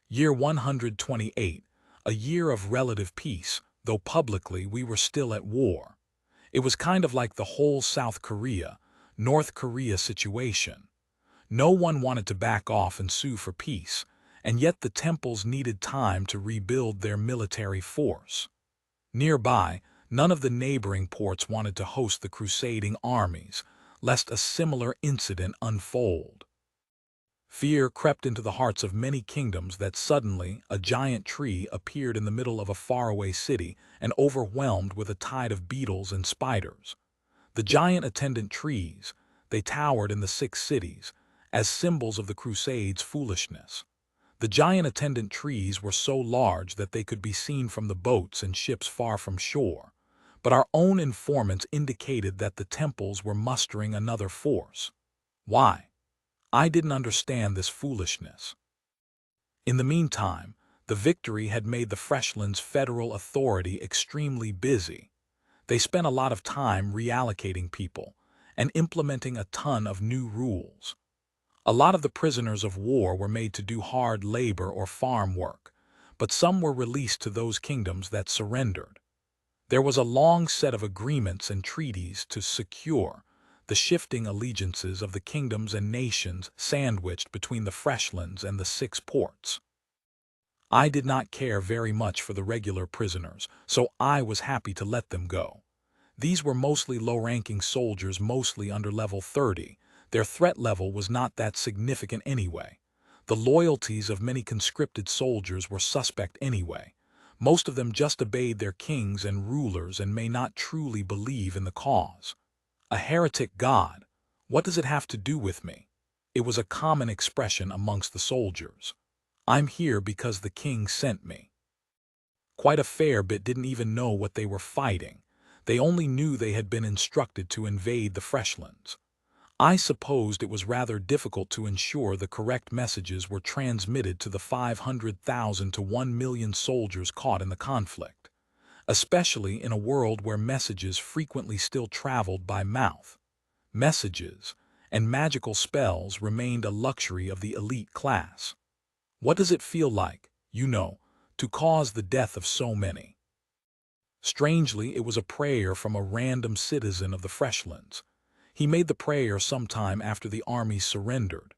Year 128, a year of relative peace, though publicly we were still at war. It was kind of like the whole South Korea, North Korea situation. No one wanted to back off and sue for peace, and yet the temples needed time to rebuild their military force. Nearby, none of the neighboring ports wanted to host the crusading armies, lest a similar incident unfold. Fear crept into the hearts of many kingdoms that suddenly a giant tree appeared in the middle of a faraway city and overwhelmed with a tide of beetles and spiders. The giant attendant trees, they towered in the 6 cities, as symbols of the Crusades' foolishness. The giant attendant trees were so large that they could be seen from the boats and ships far from shore, but our own informants indicated that the temples were mustering another force. Why? I didn't understand this foolishness. In the meantime, the victory had made the Freshlands Federal Authority extremely busy. They spent a lot of time reallocating people and implementing a ton of new rules. A lot of the prisoners of war were made to do hard labor or farm work, but some were released to those kingdoms that surrendered. There was a long set of agreements and treaties to secure the shifting allegiances of the kingdoms and nations sandwiched between the Freshlands and the 6 ports. I did not care very much for the regular prisoners, so I was happy to let them go. These were mostly low-ranking soldiers, mostly under level 30. Their threat level was not that significant anyway. The loyalties of many conscripted soldiers were suspect anyway. Most of them just obeyed their kings and rulers and may not truly believe in the cause. A heretic god, what does it have to do with me? It was a common expression amongst the soldiers. I'm here because the king sent me. Quite a fair bit didn't even know what they were fighting. They only knew they had been instructed to invade the Freshlands. I supposed it was rather difficult to ensure the correct messages were transmitted to the 500,000 to 1 million soldiers caught in the conflict, especially in a world where messages frequently still traveled by mouth. Messages and magical spells remained a luxury of the elite class. What does it feel like, to cause the death of so many? Strangely, it was a prayer from a random citizen of the Freshlands. He made the prayer sometime after the army surrendered.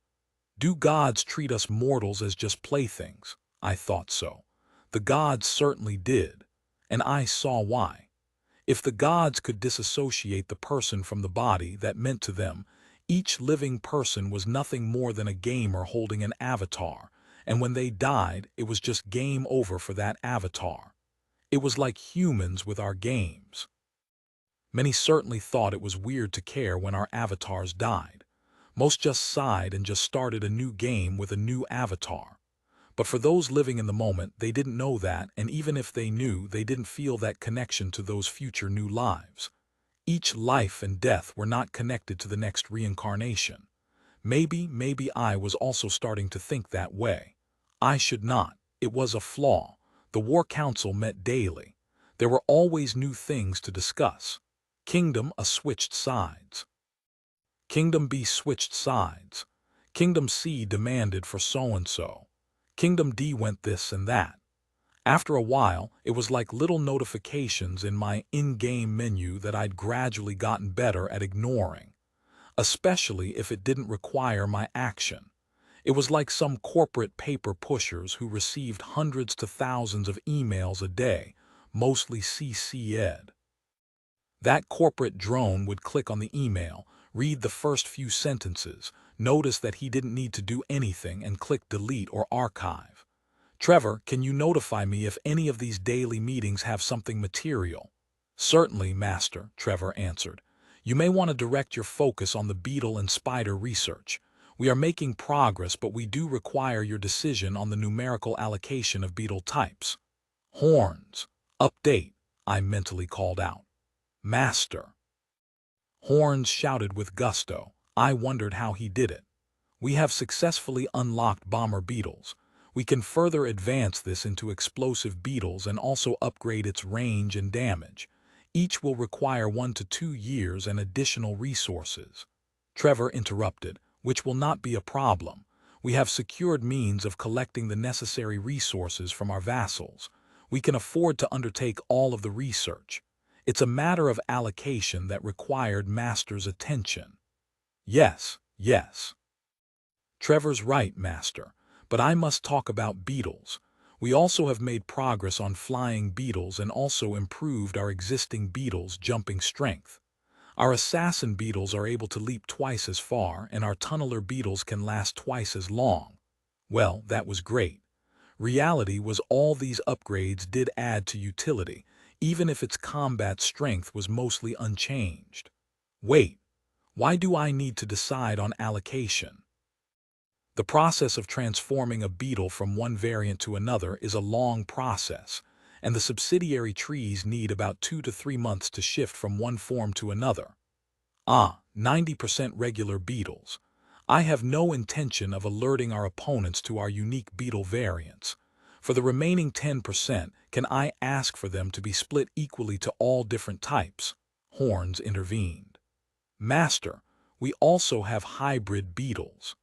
Do gods treat us mortals as just playthings? I thought so. The gods certainly did, and I saw why. If the gods could disassociate the person from the body, that meant to them, each living person was nothing more than a gamer holding an avatar, and when they died, it was just game over for that avatar. It was like humans with our games. Many certainly thought it was weird to care when our avatars died. Most just sighed and just started a new game with a new avatar. But for those living in the moment, they didn't know that, and even if they knew, they didn't feel that connection to those future new lives. Each life and death were not connected to the next reincarnation. Maybe I was also starting to think that way. I should not. It was a flaw. The War Council met daily. There were always new things to discuss. Kingdom A switched sides. Kingdom B switched sides. Kingdom C demanded for so-and-so. Kingdom D went this and that. After a while, it was like little notifications in my in-game menu that I'd gradually gotten better at ignoring, especially if it didn't require my action. It was like some corporate paper pushers who received hundreds to thousands of emails a day, mostly CC-ed. That corporate drone would click on the email, read the first few sentences, notice that he didn't need to do anything, and click delete or archive. Trevor, can you notify me if any of these daily meetings have something material? Certainly, Master, Trevor answered. You may want to direct your focus on the beetle and spider research. We are making progress, but we do require your decision on the numerical allocation of beetle types. Horns. Update, I mentally called out. Master. Horns shouted with gusto. I wondered how he did it. We have successfully unlocked bomber beetles. We can further advance this into explosive beetles and also upgrade its range and damage. Each will require 1 to 2 years and additional resources. Trevor interrupted, which will not be a problem. We have secured means of collecting the necessary resources from our vassals. We can afford to undertake all of the research. It's a matter of allocation that required Master's attention. Yes, yes. Trevor's right, Master, but I must talk about beetles. We also have made progress on flying beetles and also improved our existing beetles' jumping strength. Our assassin beetles are able to leap twice as far, and our tunneler beetles can last twice as long. Well, that was great. Reality was all these upgrades did add to utility, even if its combat strength was mostly unchanged. Wait, why do I need to decide on allocation? The process of transforming a beetle from one variant to another is a long process, and the subsidiary trees need about 2 to 3 months to shift from one form to another. 90% regular beetles. I have no intention of alerting our opponents to our unique beetle variants. For the remaining 10%, can I ask for them to be split equally to all different types? Horns intervened. Master, we also have hybrid beetles.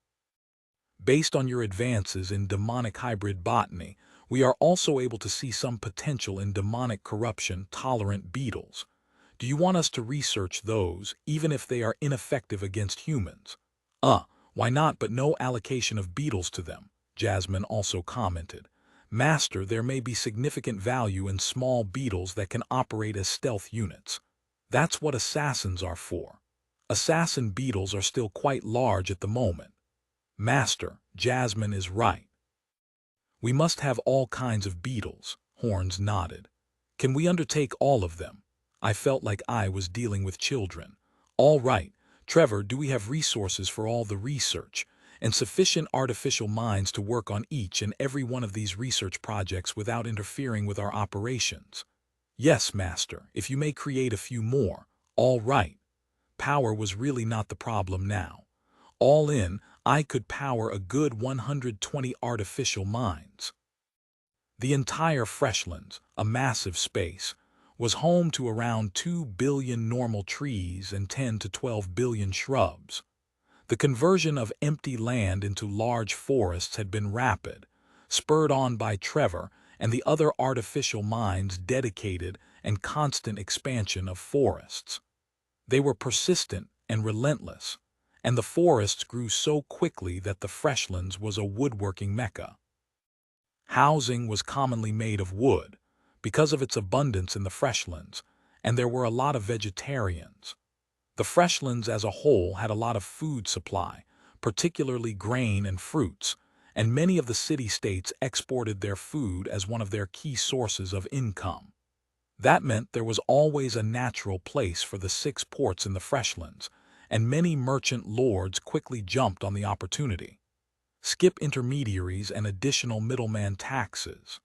Based on your advances in demonic hybrid botany, we are also able to see some potential in demonic corruption-tolerant beetles. Do you want us to research those, even if they are ineffective against humans? Why not, but no allocation of beetles to them, Jasmine also commented. Master, there may be significant value in small beetles that can operate as stealth units. That's what assassins are for. Assassin beetles are still quite large at the moment. Master, Jasmine is right. We must have all kinds of beetles, Horns nodded. Can we undertake all of them? I felt like I was dealing with children. All right, Trevor, do we have resources for all the research, and sufficient artificial minds to work on each and every one of these research projects without interfering with our operations? Yes, Master, if you may create a few more. All right. Power was really not the problem now. All in, I could power a good 120 artificial minds. The entire Freshlands, a massive space, was home to around 2 billion normal trees and 10 to 12 billion shrubs. The conversion of empty land into large forests had been rapid, spurred on by Trevor and the other artificial minds' dedicated and constant expansion of forests. They were persistent and relentless, and the forests grew so quickly that the Freshlands was a woodworking mecca. Housing was commonly made of wood, because of its abundance in the Freshlands, and there were a lot of vegetarians. The Freshlands as a whole had a lot of food supply, particularly grain and fruits, and many of the city-states exported their food as one of their key sources of income. That meant there was always a natural place for the 6 ports in the Freshlands, and many merchant lords quickly jumped on the opportunity. Skip intermediaries and additional middleman taxes.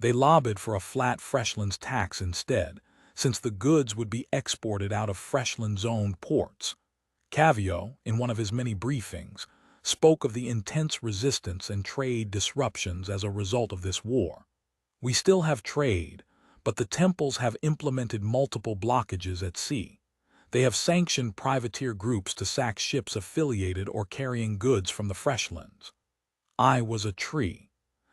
They lobbied for a flat Freshlands tax instead, since the goods would be exported out of Freshlands-owned ports. Cavio, in one of his many briefings, spoke of the intense resistance and trade disruptions as a result of this war. We still have trade, but the temples have implemented multiple blockages at sea. They have sanctioned privateer groups to sack ships affiliated or carrying goods from the Freshlands. I was a tree.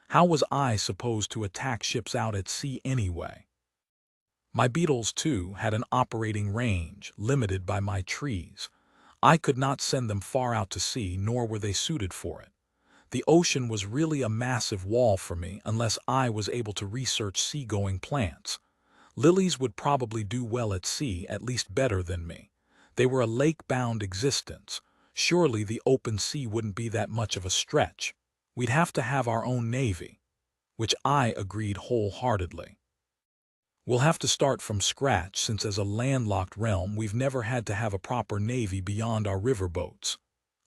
How was I supposed to attack ships out at sea anyway? My beetles, too, had an operating range, limited by my trees. I could not send them far out to sea, nor were they suited for it. The ocean was really a massive wall for me unless I was able to research seagoing plants. Lilies would probably do well at sea, at least better than me. They were a lake-bound existence. Surely the open sea wouldn't be that much of a stretch. We'd have to have our own navy, which I agreed wholeheartedly. We'll have to start from scratch since as a landlocked realm we've never had to have a proper navy beyond our riverboats.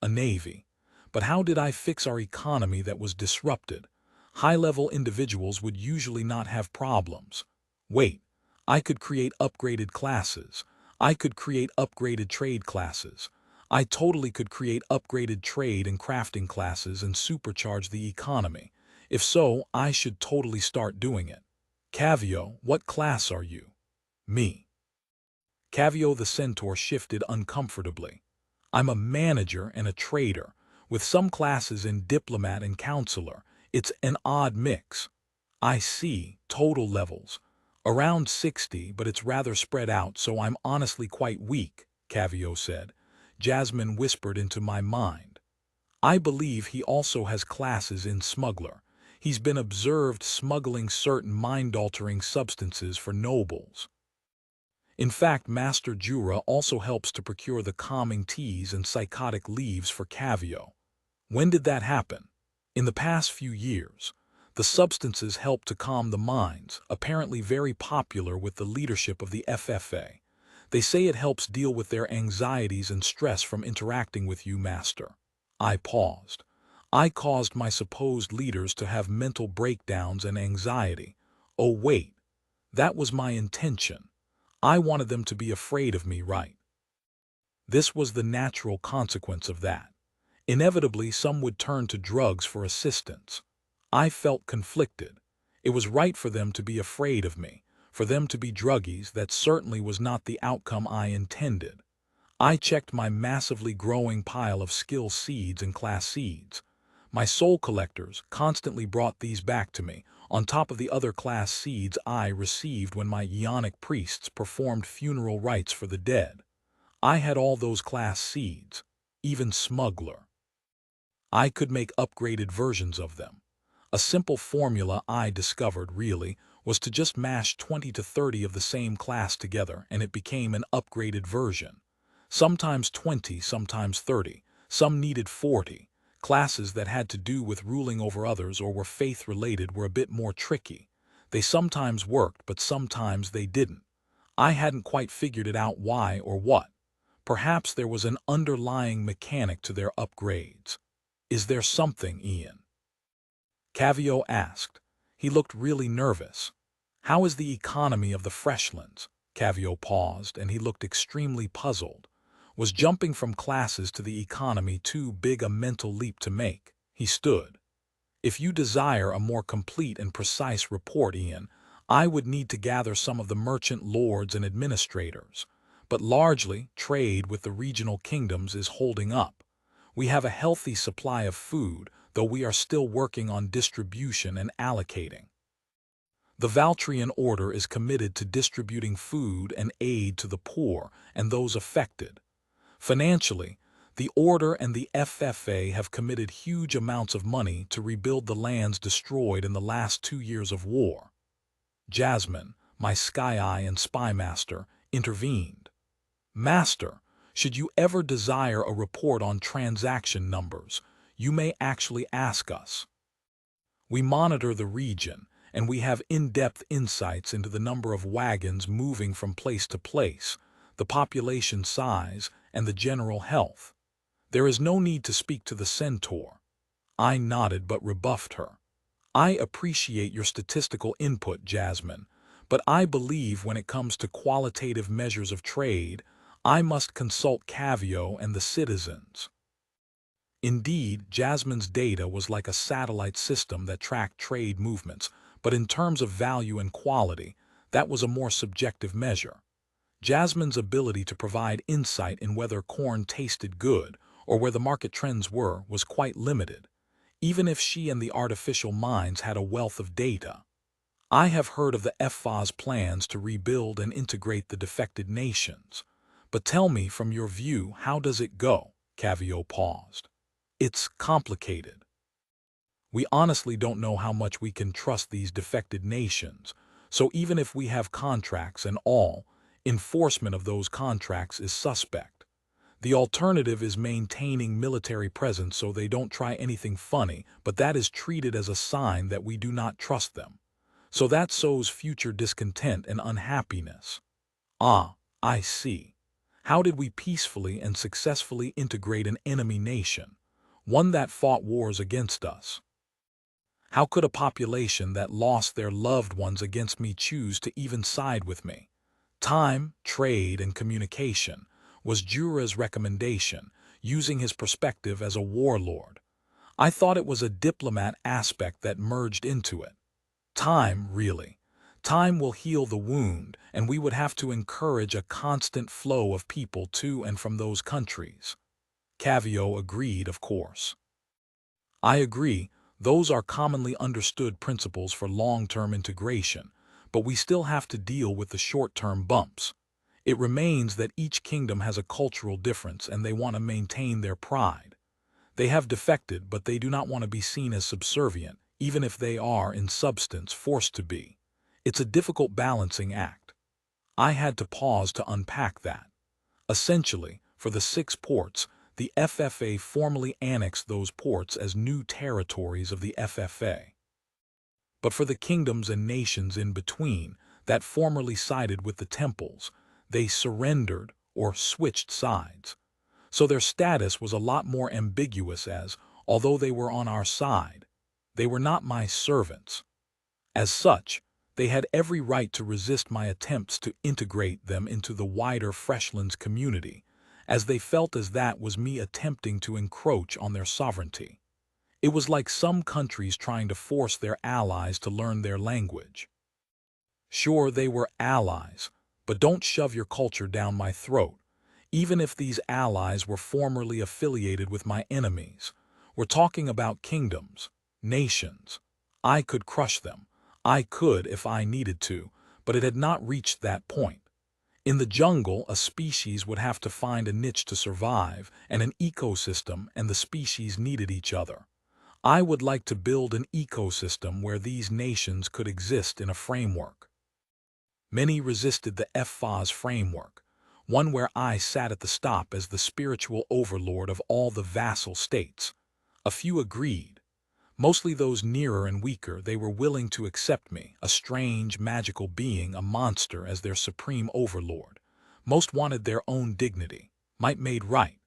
A navy. But how did I fix our economy that was disrupted? High-level individuals would usually not have problems. Wait. I could create upgraded classes. I could create upgraded trade classes. I totally could create upgraded trade and crafting classes and supercharge the economy. If so, I should totally start doing it. Cavio, what class are you? Me. Cavio the centaur shifted uncomfortably. I'm a manager and a trader. with some classes in diplomat and counselor. It's an odd mix. I see, total levels. Around 60, but it's rather spread out, so I'm honestly quite weak, Cavio said. Jasmine whispered into my mind. I believe he also has classes in smuggler. He's been observed smuggling certain mind-altering substances for nobles. In fact, Master Jura also helps to procure the calming teas and psychotic leaves for Cavio. When did that happen? In the past few years. The substances help to calm the minds, apparently very popular with the leadership of the FFA. They say it helps deal with their anxieties and stress from interacting with you, Master. I paused. I caused my supposed leaders to have mental breakdowns and anxiety. Oh wait, that was my intention. I wanted them to be afraid of me, right? This was the natural consequence of that. Inevitably, some would turn to drugs for assistance. I felt conflicted. It was right for them to be afraid of me, for them to be druggies. That certainly was not the outcome I intended. I checked my massively growing pile of skill seeds and class seeds. My soul collectors constantly brought these back to me, on top of the other class seeds I received when my Ionic priests performed funeral rites for the dead. I had all those class seeds, even smuggler. I could make upgraded versions of them. A simple formula I discovered, really, was to just mash 20 to 30 of the same class together and it became an upgraded version. Sometimes 20, sometimes 30, some needed 40. Classes that had to do with ruling over others or were faith-related were a bit more tricky. They sometimes worked, but sometimes they didn't. I hadn't quite figured it out why or what. Perhaps there was an underlying mechanic to their upgrades. Is there something, Ian? Cavio asked. He looked really nervous. How is the economy of the Freshlands? Cavio paused, and he looked extremely puzzled. Was jumping from classes to the economy too big a mental leap to make? He stood. If you desire a more complete and precise report, Ian, I would need to gather some of the merchant lords and administrators. But largely, trade with the regional kingdoms is holding up. We have a healthy supply of food, though we are still working on distribution and allocating. The Valtrian Order is committed to distributing food and aid to the poor and those affected. Financially, the Order and the FFA have committed huge amounts of money to rebuild the lands destroyed in the last 2 years of war. Jasmine, my Sky Eye and Spy Master, intervened. Master, should you ever desire a report on transaction numbers, you may actually ask us. We monitor the region, and we have in-depth insights into the number of wagons moving from place to place, the population size, and the general health. There is no need to speak to the centaur. I nodded but rebuffed her. I appreciate your statistical input, Jasmine, but I believe when it comes to qualitative measures of trade, I must consult Cavio and the citizens. Indeed, Jasmine's data was like a satellite system that tracked trade movements, but in terms of value and quality, that was a more subjective measure. Jasmine's ability to provide insight in whether corn tasted good or where the market trends were was quite limited, even if she and the artificial minds had a wealth of data. I have heard of the FFA's plans to rebuild and integrate the defected nations. But tell me, from your view, how does it go? Cavio paused. It's complicated. We honestly don't know how much we can trust these defected nations, so even if we have contracts and all, enforcement of those contracts is suspect. The alternative is maintaining military presence so they don't try anything funny, but that is treated as a sign that we do not trust them. So that sows future discontent and unhappiness. Ah, I see. How did we peacefully and successfully integrate an enemy nation, one that fought wars against us? How could a population that lost their loved ones against me choose to even side with me? Time, trade, and communication was Jura's recommendation, using his perspective as a warlord. I thought it was a diplomat aspect that merged into it. Time, really. Time will heal the wound, and we would have to encourage a constant flow of people to and from those countries. Cavio agreed, of course. I agree, those are commonly understood principles for long-term integration, but we still have to deal with the short-term bumps. It remains that each kingdom has a cultural difference and they want to maintain their pride. They have defected, but they do not want to be seen as subservient, even if they are, in substance, forced to be. It's a difficult balancing act. I had to pause to unpack that. Essentially, for the 6 ports, the FFA formally annexed those ports as new territories of the FFA. But for the kingdoms and nations in between, that formerly sided with the temples, they surrendered or switched sides. So their status was a lot more ambiguous as, although they were on our side, they were not my servants. As such, they had every right to resist my attempts to integrate them into the wider Freshlands community, as they felt as that was me attempting to encroach on their sovereignty. It was like some countries trying to force their allies to learn their language. Sure, they were allies, but don't shove your culture down my throat. Even if these allies were formerly affiliated with my enemies, we're talking about kingdoms, nations. I could crush them. I could if I needed to, but it had not reached that point. In the jungle, a species would have to find a niche to survive, and an ecosystem and the species needed each other. I would like to build an ecosystem where these nations could exist in a framework. Many resisted the FFA's framework, one where I sat at the top as the spiritual overlord of all the vassal states. A few agreed. Mostly those nearer and weaker, they were willing to accept me, a strange, magical being, a monster, as their supreme overlord. Most wanted their own dignity, might made right.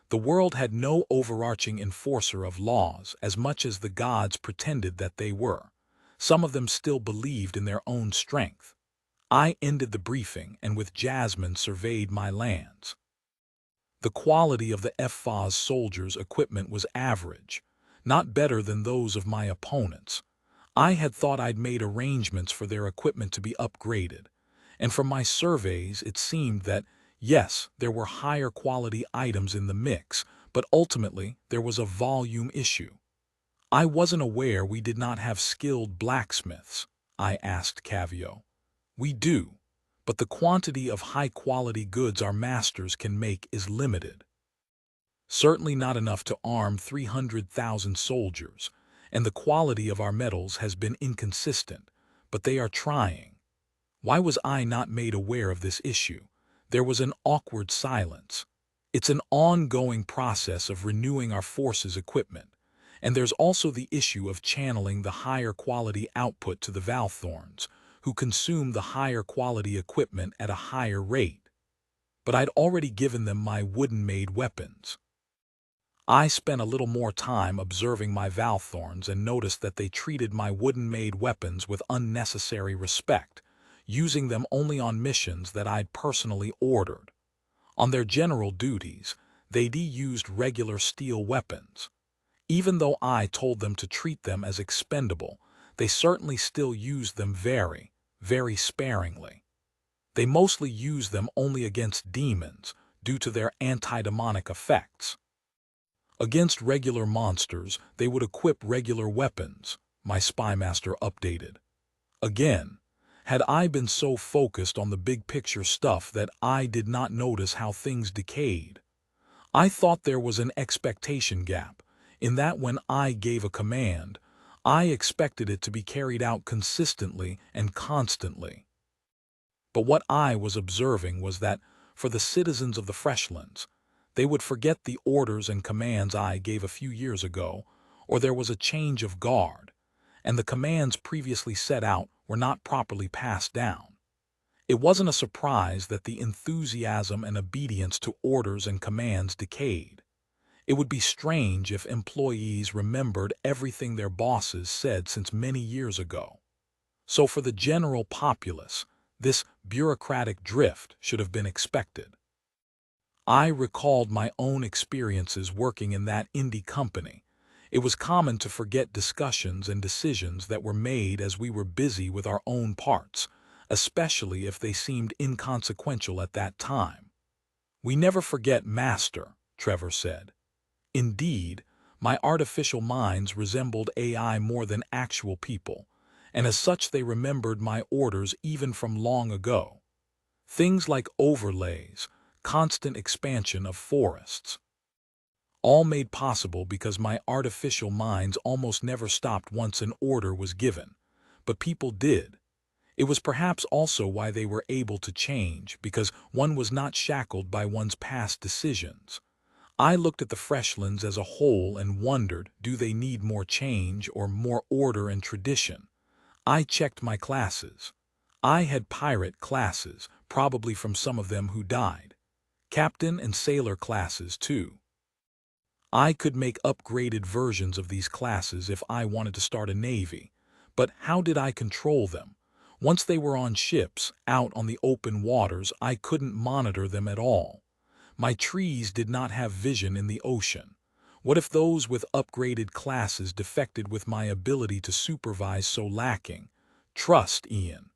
The world had no overarching enforcer of laws as much as the gods pretended that they were. Some of them still believed in their own strength. I ended the briefing and with Jasmine surveyed my lands. The quality of the FFA's soldiers' equipment was average, not better than those of my opponents. I had thought I'd made arrangements for their equipment to be upgraded, and from my surveys it seemed that, yes, there were higher quality items in the mix, but ultimately there was a volume issue. I wasn't aware we did not have skilled blacksmiths, I asked Cavio. We do, but the quantity of high-quality goods our masters can make is limited. Certainly not enough to arm 300,000 soldiers, and the quality of our metals has been inconsistent, but they are trying. Why was I not made aware of this issue? There was an awkward silence. It's an ongoing process of renewing our forces' equipment, and there's also the issue of channeling the higher quality output to the Valthorns, who consume the higher quality equipment at a higher rate. But I'd already given them my wooden-made weapons. I spent a little more time observing my Valthorns and noticed that they treated my wooden-made weapons with unnecessary respect, using them only on missions that I'd personally ordered. On their general duties, they'd used regular steel weapons. Even though I told them to treat them as expendable, they certainly still used them very, very sparingly. They mostly used them only against demons, due to their anti-demonic effects. Against regular monsters, they would equip regular weapons, my spymaster updated. Again, had I been so focused on the big picture stuff that I did not notice how things decayed? I thought there was an expectation gap, in that when I gave a command, I expected it to be carried out consistently and constantly. But what I was observing was that, for the citizens of the Freshlands, they would forget the orders and commands I gave a few years ago, or there was a change of guard, and the commands previously set out were not properly passed down. It wasn't a surprise that the enthusiasm and obedience to orders and commands decayed. It would be strange if employees remembered everything their bosses said since many years ago. So for the general populace, this bureaucratic drift should have been expected. I recalled my own experiences working in that indie company. It was common to forget discussions and decisions that were made as we were busy with our own parts, especially if they seemed inconsequential at that time. "We never forget, Master," Trevor said. Indeed, my artificial minds resembled AI more than actual people, and as such they remembered my orders even from long ago. Things like overlays, constant expansion of forests, all made possible because my artificial minds almost never stopped once an order was given. But people did. It was perhaps also why they were able to change, because one was not shackled by one's past decisions. I looked at the Freshlands as a whole and wondered, do they need more change or more order and tradition? I checked my classes. I had pirate classes, probably from some of them who died. Captain and sailor classes, too. I could make upgraded versions of these classes if I wanted to start a navy. But how did I control them? Once they were on ships, out on the open waters, I couldn't monitor them at all. My trees did not have vision in the ocean. What if those with upgraded classes defected with my ability to supervise so lacking? Trust, Ian.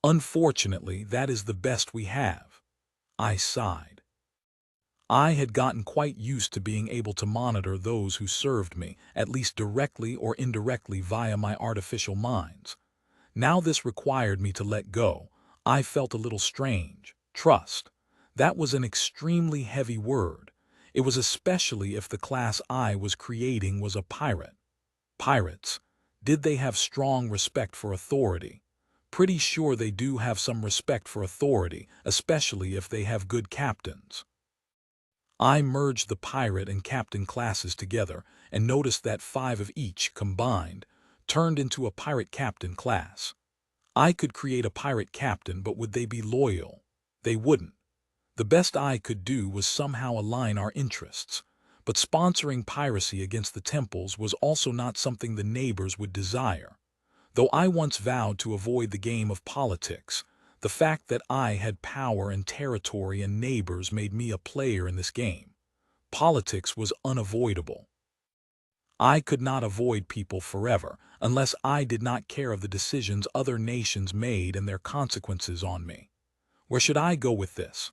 Unfortunately, that is the best we have. I sighed. I had gotten quite used to being able to monitor those who served me, at least directly or indirectly via my artificial minds. Now this required me to let go. I felt a little strange. Trust. That was an extremely heavy word. It was especially if the class I was creating was a pirate. Pirates. Did they have strong respect for authority? Pretty sure they do have some respect for authority, especially if they have good captains. I merged the pirate and captain classes together and noticed that 5 of each, combined, turned into a pirate captain class. I could create a pirate captain, but would they be loyal? They wouldn't. The best I could do was somehow align our interests. But sponsoring piracy against the temples was also not something the neighbors would desire. Though I once vowed to avoid the game of politics, the fact that I had power and territory and neighbors made me a player in this game. Politics was unavoidable. I could not avoid people forever unless I did not care of the decisions other nations made and their consequences on me. Where should I go with this?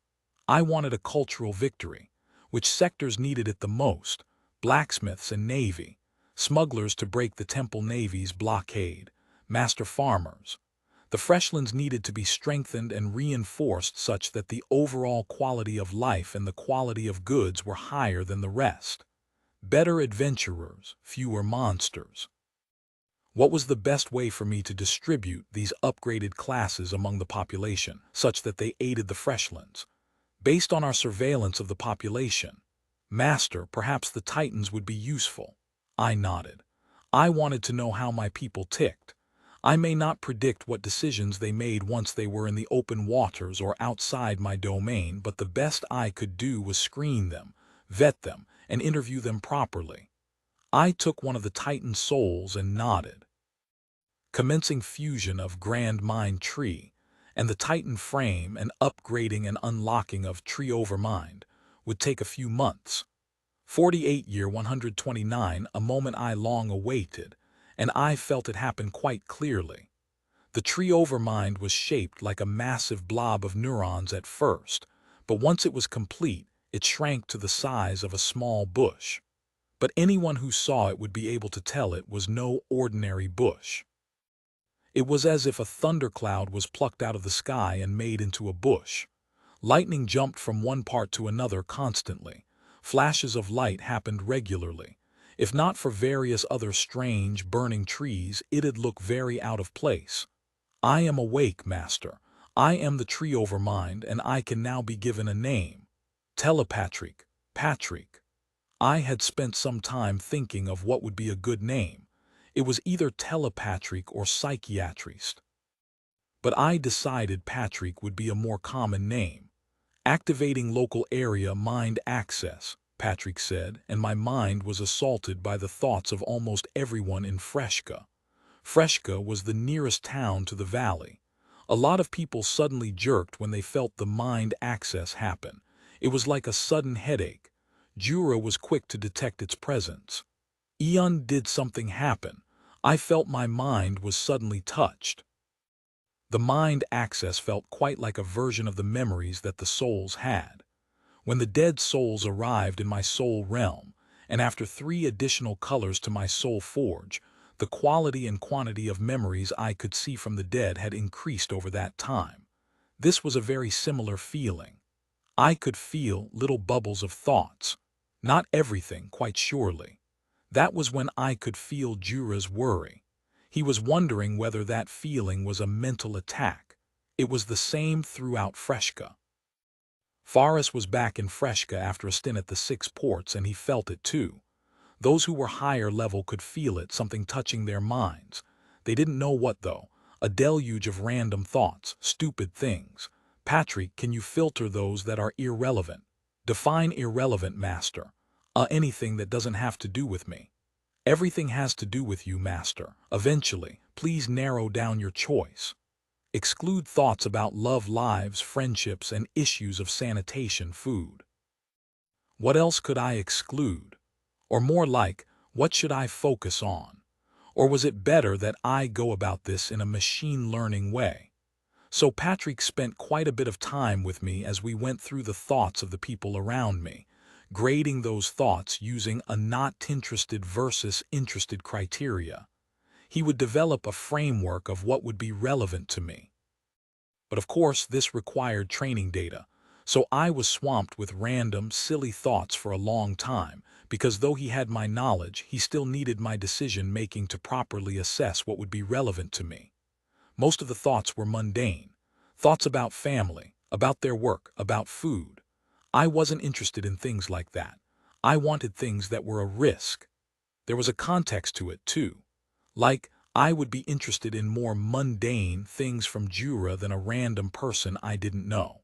I wanted a cultural victory. Which sectors needed it the most? Blacksmiths and navy, smugglers to break the temple navy's blockade, master farmers. The Freshlands needed to be strengthened and reinforced such that the overall quality of life and the quality of goods were higher than the rest. Better adventurers, fewer monsters. What was the best way for me to distribute these upgraded classes among the population, such that they aided the Freshlands? Based on our surveillance of the population. Master, perhaps the Titans would be useful. I nodded. I wanted to know how my people ticked. I may not predict what decisions they made once they were in the open waters or outside my domain, but the best I could do was screen them, vet them, and interview them properly. I took one of the Titan souls and nodded. Commencing fusion of Grand Mind Tree and the Titan frame and upgrading and unlocking of Tree Overmind would take a few months. 48 year 129, a moment I long awaited, and I felt it happen quite clearly. The Tree Overmind was shaped like a massive blob of neurons at first, but once it was complete, it shrank to the size of a small bush. But anyone who saw it would be able to tell it was no ordinary bush. It was as if a thundercloud was plucked out of the sky and made into a bush. Lightning jumped from one part to another constantly. Flashes of light happened regularly. If not for various other strange, burning trees, it'd look very out of place. I am awake, Master. I am the Tree Overmind, and I can now be given a name. Telepatrick. Patrick. I had spent some time thinking of what would be a good name. It was either Telepatrick or Psychiatrist. But I decided Patrick would be a more common name. Activating local area mind access, Patrick said, and my mind was assaulted by the thoughts of almost everyone in Freshka. Freshka was the nearest town to the valley. A lot of people suddenly jerked when they felt the mind access happen. It was like a sudden headache. Jura was quick to detect its presence. Eon did something happen. I felt my mind was suddenly touched. The mind access felt quite like a version of the memories that the souls had. When the dead souls arrived in my soul realm, and after 3 additional colors to my soul forge, the quality and quantity of memories I could see from the dead had increased over that time. This was a very similar feeling. I could feel little bubbles of thoughts. Not everything, quite surely. That was when I could feel Jura's worry. He was wondering whether that feeling was a mental attack. It was the same throughout Freshka. Faris was back in Freshka after a stint at the 6 ports, and he felt it too. Those who were higher level could feel it, something touching their minds. They didn't know what though. A deluge of random thoughts, stupid things. Patrick, can you filter those that are irrelevant? Define irrelevant, master. Anything that doesn't have to do with me. Everything has to do with you, master. Eventually, please narrow down your choice. Exclude thoughts about love, lives, friendships, and issues of sanitation, food. What else could I exclude? Or more like, what should I focus on? Or was it better that I go about this in a machine learning way? So Patrick spent quite a bit of time with me as we went through the thoughts of the people around me, grading those thoughts using a not interested versus interested criteria. He would develop a framework of what would be relevant to me. But of course, this required training data, so I was swamped with random, silly thoughts for a long time, because though he had my knowledge, he still needed my decision-making to properly assess what would be relevant to me. Most of the thoughts were mundane. Thoughts about family, about their work, about food. I wasn't interested in things like that. I wanted things that were a risk. There was a context to it, too. Like, I would be interested in more mundane things from Jura than a random person I didn't know.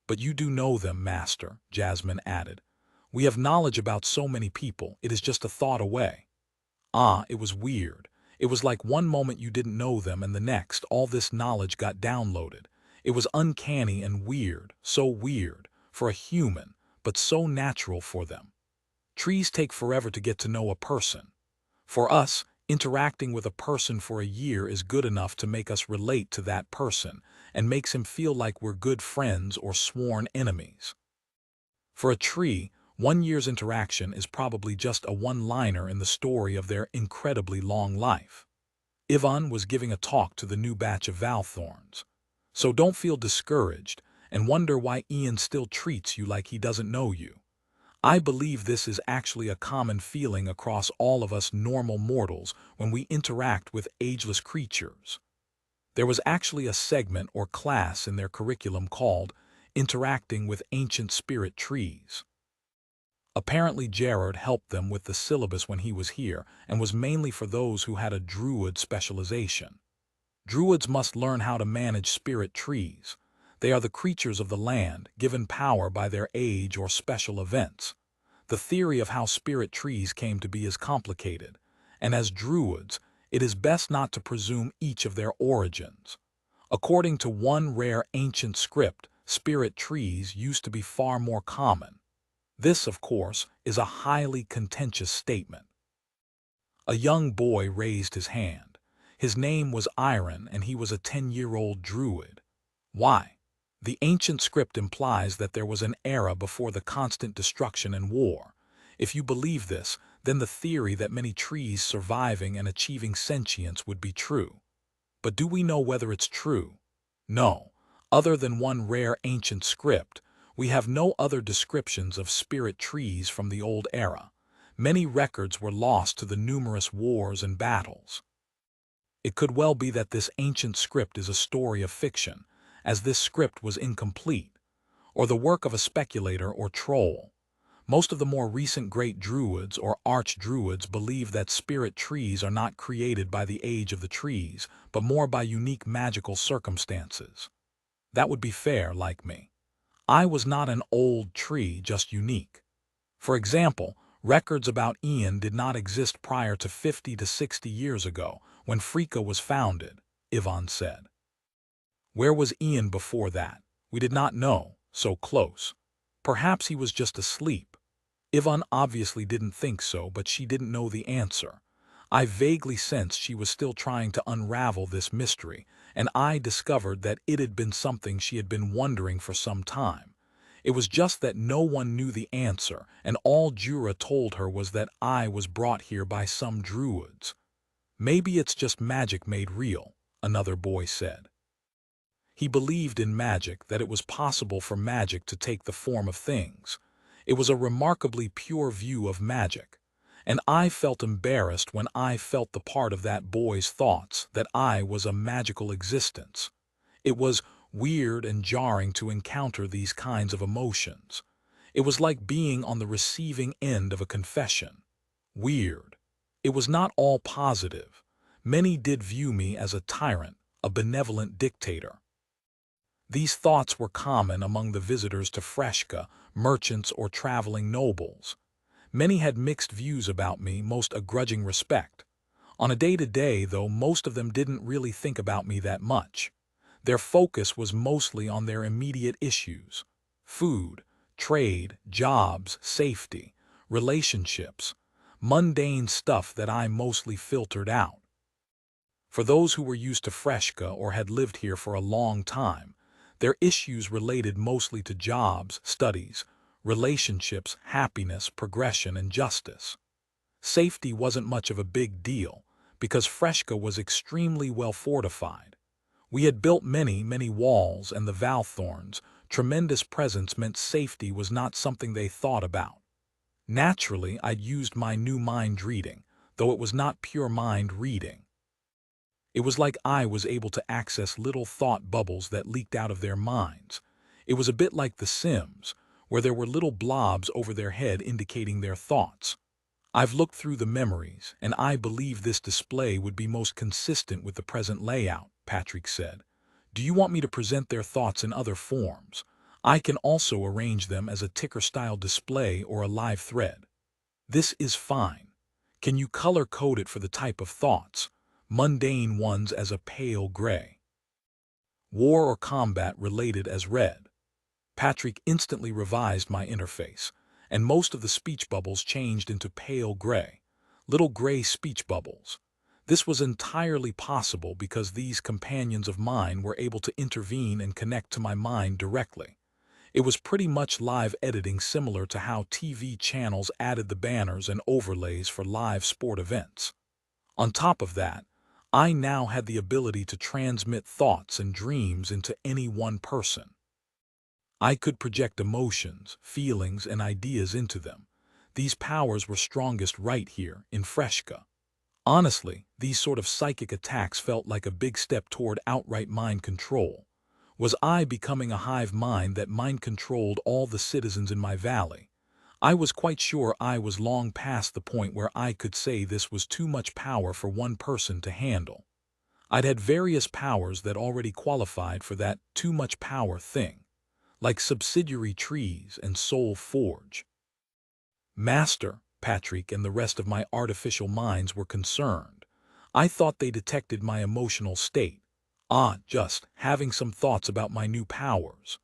But you do know them, master, Jasmine added. We have knowledge about so many people, it is just a thought away. It was weird. It was like one moment you didn't know them and the next all this knowledge got downloaded. It was uncanny and weird, so weird, for a human, but so natural for them. Trees take forever to get to know a person. For us, interacting with a person for a year is good enough to make us relate to that person and makes him feel like we're good friends or sworn enemies. For a tree, 1 year's interaction is probably just a one-liner in the story of their incredibly long life. Ivan was giving a talk to the new batch of Valthorns. So don't feel discouraged and wonder why Ian still treats you like he doesn't know you. I believe this is actually a common feeling across all of us normal mortals when we interact with ageless creatures. There was actually a segment or class in their curriculum called Interacting with Ancient Spirit Trees. Apparently Gerard helped them with the syllabus when he was here and was mainly for those who had a druid specialization. Druids must learn how to manage spirit trees. They are the creatures of the land, given power by their age or special events. The theory of how spirit trees came to be is complicated, and as druids, it is best not to presume each of their origins. According to one rare ancient script, spirit trees used to be far more common. This, of course, is a highly contentious statement. A young boy raised his hand. His name was Iron, and he was a 10-year-old druid. Why? The ancient script implies that there was an era before the constant destruction and war. If you believe this, then the theory that many trees surviving and achieving sentience would be true. But do we know whether it's true? No. Other than one rare ancient script, we have no other descriptions of spirit trees from the old era. Many records were lost to the numerous wars and battles. It could well be that this ancient script is a story of fiction, as this script was incomplete, or the work of a speculator or troll. Most of the more recent great druids or archdruids believe that spirit trees are not created by the age of the trees, but more by unique magical circumstances. That would be fair, like me. I was not an old tree, just unique. For example, records about Ian did not exist prior to 50 to 60 years ago, when Frika was founded, Ivan said. Where was Ian before that? We did not know, so close. Perhaps he was just asleep. Ivan obviously didn't think so, but she didn't know the answer. I vaguely sensed she was still trying to unravel this mystery, and I discovered that it had been something she had been wondering for some time. It was just that no one knew the answer, and all Jura told her was that I was brought here by some druids. Maybe it's just magic made real, another boy said. He believed in magic, that it was possible for magic to take the form of things. It was a remarkably pure view of magic, and I felt embarrassed when I felt the part of that boy's thoughts that I was a magical existence. It was weird and jarring to encounter these kinds of emotions. It was like being on the receiving end of a confession. Weird. It was not all positive. Many did view me as a tyrant, a benevolent dictator. These thoughts were common among the visitors to Freshka, merchants or traveling nobles. Many had mixed views about me, most a grudging respect. On a day-to-day, though, most of them didn't really think about me that much. Their focus was mostly on their immediate issues: food, trade, jobs, safety, relationships, mundane stuff that I mostly filtered out. For those who were used to Freshka or had lived here for a long time, their issues related mostly to jobs, studies, relationships, happiness, progression, and justice. Safety wasn't much of a big deal, because Freshka was extremely well fortified. We had built many walls, and the Valthorns' tremendous presence meant safety was not something they thought about. Naturally, I'd used my new mind reading, though it was not pure mind reading. It was like I was able to access little thought bubbles that leaked out of their minds. It was a bit like The Sims, where there were little blobs over their head indicating their thoughts. I've looked through the memories, and I believe this display would be most consistent with the present layout, Patrick said. Do you want me to present their thoughts in other forms? I can also arrange them as a ticker-style display or a live thread. This is fine. Can you color-code it for the type of thoughts? Mundane ones as a pale gray. War or combat related as red. Patrick instantly revised my interface, and most of the speech bubbles changed into pale gray, little gray speech bubbles. This was entirely possible because these companions of mine were able to intervene and connect to my mind directly. It was pretty much live editing, similar to how TV channels added the banners and overlays for live sport events. On top of that, I now had the ability to transmit thoughts and dreams into any one person. I could project emotions, feelings, and ideas into them. These powers were strongest right here, in Freshka. Honestly, these sort of psychic attacks felt like a big step toward outright mind control. Was I becoming a hive mind that mind-controlled all the citizens in my valley? I was quite sure I was long past the point where I could say this was too much power for one person to handle. I'd had various powers that already qualified for that too much power thing, like subsidiary trees and soul forge. Master, Patrick and the rest of my artificial minds were concerned. I thought they detected my emotional state. Just having some thoughts about my new powers.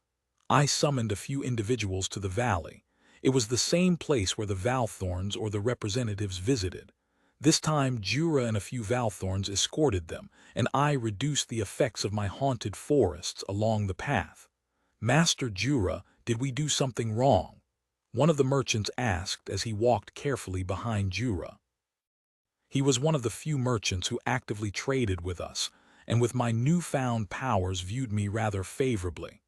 I summoned a few individuals to the valley. It was the same place where the Valthorns or the representatives visited. This time, Jura and a few Valthorns escorted them, and I reduced the effects of my haunted forests along the path. Master Jura, did we do something wrong? One of the merchants asked as he walked carefully behind Jura. He was one of the few merchants who actively traded with us, and with my newfound powers viewed me rather favorably.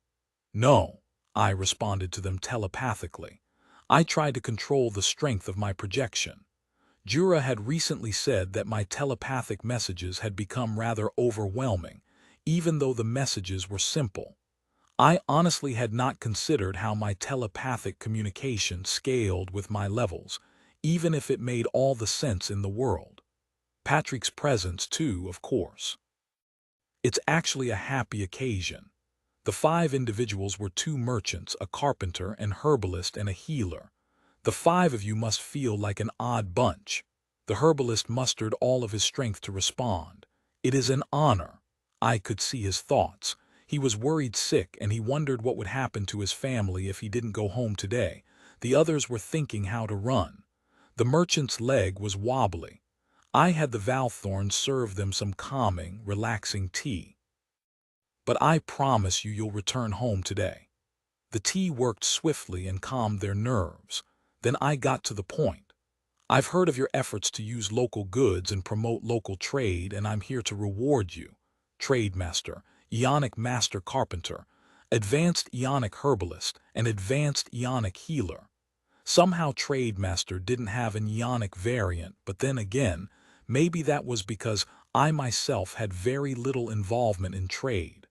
No, I responded to them telepathically. I tried to control the strength of my projection. Jura had recently said that my telepathic messages had become rather overwhelming, even though the messages were simple. I honestly had not considered how my telepathic communication scaled with my levels, even if it made all the sense in the world. Patrick's presence, too, of course. It's actually a happy occasion. The 5 individuals were 2 merchants, a carpenter, an herbalist, and a healer. The 5 of you must feel like an odd bunch. The herbalist mustered all of his strength to respond. It is an honor. I could see his thoughts. He was worried sick, and he wondered what would happen to his family if he didn't go home today. The others were thinking how to run. The merchant's leg was wobbly. I had the Valthorns serve them some calming, relaxing tea. But I promise you'll return home today. The tea worked swiftly and calmed their nerves. Then I got to the point. I've heard of your efforts to use local goods and promote local trade, and I'm here to reward you. Trade Master, Ionic Master Carpenter, Advanced Ionic Herbalist, and Advanced Ionic Healer. Somehow Trade Master didn't have an Ionic variant, but then again, maybe that was because I myself had very little involvement in trade.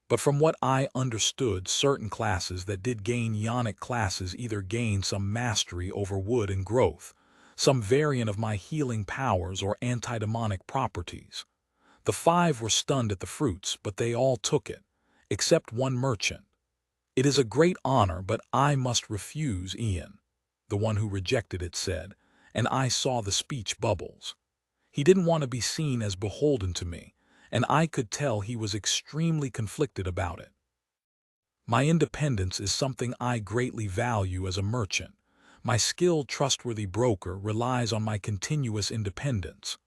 But from what I understood, certain classes that did gain Ionic classes either gained some mastery over wood and growth, some variant of my healing powers or antidemonic properties. The 5 were stunned at the fruits, but they all took it, except one merchant. It is a great honor, but I must refuse, Ian. The one who rejected it said, and I saw the speech bubbles. He didn't want to be seen as beholden to me, and I could tell he was extremely conflicted about it. My independence is something I greatly value as a merchant. My skilled, trustworthy broker relies on my continuous independence.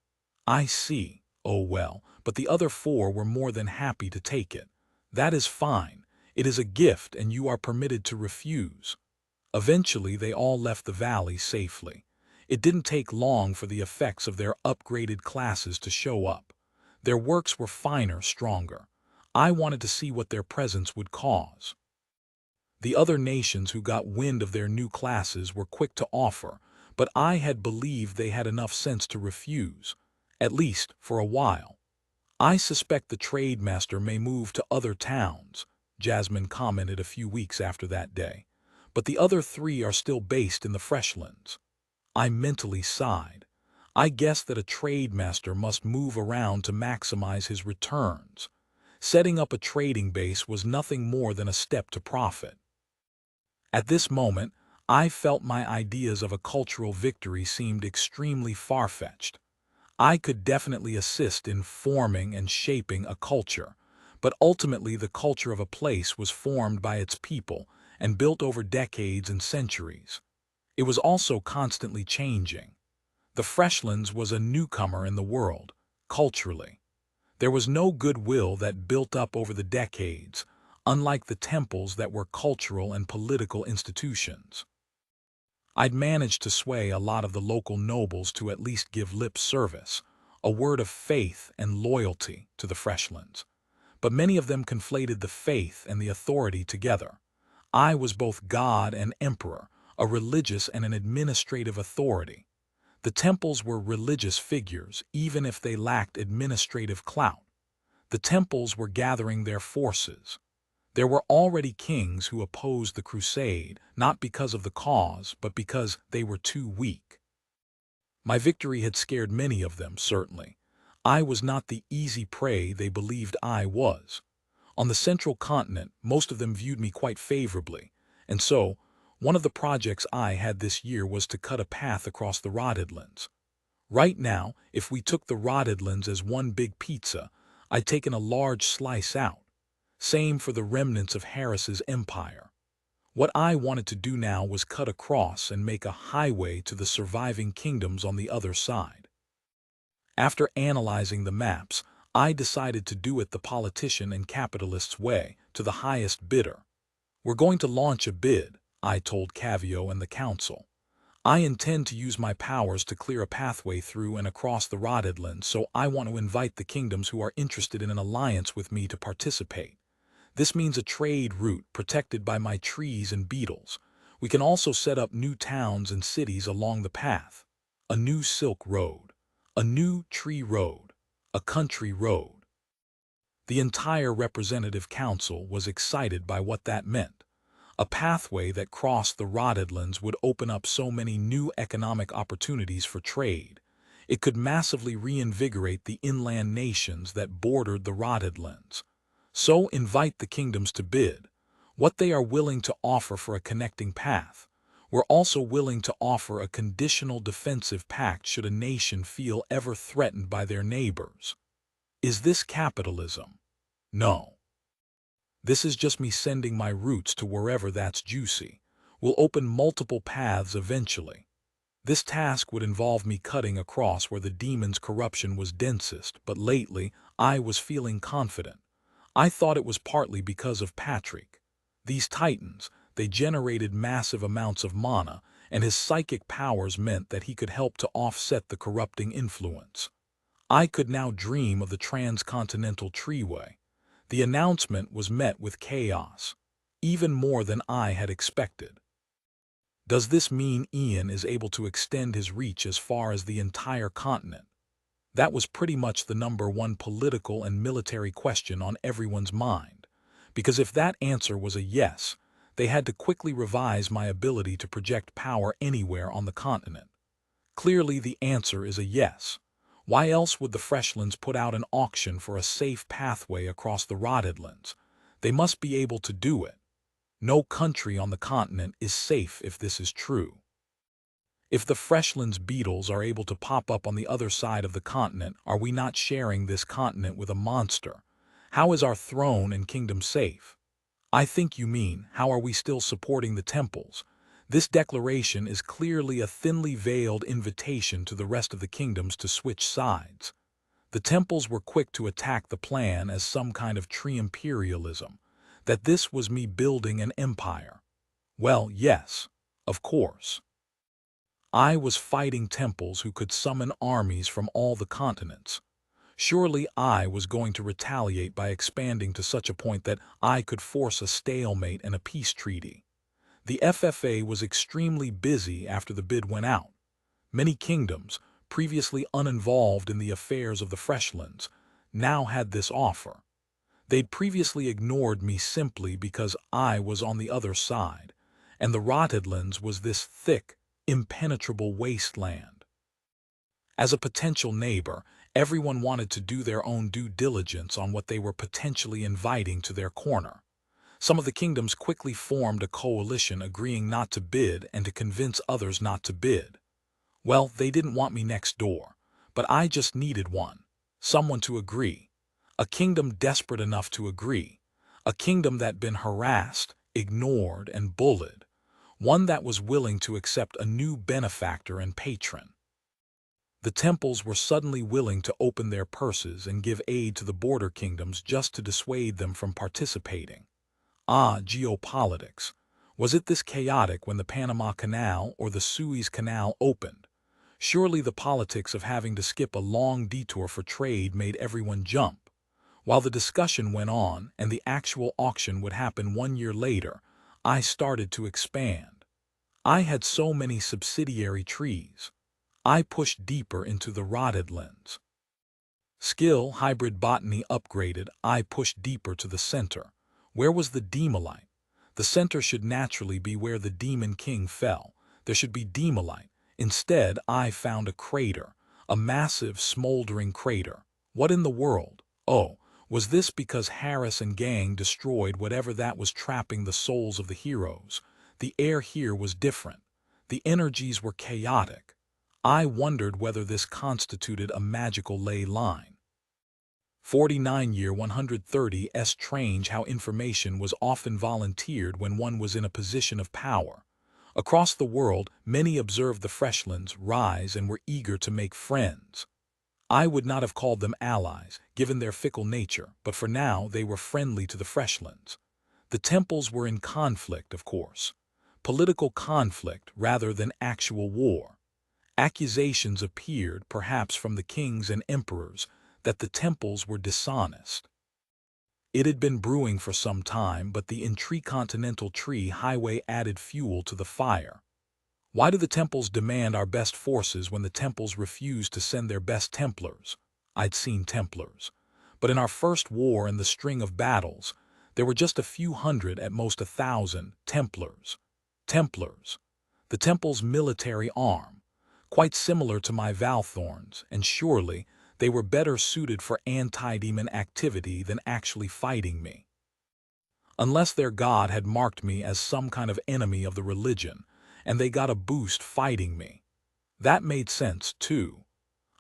I see. Oh well, but the other 4 were more than happy to take it. That is fine. It is a gift, and you are permitted to refuse. Eventually, they all left the valley safely. It didn't take long for the effects of their upgraded classes to show up. Their works were finer, stronger. I wanted to see what their presence would cause. The other nations who got wind of their new classes were quick to offer, but I had believed they had enough sense to refuse, at least for a while. I suspect the trade master may move to other towns, Jasmine commented a few weeks after that day, but the other 3 are still based in the Freshlands. I mentally sighed. I guessed that a trade master must move around to maximize his returns. Setting up a trading base was nothing more than a step to profit. At this moment, I felt my ideas of a cultural victory seemed extremely far-fetched. I could definitely assist in forming and shaping a culture, but ultimately the culture of a place was formed by its people and built over decades and centuries. It was also constantly changing. The Freshlands was a newcomer in the world, culturally. There was no goodwill that built up over the decades, unlike the temples that were cultural and political institutions. I'd managed to sway a lot of the local nobles to at least give lip service, a word of faith and loyalty to the Freshlands. But many of them conflated the faith and the authority together. I was both god and emperor, a religious and an administrative authority. The temples were religious figures, even if they lacked administrative clout. The temples were gathering their forces. There were already kings who opposed the crusade, not because of the cause, but because they were too weak. My victory had scared many of them, certainly. I was not the easy prey they believed I was. On the central continent, most of them viewed me quite favorably, and so, one of the projects I had this year was to cut a path across the Rotedlands. Right now, if we took the Rotedlands as one big pizza, I'd taken a large slice out. Same for the remnants of Harris's empire. What I wanted to do now was cut across and make a highway to the surviving kingdoms on the other side. After analyzing the maps, I decided to do it the politician and capitalist's way, to the highest bidder. We're going to launch a bid, I told Cavio and the council. I intend to use my powers to clear a pathway through and across the Rotedlands, so I want to invite the kingdoms who are interested in an alliance with me to participate. This means a trade route protected by my trees and beetles. We can also set up new towns and cities along the path. A new silk road, a new tree road, a country road. The entire representative council was excited by what that meant. A pathway that crossed the Rotedlands would open up so many new economic opportunities for trade. It could massively reinvigorate the inland nations that bordered the Rotedlands. So invite the kingdoms to bid what they are willing to offer for a connecting path. We're also willing to offer a conditional defensive pact should a nation feel ever threatened by their neighbors. Is this capitalism? No. This is just me sending my roots to wherever that's juicy. We'll open multiple paths eventually. This task would involve me cutting across where the demon's corruption was densest, but lately I was feeling confident. I thought it was partly because of Patrick. These titans, they generated massive amounts of mana, and his psychic powers meant that he could help to offset the corrupting influence. I could now dream of the transcontinental treeway. The announcement was met with chaos, even more than I had expected. Does this mean Ian is able to extend his reach as far as the entire continent? That was pretty much the #1 political and military question on everyone's mind, because if that answer was a yes, they had to quickly revise my ability to project power anywhere on the continent. Clearly the answer is a yes. Why else would the Freshlands put out an auction for a safe pathway across the Rottedlands? They must be able to do it. No country on the continent is safe if this is true. If the Freshlands beetles are able to pop up on the other side of the continent, are we not sharing this continent with a monster? How is our throne and kingdom safe? I think you mean, how are we still supporting the temples? This declaration is clearly a thinly veiled invitation to the rest of the kingdoms to switch sides. The temples were quick to attack the plan as some kind of tree imperialism, that this was me building an empire. Well, yes, of course. I was fighting temples who could summon armies from all the continents. Surely I was going to retaliate by expanding to such a point that I could force a stalemate and a peace treaty. The FFA was extremely busy after the bid went out. Many kingdoms, previously uninvolved in the affairs of the Freshlands, now had this offer. They'd previously ignored me simply because I was on the other side, and the Rottedlands was this thick, impenetrable wasteland. As a potential neighbor, everyone wanted to do their own due diligence on what they were potentially inviting to their corner. Some of the kingdoms quickly formed a coalition agreeing not to bid and to convince others not to bid. Well, they didn't want me next door, but I just needed someone to agree. A kingdom desperate enough to agree. A kingdom that'd been harassed, ignored, and bullied. One that was willing to accept a new benefactor and patron. The temples were suddenly willing to open their purses and give aid to the border kingdoms just to dissuade them from participating. Ah, geopolitics. Was it this chaotic when the Panama Canal or the Suez Canal opened? Surely the politics of having to skip a long detour for trade made everyone jump. While the discussion went on and the actual auction would happen 1 year later, I started to expand. I had so many subsidiary trees. I pushed deeper into the Rottedlands. Skill hybrid botany upgraded, I pushed deeper to the center. Where was the Demolite? The center should naturally be where the Demon King fell. There should be Demolite. Instead, I found a crater, a massive, smoldering crater. What in the world? Oh, was this because Harris and gang destroyed whatever that was trapping the souls of the heroes? The air here was different. The energies were chaotic. I wondered whether this constituted a magical ley line. 49 year 130 strange how information was often volunteered when one was in a position of power. Across the world, many observed the Freshlands rise and were eager to make friends. I would not have called them allies, given their fickle nature, but for now they were friendly to the Freshlands. The temples were in conflict, of course. Political conflict rather than actual war. Accusations appeared, perhaps from the kings and emperors, that the temples were dishonest. It had been brewing for some time, but the intercontinental tree highway added fuel to the fire. Why do the temples demand our best forces when the temples refuse to send their best Templars? I'd seen Templars. But in our first war and the string of battles, there were just a few hundred, at most 1,000, Templars. Templars. The temple's military arm. Quite similar to my Valthorns, and surely they were better suited for anti-demon activity than actually fighting me. Unless their god had marked me as some kind of enemy of the religion, and they got a boost fighting me. That made sense, too.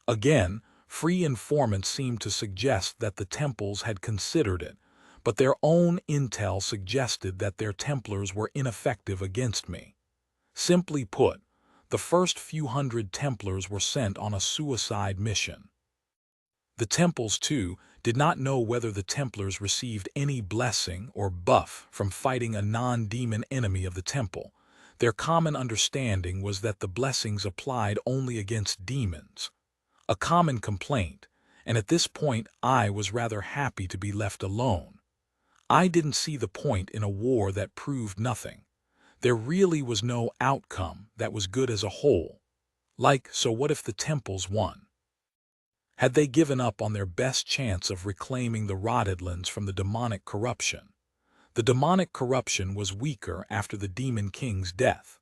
Again, free informants seemed to suggest that the temples had considered it, but their own intel suggested that their Templars were ineffective against me. Simply put, the first few hundred Templars were sent on a suicide mission. The temples, too, did not know whether the Templars received any blessing or buff from fighting a non-demon enemy of the temple. Their common understanding was that the blessings applied only against demons. A common complaint, and at this point I was rather happy to be left alone. I didn't see the point in a war that proved nothing. There really was no outcome that was good as a whole. So what if the temples won? Had they given up on their best chance of reclaiming the rotted lands from the demonic corruption? The demonic corruption was weaker after the Demon King's death.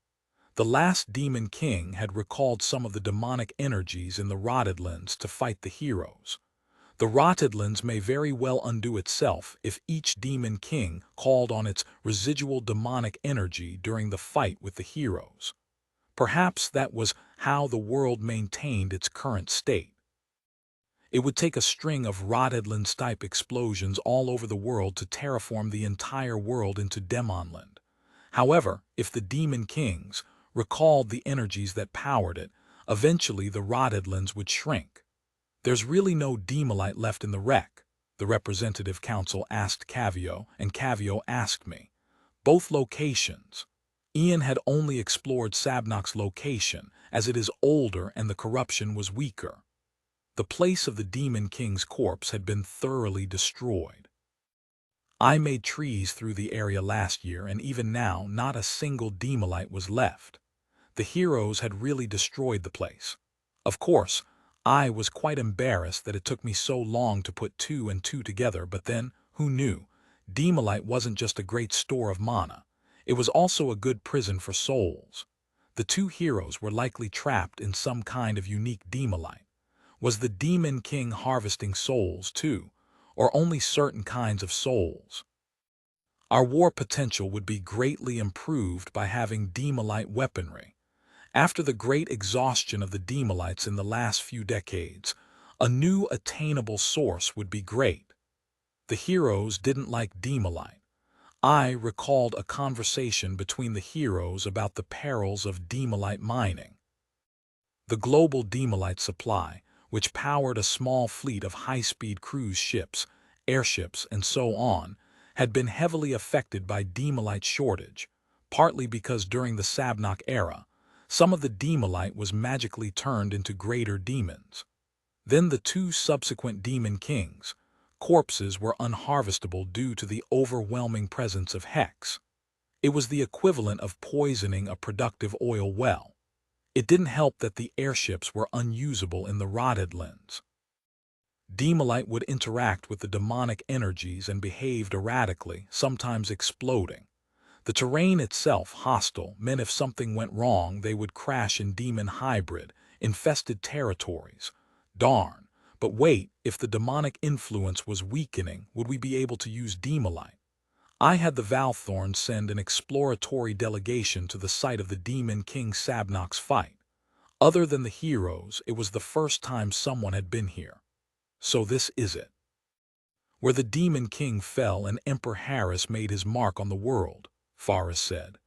The last Demon King had recalled some of the demonic energies in the rotted lands to fight the heroes. The rotted lands may very well undo itself if each Demon King called on its residual demonic energy during the fight with the heroes. Perhaps that was how the world maintained its current state. It would take a string of rotted lands-type explosions all over the world to terraform the entire world into Demonland. However, if the Demon Kings recalled the energies that powered it, eventually the rotted lands would shrink. There's really no Demolite left in the wreck, the representative council asked Cavio, and Cavio asked me. Both locations. Ian had only explored Sabnok's location, as it is older and the corruption was weaker. The place of the Demon King's corpse had been thoroughly destroyed. I made trees through the area last year, and even now not a single Demolite was left. The heroes had really destroyed the place. Of course, I was quite embarrassed that it took me so long to put 2 and 2 together, but then, who knew? Demolite wasn't just a great store of mana. It was also a good prison for souls. The 2 heroes were likely trapped in some kind of unique Demolite. Was the Demon King harvesting souls too, or only certain kinds of souls? Our war potential would be greatly improved by having Demolite weaponry. After the great exhaustion of the Demolites in the last few decades, a new attainable source would be great. The heroes didn't like Demolite. I recalled a conversation between the heroes about the perils of Demolite mining. The global Demolite supply, which powered a small fleet of high-speed cruise ships, airships, and so on, had been heavily affected by Demolite shortage, partly because during the Sabnok era, some of the Demolite was magically turned into greater demons. Then the 2 subsequent Demon Kings' corpses were unharvestable due to the overwhelming presence of Hex. It was the equivalent of poisoning a productive oil well. It didn't help that the airships were unusable in the rotted lands. Demolite would interact with the demonic energies and behaved erratically, sometimes exploding. The terrain itself hostile meant if something went wrong they would crash in demon hybrid, infested territories. Darn. But wait, if the demonic influence was weakening, would we be able to use Demolite? I had the Valthorn send an exploratory delegation to the site of the Demon King Sabnok's fight. Other than the heroes, it was the first time someone had been here. So this is it. Where the Demon King fell and Emperor Harris made his mark on the world, Faris said.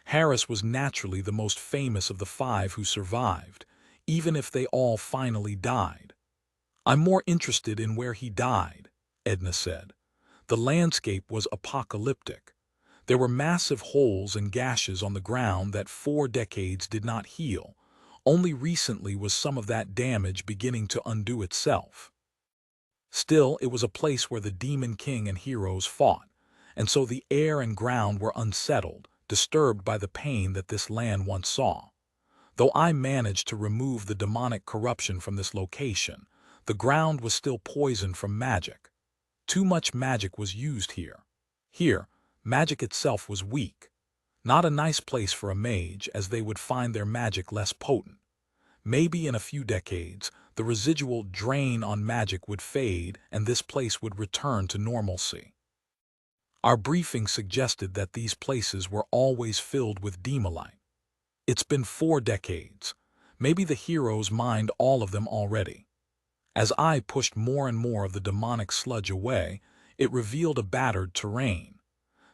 Harris was naturally the most famous of the 5 who survived, even if they all finally died. I'm more interested in where he died, Edna said. The landscape was apocalyptic. There were massive holes and gashes on the ground that 4 decades did not heal. Only recently was some of that damage beginning to undo itself. Still, it was a place where the Demon King and heroes fought, and so the air and ground were unsettled, disturbed by the pain that this land once saw. Though I managed to remove the demonic corruption from this location, the ground was still poisoned from magic. Too much magic was used here. Here, magic itself was weak. Not a nice place for a mage, as they would find their magic less potent. Maybe in a few decades, the residual drain on magic would fade and this place would return to normalcy. Our briefing suggested that these places were always filled with Demolite. It's been 4 decades. Maybe the heroes mined all of them already. As I pushed more and more of the demonic sludge away, it revealed a battered terrain.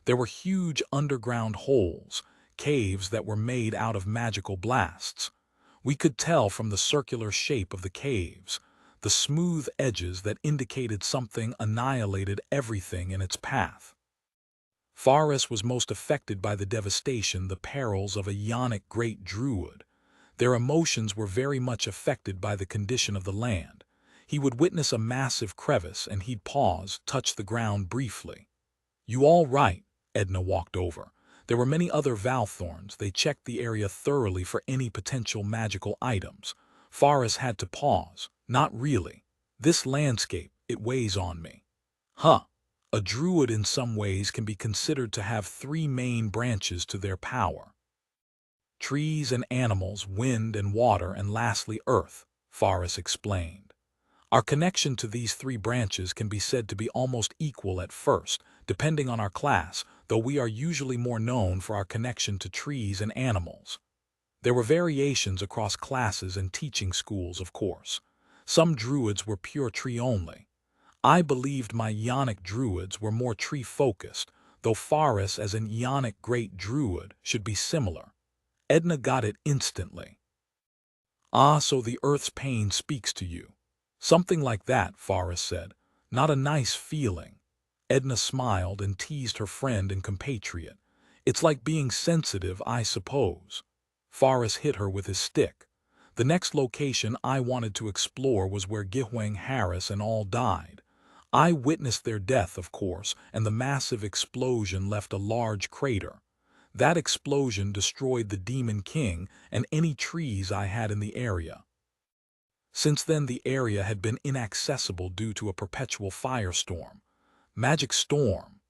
There were huge underground holes, caves that were made out of magical blasts. We could tell from the circular shape of the caves. the smooth edges that indicated something annihilated everything in its path. Faris was most affected by the devastation, the perils of a Yonic great druid. Their emotions were very much affected by the condition of the land. He would witness a massive crevice and he'd pause, touch the ground briefly. "You all right?" Edna walked over. There were many other Valthorns. They checked the area thoroughly for any potential magical items. Faris had to pause. "Not really. This landscape, it weighs on me." "Huh. A druid in some ways can be considered to have three main branches to their power. Trees and animals, wind and water, and lastly earth," Faris explained. "Our connection to these three branches can be said to be almost equal at first, depending on our class, though we are usually more known for our connection to trees and animals. There were variations across classes and teaching schools, of course. Some druids were pure tree only. I believed my Ionic druids were more tree-focused, though Faris as an Ionic great druid should be similar." Edna got it instantly. "Ah, so the earth's pain speaks to you." "Something like that," Faris said. "Not a nice feeling." Edna smiled and teased her friend and compatriot. "It's like being sensitive, I suppose." Faris hit her with his stick. "The next location I wanted to explore was where Gihwang Harris and all died. I witnessed their death, of course, and the massive explosion left a large crater. That explosion destroyed the Demon King and any trees I had in the area. Since then the area had been inaccessible due to a perpetual firestorm." "Magic storm."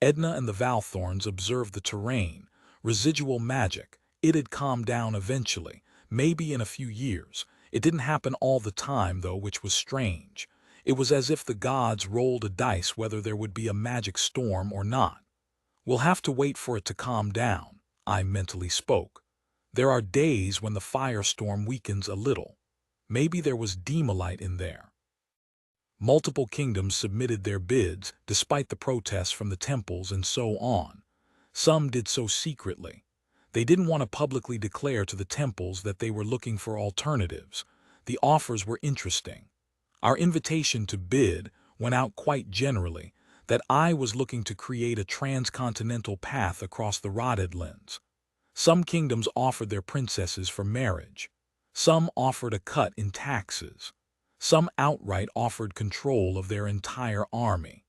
Edna and the Valthorns observed the terrain. "Residual magic. It had calmed down eventually, maybe in a few years. It didn't happen all the time, though, which was strange. It was as if the gods rolled a dice whether there would be a magic storm or not. We'll have to wait for it to calm down," I mentally spoke. "There are days when the firestorm weakens a little. Maybe there was demolite in there." Multiple kingdoms submitted their bids, despite the protests from the temples and so on. Some did so secretly. They didn't want to publicly declare to the temples that they were looking for alternatives. The offers were interesting. Our invitation to bid went out quite generally, that I was looking to create a transcontinental path across the Rodedlands. Some kingdoms offered their princesses for marriage. Some offered a cut in taxes. Some outright offered control of their entire army.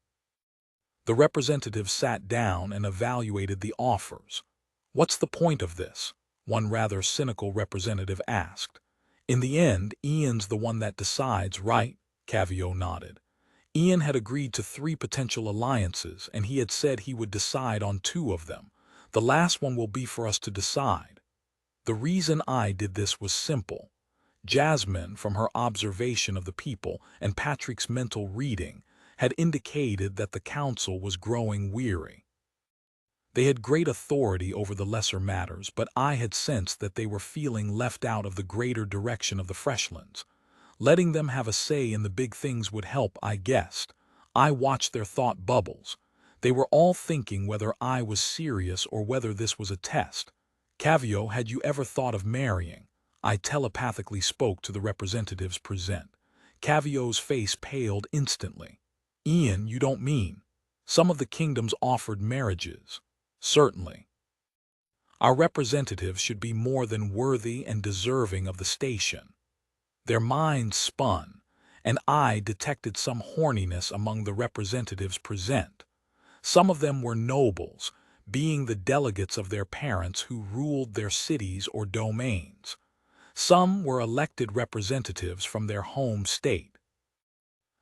The representatives sat down and evaluated the offers. "What's the point of this?" one rather cynical representative asked. "In the end, Ian's the one that decides, right?" Cavio nodded. Ian had agreed to 3 potential alliances, and he had said he would decide on 2 of them. "The last one will be for us to decide." The reason I did this was simple. Jasmine, from her observation of the people and Patrick's mental reading, had indicated that the council was growing weary. They had great authority over the lesser matters, but I had sensed that they were feeling left out of the greater direction of the Freshlands. Letting them have a say in the big things would help, I guessed. I watched their thought bubbles. They were all thinking whether I was serious or whether this was a test. "Cavio, had you ever thought of marrying?" I telepathically spoke to the representatives present. Cavio's face paled instantly. "Ian, you don't mean?" "Some of the kingdoms offered marriages." "Certainly. Our representatives should be more than worthy and deserving of the station." Their minds spun, and I detected some horniness among the representatives present. Some of them were nobles, being the delegates of their parents who ruled their cities or domains. Some were elected representatives from their home state.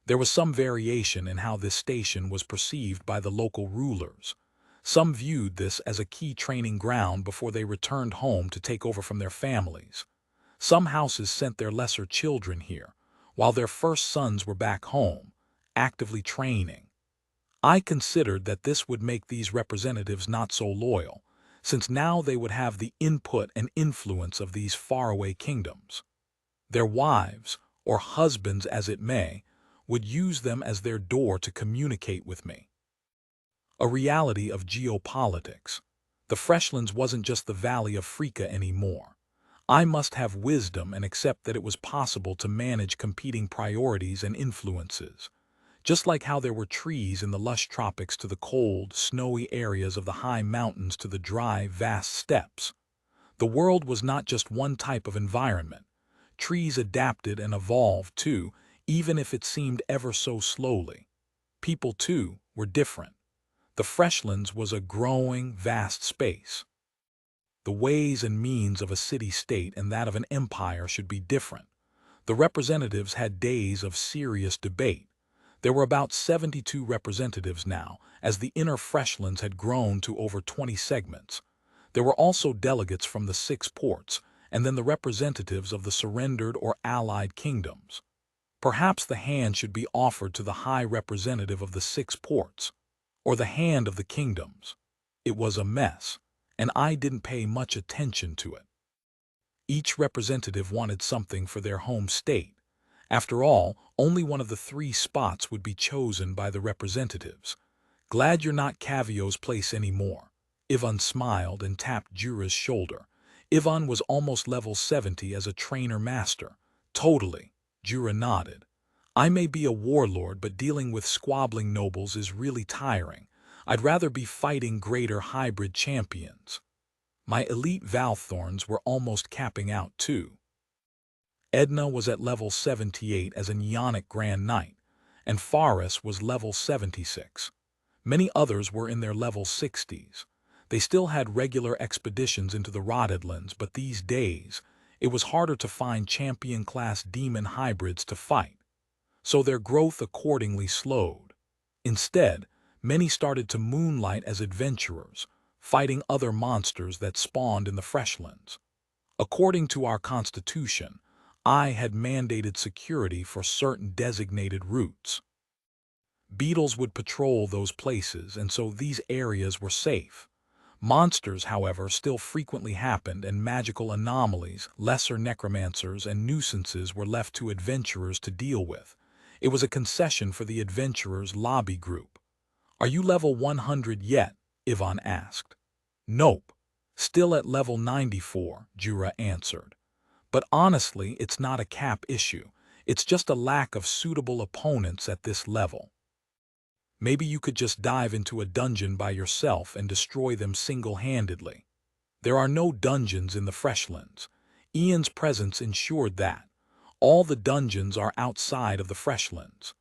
There was some variation in how this station was perceived by the local rulers. Some viewed this as a key training ground before they returned home to take over from their families. Some houses sent their lesser children here, while their first sons were back home, actively training. I considered that this would make these representatives not so loyal, since now they would have the input and influence of these faraway kingdoms. Their wives, or husbands as it may, would use them as their door to communicate with me. A reality of geopolitics. The Freshlands wasn't just the Valley of Freaka anymore. I must have wisdom and accept that it was possible to manage competing priorities and influences. Just like how there were trees in the lush tropics to the cold, snowy areas of the high mountains to the dry, vast steppes. The world was not just one type of environment. Trees adapted and evolved too, even if it seemed ever so slowly. People, too, were different. The Freshlands was a growing, vast space. The ways and means of a city-state and that of an empire should be different. The representatives had days of serious debate. There were about 72 representatives now, as the inner Freshlands had grown to over 20 segments. There were also delegates from the 6 ports, and then the representatives of the surrendered or allied kingdoms. Perhaps the hand should be offered to the high representative of the 6 ports, or the hand of the kingdoms. It was a mess, and I didn't pay much attention to it. Each representative wanted something for their home state. After all, only one of the 3 spots would be chosen by the representatives. Glad you're not Cavio's place anymore. Ivan smiled and tapped Jura's shoulder. Ivan was almost level 70 as a trainer master. Totally, Jura nodded. I may be a warlord, but dealing with squabbling nobles is really tiring. I'd rather be fighting greater hybrid champions. My elite Valthorns were almost capping out too. Edna was at level 78 as an Ionic Grand Knight, and Faris was level 76. Many others were in their level 60s. They still had regular expeditions into the Rotedlands, but these days, it was harder to find champion-class demon hybrids to fight, so their growth accordingly slowed. Instead, many started to moonlight as adventurers, fighting other monsters that spawned in the Freshlands. According to our constitution, I had mandated security for certain designated routes. Beetles would patrol those places, and so these areas were safe. Monsters, however, still frequently happened, and magical anomalies, lesser necromancers, and nuisances were left to adventurers to deal with. It was a concession for the adventurers' lobby group. "Are you level 100 yet?" Ivan asked. "Nope. Still at level 94, Jura answered. "But honestly, it's not a cap issue. It's just a lack of suitable opponents at this level. Maybe you could just dive into a dungeon by yourself and destroy them single-handedly." There are no dungeons in the Freshlands. Ian's presence ensured that. All the dungeons are outside of the Freshlands.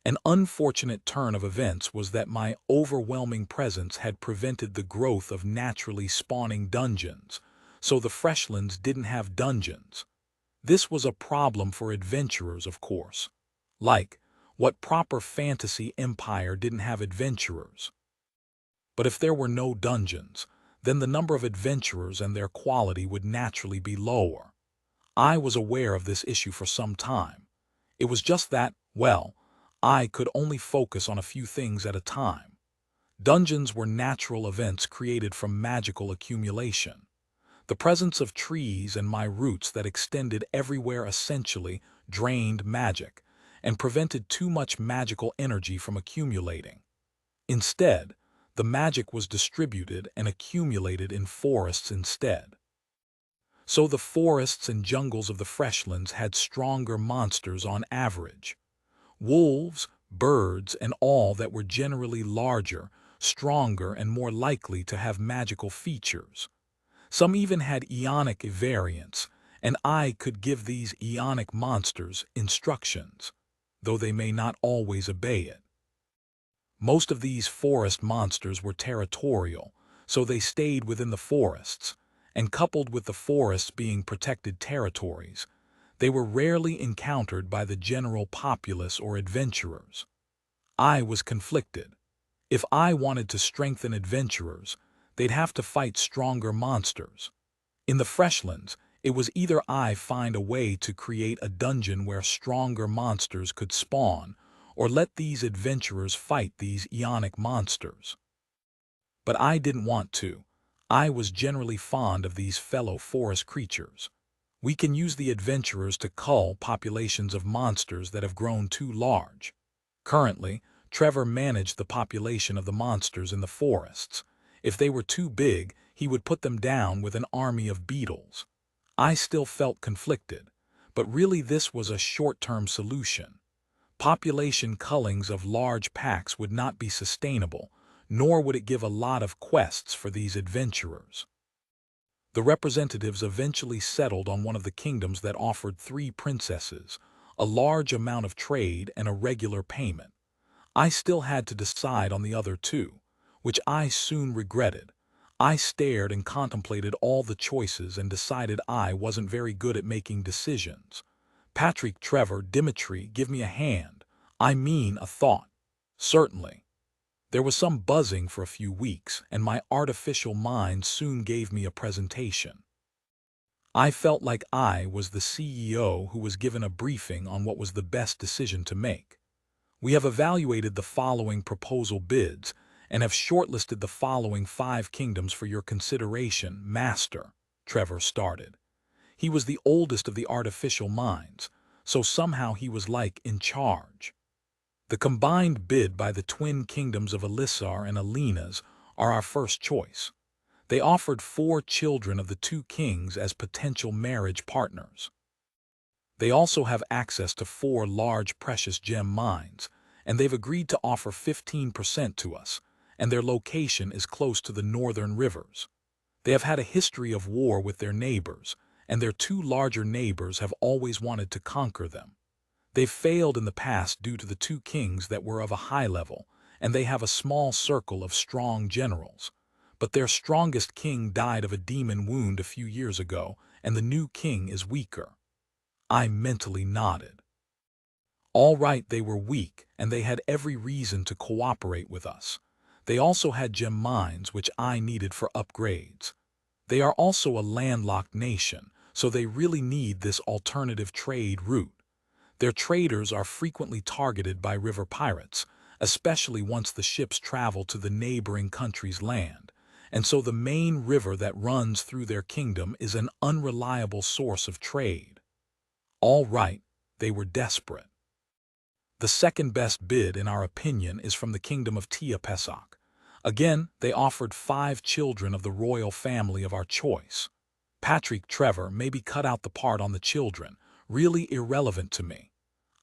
An unfortunate turn of events was that my overwhelming presence had prevented the growth of naturally spawning dungeons, so the Freshlands didn't have dungeons. This was a problem for adventurers, of course. Like, what proper fantasy empire didn't have adventurers? But if there were no dungeons, then the number of adventurers and their quality would naturally be lower. I was aware of this issue for some time. It was just that, well, I could only focus on a few things at a time. Dungeons were natural events created from magical accumulation. The presence of trees and my roots that extended everywhere essentially drained magic and prevented too much magical energy from accumulating. Instead, the magic was distributed and accumulated in forests instead. So the forests and jungles of the Freshlands had stronger monsters on average. Wolves, birds, and all that were generally larger, stronger, and more likely to have magical features. Some even had Ionic variants, and I could give these Ionic monsters instructions, though they may not always obey it. Most of these forest monsters were territorial, so they stayed within the forests, and coupled with the forests being protected territories, they were rarely encountered by the general populace or adventurers. I was conflicted. If I wanted to strengthen adventurers, they'd have to fight stronger monsters. In the Freshlands, it was either I find a way to create a dungeon where stronger monsters could spawn, or let these adventurers fight these Ionic monsters. But I didn't want to. I was generally fond of these fellow forest creatures. We can use the adventurers to cull populations of monsters that have grown too large. Currently, Trevor managed the population of the monsters in the forests. If they were too big, he would put them down with an army of beetles. I still felt conflicted, but really this was a short-term solution. Population cullings of large packs would not be sustainable, nor would it give a lot of quests for these adventurers. The representatives eventually settled on one of the kingdoms that offered 3 princesses, a large amount of trade and a regular payment. I still had to decide on the other 2, which I soon regretted. I stared and contemplated all the choices and decided I wasn't very good at making decisions. Patrick, Trevor, Dimitri, give me a hand. I mean a thought. Certainly. There was some buzzing for a few weeks, and my artificial mind soon gave me a presentation. I felt like I was the CEO who was given a briefing on what was the best decision to make. We have evaluated the following proposal bids and have shortlisted the following 5 kingdoms for your consideration, Master, Trevor started. He was the oldest of the artificial minds, so somehow he was like in charge. The combined bid by the twin kingdoms of Elisar and Alina's are our first choice. They offered 4 children of the 2 kings as potential marriage partners. They also have access to 4 large precious gem mines, and they've agreed to offer 15% to us, and their location is close to the northern rivers. They have had a history of war with their neighbors, and their 2 larger neighbors have always wanted to conquer them. They've failed in the past due to the 2 kings that were of a high level, and they have a small circle of strong generals. But their strongest king died of a demon wound a few years ago, and the new king is weaker. I mentally nodded. All right, they were weak, and they had every reason to cooperate with us. They also had gem mines, which I needed for upgrades. They are also a landlocked nation, so they really need this alternative trade route. Their traders are frequently targeted by river pirates, especially once the ships travel to the neighboring country's land, and so the main river that runs through their kingdom is an unreliable source of trade. All right, they were desperate. The second best bid, in our opinion, is from the kingdom of Tia Pesach. Again, they offered 5 children of the royal family of our choice. Patrick, Trevor, maybe cut out the part on the children, really irrelevant to me.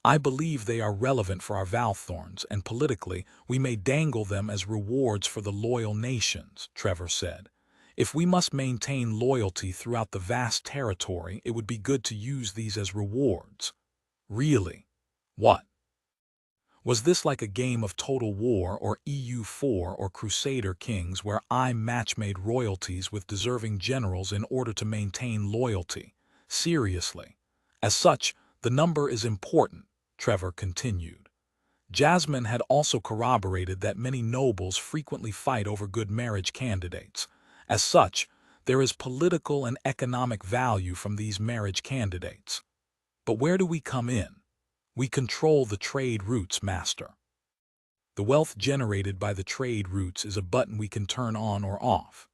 I believe they are relevant for our Valthorns, and politically, we may dangle them as rewards for the loyal nations, Trevor said. If we must maintain loyalty throughout the vast territory, it would be good to use these as rewards. Really? What? Was this like a game of Total War or EU4 or Crusader Kings where I match-made royalties with deserving generals in order to maintain loyalty? Seriously. As such, the number is important, Trevor continued. Jasmine had also corroborated that many nobles frequently fight over good marriage candidates. As such, there is political and economic value from these marriage candidates. But where do we come in? We control the trade routes, Master. The wealth generated by the trade routes is a button we can turn on or off.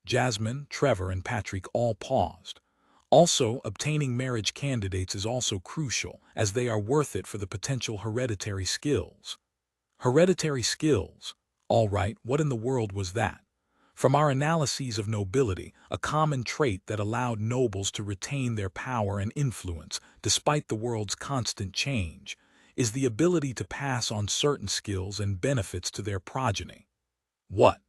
Jasmine, Trevor, and Patrick all paused. Also, obtaining marriage candidates is also crucial, as they are worth it for the potential hereditary skills. Hereditary skills? All right, what in the world was that? From our analyses of nobility, a common trait that allowed nobles to retain their power and influence, despite the world's constant change, is the ability to pass on certain skills and benefits to their progeny. What?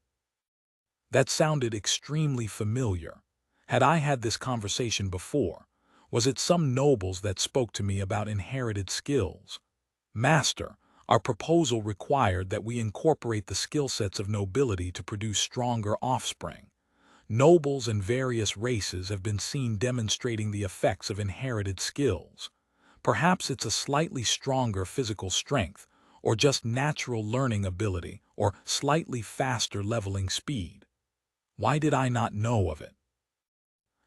That sounded extremely familiar. Had I had this conversation before? Was it some nobles that spoke to me about inherited skills? Master, our proposal required that we incorporate the skill sets of nobility to produce stronger offspring. Nobles and various races have been seen demonstrating the effects of inherited skills. Perhaps it's a slightly stronger physical strength, or just natural learning ability, or slightly faster leveling speed. Why did I not know of it?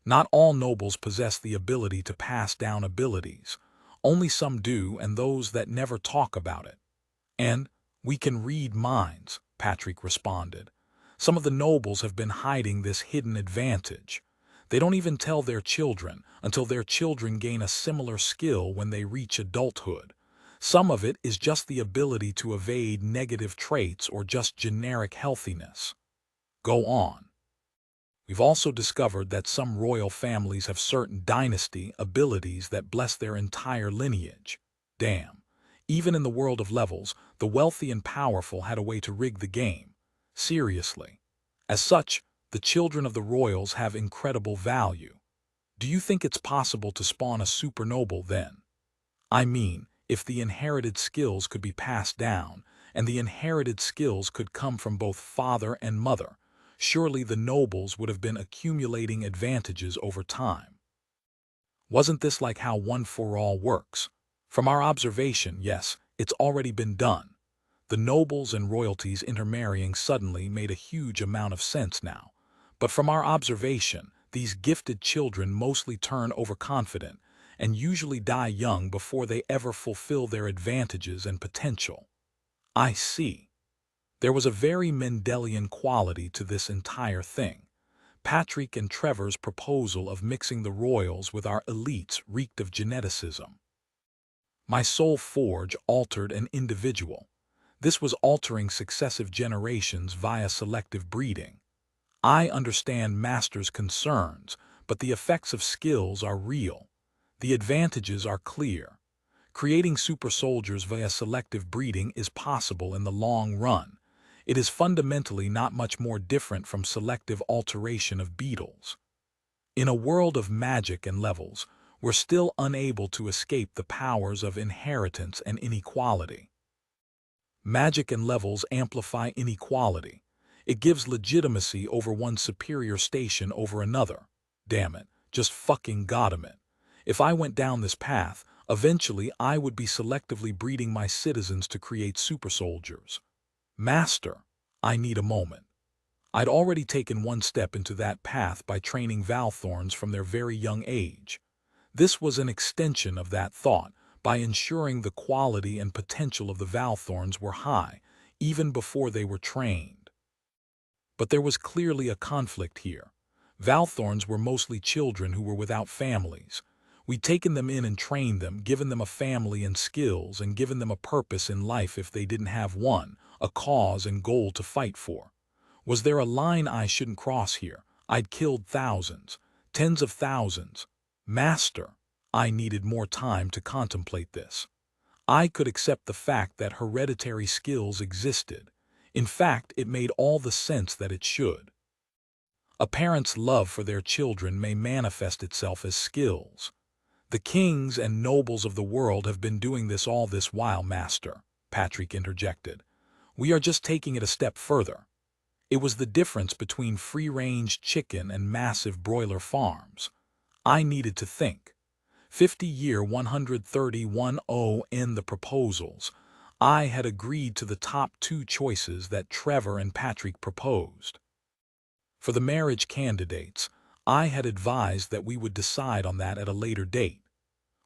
Not all nobles possess the ability to pass down abilities. Only some do, and those that never talk about it. And we can read minds, Patrick responded. Some of the nobles have been hiding this hidden advantage. They don't even tell their children until their children gain a similar skill when they reach adulthood. Some of it is just the ability to evade negative traits or just generic healthiness. Go on. We've also discovered that some royal families have certain dynasty abilities that bless their entire lineage. Damn. Even in the world of levels, the wealthy and powerful had a way to rig the game. Seriously. As such, the children of the royals have incredible value. Do you think it's possible to spawn a supernoble then? I mean, if the inherited skills could be passed down, and the inherited skills could come from both father and mother, surely the nobles would have been accumulating advantages over time. Wasn't this like how One for All works? From our observation, yes, it's already been done. The nobles and royalties intermarrying suddenly made a huge amount of sense now. But from our observation, these gifted children mostly turn overconfident and usually die young before they ever fulfill their advantages and potential. I see. There was a very Mendelian quality to this entire thing. Patrick and Trevor's proposal of mixing the royals with our elites reeked of geneticism. My soul forge altered an individual. This was altering successive generations via selective breeding. I understand Master's concerns, but the effects of skills are real. The advantages are clear. Creating super soldiers via selective breeding is possible in the long run. It is fundamentally not much more different from selective alteration of beetles. In a world of magic and levels, we're still unable to escape the powers of inheritance and inequality. Magic and levels amplify inequality. It gives legitimacy over one's superior station over another. Damn it, just fucking got him it. If I went down this path, eventually I would be selectively breeding my citizens to create super soldiers. Master, I need a moment. I'd already taken one step into that path by training Valthorns from their very young age. This was an extension of that thought by ensuring the quality and potential of the Valthorns were high, even before they were trained. But there was clearly a conflict here. Valthorns were mostly children who were without families. We'd taken them in and trained them, given them a family and skills, and given them a purpose in life if they didn't have one, a cause and goal to fight for. Was there a line I shouldn't cross here? I'd killed thousands, tens of thousands. Master, I needed more time to contemplate this. I could accept the fact that hereditary skills existed. In fact, it made all the sense that it should. A parent's love for their children may manifest itself as skills. The kings and nobles of the world have been doing this all this while, Master, Patrick interjected. We are just taking it a step further. It was the difference between free-range chicken and massive broiler farms. I needed to think. 50-year 131-0 in the proposals. I had agreed to the top two choices that Trevor and Patrick proposed. For the marriage candidates, I had advised that we would decide on that at a later date.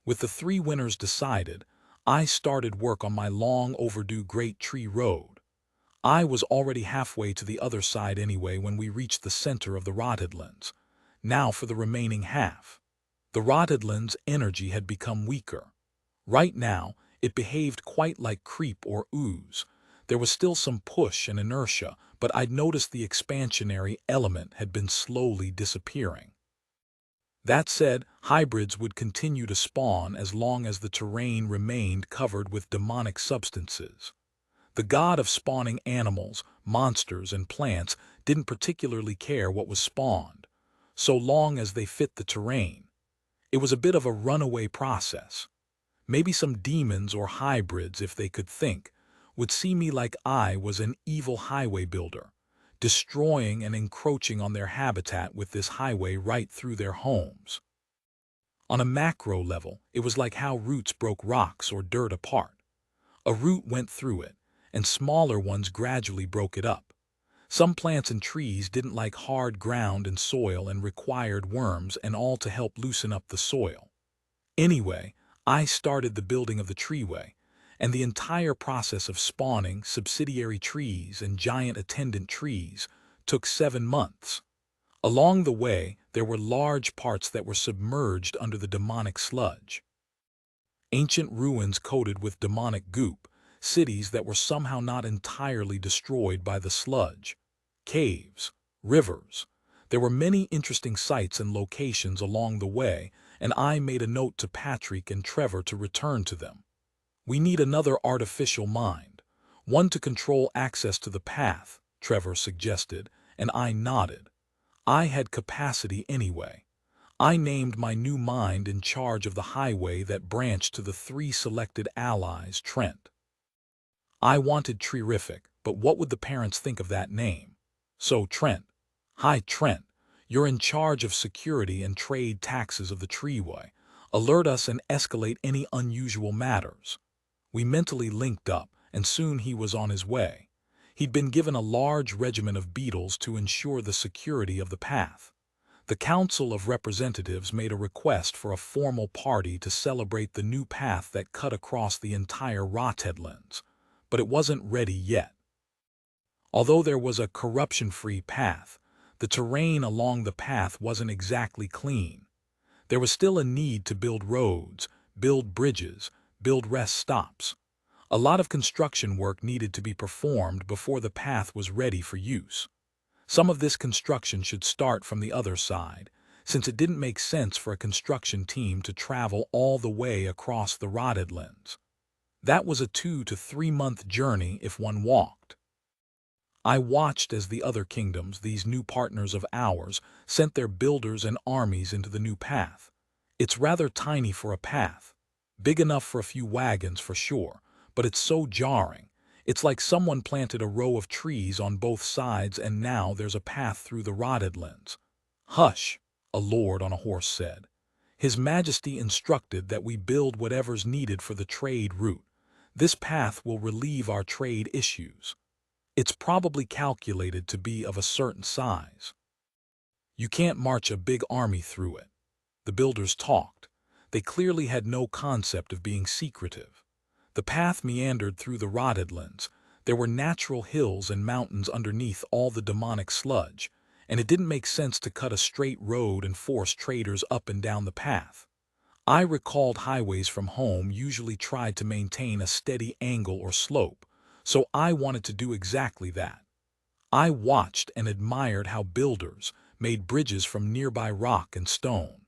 With the three winners decided, I started work on my long-overdue Great Tree Road. I was already halfway to the other side anyway when we reached the center of the Rottedlands. Now for the remaining half. The Rottedlands' energy had become weaker. Right now, it behaved quite like creep or ooze. There was still some push and inertia, but I'd noticed the expansionary element had been slowly disappearing. That said, hybrids would continue to spawn as long as the terrain remained covered with demonic substances. The god of spawning animals, monsters, and plants didn't particularly care what was spawned, so long as they fit the terrain. It was a bit of a runaway process. Maybe some demons or hybrids, if they could think, would see me like I was an evil highway builder, destroying and encroaching on their habitat with this highway right through their homes. On a macro level, it was like how roots broke rocks or dirt apart. A root went through it, and smaller ones gradually broke it up. Some plants and trees didn't like hard ground and soil and required worms and all to help loosen up the soil. Anyway, I started the building of the treeway, and the entire process of spawning subsidiary trees and giant attendant trees took 7 months. Along the way, there were large parts that were submerged under the demonic sludge. Ancient ruins coated with demonic goop, cities that were somehow not entirely destroyed by the sludge. Caves, rivers. There were many interesting sites and locations along the way, and I made a note to Patrick and Trevor to return to them. We need another artificial mind, one to control access to the path, Trevor suggested, and I nodded. I had capacity anyway. I named my new mind in charge of the highway that branched to the 3 selected allies, Trent. I wanted Terrific, but what would the parents think of that name? So Trent. Hi Trent, you're in charge of security and trade taxes of the Treeway. Alert us and escalate any unusual matters. We mentally linked up, and soon he was on his way. He'd been given a large regiment of beetles to ensure the security of the path. The Council of Representatives made a request for a formal party to celebrate the new path that cut across the entire Rotheadlands, but it wasn't ready yet. Although there was a corruption-free path, the terrain along the path wasn't exactly clean. There was still a need to build roads, build bridges, build rest stops. A lot of construction work needed to be performed before the path was ready for use. Some of this construction should start from the other side, since it didn't make sense for a construction team to travel all the way across the Rotheadlands. That was a 2 to 3 month journey if one walked. I watched as the other kingdoms, these new partners of ours, sent their builders and armies into the new path. It's rather tiny for a path. Big enough for a few wagons for sure, but it's so jarring. It's like someone planted a row of trees on both sides and now there's a path through the Rotheadlands. Hush, a lord on a horse said. His Majesty instructed that we build whatever's needed for the trade route. This path will relieve our trade issues. It's probably calculated to be of a certain size. You can't march a big army through it. The builders talked. They clearly had no concept of being secretive. The path meandered through the Rotheadlands. There were natural hills and mountains underneath all the demonic sludge, and it didn't make sense to cut a straight road and force traders up and down the path. I recalled highways from home usually tried to maintain a steady angle or slope, so I wanted to do exactly that. I watched and admired how builders made bridges from nearby rock and stone.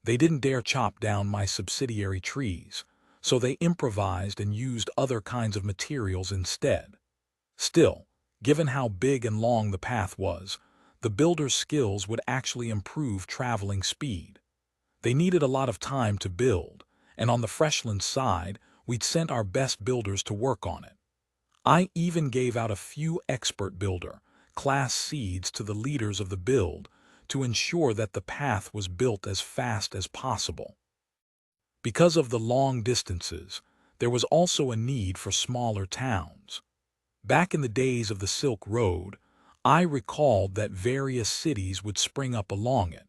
They didn't dare chop down my subsidiary trees, so they improvised and used other kinds of materials instead. Still, given how big and long the path was, the builders' skills would actually improve traveling speed. They needed a lot of time to build, and on the Freshlands side, we'd sent our best builders to work on it. I even gave out a few expert builder class seeds to the leaders of the build to ensure that the path was built as fast as possible. Because of the long distances, there was also a need for smaller towns. Back in the days of the Silk Road, I recalled that various cities would spring up along it.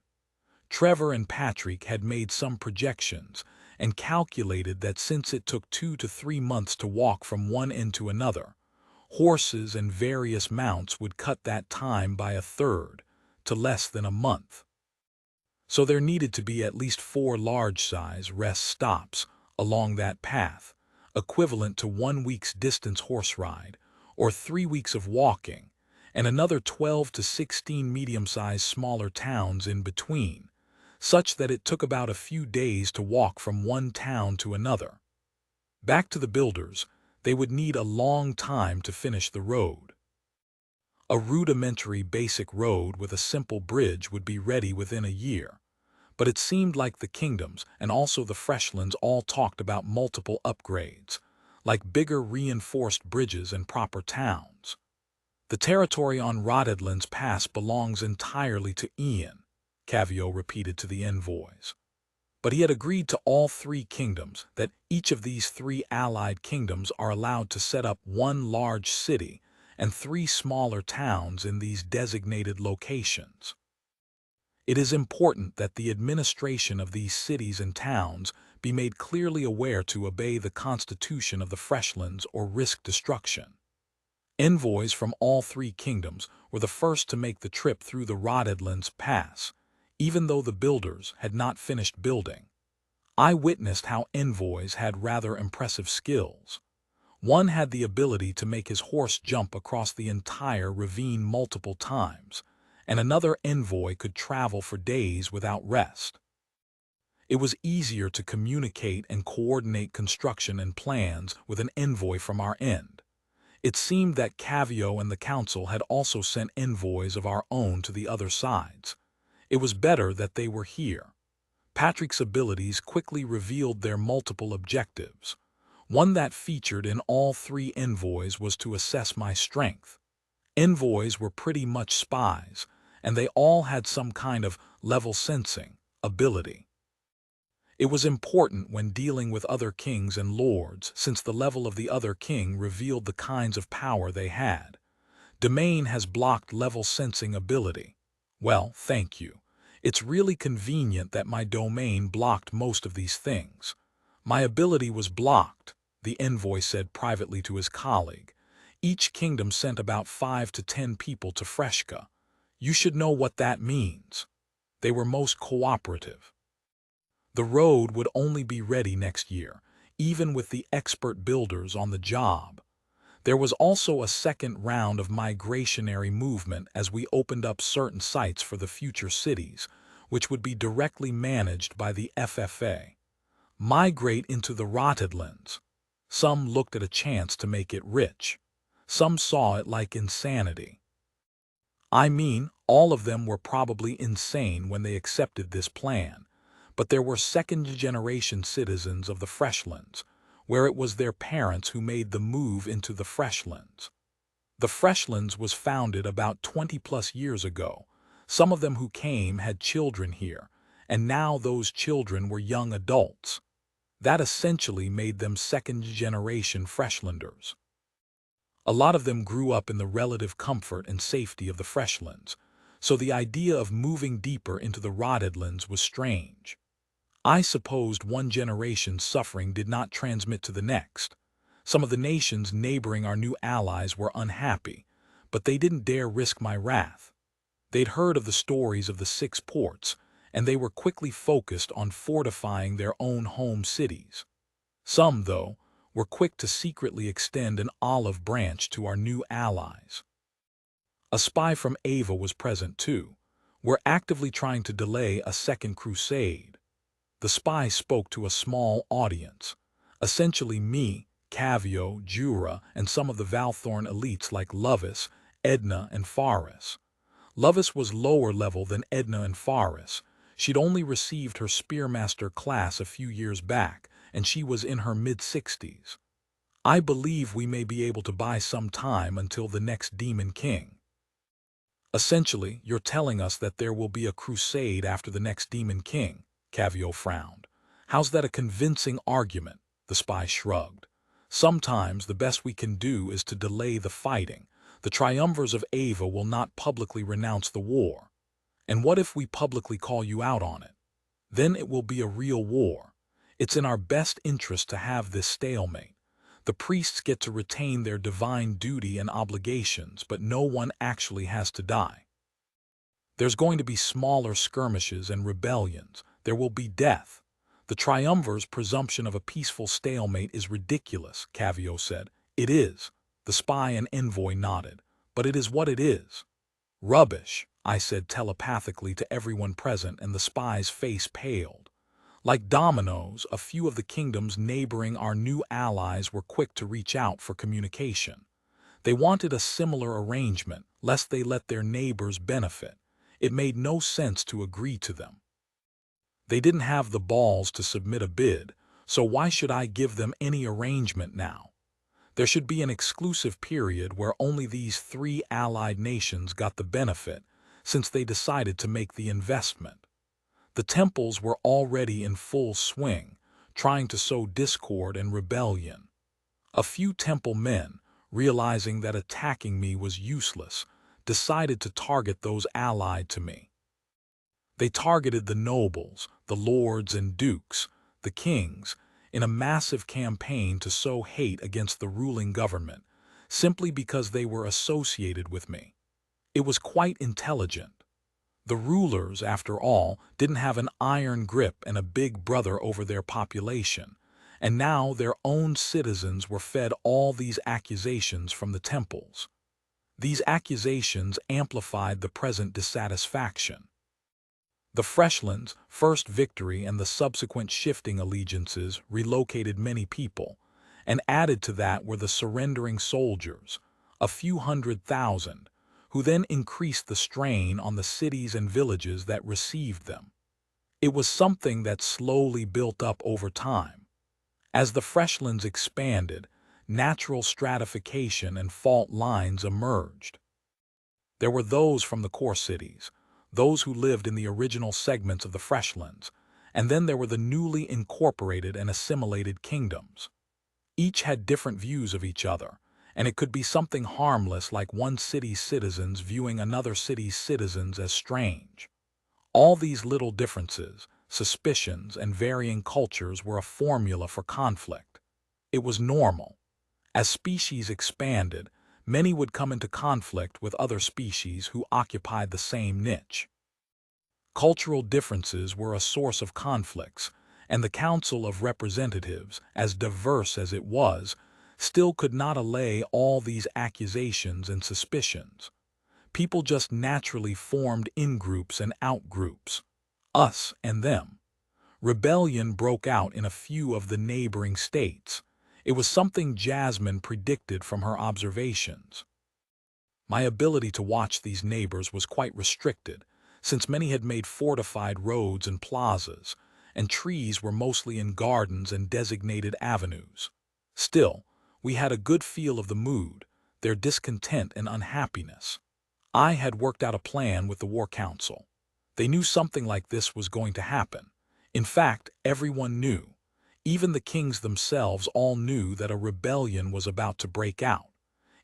Trevor and Patrick had made some projections and calculated that since it took 2 to 3 months to walk from one end to another, horses and various mounts would cut that time by a third, to less than a month. So there needed to be at least 4 large-size rest stops along that path, equivalent to 1 week's distance horse ride, or 3 weeks of walking, and another 12 to 16 medium-sized smaller towns in between, such that it took about a few days to walk from one town to another. Back to the builders, they would need a long time to finish the road. A rudimentary basic road with a simple bridge would be ready within a year, but it seemed like the kingdoms and also the Freshlands all talked about multiple upgrades, like bigger reinforced bridges and proper towns. The territory on Rotheadlands Pass belongs entirely to Ian, Cavio repeated to the envoys. But he had agreed to all 3 kingdoms that each of these 3 allied kingdoms are allowed to set up 1 large city and 3 smaller towns in these designated locations. It is important that the administration of these cities and towns be made clearly aware to obey the constitution of the Freshlands or risk destruction. Envoys from all 3 kingdoms were the first to make the trip through the Rotheadlands Pass, even though the builders had not finished building. I witnessed how envoys had rather impressive skills. One had the ability to make his horse jump across the entire ravine multiple times, and another envoy could travel for days without rest. It was easier to communicate and coordinate construction and plans with an envoy from our end. It seemed that Cavio and the council had also sent envoys of our own to the other sides. It was better that they were here. Patrick's abilities quickly revealed their multiple objectives. One that featured in all three envoys was to assess my strength. Envoys were pretty much spies, and they all had some kind of level sensing ability. It was important when dealing with other kings and lords, since the level of the other king revealed the kinds of power they had. Domain has blocked level sensing ability. Well, thank you. It's really convenient that my domain blocked most of these things. My ability was blocked, the envoy said privately to his colleague. Each kingdom sent about 5 to 10 people to Freshka. You should know what that means. They were most cooperative. The road would only be ready next year, even with the expert builders on the job. There was also a second round of migrationary movement as we opened up certain sites for the future cities, which would be directly managed by the FFA. Migrate into the Rotterdlands. Some looked at a chance to make it rich. Some saw it like insanity. I mean, all of them were probably insane when they accepted this plan. But there were second-generation citizens of the Freshlands, where it was their parents who made the move into the Freshlands. The Freshlands was founded about 20-plus years ago. Some of them who came had children here, and now those children were young adults. That essentially made them second-generation Freshlanders. A lot of them grew up in the relative comfort and safety of the Freshlands, so the idea of moving deeper into the Rotterdlands was strange. I supposed one generation's suffering did not transmit to the next. Some of the nations neighboring our new allies were unhappy, but they didn't dare risk my wrath. They'd heard of the stories of the 6 ports, and they were quickly focused on fortifying their own home cities. Some, though, were quick to secretly extend an olive branch to our new allies. A spy from Ava was present too. We're actively trying to delay a second crusade. The spy spoke to a small audience, essentially me, Cavio, Jura, and some of the Valthorn elites like Lovis, Edna, and Faris. Lovis was lower level than Edna and Faris. She'd only received her Spearmaster class a few years back, and she was in her mid-60s. I believe we may be able to buy some time until the next Demon King. Essentially, you're telling us that there will be a crusade after the next Demon King. Cavio frowned. How's that a convincing argument? The spy shrugged. Sometimes the best we can do is to delay the fighting. The triumvirs of Ava will not publicly renounce the war. And what if we publicly call you out on it? Then it will be a real war. It's in our best interest to have this stalemate. The priests get to retain their divine duty and obligations, but no one actually has to die. There's going to be smaller skirmishes and rebellions. There will be death. The triumvir's presumption of a peaceful stalemate is ridiculous, Cavio said. It is. The spy and envoy nodded. But it is what it is. Rubbish, I said telepathically to everyone present, and the spy's face paled. Like dominoes, a few of the kingdoms neighboring our new allies were quick to reach out for communication. They wanted a similar arrangement, lest they let their neighbors benefit. It made no sense to agree to them. They didn't have the balls to submit a bid, so why should I give them any arrangement now? There should be an exclusive period where only these 3 allied nations got the benefit, since they decided to make the investment. The temples were already in full swing, trying to sow discord and rebellion. A few temple men, realizing that attacking me was useless, decided to target those allied to me. They targeted the nobles, the lords and dukes, the kings, in a massive campaign to sow hate against the ruling government, simply because they were associated with me. It was quite intelligent. The rulers, after all, didn't have an iron grip and a big brother over their population, and now their own citizens were fed all these accusations from the temples. These accusations amplified the present dissatisfaction. The Freshlands' first victory and the subsequent shifting allegiances relocated many people, and added to that were the surrendering soldiers, a few 100,000, who then increased the strain on the cities and villages that received them. It was something that slowly built up over time. As the Freshlands expanded, natural stratification and fault lines emerged. There were those from the core cities, those who lived in the original segments of the Freshlands, and then there were the newly incorporated and assimilated kingdoms. Each had different views of each other, and it could be something harmless like one city's citizens viewing another city's citizens as strange. All these little differences, suspicions, and varying cultures were a formula for conflict. It was normal. As species expanded, many would come into conflict with other species who occupied the same niche. Cultural differences were a source of conflicts, and the Council of Representatives, as diverse as it was, still could not allay all these accusations and suspicions. People just naturally formed in-groups and out-groups, us and them. Rebellion broke out in a few of the neighboring states. It was something Jasmine predicted from her observations. My ability to watch these neighbors was quite restricted, since many had made fortified roads and plazas, and trees were mostly in gardens and designated avenues. Still, we had a good feel of the mood, their discontent and unhappiness. I had worked out a plan with the War Council. They knew something like this was going to happen. In fact, everyone knew. Even the kings themselves all knew that a rebellion was about to break out.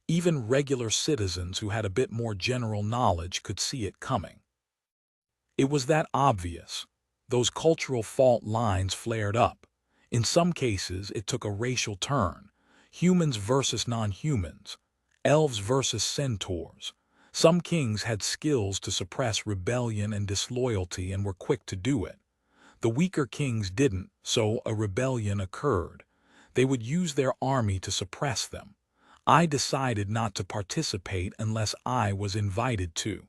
Even regular citizens who had a bit more general knowledge could see it coming. It was that obvious. Those cultural fault lines flared up. In some cases, it took a racial turn. Humans versus non-humans. Elves versus centaurs. Some kings had skills to suppress rebellion and disloyalty and were quick to do it. The weaker kings didn't, so a rebellion occurred. They would use their army to suppress them. I decided not to participate unless I was invited to.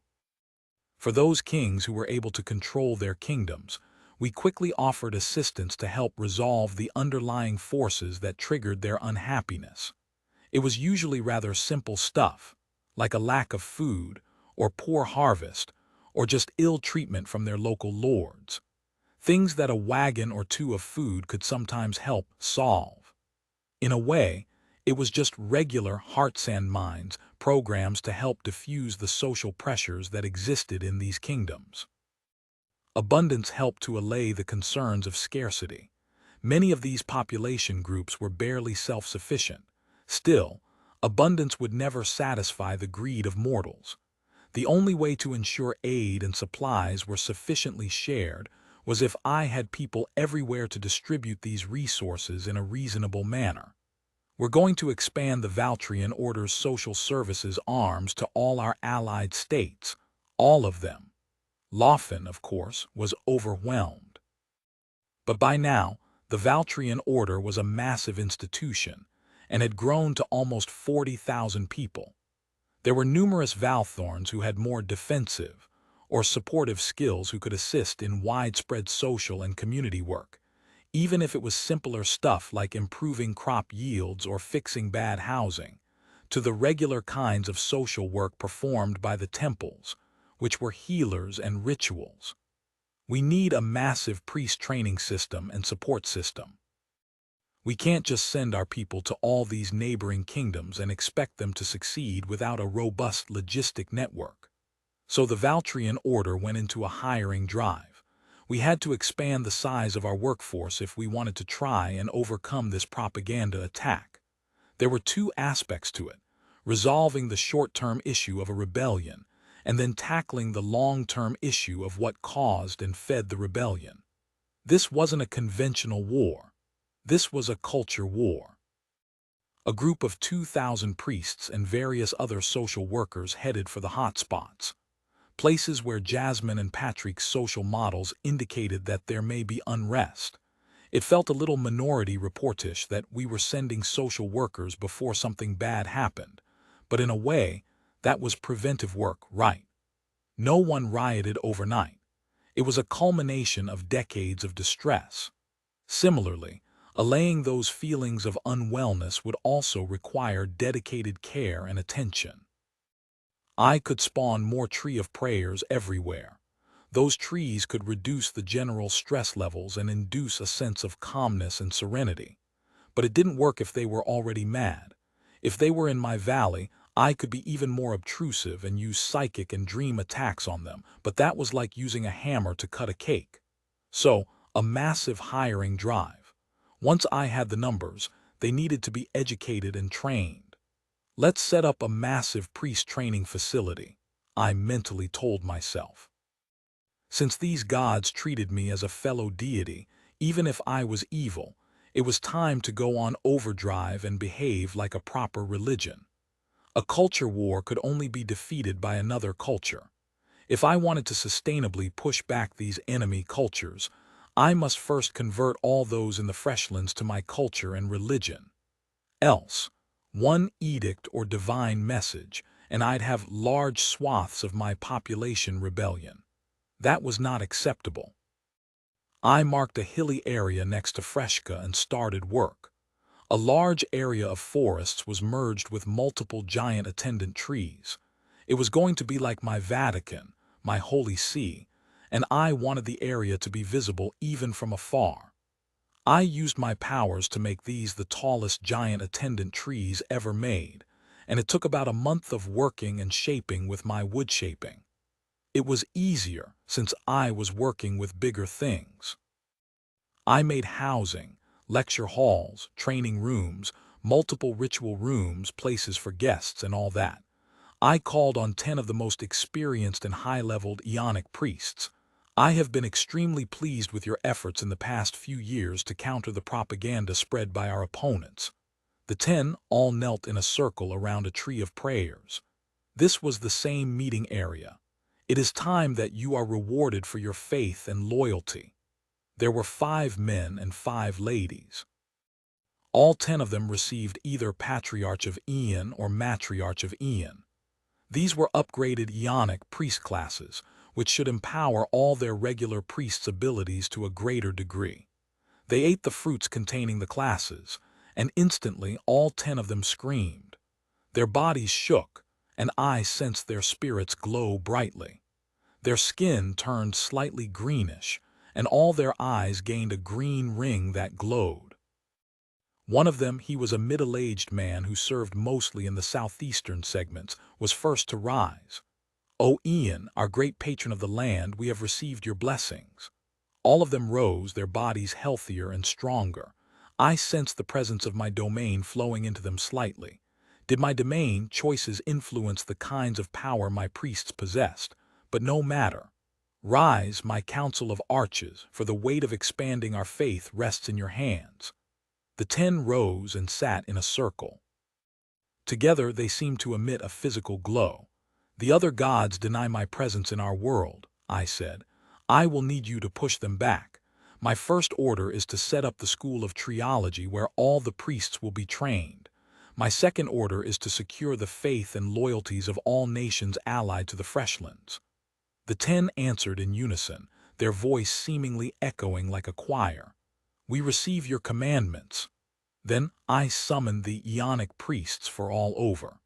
For those kings who were able to control their kingdoms, we quickly offered assistance to help resolve the underlying forces that triggered their unhappiness. It was usually rather simple stuff, like a lack of food, or poor harvest, or just ill treatment from their local lords. Things that a wagon or two of food could sometimes help solve. In a way, it was just regular heart-sand mines, programs to help diffuse the social pressures that existed in these kingdoms. Abundance helped to allay the concerns of scarcity. Many of these population groups were barely self-sufficient. Still, abundance would never satisfy the greed of mortals. The only way to ensure aid and supplies were sufficiently shared was if I had people everywhere to distribute these resources in a reasonable manner. We're going to expand the Valtrian Order's social services arms to all our allied states, all of them. Laufen, of course, was overwhelmed. But by now, the Valtrian Order was a massive institution and had grown to almost 40,000 people. There were numerous Valthorns who had more defensive or supportive skills who could assist in widespread social and community work, even if it was simpler stuff like improving crop yields or fixing bad housing, to the regular kinds of social work performed by the temples, which were healers and rituals. We need a massive priest training system and support system. We can't just send our people to all these neighboring kingdoms and expect them to succeed without a robust logistic network. So the Valtrian Order went into a hiring drive. We had to expand the size of our workforce if we wanted to try and overcome this propaganda attack. There were two aspects to it: resolving the short-term issue of a rebellion, and then tackling the long-term issue of what caused and fed the rebellion. This wasn't a conventional war. This was a culture war. A group of 2,000 priests and various other social workers headed for the hotspots, places where Jasmine and Patrick's social models indicated that there may be unrest. It felt a little minority reportish that we were sending social workers before something bad happened, but in a way, That was preventive work, right? No one rioted overnight. It was a culmination of decades of distress. Similarly, allaying those feelings of unwellness would also require dedicated care and attention. I could spawn more tree of prayers everywhere. Those trees could reduce the general stress levels and induce a sense of calmness and serenity. But it didn't work if they were already mad. If they were in my valley, I could be even more obtrusive and use psychic and dream attacks on them, but that was like using a hammer to cut a cake. So, a massive hiring drive. Once I had the numbers, they needed to be educated and trained. Let's set up a massive priest training facility, I mentally told myself. Since these gods treated me as a fellow deity, even if I was evil, it was time to go on overdrive and behave like a proper religion. A culture war could only be defeated by another culture. If I wanted to sustainably push back these enemy cultures, I must first convert all those in the Freshlands to my culture and religion. Else, one edict or divine message, and I'd have large swaths of my population rebellion. That was not acceptable. I marked a hilly area next to Freshka and started work. A large area of forests was merged with multiple giant attendant trees. It was going to be like my Vatican, my holy see, and I wanted the area to be visible even from afar. I used my powers to make these the tallest giant attendant trees ever made, and it took about a month of working and shaping with my wood shaping. It was easier since I was working with bigger things. I made housing, lecture halls, training rooms, multiple ritual rooms, places for guests, and all that. I called on 10 of the most experienced and high-leveled Ionic priests. I have been extremely pleased with your efforts in the past few years to counter the propaganda spread by our opponents. The 10 all knelt in a circle around a tree of prayers. This was the same meeting area. It is time that you are rewarded for your faith and loyalty. There were 5 men and 5 ladies. All 10 of them received either Patriarch of Ion or Matriarch of Ion. These were upgraded Ionic priest classes, which should empower all their regular priests' abilities to a greater degree. They ate the fruits containing the classes, and instantly all 10 of them screamed. Their bodies shook, and I sensed their spirits glow brightly. Their skin turned slightly greenish, and all their eyes gained a green ring that glowed. One of them, he was a middle-aged man who served mostly in the southeastern segments, was first to rise. "O Ian, our great patron of the land, we have received your blessings." All of them rose, their bodies healthier and stronger. I sensed the presence of my domain flowing into them slightly. Did my domain choices influence the kinds of power my priests possessed? But no matter. Rise, my council of arches, for the weight of expanding our faith rests in your hands. The 10 rose and sat in a circle. Together they seemed to emit a physical glow. "The other gods deny my presence in our world," I said. "I will need you to push them back. My first order is to set up the school of triology where all the priests will be trained. My second order is to secure the faith and loyalties of all nations allied to the Freshlands." The 10 answered in unison, their voice seemingly echoing like a choir. "We receive your commandments." Then I summoned the Ionic priests for all over.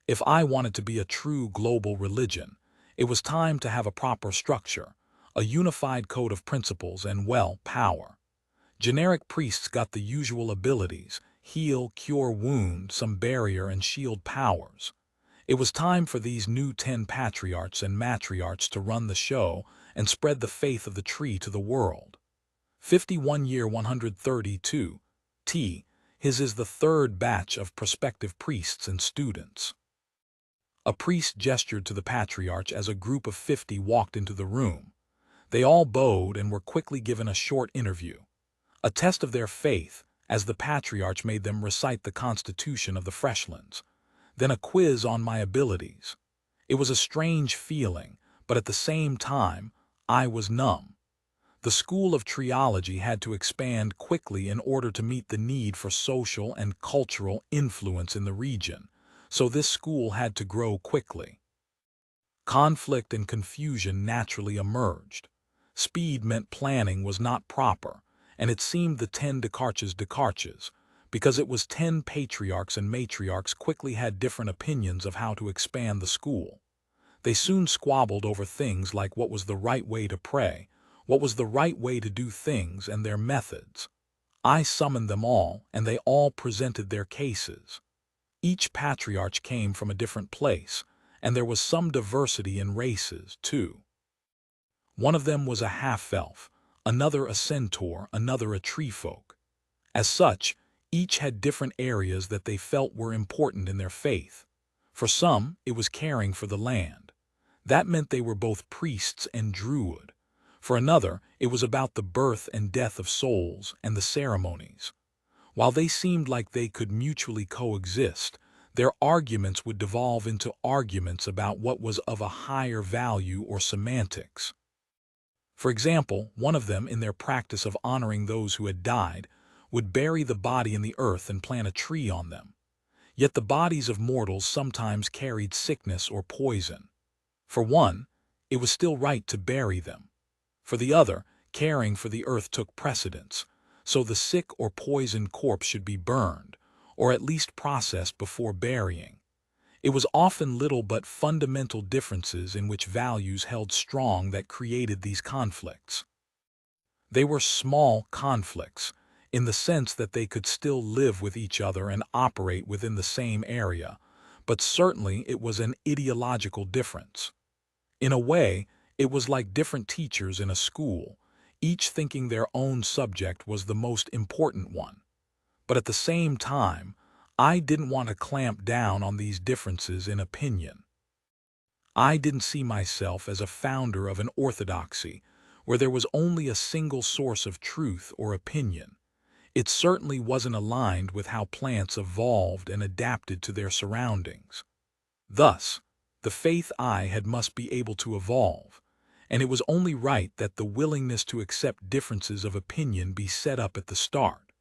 If I wanted to be a true global religion, it was time to have a proper structure, a unified code of principles and, well, power. Generic priests got the usual abilities: heal, cure, wound, some barrier and shield powers. It was time for these new 10 patriarchs and matriarchs to run the show and spread the faith of the tree to the world. 51 year 132 T. His is the third batch of prospective priests and students. A priest gestured to the patriarch as a group of 50 walked into the room. They all bowed and were quickly given a short interview. A test of their faith, as the patriarch made them recite the constitution of the Freshlands. Then a quiz on my abilities. It was a strange feeling, but at the same time, I was numb. The school of triology had to expand quickly in order to meet the need for social and cultural influence in the region. so this school had to grow quickly. Conflict and confusion naturally emerged. Speed meant planning was not proper, and it seemed the 10 Dekarches, because it was 10 patriarchs and matriarchs quickly had different opinions of how to expand the school. They soon squabbled over things like what was the right way to pray, what was the right way to do things, and their methods. I summoned them all, and they all presented their cases. Each patriarch came from a different place, and there was some diversity in races, too. One of them was a half-elf, another a centaur, another a tree-folk. As such, each had different areas that they felt were important in their faith. For some, it was caring for the land. That meant they were both priests and druid. For another, it was about the birth and death of souls and the ceremonies. While they seemed like they could mutually coexist, their arguments would devolve into arguments about what was of a higher value or semantics. For example, one of them, in their practice of honoring those who had died, would bury the body in the earth and plant a tree on them. Yet the bodies of mortals sometimes carried sickness or poison. For one, it was still right to bury them. For the other, caring for the earth took precedence, so the sick or poisoned corpse should be burned, or at least processed before burying. It was often little but fundamental differences in which values held strong that created these conflicts. They were small conflicts, in the sense that they could still live with each other and operate within the same area, but certainly it was an ideological difference. In a way, it was like different teachers in a school, each thinking their own subject was the most important one. But at the same time, I didn't want to clamp down on these differences in opinion. I didn't see myself as a founder of an orthodoxy where there was only a single source of truth or opinion. It certainly wasn't aligned with how plants evolved and adapted to their surroundings. Thus, the faith I had must be able to evolve, and it was only right that the willingness to accept differences of opinion be set up at the start.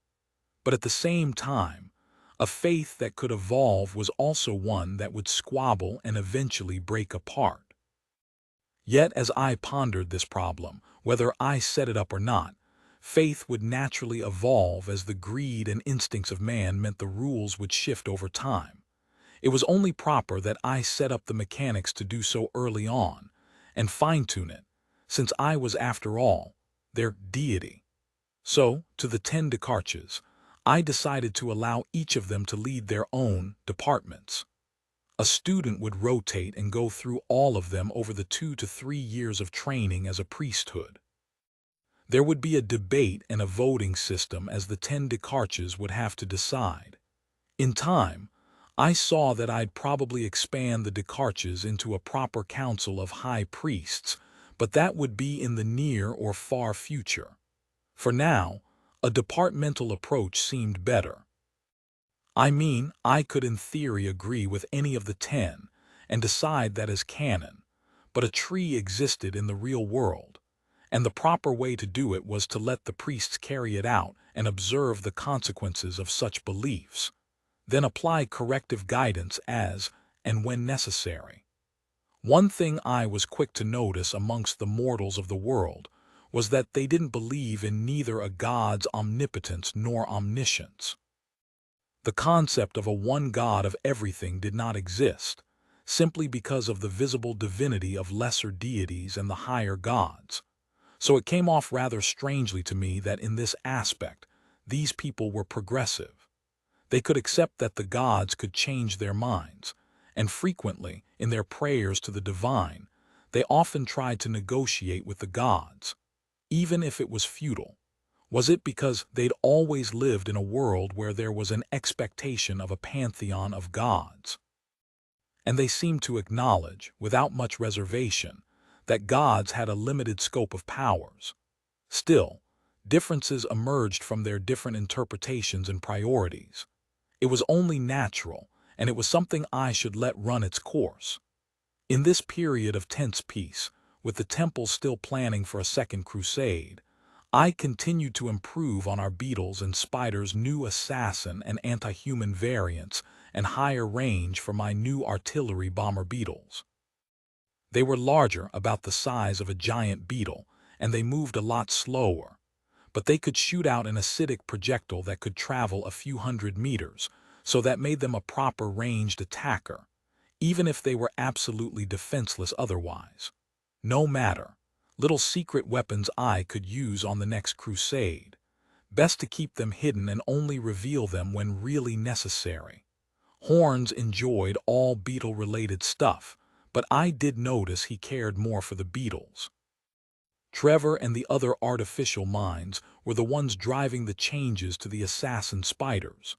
But at the same time, a faith that could evolve was also one that would squabble and eventually break apart. Yet as I pondered this problem, whether I set it up or not, faith would naturally evolve as the greed and instincts of man meant the rules would shift over time. It was only proper that I set up the mechanics to do so early on, and fine-tune it, since I was, after all, their deity. So, to the 10 Dekarches, I decided to allow each of them to lead their own departments. A student would rotate and go through all of them over the 2 to 3 years of training as a priesthood. There would be a debate and a voting system as the 10 Dekarches would have to decide. In time, I saw that I'd probably expand the Dekarches into a proper council of high priests, but that would be in the near or far future. For now, a departmental approach seemed better. I mean, I could in theory agree with any of the 10 and decide that as canon, but a tree existed in the real world, and the proper way to do it was to let the priests carry it out and observe the consequences of such beliefs, then apply corrective guidance as and when necessary. One thing I was quick to notice amongst the mortals of the world was that they didn't believe in neither a god's omnipotence nor omniscience. The concept of a one god of everything did not exist, simply because of the visible divinity of lesser deities and the higher gods. So it came off rather strangely to me that in this aspect, these people were progressive. They could accept that the gods could change their minds, and frequently, in their prayers to the divine, they often tried to negotiate with the gods, even if it was futile. Was it because they'd always lived in a world where there was an expectation of a pantheon of gods? And they seemed to acknowledge, without much reservation, that gods had a limited scope of powers. Still, differences emerged from their different interpretations and priorities. It was only natural, and it was something I should let run its course. In this period of tense peace, with the temple still planning for a second crusade, I continued to improve on our beetles and spiders' new assassin and anti-human variants and higher range for my new artillery bomber beetles. They were larger, about the size of a giant beetle, and they moved a lot slower, but they could shoot out an acidic projectile that could travel a few hundred meters, so that made them a proper ranged attacker, even if they were absolutely defenseless otherwise. No matter. Little secret weapons I could use on the next crusade. Best to keep them hidden and only reveal them when really necessary. Horns enjoyed all beetle-related stuff, but I did notice he cared more for the beetles. Trevor and the other artificial minds were the ones driving the changes to the assassin spiders.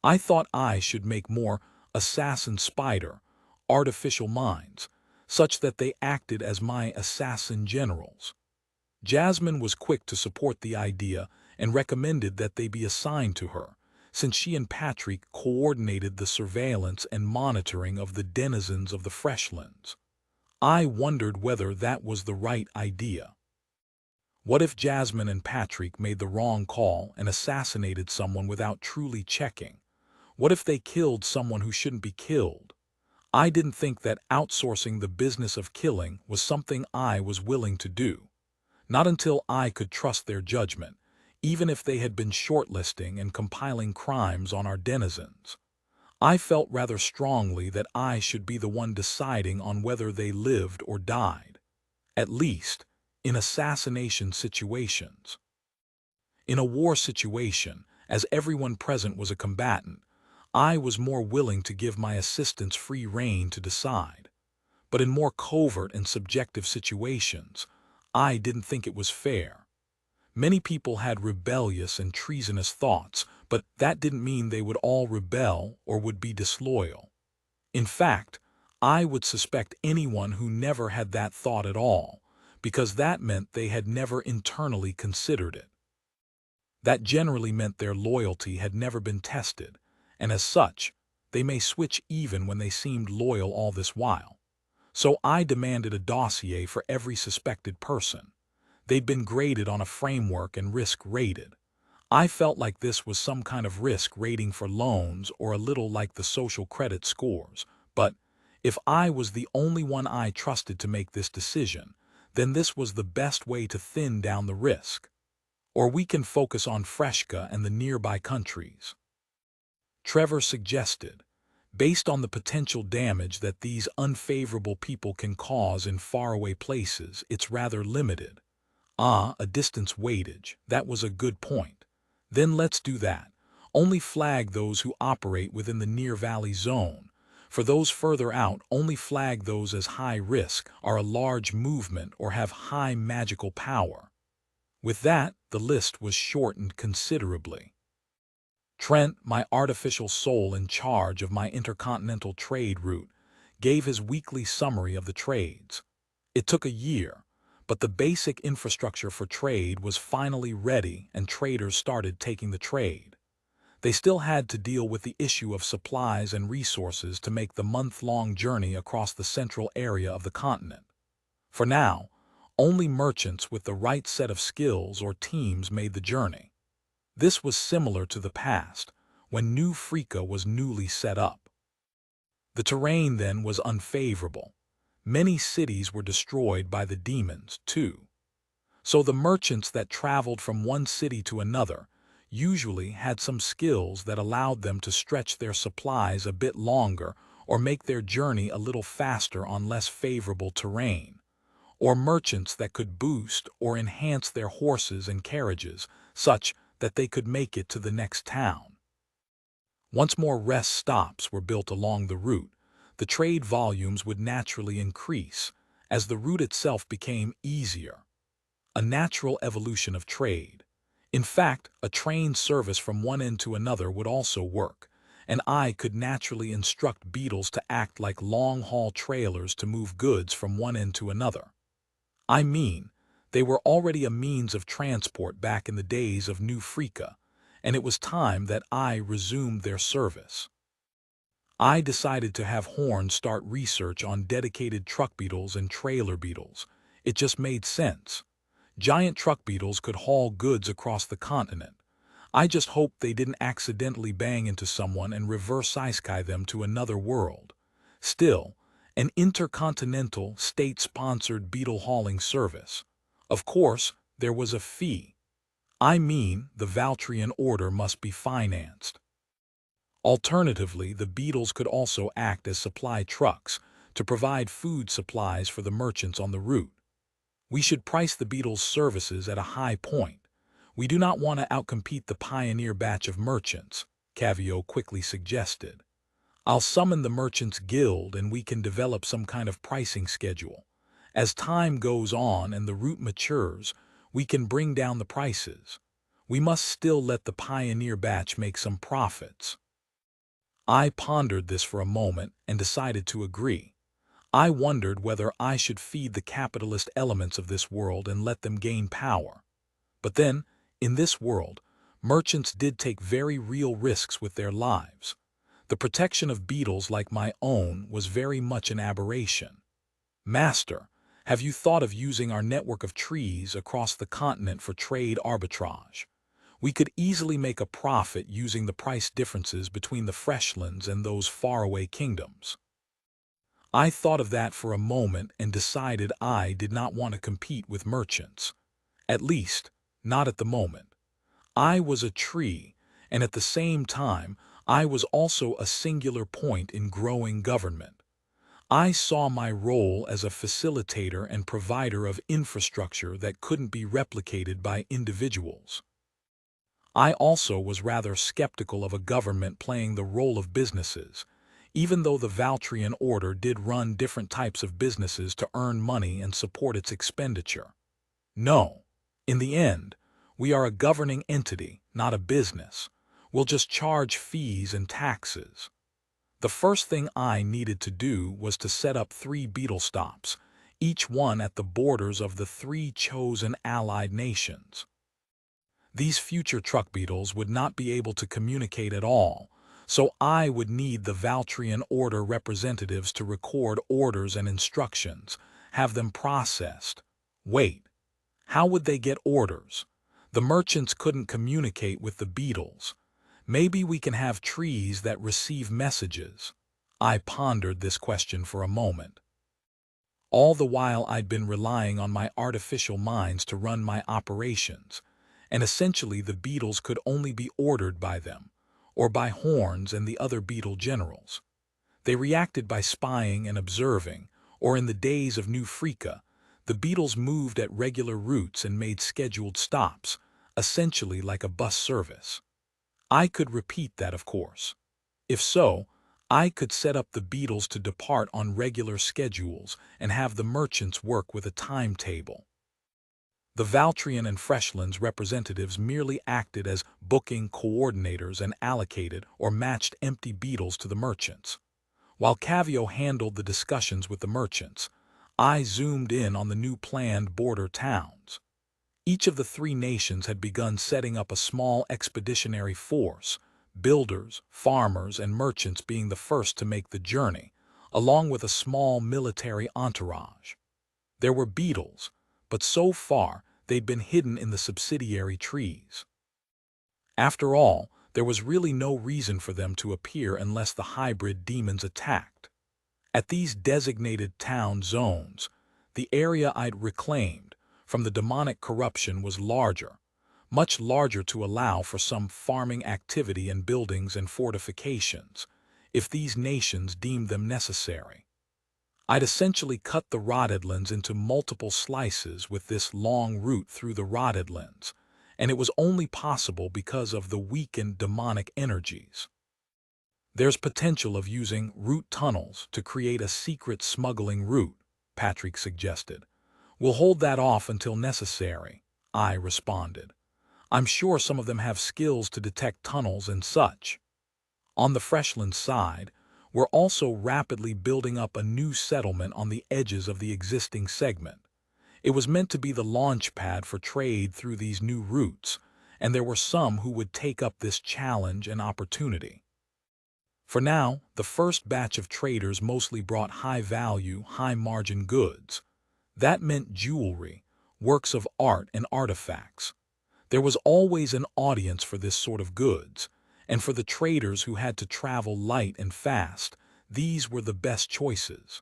I thought I should make more assassin spider, artificial minds, such that they acted as my assassin generals. Jasmine was quick to support the idea and recommended that they be assigned to her, since she and Patrick coordinated the surveillance and monitoring of the denizens of the Freshlands. I wondered whether that was the right idea. What if Jasmine and Patrick made the wrong call and assassinated someone without truly checking? What if they killed someone who shouldn't be killed? I didn't think that outsourcing the business of killing was something I was willing to do. Not until I could trust their judgment, even if they had been shortlisting and compiling crimes on our denizens. I felt rather strongly that I should be the one deciding on whether they lived or died. At least, in assassination situations. In a war situation, as everyone present was a combatant, I was more willing to give my assistants free rein to decide. But in more covert and subjective situations, I didn't think it was fair. Many people had rebellious and treasonous thoughts, but that didn't mean they would all rebel or would be disloyal. In fact, I would suspect anyone who never had that thought at all, because that meant they had never internally considered it. That generally meant their loyalty had never been tested, and as such, they may switch even when they seemed loyal all this while. So I demanded a dossier for every suspected person. They'd been graded on a framework and risk rated. I felt like this was some kind of risk rating for loans or a little like the social credit scores, but if I was the only one I trusted to make this decision, then this was the best way to thin down the risk. Or we can focus on Freshka and the nearby countries. Trevor suggested, based on the potential damage that these unfavorable people can cause in faraway places, it's rather limited. A distance weightage, that was a good point. Then let's do that. Only flag those who operate within the near valley zone. For those further out, only flag those as high risk, are a large movement, or have high magical power. With that, the list was shortened considerably. Trent, my artificial soul in charge of my intercontinental trade route, gave his weekly summary of the trades. It took a year, but the basic infrastructure for trade was finally ready and traders started taking the trade. They still had to deal with the issue of supplies and resources to make the month-long journey across the central area of the continent. For now, only merchants with the right set of skills or teams made the journey. This was similar to the past, when New Frika was newly set up. The terrain then was unfavorable. Many cities were destroyed by the demons, too. So the merchants that traveled from one city to another usually had some skills that allowed them to stretch their supplies a bit longer or make their journey a little faster on less favorable terrain, or merchants that could boost or enhance their horses and carriages such that they could make it to the next town. Once more rest stops were built along the route, the trade volumes would naturally increase as the route itself became easier. A natural evolution of trade. In fact, a train service from one end to another would also work, and I could naturally instruct beetles to act like long-haul trailers to move goods from one end to another. I mean, they were already a means of transport back in the days of New Frika, and it was time that I resumed their service. I decided to have Horn start research on dedicated truck beetles and trailer beetles. It just made sense. Giant truck beetles could haul goods across the continent. I just hoped they didn't accidentally bang into someone and reverse Isekai them to another world. Still, an intercontinental, state-sponsored beetle hauling service. Of course, there was a fee. I mean, the Valtrian Order must be financed. Alternatively, the beetles could also act as supply trucks to provide food supplies for the merchants on the route. We should price the beetles' services at a high point. We do not want to outcompete the pioneer batch of merchants, Cavio quickly suggested. I'll summon the Merchants Guild and we can develop some kind of pricing schedule. As time goes on and the route matures, we can bring down the prices. We must still let the pioneer batch make some profits. I pondered this for a moment and decided to agree. I wondered whether I should feed the capitalist elements of this world and let them gain power. But then, in this world, merchants did take very real risks with their lives. The protection of beetles like my own was very much an aberration. Master, have you thought of using our network of trees across the continent for trade arbitrage? We could easily make a profit using the price differences between the Freshlands and those faraway kingdoms. I thought of that for a moment and decided I did not want to compete with merchants. At least, not at the moment. I was a tree, and at the same time, I was also a singular point in growing government. I saw my role as a facilitator and provider of infrastructure that couldn't be replicated by individuals. I also was rather skeptical of a government playing the role of businesses, even though the Valtrian Order did run different types of businesses to earn money and support its expenditure. No, in the end, we are a governing entity, not a business. We'll just charge fees and taxes. The first thing I needed to do was to set up 3 beetle stops, each one at the borders of the 3 chosen allied nations. These future truck beetles would not be able to communicate at all, so I would need the Valtrian Order representatives to record orders and instructions, have them processed. Wait, how would they get orders? The merchants couldn't communicate with the beetles. Maybe we can have trees that receive messages. I pondered this question for a moment. All the while I'd been relying on my artificial minds to run my operations, and essentially the beetles could only be ordered by them, or by Horns and the other beetle generals. They reacted by spying and observing, or in the days of New Frika, the beetles moved at regular routes and made scheduled stops, essentially like a bus service. I could repeat that, of course. If so, I could set up the beetles to depart on regular schedules and have the merchants work with a timetable. The Valtrian and Freshlands representatives merely acted as booking coordinators and allocated or matched empty beetles to the merchants. While Cavio handled the discussions with the merchants, I zoomed in on the new planned border towns. Each of the 3 nations had begun setting up a small expeditionary force, builders, farmers, and merchants being the first to make the journey, along with a small military entourage. There were beetles, but so far they'd been hidden in the subsidiary trees. After all, there was really no reason for them to appear unless the hybrid demons attacked. At these designated town zones, the area I'd reclaimed from the demonic corruption was larger, much larger to allow for some farming activity and buildings and fortifications, if these nations deemed them necessary. I'd essentially cut the Rotedlands into multiple slices with this long route through the Rotedlands, and it was only possible because of the weakened demonic energies. There's potential of using route tunnels to create a secret smuggling route, Patrick suggested. We'll hold that off until necessary, I responded. I'm sure some of them have skills to detect tunnels and such. On the Freshland side, we're also rapidly building up a new settlement on the edges of the existing segment. It was meant to be the launch pad for trade through these new routes, and there were some who would take up this challenge and opportunity. For now, the first batch of traders mostly brought high-value, high-margin goods. That meant jewelry, works of art, and artifacts. There was always an audience for this sort of goods, and for the traders who had to travel light and fast, these were the best choices.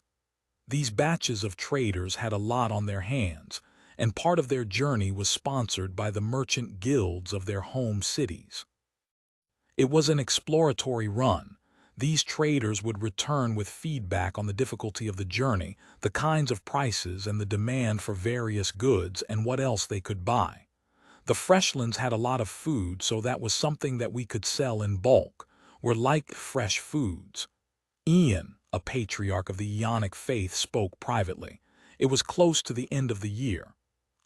These batches of traders had a lot on their hands, and part of their journey was sponsored by the merchant guilds of their home cities. It was an exploratory run. These traders would return with feedback on the difficulty of the journey, the kinds of prices and the demand for various goods, and what else they could buy. The Freshlands had a lot of food, so that was something that we could sell in bulk. We're like fresh foods. Ian, a patriarch of the Ionic faith, spoke privately. It was close to the end of the year.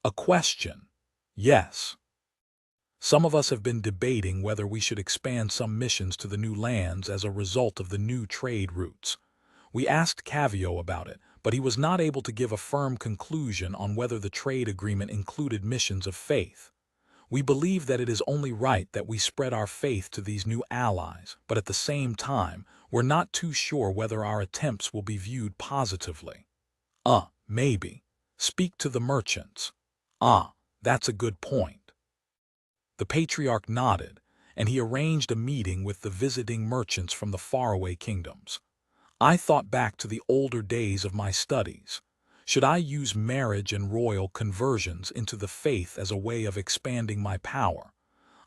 A question. Yes. Some of us have been debating whether we should expand some missions to the new lands as a result of the new trade routes. We asked Cavio about it, but he was not able to give a firm conclusion on whether the trade agreement included missions of faith. We believe that it is only right that we spread our faith to these new allies, but at the same time, we're not too sure whether our attempts will be viewed positively. Maybe. Speak to the merchants. That's a good point. The patriarch nodded, and he arranged a meeting with the visiting merchants from the faraway kingdoms. I thought back to the older days of my studies. Should I use marriage and royal conversions into the faith as a way of expanding my power?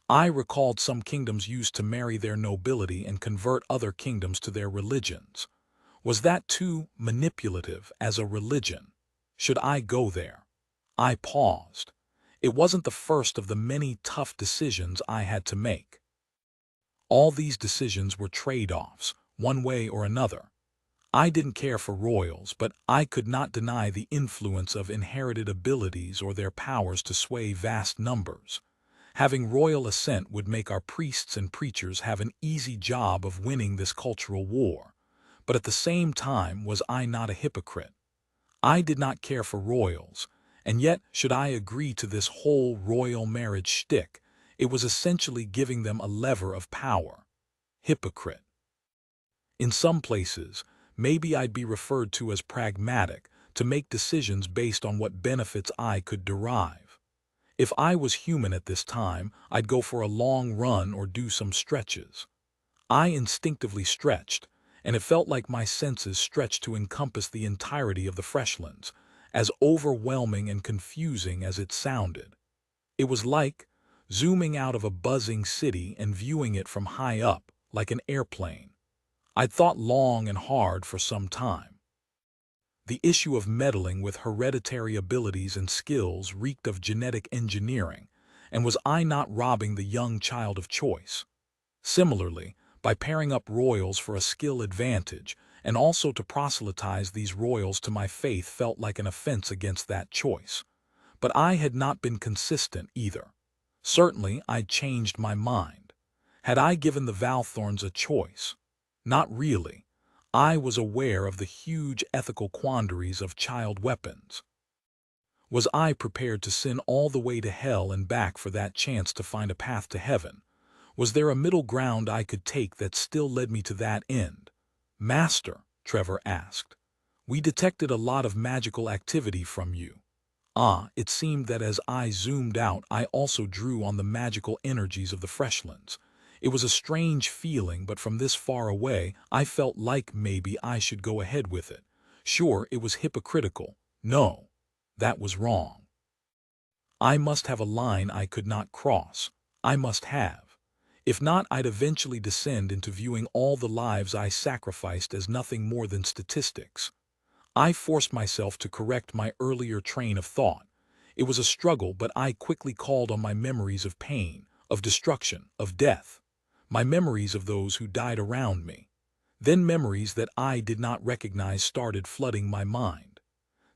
I recalled some kingdoms used to marry their nobility and convert other kingdoms to their religions. Was that too manipulative as a religion? Should I go there? I paused. It wasn't the first of the many tough decisions I had to make. All these decisions were trade-offs, one way or another. I didn't care for royals, but I could not deny the influence of inherited abilities or their powers to sway vast numbers. Having royal assent would make our priests and preachers have an easy job of winning this cultural war. But at the same time, was I not a hypocrite? I did not care for royals, and yet should I agree to this whole royal marriage shtick, it was essentially giving them a lever of power. Hypocrite. In some places, maybe I'd be referred to as pragmatic, to make decisions based on what benefits I could derive. If I was human at this time, I'd go for a long run or do some stretches. I instinctively stretched, and it felt like my senses stretched to encompass the entirety of the Freshlands, as overwhelming and confusing as it sounded. It was like zooming out of a buzzing city and viewing it from high up, like an airplane. I'd thought long and hard for some time. The issue of meddling with hereditary abilities and skills reeked of genetic engineering, and was I not robbing the young child of choice? Similarly, by pairing up royals for a skill advantage, and also to proselytize these royals to my faith felt like an offense against that choice. But I had not been consistent either. Certainly, I'd changed my mind. Had I given the Valthorns a choice? Not really. I was aware of the huge ethical quandaries of child weapons. Was I prepared to sin all the way to hell and back for that chance to find a path to heaven? Was there a middle ground I could take that still led me to that end? Master, Trevor asked, we detected a lot of magical activity from you. It seemed that as I zoomed out, I also drew on the magical energies of the Freshlands. It was a strange feeling, but from this far away, I felt like maybe I should go ahead with it. Sure, it was hypocritical. No, that was wrong. I must have a line I could not cross. I must have. If not, I'd eventually descend into viewing all the lives I sacrificed as nothing more than statistics. I forced myself to correct my earlier train of thought. It was a struggle, but I quickly called on my memories of pain, of destruction, of death. My memories of those who died around me. Then memories that I did not recognize started flooding my mind.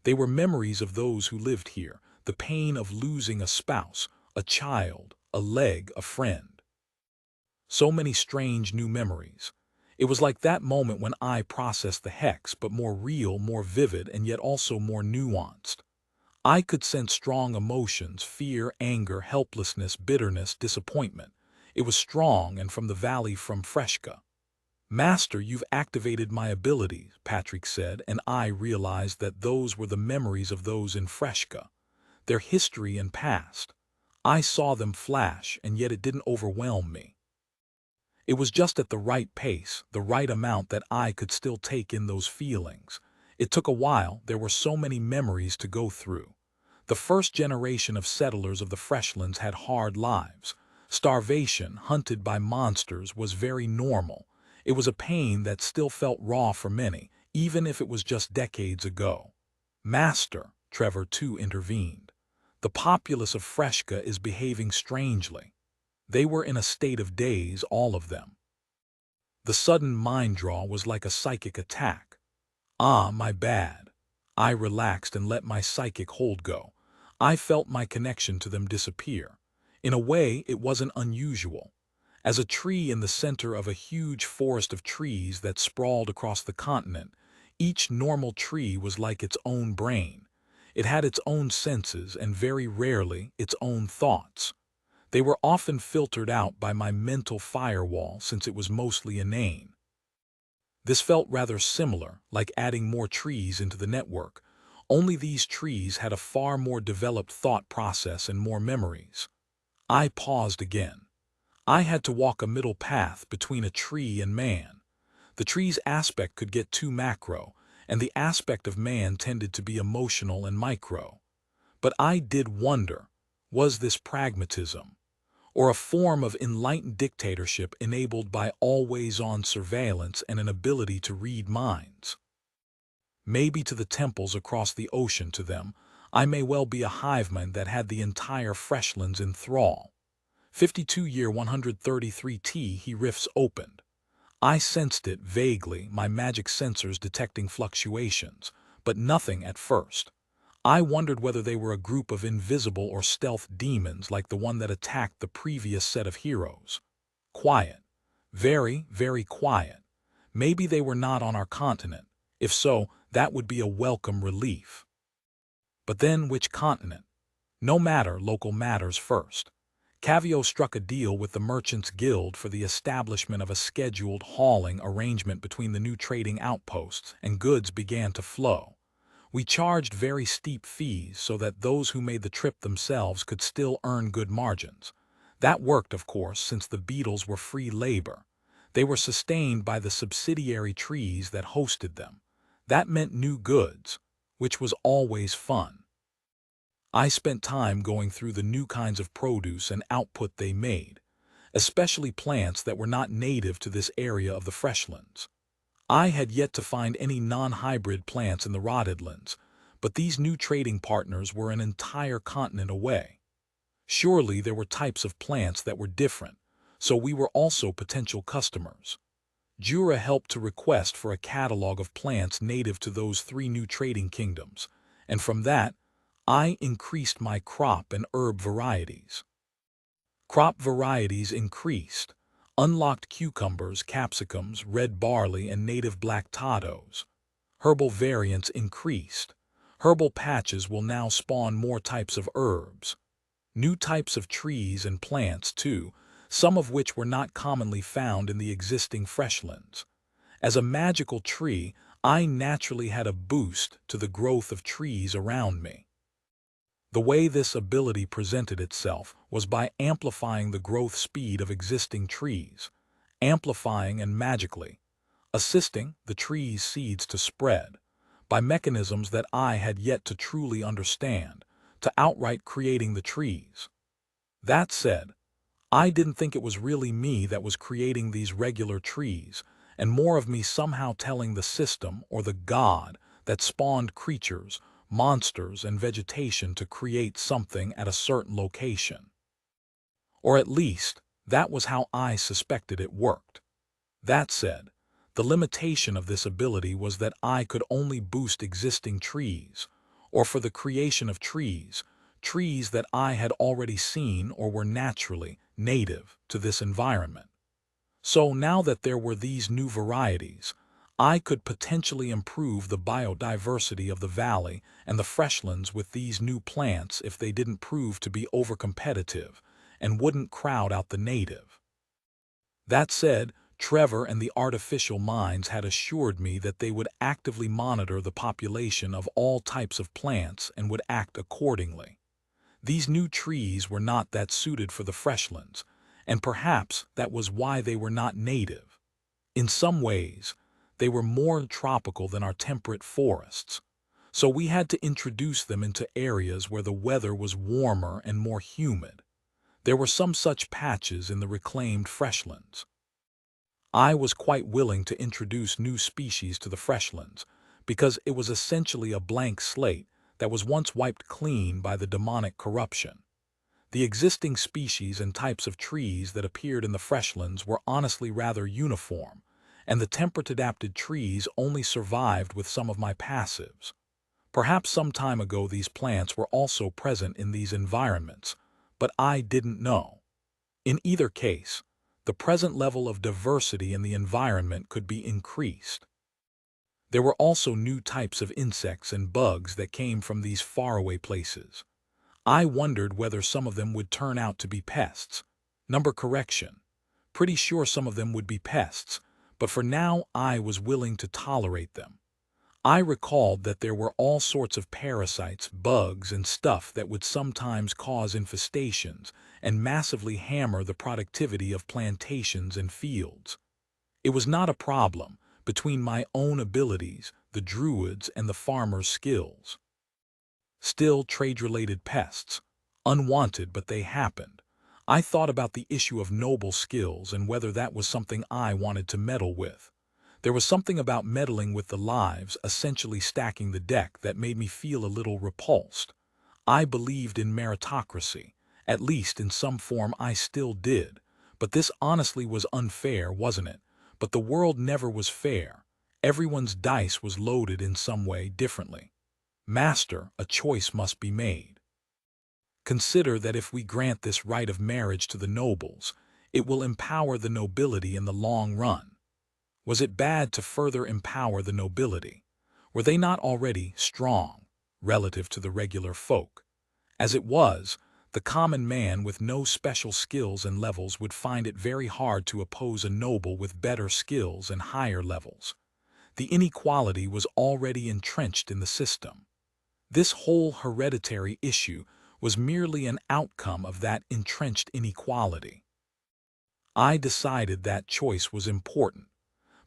They were memories of those who lived here, the pain of losing a spouse, a child, a leg, a friend. So many strange new memories. It was like that moment when I processed the hex, but more real, more vivid, and yet also more nuanced. I could sense strong emotions, fear, anger, helplessness, bitterness, disappointment. It was strong, and from the valley from Freshka. Master, you've activated my abilities, Patrick said, and I realized that those were the memories of those in Freshka. Their history and past. I saw them flash, and yet it didn't overwhelm me. It was just at the right pace, the right amount that I could still take in those feelings. It took a while, there were so many memories to go through. The first generation of settlers of the Freshlands had hard lives. Starvation, hunted by monsters, was very normal. It was a pain that still felt raw for many, even if it was just decades ago. Master, Trevor too intervened. The populace of Freshka is behaving strangely. They were in a state of daze, all of them. The sudden mind draw was like a psychic attack. Ah, my bad. I relaxed and let my psychic hold go. I felt my connection to them disappear. In a way, it wasn't unusual. As a tree in the center of a huge forest of trees that sprawled across the continent, each normal tree was like its own brain. It had its own senses and very rarely its own thoughts. They were often filtered out by my mental firewall since it was mostly inane. This felt rather similar, like adding more trees into the network. Only these trees had a far more developed thought process and more memories. I paused again. I had to walk a middle path between a tree and man. The tree's aspect could get too macro, and the aspect of man tended to be emotional and micro. But I did wonder, was this pragmatism, or a form of enlightened dictatorship enabled by always-on surveillance and an ability to read minds? Maybe to the temples across the ocean to them, I may well be a hiveman that had the entire Freshlands in thrall. 52-year 133T he rifts opened. I sensed it vaguely, my magic sensors detecting fluctuations, but nothing at first. I wondered whether they were a group of invisible or stealth demons like the one that attacked the previous set of heroes. Quiet. Very, very quiet. Maybe they were not on our continent. If so, that would be a welcome relief. But then which continent? No matter, local matters first. Cavio struck a deal with the Merchants Guild for the establishment of a scheduled hauling arrangement between the new trading outposts, and goods began to flow. We charged very steep fees so that those who made the trip themselves could still earn good margins. That worked, of course, since the beetles were free labor. They were sustained by the subsidiary trees that hosted them. That meant new goods, which was always fun. I spent time going through the new kinds of produce and output they made, especially plants that were not native to this area of the Freshlands. I had yet to find any non-hybrid plants in the Rottedlands, but these new trading partners were an entire continent away. Surely there were types of plants that were different, so we were also potential customers. Jura helped to request for a catalog of plants native to those 3 new trading kingdoms, and from that, I increased my crop and herb varieties. Crop varieties increased. Unlocked cucumbers, capsicums, red barley, and native black toddos. Herbal variants increased. Herbal patches will now spawn more types of herbs. New types of trees and plants, too, some of which were not commonly found in the existing Freshlands. As a magical tree, I naturally had a boost to the growth of trees around me. The way this ability presented itself was by amplifying the growth speed of existing trees, amplifying and magically assisting the tree's seeds to spread by mechanisms that I had yet to truly understand, to outright creating the trees. That said, I didn't think it was really me that was creating these regular trees, and more of me somehow telling the system or the god that spawned creatures, monsters, and vegetation to create something at a certain location. Or at least, that was how I suspected it worked. That said, the limitation of this ability was that I could only boost existing trees, or for the creation of trees that I had already seen or were naturally native to this environment. So now that there were these new varieties, I could potentially improve the biodiversity of the valley and the Freshlands with these new plants if they didn't prove to be overcompetitive and wouldn't crowd out the native. That said, Trevor and the artificial minds had assured me that they would actively monitor the population of all types of plants and would act accordingly. These new trees were not that suited for the freshlands, and perhaps that was why they were not native. In some ways, they were more tropical than our temperate forests, so we had to introduce them into areas where the weather was warmer and more humid. There were some such patches in the reclaimed freshlands. I was quite willing to introduce new species to the freshlands, because it was essentially a blank slate that was once wiped clean by the demonic corruption. The existing species and types of trees that appeared in the freshlands were honestly rather uniform, and the temperate-adapted trees only survived with some of my passives. Perhaps some time ago these plants were also present in these environments, but I didn't know. In either case, the present level of diversity in the environment could be increased. There were also new types of insects and bugs that came from these faraway places. I wondered whether some of them would turn out to be pests. Number correction. Pretty sure some of them would be pests, but for now I was willing to tolerate them. I recalled that there were all sorts of parasites, bugs, and stuff that would sometimes cause infestations and massively hammer the productivity of plantations and fields. It was not a problem between my own abilities, the druids, and the farmer's skills. Still, trade-related pests. Unwanted, but they happened. I thought about the issue of noble skills and whether that was something I wanted to meddle with. There was something about meddling with the lives, essentially stacking the deck, that made me feel a little repulsed. I believed in meritocracy. At least in some form I still did. But this honestly was unfair, wasn't it? But the world never was fair. Everyone's dice was loaded in some way differently. Master, a choice must be made. Consider that if we grant this right of marriage to the nobles, it will empower the nobility in the long run. Was it bad to further empower the nobility? Were they not already strong, relative to the regular folk? As it was, the common man with no special skills and levels would find it very hard to oppose a noble with better skills and higher levels. The inequality was already entrenched in the system. This whole hereditary issue was merely an outcome of that entrenched inequality. I decided that choice was important.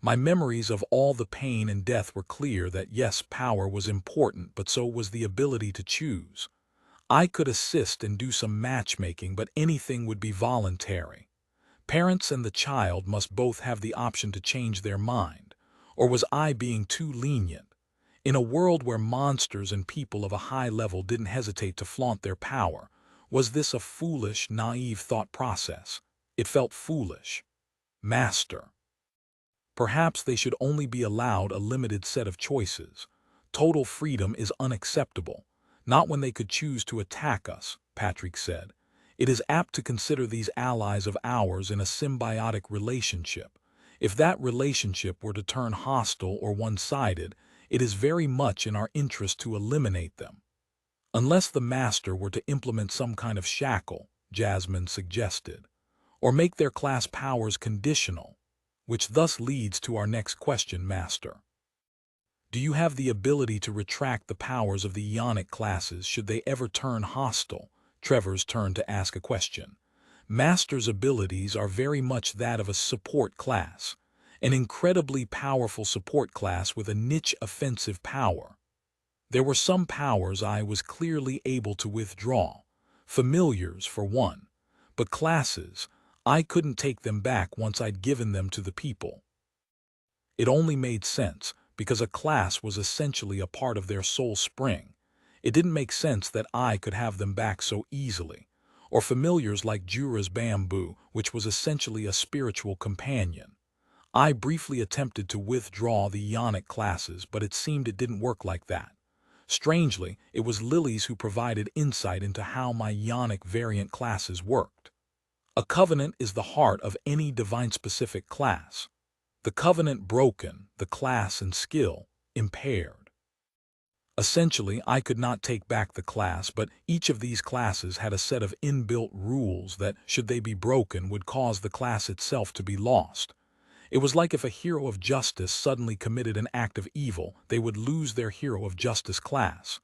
My memories of all the pain and death were clear that yes, power was important, but so was the ability to choose. I could assist and do some matchmaking, but anything would be voluntary. Parents and the child must both have the option to change their mind. Or was I being too lenient? In a world where monsters and people of a high level didn't hesitate to flaunt their power, was this a foolish, naive thought process? It felt foolish. Master. Perhaps they should only be allowed a limited set of choices. Total freedom is unacceptable. Not when they could choose to attack us, Patrick said. It is apt to consider these allies of ours in a symbiotic relationship. If that relationship were to turn hostile or one-sided, it is very much in our interest to eliminate them. Unless the master were to implement some kind of shackle, Jasmine suggested, or make their class powers conditional, which thus leads to our next question, Master. Do you have the ability to retract the powers of the ionic classes should they ever turn hostile? Trevor's turned to ask a question. Master's abilities are very much that of a support class, an incredibly powerful support class with a niche offensive power. There were some powers I was clearly able to withdraw, familiars for one, but classes, I couldn't take them back once I'd given them to the people. It only made sense because a class was essentially a part of their soul spring. It didn't make sense that I could have them back so easily, or familiars like Jura's bamboo, which was essentially a spiritual companion. I briefly attempted to withdraw the ionic classes, but it seemed it didn't work like that. Strangely, it was Lily's who provided insight into how my ionic variant classes worked. A covenant is the heart of any divine-specific class. The covenant broken, the class and skill impaired. Essentially, I could not take back the class, but each of these classes had a set of inbuilt rules that, should they be broken, would cause the class itself to be lost. It was like if a hero of justice suddenly committed an act of evil, they would lose their hero of justice class.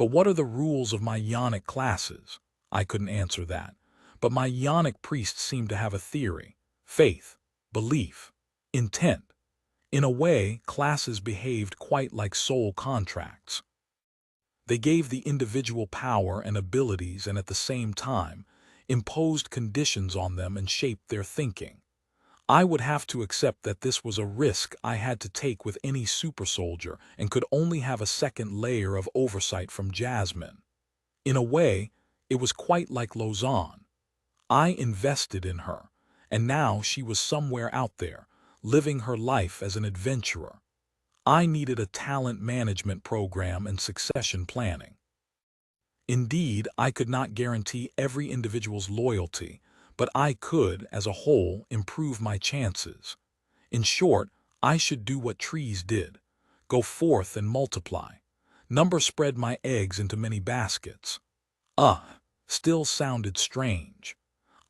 But what are the rules of my yonic classes? I couldn't answer that. But my yonic priests seemed to have a theory. Faith, belief, intent. In a way, classes behaved quite like soul contracts. They gave the individual power and abilities and at the same time imposed conditions on them and shaped their thinking. I would have to accept that this was a risk I had to take with any super soldier and could only have a second layer of oversight from Jasmine. In a way, it was quite like Lausanne. I invested in her, and now she was somewhere out there, living her life as an adventurer. I needed a talent management program and succession planning. Indeed, I could not guarantee every individual's loyalty, but I could, as a whole, improve my chances. In short, I should do what trees did, go forth and multiply. Spread my eggs into many baskets. Still sounded strange.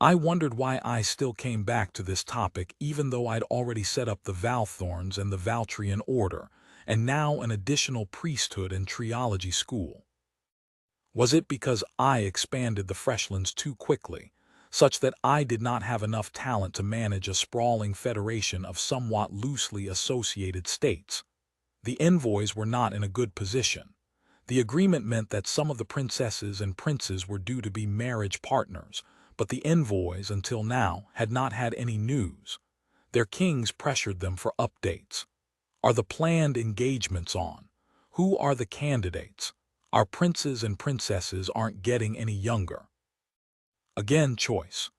I wondered why I still came back to this topic even though I'd already set up the Valthorns and the Valtrian Order, and now an additional priesthood and triology school. Was it because I expanded the Freshlands too quickly, such that I did not have enough talent to manage a sprawling federation of somewhat loosely associated states? The envoys were not in a good position. The agreement meant that some of the princesses and princes were due to be marriage partners, but the envoys, until now, had not had any news. Their kings pressured them for updates. Are the planned engagements on? Who are the candidates? Our princes and princesses aren't getting any younger. Again, choice.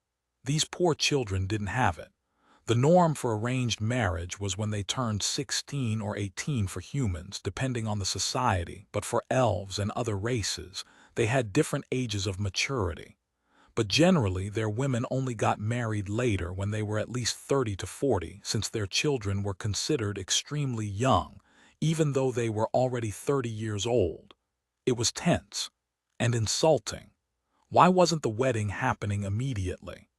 These poor children didn't have it. The norm for arranged marriage was when they turned 16 or 18 for humans, depending on the society, but for elves and other races, they had different ages of maturity. But generally, their women only got married later when they were at least 30 to 40, since their children were considered extremely young, even though they were already 30 years old. It was tense and insulting. Why wasn't the wedding happening immediately?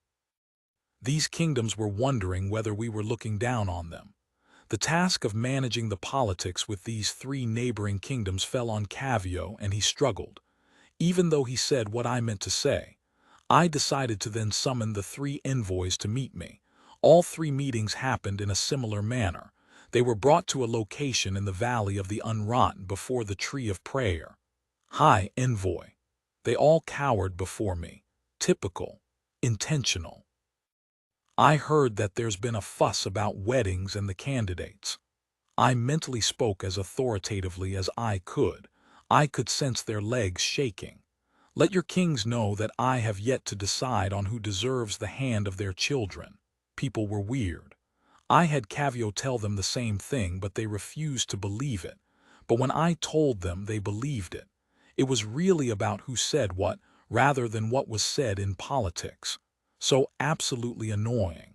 These kingdoms were wondering whether we were looking down on them. The task of managing the politics with these three neighboring kingdoms fell on Cavio, and he struggled. Even though he said what I meant to say, I decided to then summon the three envoys to meet me. All three meetings happened in a similar manner. They were brought to a location in the Valley of the Unrotten before the Tree of Prayer. Hi, envoy. They all cowered before me. Typical. Intentional. I heard that there's been a fuss about weddings and the candidates. I mentally spoke as authoritatively as I could. I could sense their legs shaking. Let your kings know that I have yet to decide on who deserves the hand of their children. People were weird. I had Cavio tell them the same thing, but they refused to believe it. But when I told them, they believed it. It was really about who said what, rather than what was said in politics. So absolutely annoying.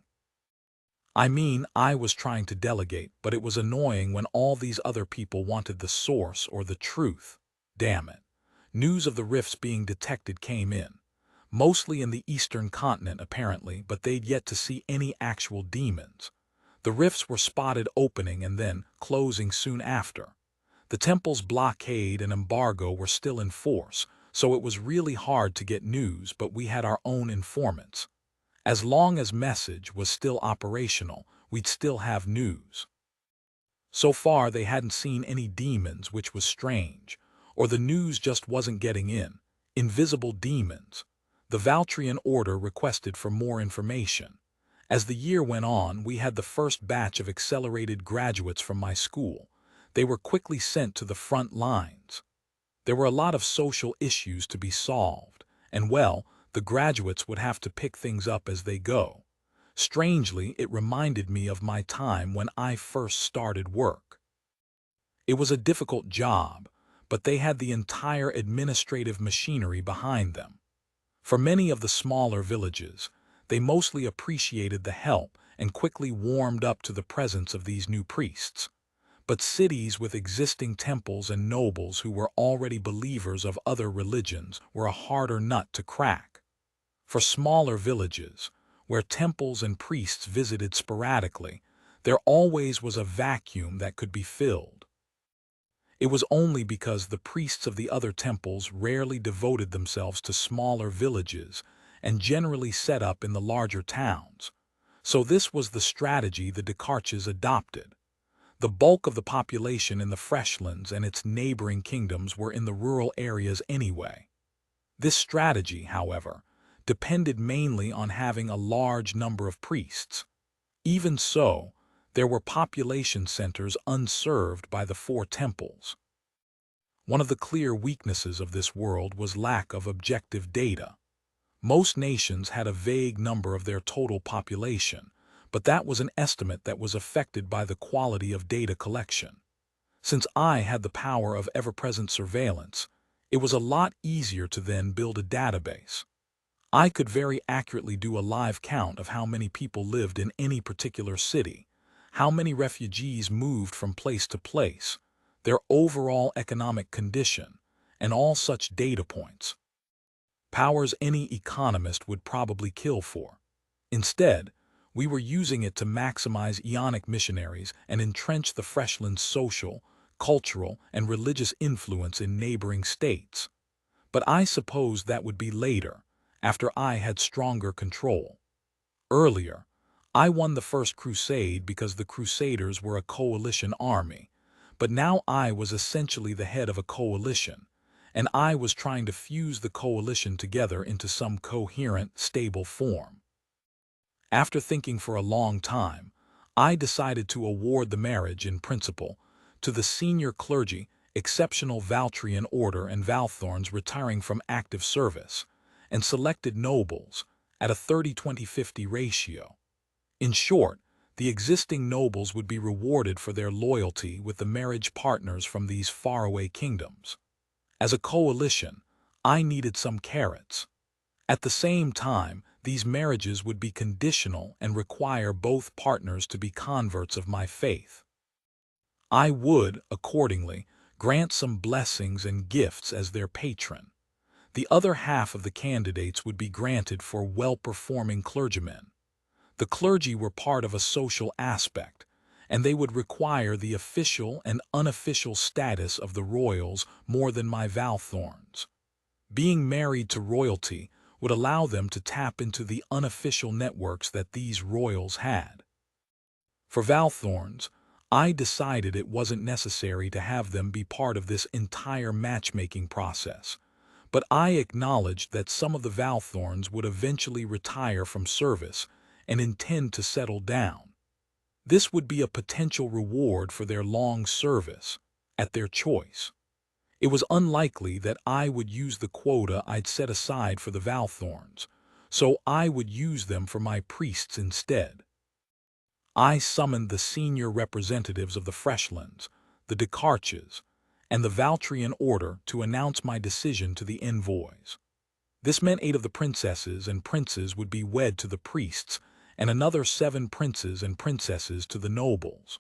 I mean, I was trying to delegate, but it was annoying when all these other people wanted the source or the truth. Damn it. News of the rifts being detected came in. Mostly in the eastern continent, apparently, but they'd yet to see any actual demons. The rifts were spotted opening and then closing soon after. The temple's blockade and embargo were still in force, so it was really hard to get news, but we had our own informants. As long as message was still operational, we'd still have news. So far, they hadn't seen any demons, which was strange, or the news just wasn't getting in. Invisible demons. The Valtrian Order requested for more information. As the year went on, we had the first batch of accelerated graduates from my school. They were quickly sent to the front lines. There were a lot of social issues to be solved, and well, the graduates would have to pick things up as they go. Strangely, it reminded me of my time when I first started work. It was a difficult job, but they had the entire administrative machinery behind them. For many of the smaller villages, they mostly appreciated the help and quickly warmed up to the presence of these new priests. But cities with existing temples and nobles who were already believers of other religions were a harder nut to crack. For smaller villages, where temples and priests visited sporadically, there always was a vacuum that could be filled. It was only because the priests of the other temples rarely devoted themselves to smaller villages and generally set up in the larger towns. So this was the strategy the Descartes adopted. The bulk of the population in the Freshlands and its neighboring kingdoms were in the rural areas anyway. This strategy, however, depended mainly on having a large number of priests. Even so, there were population centers unserved by the four temples. One of the clear weaknesses of this world was lack of objective data. Most nations had a vague number of their total population, but that was an estimate that was affected by the quality of data collection. Since I had the power of ever-present surveillance, it was a lot easier to then build a database. I could very accurately do a live count of how many people lived in any particular city, how many refugees moved from place to place, their overall economic condition, and all such data points. Powers any economist would probably kill for. Instead, we were using it to maximize Ionic missionaries and entrench the Freshland's social, cultural, and religious influence in neighboring states. But I suppose that would be later, after I had stronger control. Earlier, I won the First Crusade because the Crusaders were a coalition army, but now I was essentially the head of a coalition, and I was trying to fuse the coalition together into some coherent, stable form. After thinking for a long time, I decided to award the marriage in principle to the senior clergy, exceptional Valtrian order and Valthorns retiring from active service, and selected nobles at a 30-20-50 ratio. In short, the existing nobles would be rewarded for their loyalty with the marriage partners from these faraway kingdoms. As a coalition, I needed some carrots. At the same time, these marriages would be conditional and require both partners to be converts of my faith. I would, accordingly, grant some blessings and gifts as their patron. The other half of the candidates would be granted for well-performing clergymen. The clergy were part of a social aspect, and they would require the official and unofficial status of the royals more than my Valthorns. Being married to royalty would allow them to tap into the unofficial networks that these royals had. For Valthorns, I decided it wasn't necessary to have them be part of this entire matchmaking process, but I acknowledged that some of the Valthorns would eventually retire from service and intend to settle down. This would be a potential reward for their long service, at their choice. It was unlikely that I would use the quota I'd set aside for the Valthorns, so I would use them for my priests instead. I summoned the senior representatives of the Freshlands, the Descartes, and the Valtrian order to announce my decision to the envoys. This meant 8 of the princesses and princes would be wed to the priests, and another 7 princes and princesses to the nobles.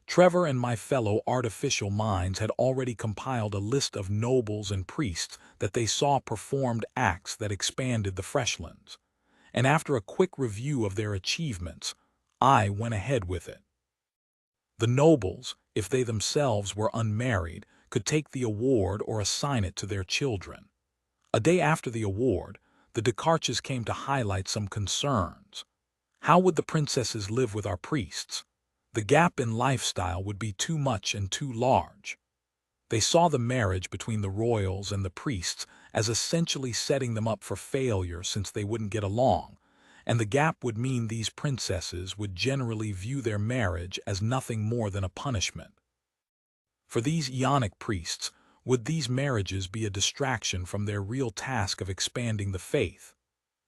Trevor and my fellow artificial minds had already compiled a list of nobles and priests that they saw performed acts that expanded the Freshlands, and after a quick review of their achievements, I went ahead with it. The nobles, if they themselves were unmarried, could take the award or assign it to their children. A day after the award, the Descartes came to highlight some concerns. How would the princesses live with our priests? The gap in lifestyle would be too much and too large. They saw the marriage between the royals and the priests as essentially setting them up for failure since they wouldn't get along, and the gap would mean these princesses would generally view their marriage as nothing more than a punishment. For these Ionic priests, would these marriages be a distraction from their real task of expanding the faith?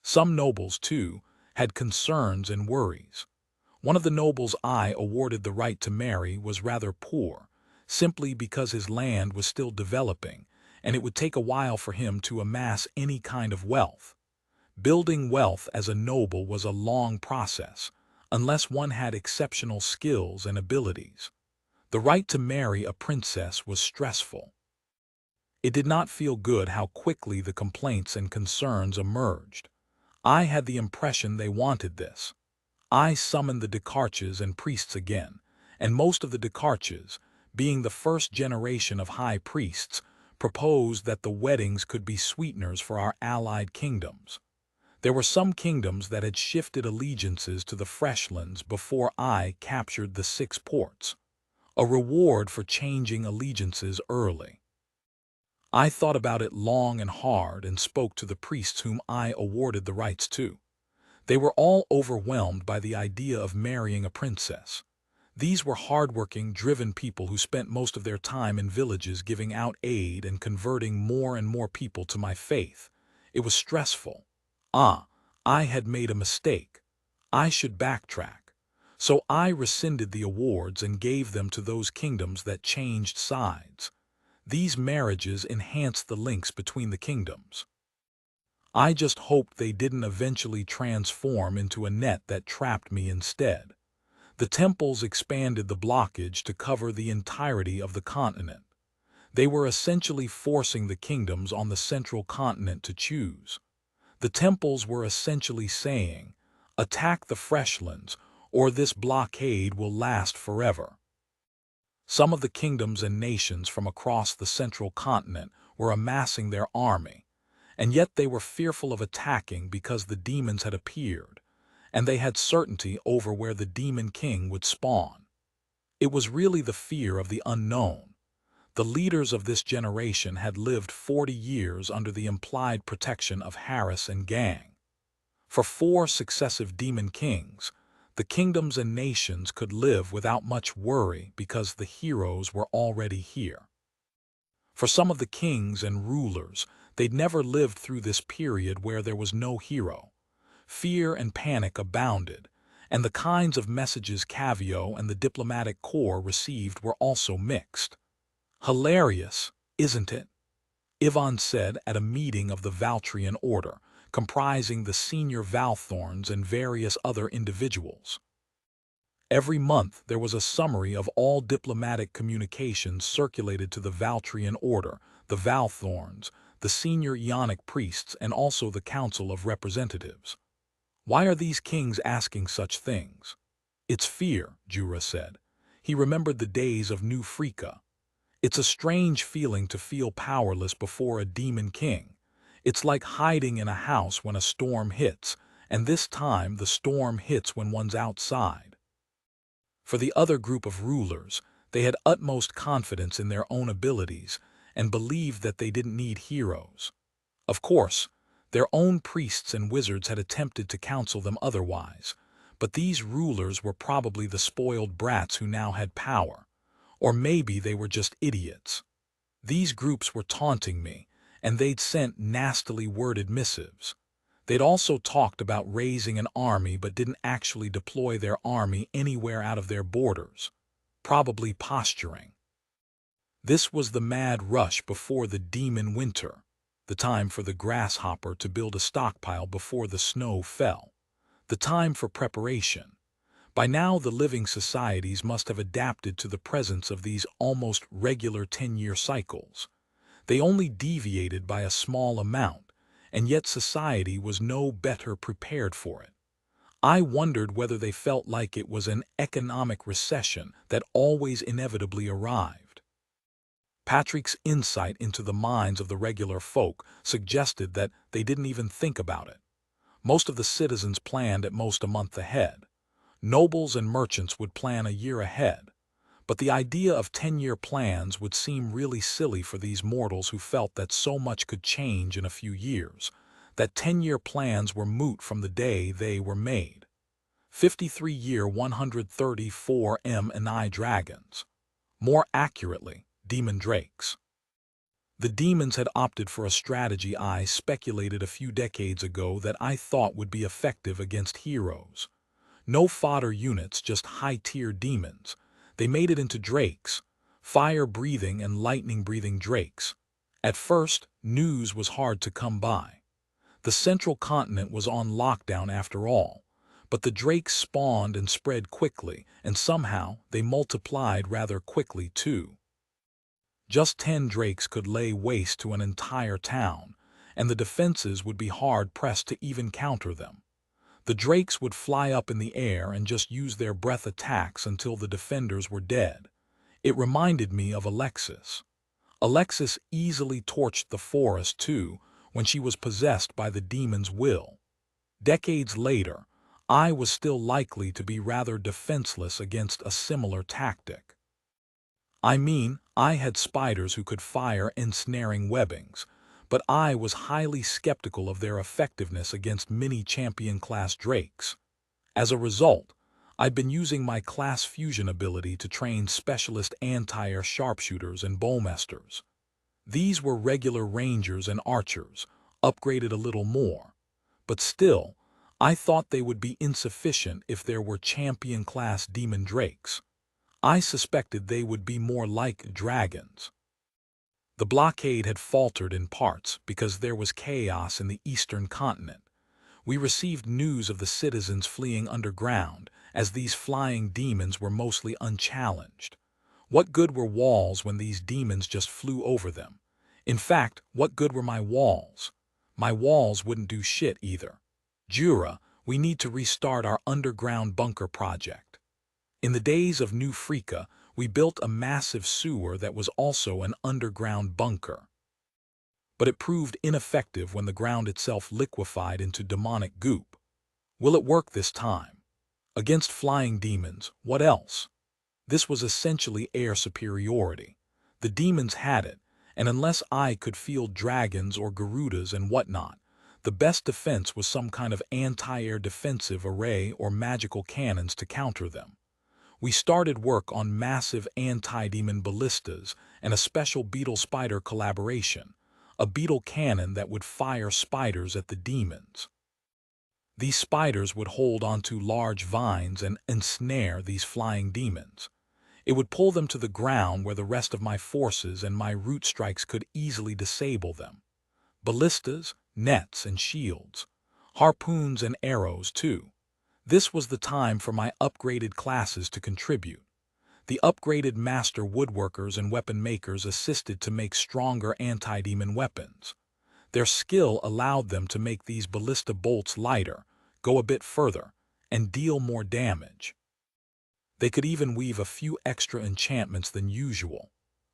Some nobles, too, had concerns and worries. One of the nobles I awarded the right to marry was rather poor, simply because his land was still developing, and it would take a while for him to amass any kind of wealth. Building wealth as a noble was a long process, unless one had exceptional skills and abilities. The right to marry a princess was stressful. It did not feel good how quickly the complaints and concerns emerged. I had the impression they wanted this. I summoned the Descartes and priests again, and most of the Descartes, being the first generation of high priests, proposed that the weddings could be sweeteners for our allied kingdoms. There were some kingdoms that had shifted allegiances to the Freshlands before I captured the 6 ports, a reward for changing allegiances early. I thought about it long and hard and spoke to the priests whom I awarded the rights to. They were all overwhelmed by the idea of marrying a princess. These were hardworking, driven people who spent most of their time in villages giving out aid and converting more and more people to my faith. It was stressful. I had made a mistake. I should backtrack. So I rescinded the awards and gave them to those kingdoms that changed sides. These marriages enhanced the links between the kingdoms. I just hoped they didn't eventually transform into a net that trapped me instead. The temples expanded the blockage to cover the entirety of the continent. They were essentially forcing the kingdoms on the central continent to choose. The temples were essentially saying, attack the Freshlands, or this blockade will last forever. Some of the kingdoms and nations from across the central continent were amassing their army, and yet they were fearful of attacking because the demons had appeared, and they had certainty over where the demon king would spawn. It was really the fear of the unknown. The leaders of this generation had lived 40 years under the implied protection of Harris and gang. For 4 successive demon kings, the kingdoms and nations could live without much worry because the heroes were already here. For some of the kings and rulers, they'd never lived through this period where there was no hero. Fear and panic abounded, and the kinds of messages Cavio and the diplomatic corps received were also mixed. Hilarious, isn't it? Ivan said at a meeting of the Valtrian Order, comprising the senior Valthorns and various other individuals. Every month there was a summary of all diplomatic communications circulated to the Valtrian Order, the Valthorns, the senior Ionic priests, and also the Council of Representatives. Why are these kings asking such things? It's fear, Jura said. He remembered the days of New Frika. It's a strange feeling to feel powerless before a demon king. It's like hiding in a house when a storm hits, and this time the storm hits when one's outside. For the other group of rulers, they had utmost confidence in their own abilities and believed that they didn't need heroes. Of course, their own priests and wizards had attempted to counsel them otherwise, but these rulers were probably the spoiled brats who now had power. Or maybe they were just idiots. These groups were taunting me, and they'd sent nastily worded missives. They'd also talked about raising an army but didn't actually deploy their army anywhere out of their borders, probably posturing. This was the mad rush before the demon winter, the time for the grasshopper to build a stockpile before the snow fell, the time for preparation. By now the living societies must have adapted to the presence of these almost regular 10-year cycles. They only deviated by a small amount, and yet society was no better prepared for it. I wondered whether they felt like it was an economic recession that always inevitably arrived. Patrick's insight into the minds of the regular folk suggested that they didn't even think about it. Most of the citizens planned at most a month ahead. Nobles and merchants would plan a year ahead. But the idea of 10-year plans would seem really silly for these mortals who felt that so much could change in a few years, that 10-year plans were moot from the day they were made. 53-year 134 M&I dragons. More accurately, demon drakes. The demons had opted for a strategy I speculated a few decades ago that I thought would be effective against heroes. No fodder units, just high-tier demons. They made it into drakes, fire-breathing and lightning-breathing drakes. At first, news was hard to come by. The central continent was on lockdown after all, but the drakes spawned and spread quickly, and somehow they multiplied rather quickly too. Just 10 drakes could lay waste to an entire town, and the defenses would be hard-pressed to even counter them. The drakes would fly up in the air and just use their breath attacks until the defenders were dead. It reminded me of Alexis. Alexis easily torched the forest too when she was possessed by the demon's will. Decades later, I was still likely to be rather defenseless against a similar tactic. I mean, I had spiders who could fire ensnaring webbings, but I was highly skeptical of their effectiveness against mini-champion-class drakes. As a result, I've been using my class fusion ability to train specialist anti-air sharpshooters and bowmasters. These were regular rangers and archers, upgraded a little more. But still, I thought they would be insufficient if there were champion-class demon drakes. I suspected they would be more like dragons. The blockade had faltered in parts because there was chaos in the eastern continent. We received news of the citizens fleeing underground, as these flying demons were mostly unchallenged. What good were walls when these demons just flew over them? In fact, what good were my walls? My walls wouldn't do shit either. Jura, we need to restart our underground bunker project. In the days of New Freaka, we built a massive sewer that was also an underground bunker. But it proved ineffective when the ground itself liquefied into demonic goop. Will it work this time? Against flying demons, what else? This was essentially air superiority. The demons had it, and unless I could field dragons or Garudas and whatnot, the best defense was some kind of anti-air defensive array or magical cannons to counter them. We started work on massive anti-demon ballistas and a special beetle-spider collaboration, a beetle cannon that would fire spiders at the demons. These spiders would hold onto large vines and ensnare these flying demons. It would pull them to the ground where the rest of my forces and my root strikes could easily disable them. Ballistas, nets, and shields. Harpoons and arrows, too. This was the time for my upgraded classes to contribute. The upgraded master woodworkers and weapon makers assisted to make stronger anti-demon weapons. Their skill allowed them to make these ballista bolts lighter, go a bit further, and deal more damage. They could even weave a few extra enchantments than usual.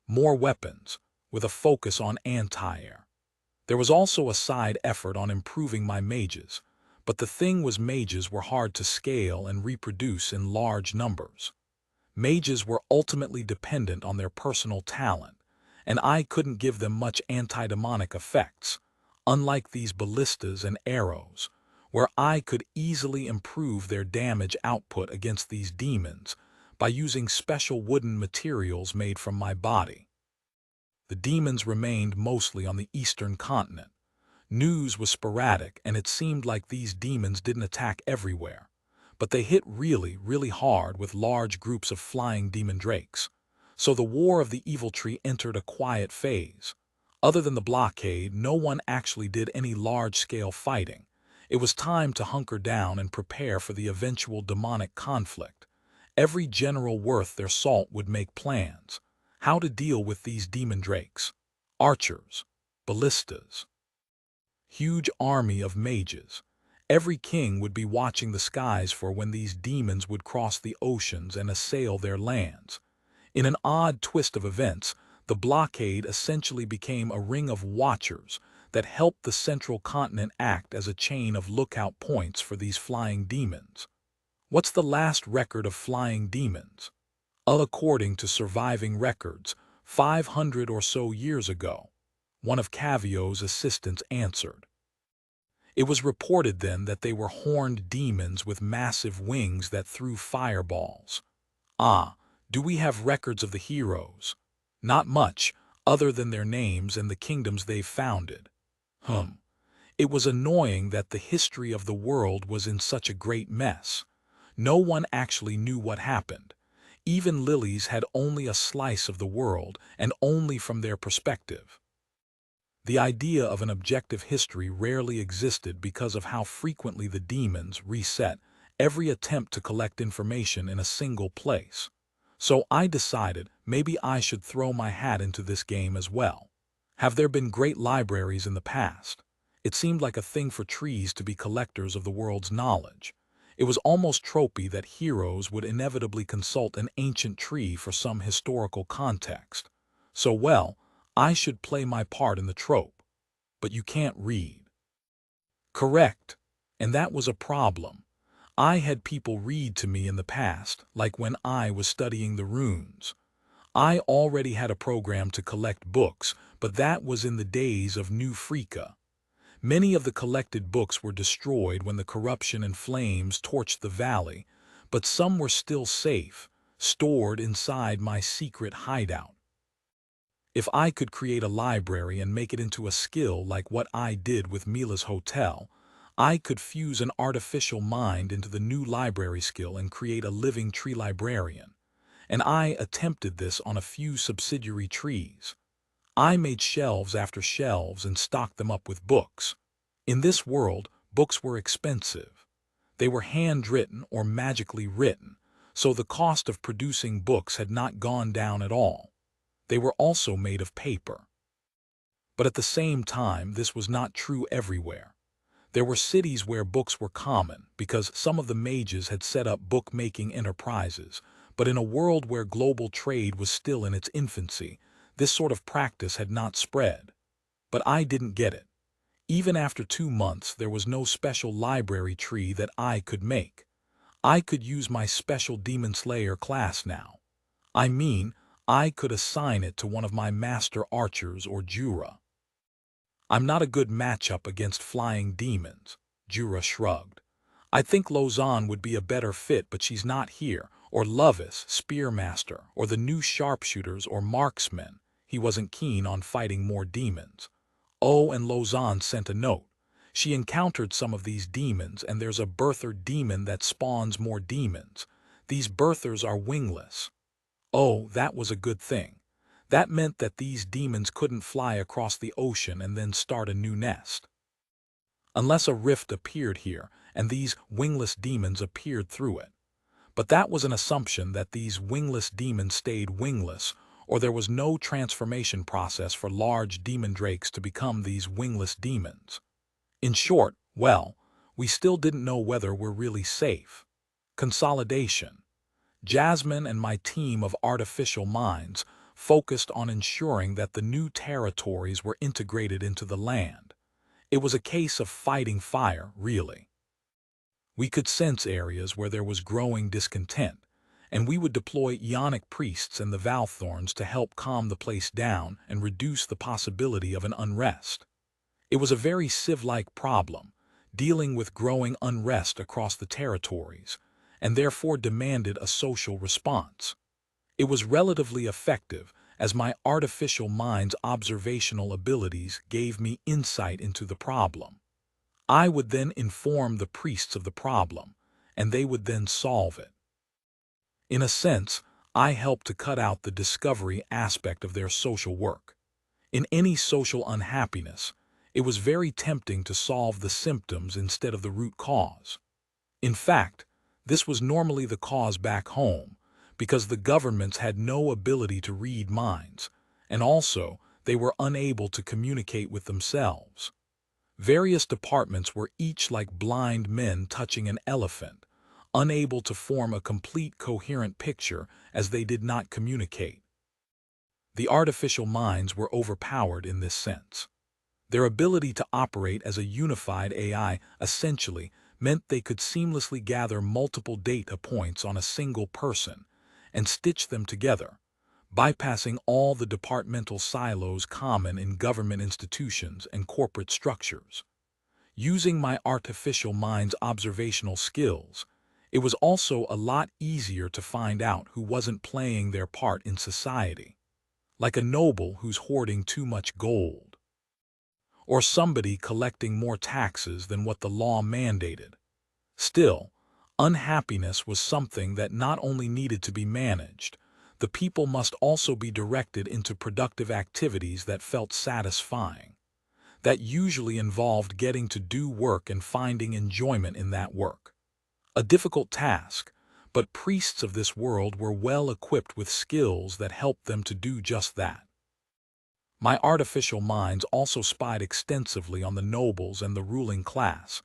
More weapons, with a focus on anti-air. There was also a side effort on improving my mages, but the thing was mages were hard to scale and reproduce in large numbers. Mages were ultimately dependent on their personal talent, and I couldn't give them much anti-demonic effects, unlike these ballistas and arrows, where I could easily improve their damage output against these demons by using special wooden materials made from my body. The demons remained mostly on the eastern continent. News was sporadic, and it seemed like these demons didn't attack everywhere. But they hit really, really hard with large groups of flying demon drakes. So the War of the Evil Tree entered a quiet phase. Other than the blockade, no one actually did any large-scale fighting. It was time to hunker down and prepare for the eventual demonic conflict. Every general worth their salt would make plans. How to deal with these demon drakes. Archers. Ballistas. Huge army of mages. Every king would be watching the skies for when these demons would cross the oceans and assail their lands. In an odd twist of events, the blockade essentially became a ring of watchers that helped the central continent act as a chain of lookout points for these flying demons. What's the last record of flying demons? According to surviving records, 500 or so years ago, one of Cavio's assistants answered. It was reported then that they were horned demons with massive wings that threw fireballs. Do we have records of the heroes? Not much, other than their names and the kingdoms they've founded. It was annoying that the history of the world was in such a great mess. No one actually knew what happened. Even lilies had only a slice of the world, and only from their perspective. The idea of an objective history rarely existed because of how frequently the demons reset every attempt to collect information in a single place. So I decided maybe I should throw my hat into this game as well. Have there been great libraries in the past? It seemed like a thing for trees to be collectors of the world's knowledge. It was almost tropey that heroes would inevitably consult an ancient tree for some historical context. So, well, I should play my part in the trope. But you can't read. Correct. And that was a problem. I had people read to me in the past, like when I was studying the runes. I already had a program to collect books, but that was in the days of New Freaka. Many of the collected books were destroyed when the corruption and flames torched the valley, but some were still safe, stored inside my secret hideout. If I could create a library and make it into a skill like what I did with Mila's Hotel, I could fuse an artificial mind into the new library skill and create a living tree librarian. And I attempted this on a few subsidiary trees. I made shelves after shelves and stocked them up with books. In this world, books were expensive. They were handwritten or magically written, so the cost of producing books had not gone down at all. They were also made of paper. But at the same time, this was not true everywhere. There were cities where books were common because some of the mages had set up bookmaking enterprises, but in a world where global trade was still in its infancy, this sort of practice had not spread. But I didn't get it. Even after 2 months, there was no special library tree that I could make. I could use my special Demon Slayer class now. I mean, I could assign it to one of my master archers or Jura. I'm not a good matchup against flying demons, Jura shrugged. I think Lausanne would be a better fit, but she's not here, or Lovis, Spearmaster, or the new sharpshooters or marksmen. He wasn't keen on fighting more demons. Oh, and Lausanne sent a note. She encountered some of these demons, and there's a birther demon that spawns more demons. These birthers are wingless. Oh, that was a good thing. That meant that these demons couldn't fly across the ocean and then start a new nest. Unless a rift appeared here, and these wingless demons appeared through it. But that was an assumption that these wingless demons stayed wingless, or there was no transformation process for large demon drakes to become these wingless demons. In short, well, we still didn't know whether we're really safe. Consolidation. Jasmine and my team of artificial minds focused on ensuring that the new territories were integrated into the land. It was a case of fighting fire, really. We could sense areas where there was growing discontent, and we would deploy Ionic priests and the Valthorns to help calm the place down and reduce the possibility of an unrest. It was a very Civ-like problem, dealing with growing unrest across the territories, and therefore demanded a social response. It was relatively effective, as my artificial mind's observational abilities gave me insight into the problem. I would then inform the priests of the problem, and they would then solve it. In a sense, I helped to cut out the discovery aspect of their social work. In any social unhappiness, it was very tempting to solve the symptoms instead of the root cause. In fact, this was normally the cause back home, because the governments had no ability to read minds, and also they were unable to communicate with themselves. Various departments were each like blind men touching an elephant, unable to form a complete coherent picture as they did not communicate. The artificial minds were overpowered in this sense. Their ability to operate as a unified AI essentially meant they could seamlessly gather multiple data points on a single person and stitch them together, bypassing all the departmental silos common in government institutions and corporate structures. Using my artificial mind's observational skills, it was also a lot easier to find out who wasn't playing their part in society, like a noble who's hoarding too much gold, or somebody collecting more taxes than what the law mandated. Still, unhappiness was something that not only needed to be managed, the people must also be directed into productive activities that felt satisfying. That usually involved getting to do work and finding enjoyment in that work. A difficult task, but priests of this world were well equipped with skills that helped them to do just that. My artificial minds also spied extensively on the nobles and the ruling class,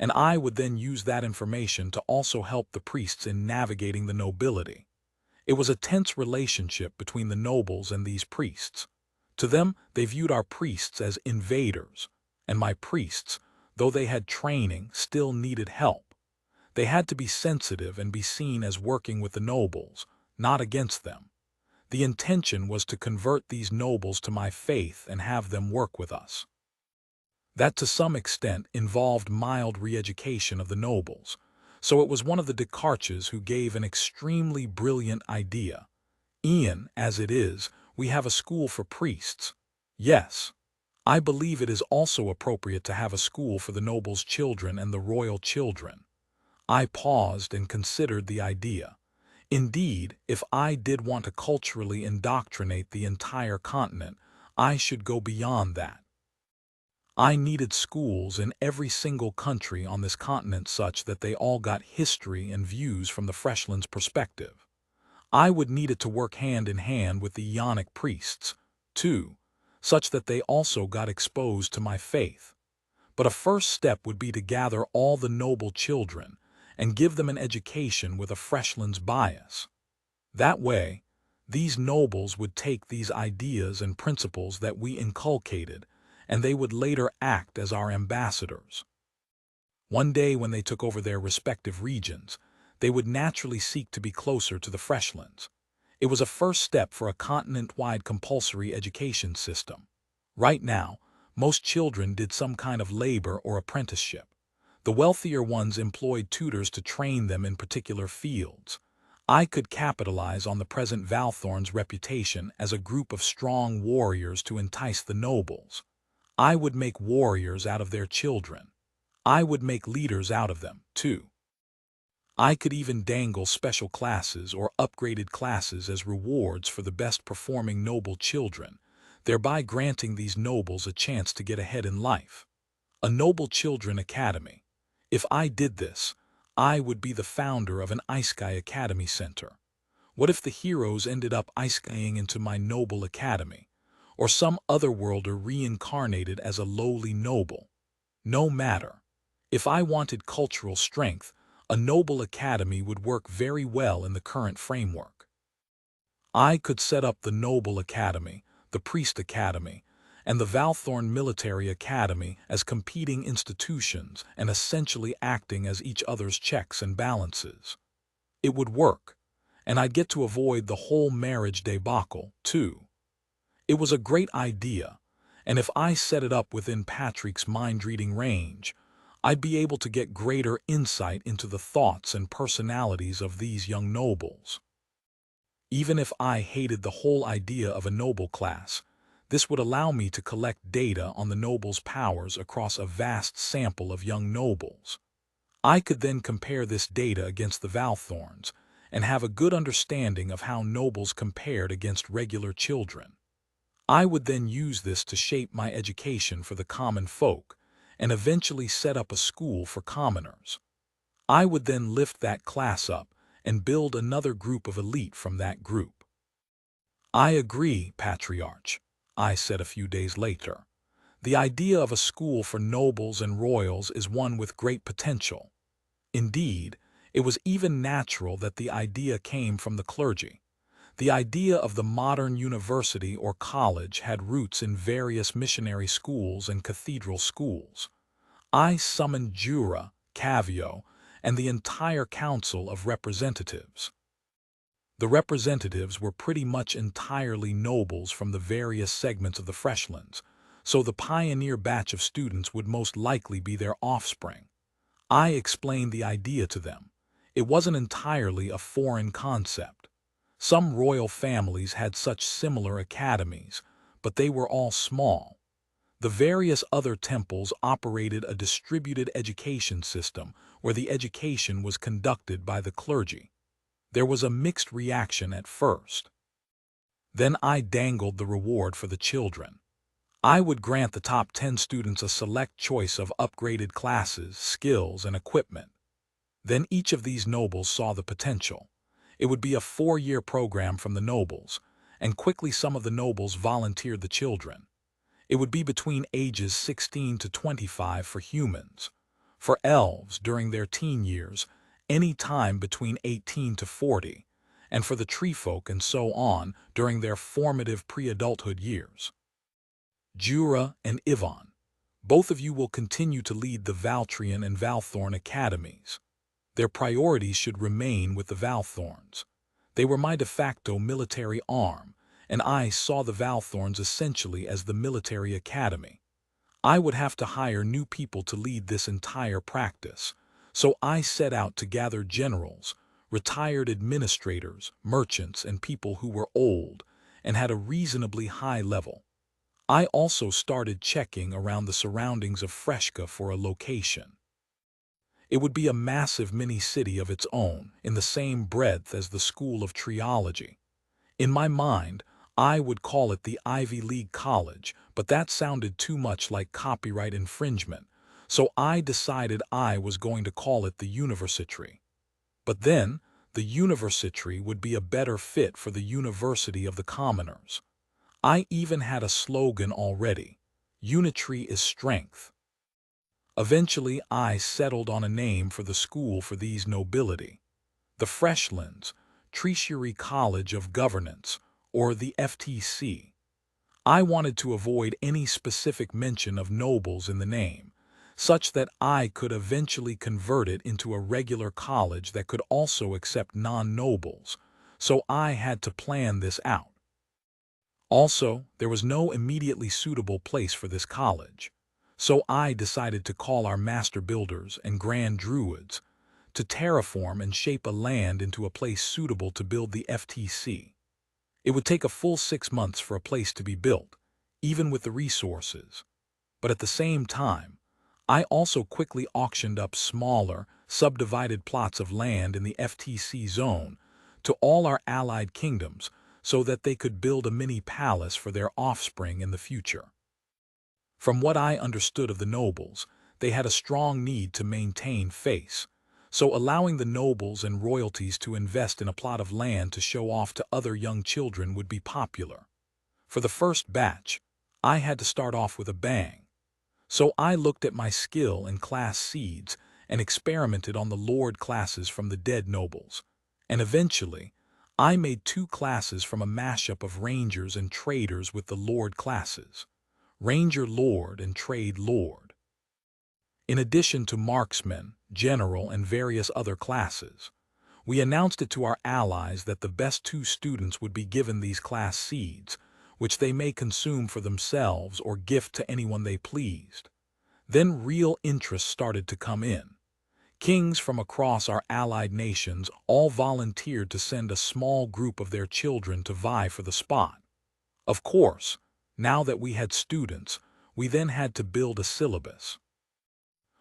and I would then use that information to also help the priests in navigating the nobility. It was a tense relationship between the nobles and these priests. To them, they viewed our priests as invaders, and my priests, though they had training, still needed help. They had to be sensitive and be seen as working with the nobles, not against them. The intention was to convert these nobles to my faith and have them work with us. That to some extent involved mild re-education of the nobles, so it was one of the Descartes who gave an extremely brilliant idea. Ian, as it is, we have a school for priests. Yes, I believe it is also appropriate to have a school for the nobles' children and the royal children. I paused and considered the idea. Indeed, if I did want to culturally indoctrinate the entire continent, I should go beyond that. I needed schools in every single country on this continent such that they all got history and views from the Freshlands' perspective. I would need it to work hand in hand with the Ionic priests, too, such that they also got exposed to my faith. But a first step would be to gather all the noble children and give them an education with a Freshlands bias. That way, these nobles would take these ideas and principles that we inculcated, and they would later act as our ambassadors. One day when they took over their respective regions, they would naturally seek to be closer to the Freshlands. It was a first step for a continent-wide compulsory education system. Right now, most children did some kind of labor or apprenticeship. The wealthier ones employed tutors to train them in particular fields. I could capitalize on the present Valthorn's reputation as a group of strong warriors to entice the nobles. I would make warriors out of their children. I would make leaders out of them, too. I could even dangle special classes or upgraded classes as rewards for the best performing noble children, thereby granting these nobles a chance to get ahead in life. A Noble Children Academy. If I did this, I would be the founder of an Isekai Academy Center. What if the heroes ended up Isekaiing into my Noble Academy, or some otherworlder reincarnated as a lowly noble? No matter. If I wanted cultural strength, a Noble Academy would work very well in the current framework. I could set up the Noble Academy, the Priest Academy, and the Valthorn Military Academy as competing institutions and essentially acting as each other's checks and balances. It would work, and I'd get to avoid the whole marriage debacle, too. It was a great idea, and if I set it up within Patrick's mind-reading range, I'd be able to get greater insight into the thoughts and personalities of these young nobles. Even if I hated the whole idea of a noble class, this would allow me to collect data on the nobles' powers across a vast sample of young nobles. I could then compare this data against the Valthorns and have a good understanding of how nobles compared against regular children. I would then use this to shape my education for the common folk and eventually set up a school for commoners. I would then lift that class up and build another group of elite from that group. I agree, Patriarch, I said a few days later. The idea of a school for nobles and royals is one with great potential. Indeed, it was even natural that the idea came from the clergy. The idea of the modern university or college had roots in various missionary schools and cathedral schools. I summoned Jura, Cavio, and the entire council of representatives. The representatives were pretty much entirely nobles from the various segments of the Freshlands, so the pioneer batch of students would most likely be their offspring. I explained the idea to them. It wasn't entirely a foreign concept. Some royal families had such similar academies, but they were all small. The various other temples operated a distributed education system where the education was conducted by the clergy. There was a mixed reaction at first. Then I dangled the reward for the children. I would grant the top 10 students a select choice of upgraded classes, skills, and equipment. Then each of these nobles saw the potential. It would be a 4-year program from the nobles, and quickly some of the nobles volunteered the children. It would be between ages 16 to 25 for humans. For elves, during their teen years, any time between 18 to 40, and for the treefolk and so on during their formative pre-adulthood years. Jura and Ivan, both of you will continue to lead the Valtrian and Valthorn academies. Their priorities should remain with the Valthorns. They were my de facto military arm, and I saw the Valthorns essentially as the military academy. I would have to hire new people to lead this entire practice, so I set out to gather generals, retired administrators, merchants, and people who were old and had a reasonably high level. I also started checking around the surroundings of Freshka for a location. It would be a massive mini-city of its own, in the same breadth as the School of Triology. In my mind, I would call it the Ivy League College, but that sounded too much like copyright infringement, so I decided I was going to call it the University. But then, the University would be a better fit for the University of the Commoners. I even had a slogan already: Unitry is strength. Eventually, I settled on a name for the school for these nobility: the Freshlands Treasury College of Governance, or the FTC. I wanted to avoid any specific mention of nobles in the name, such that I could eventually convert it into a regular college that could also accept non-nobles, so I had to plan this out. Also, there was no immediately suitable place for this college, so I decided to call our master builders and grand druids to terraform and shape a land into a place suitable to build the FTC. It would take a full 6 months for a place to be built, even with the resources. But at the same time, I also quickly auctioned up smaller, subdivided plots of land in the FTC zone to all our allied kingdoms so that they could build a mini palace for their offspring in the future. From what I understood of the nobles, they had a strong need to maintain face, so allowing the nobles and royalties to invest in a plot of land to show off to other young children would be popular. For the first batch, I had to start off with a bang. So I looked at my skill in class seeds and experimented on the lord classes from the dead nobles. And eventually, I made 2 classes from a mashup of rangers and traders with the lord classes: Ranger Lord and Trade Lord. In addition to marksmen, general, and various other classes, we announced it to our allies that the best 2 students would be given these class seeds, which they may consume for themselves or gift to anyone they pleased. Then real interest started to come in. Kings from across our allied nations all volunteered to send a small group of their children to vie for the spot. Of course, now that we had students, we then had to build a syllabus.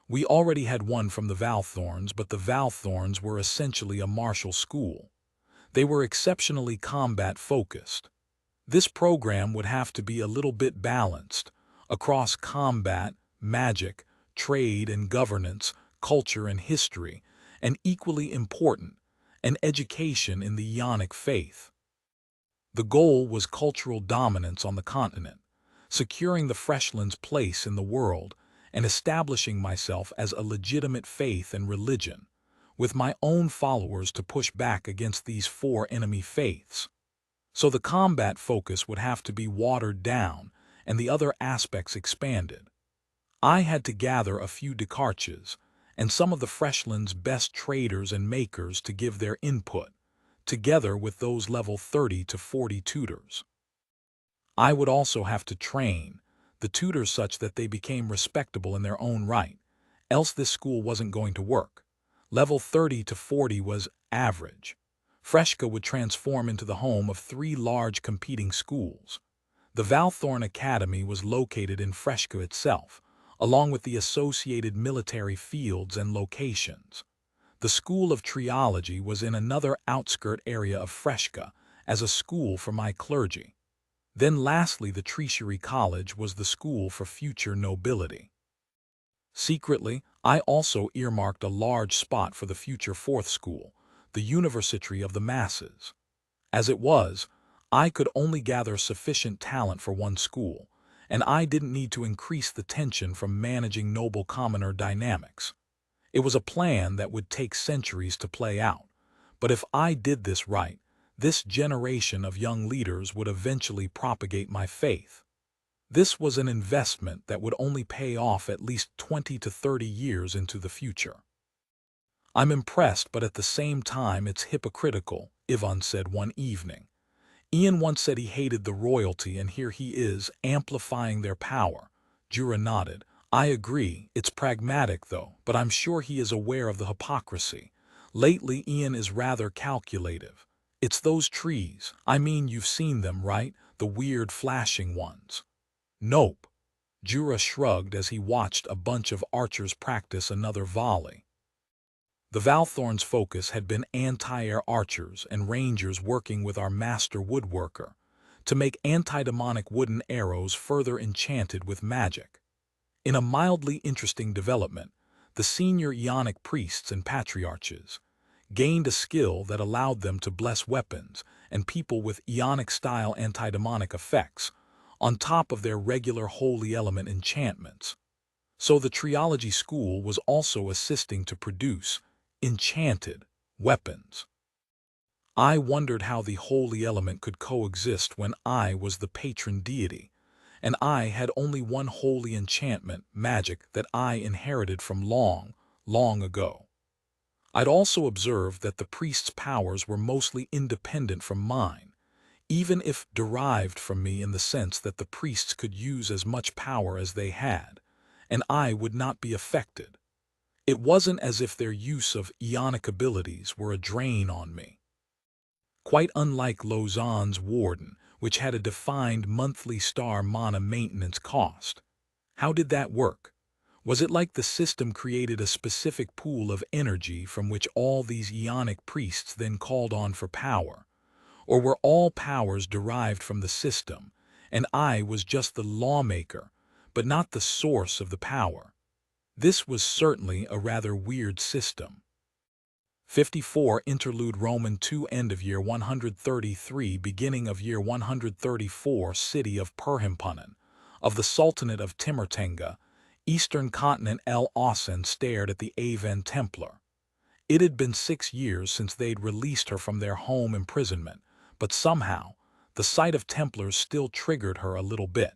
We already had one from the Valthorns, but the Valthorns were essentially a martial school. They were exceptionally combat-focused. This program would have to be a little bit balanced across combat, magic, trade and governance, culture and history, and equally important, an education in the Ionic faith. The goal was cultural dominance on the continent, securing the Freshlands' place in the world, and establishing myself as a legitimate faith and religion, with my own followers to push back against these 4 enemy faiths. So the combat focus would have to be watered down and the other aspects expanded. I had to gather a few Descartes and some of the Freshlands' best traders and makers to give their input, together with those level 30 to 40 tutors. I would also have to train the tutors such that they became respectable in their own right, else this school wasn't going to work. Level 30 to 40 was average. Freshka would transform into the home of 3 large competing schools. The Valthorn Academy was located in Freshka itself, along with the associated military fields and locations. The School of Triology was in another outskirt area of Freshka as a school for my clergy. Then lastly, the Treasury College was the school for future nobility. Secretly, I also earmarked a large spot for the future 4th school, the University of the Masses. As it was, I could only gather sufficient talent for one school, and I didn't need to increase the tension from managing noble commoner dynamics. It was a plan that would take centuries to play out. But if I did this right, this generation of young leaders would eventually propagate my faith. This was an investment that would only pay off at least 20 to 30 years into the future. I'm impressed, but at the same time it's hypocritical, Ivan said one evening. Ian once said he hated the royalty, and here he is, amplifying their power. Jura nodded. I agree, it's pragmatic though, but I'm sure he is aware of the hypocrisy. Lately Ian is rather calculative. It's those trees. I mean, you've seen them, right? The weird flashing ones. Nope. Jura shrugged as he watched a bunch of archers practice another volley. The Valthorn's focus had been anti-air archers and rangers working with our master woodworker to make anti-demonic wooden arrows further enchanted with magic. In a mildly interesting development, the senior Ionic priests and patriarchs gained a skill that allowed them to bless weapons and people with Ionic-style anti-demonic effects on top of their regular holy element enchantments. So the triology school was also assisting to produce enchanted weapons. I wondered how the holy element could coexist when I was the patron deity, and I had only one holy enchantment, magic, that I inherited from long, long ago. I'd also observed that the priest's powers were mostly independent from mine, even if derived from me in the sense that the priests could use as much power as they had, and I would not be affected. It wasn't as if their use of Ionic abilities were a drain on me. Quite unlike Lausanne's warden, which had a defined monthly star mana maintenance cost. How did that work? Was it like the system created a specific pool of energy from which all these Ionic priests then called on for power? Or were all powers derived from the system, and I was just the lawmaker, but not the source of the power? This was certainly a rather weird system. 54 Interlude Roman II End of year 133 Beginning of year 134 City of Perhimpunen, of the Sultanate of Timurtenga, Eastern Continent. El Asen stared at the Aven Templar. It had been 6 years since they'd released her from their home imprisonment, but somehow, the sight of Templars still triggered her a little bit.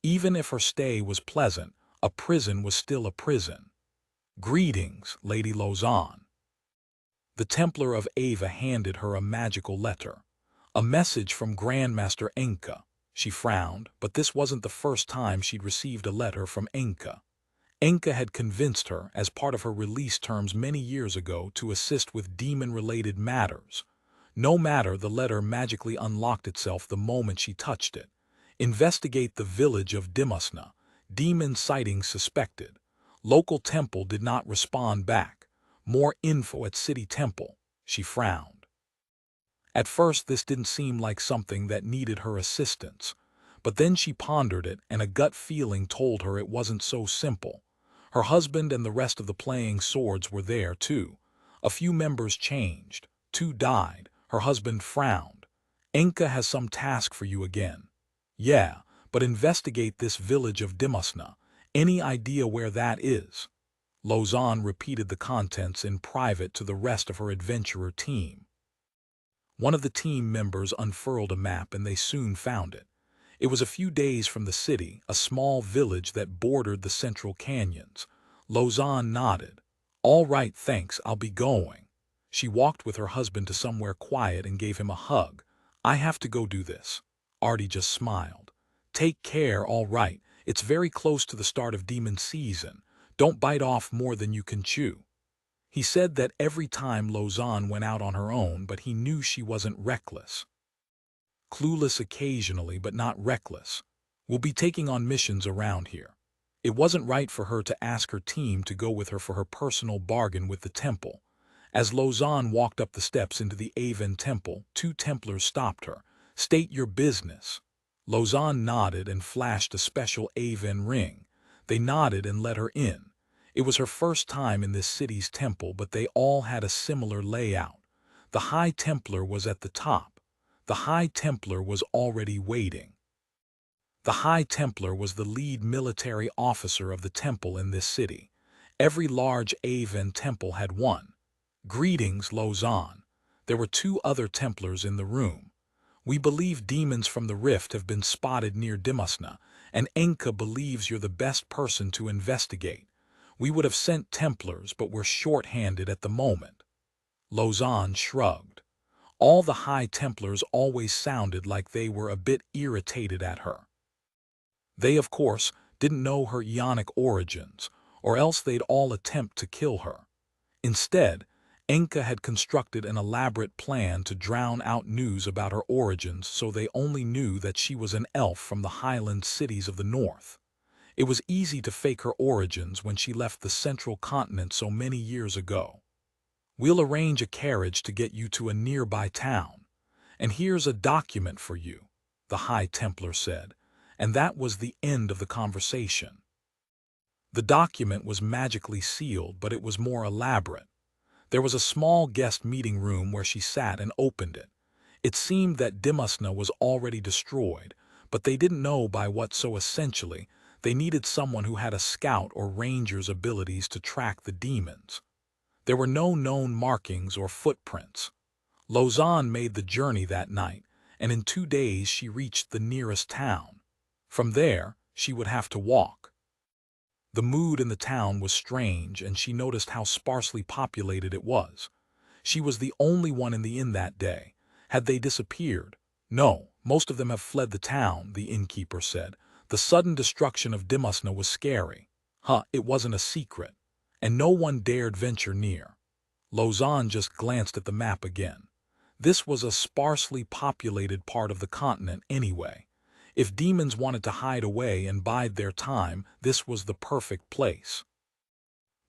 Even if her stay was pleasant, a prison was still a prison. Greetings, Lady Lausanne. The Templar of Ava handed her a magical letter. A message from Grandmaster Enka. She frowned, but this wasn't the first time she'd received a letter from Enka. Enka had convinced her, as part of her release terms many years ago, to assist with demon-related matters. No matter, the letter magically unlocked itself the moment she touched it. Investigate the village of Dimusna. Demon sighting suspected. Local temple did not respond back. More info at city temple. She frowned. At first this didn't seem like something that needed her assistance, but then she pondered it, and a gut feeling told her it wasn't so simple. Her husband and the rest of the playing swords were there too. A few members changed. 2 died. Her husband frowned. Enka has some task for you again. Yeah, but investigate this village of Dimusna. Any idea where that is? Lausanne repeated the contents in private to the rest of her adventurer team. One of the team members unfurled a map, and they soon found it. It was a few days from the city, a small village that bordered the central canyons. Lausanne nodded. All right, thanks, I'll be going. She walked with her husband to somewhere quiet and gave him a hug. I have to go do this. Artie just smiled. Take care, all right. It's very close to the start of demon season. Don't bite off more than you can chew. He said that every time Lausanne went out on her own, but he knew she wasn't reckless. Clueless occasionally, but not reckless. We'll be taking on missions around here. It wasn't right for her to ask her team to go with her for her personal bargain with the temple. As Lausanne walked up the steps into the Aven temple, 2 Templars stopped her. State your business. Lausanne nodded and flashed a special Aven ring. They nodded and let her in. It was her first time in this city's temple, but they all had a similar layout. The High Templar was at the top. The High Templar was already waiting. The High Templar was the lead military officer of the temple in this city. Every large Aven temple had one. Greetings, Lausanne. There were 2 other Templars in the room. We believe demons from the rift have been spotted near Dimasna, and Enka believes you're the best person to investigate. We would have sent Templars, but we're short-handed at the moment. Lausanne shrugged. All the High Templars always sounded like they were a bit irritated at her. They, of course, didn't know her Ionic origins, or else they'd all attempt to kill her. Instead, Enka had constructed an elaborate plan to drown out news about her origins, so they only knew that she was an elf from the highland cities of the north. It was easy to fake her origins when she left the central continent so many years ago. We'll arrange a carriage to get you to a nearby town. And here's a document for you, the High Templar said, and that was the end of the conversation. The document was magically sealed, but it was more elaborate. There was a small guest meeting room where she sat and opened it. It seemed that Dimasna was already destroyed, but they didn't know by what, so essentially, they needed someone who had a scout or ranger's abilities to track the demons. There were no known markings or footprints. Lausanne made the journey that night, and in 2 days she reached the nearest town. From there, she would have to walk. The mood in the town was strange, and she noticed how sparsely populated it was. She was the only one in the inn that day. Had they disappeared? No, most of them have fled the town, the innkeeper said. The sudden destruction of Dimasna was scary. It wasn't a secret. And no one dared venture near. Lausanne just glanced at the map again. This was a sparsely populated part of the continent anyway. If demons wanted to hide away and bide their time, this was the perfect place.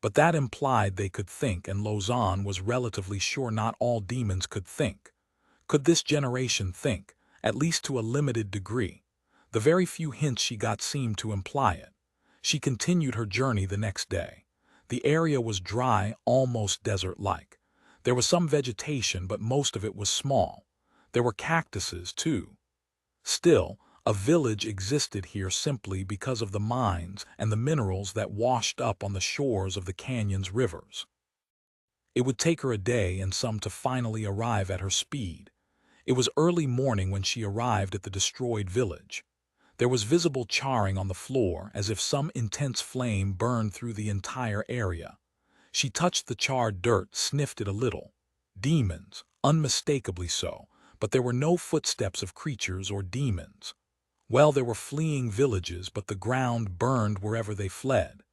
But that implied they could think, and Lausanne was relatively sure not all demons could think. Could this generation think, at least to a limited degree? The very few hints she got seemed to imply it. She continued her journey the next day. The area was dry, almost desert-like. There was some vegetation, but most of it was small. There were cactuses, too. Still, a village existed here simply because of the mines and the minerals that washed up on the shores of the canyon's rivers. It would take her a day and some to finally arrive at her speed. It was early morning when she arrived at the destroyed village. There was visible charring on the floor, as if some intense flame burned through the entire area. She touched the charred dirt, sniffed it a little. Demons, unmistakably so, but there were no footsteps of creatures or demons. Well, there were fleeing villages, but the ground burned wherever they fled.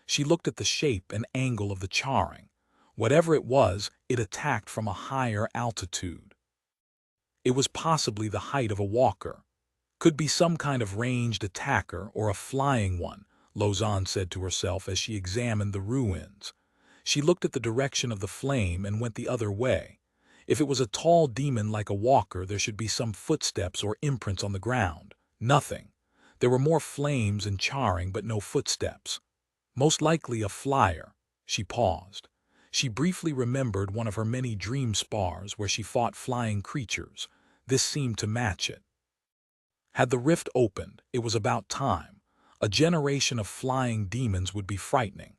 She looked at the shape and angle of the charring. Whatever it was, it attacked from a higher altitude. It was possibly the height of a walker. Could be some kind of ranged attacker or a flying one, Lausanne said to herself as she examined the ruins. She looked at the direction of the flame and went the other way. If it was a tall demon like a walker, there should be some footsteps or imprints on the ground. Nothing. There were more flames and charring, but no footsteps. Most likely a flyer. She paused. She briefly remembered one of her many dream spars where she fought flying creatures. This seemed to match it. Had the rift opened, it was about time. A generation of flying demons would be frightening.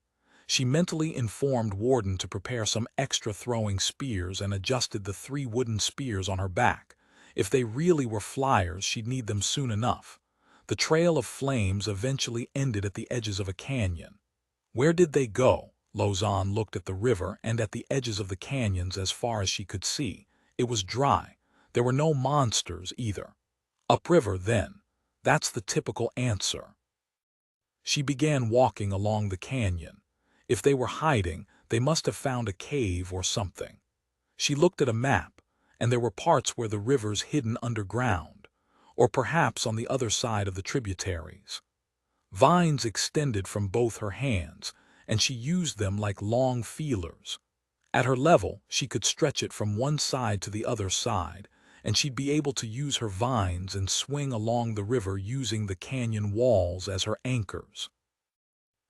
She mentally informed Warden to prepare some extra throwing spears and adjusted the 3 wooden spears on her back. If they really were flyers, she'd need them soon enough. The trail of flames eventually ended at the edges of a canyon. Where did they go? Lausanne looked at the river and at the edges of the canyons as far as she could see. It was dry. There were no monsters either. Upriver, then. That's the typical answer. She began walking along the canyon. If they were hiding, they must have found a cave or something. She looked at a map, and there were parts where the river's hidden underground, or perhaps on the other side of the tributaries. Vines extended from both her hands, and she used them like long feelers. At her level, she could stretch it from one side to the other side, and she'd be able to use her vines and swing along the river using the canyon walls as her anchors.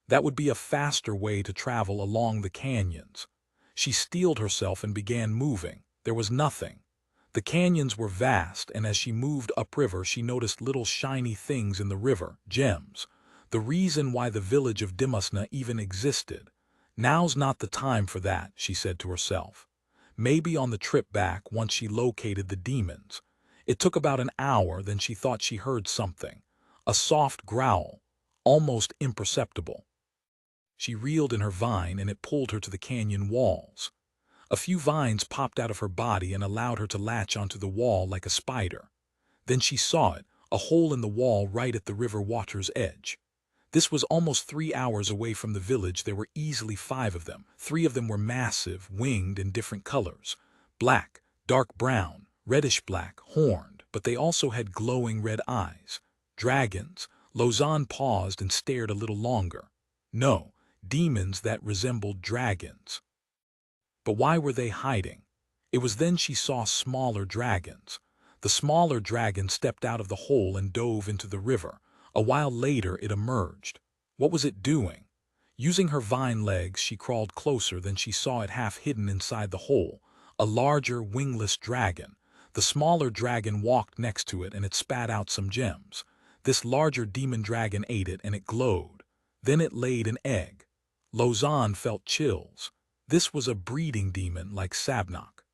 That would be a faster way to travel along the canyons. She steeled herself and began moving. There was nothing. The canyons were vast, and as she moved upriver, she noticed little shiny things in the river, gems. The reason why the village of Dimasna even existed. Now's not the time for that, she said to herself. Maybe on the trip back once she located the demons. It took about an hour, then she thought she heard something. A soft growl, almost imperceptible. She reeled in her vine and it pulled her to the canyon walls. A few vines popped out of her body and allowed her to latch onto the wall like a spider. Then she saw it, a hole in the wall right at the river water's edge. This was almost 3 hours away from the village. There were easily 5 of them. 3 of them were massive, winged in different colors. Black, dark brown, reddish-black, horned, but they also had glowing red eyes. Dragons. Lausanne paused and stared a little longer. No, demons that resembled dragons. But why were they hiding? It was then she saw smaller dragons. The smaller dragon stepped out of the hole and dove into the river. A while later it emerged. What was it doing? Using her vine legs she crawled closer, then she saw it half hidden inside the hole. A larger, wingless dragon. The smaller dragon walked next to it and it spat out some gems. This larger demon dragon ate it and it glowed. Then it laid an egg. Lausanne felt chills. This was a breeding demon like Sabnok.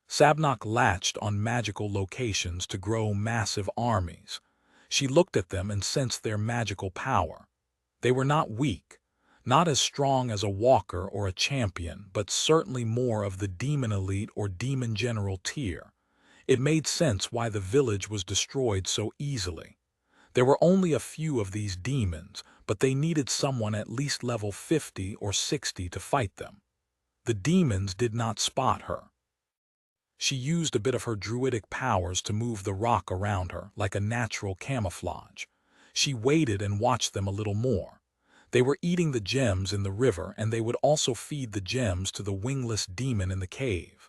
Sabnok latched on magical locations to grow massive armies. She looked at them and sensed their magical power. They were not weak, not as strong as a walker or a champion, but certainly more of the demon elite or demon general tier. It made sense why the village was destroyed so easily. There were only a few of these demons, but they needed someone at least level 50 or 60 to fight them. The demons did not spot her. She used a bit of her druidic powers to move the rock around her, like a natural camouflage. She waited and watched them a little more. They were eating the gems in the river, and they would also feed the gems to the wingless demon in the cave.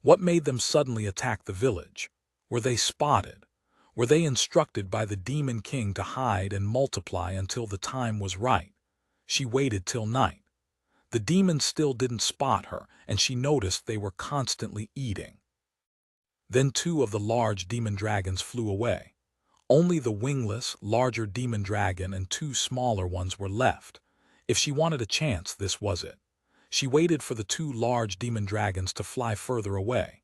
What made them suddenly attack the village? Were they spotted? Were they instructed by the demon king to hide and multiply until the time was right? She waited till night. The demons still didn't spot her, and she noticed they were constantly eating. Then 2 of the large demon dragons flew away. Only the wingless, larger demon dragon and 2 smaller ones were left. If she wanted a chance, this was it. She waited for the 2 large demon dragons to fly further away.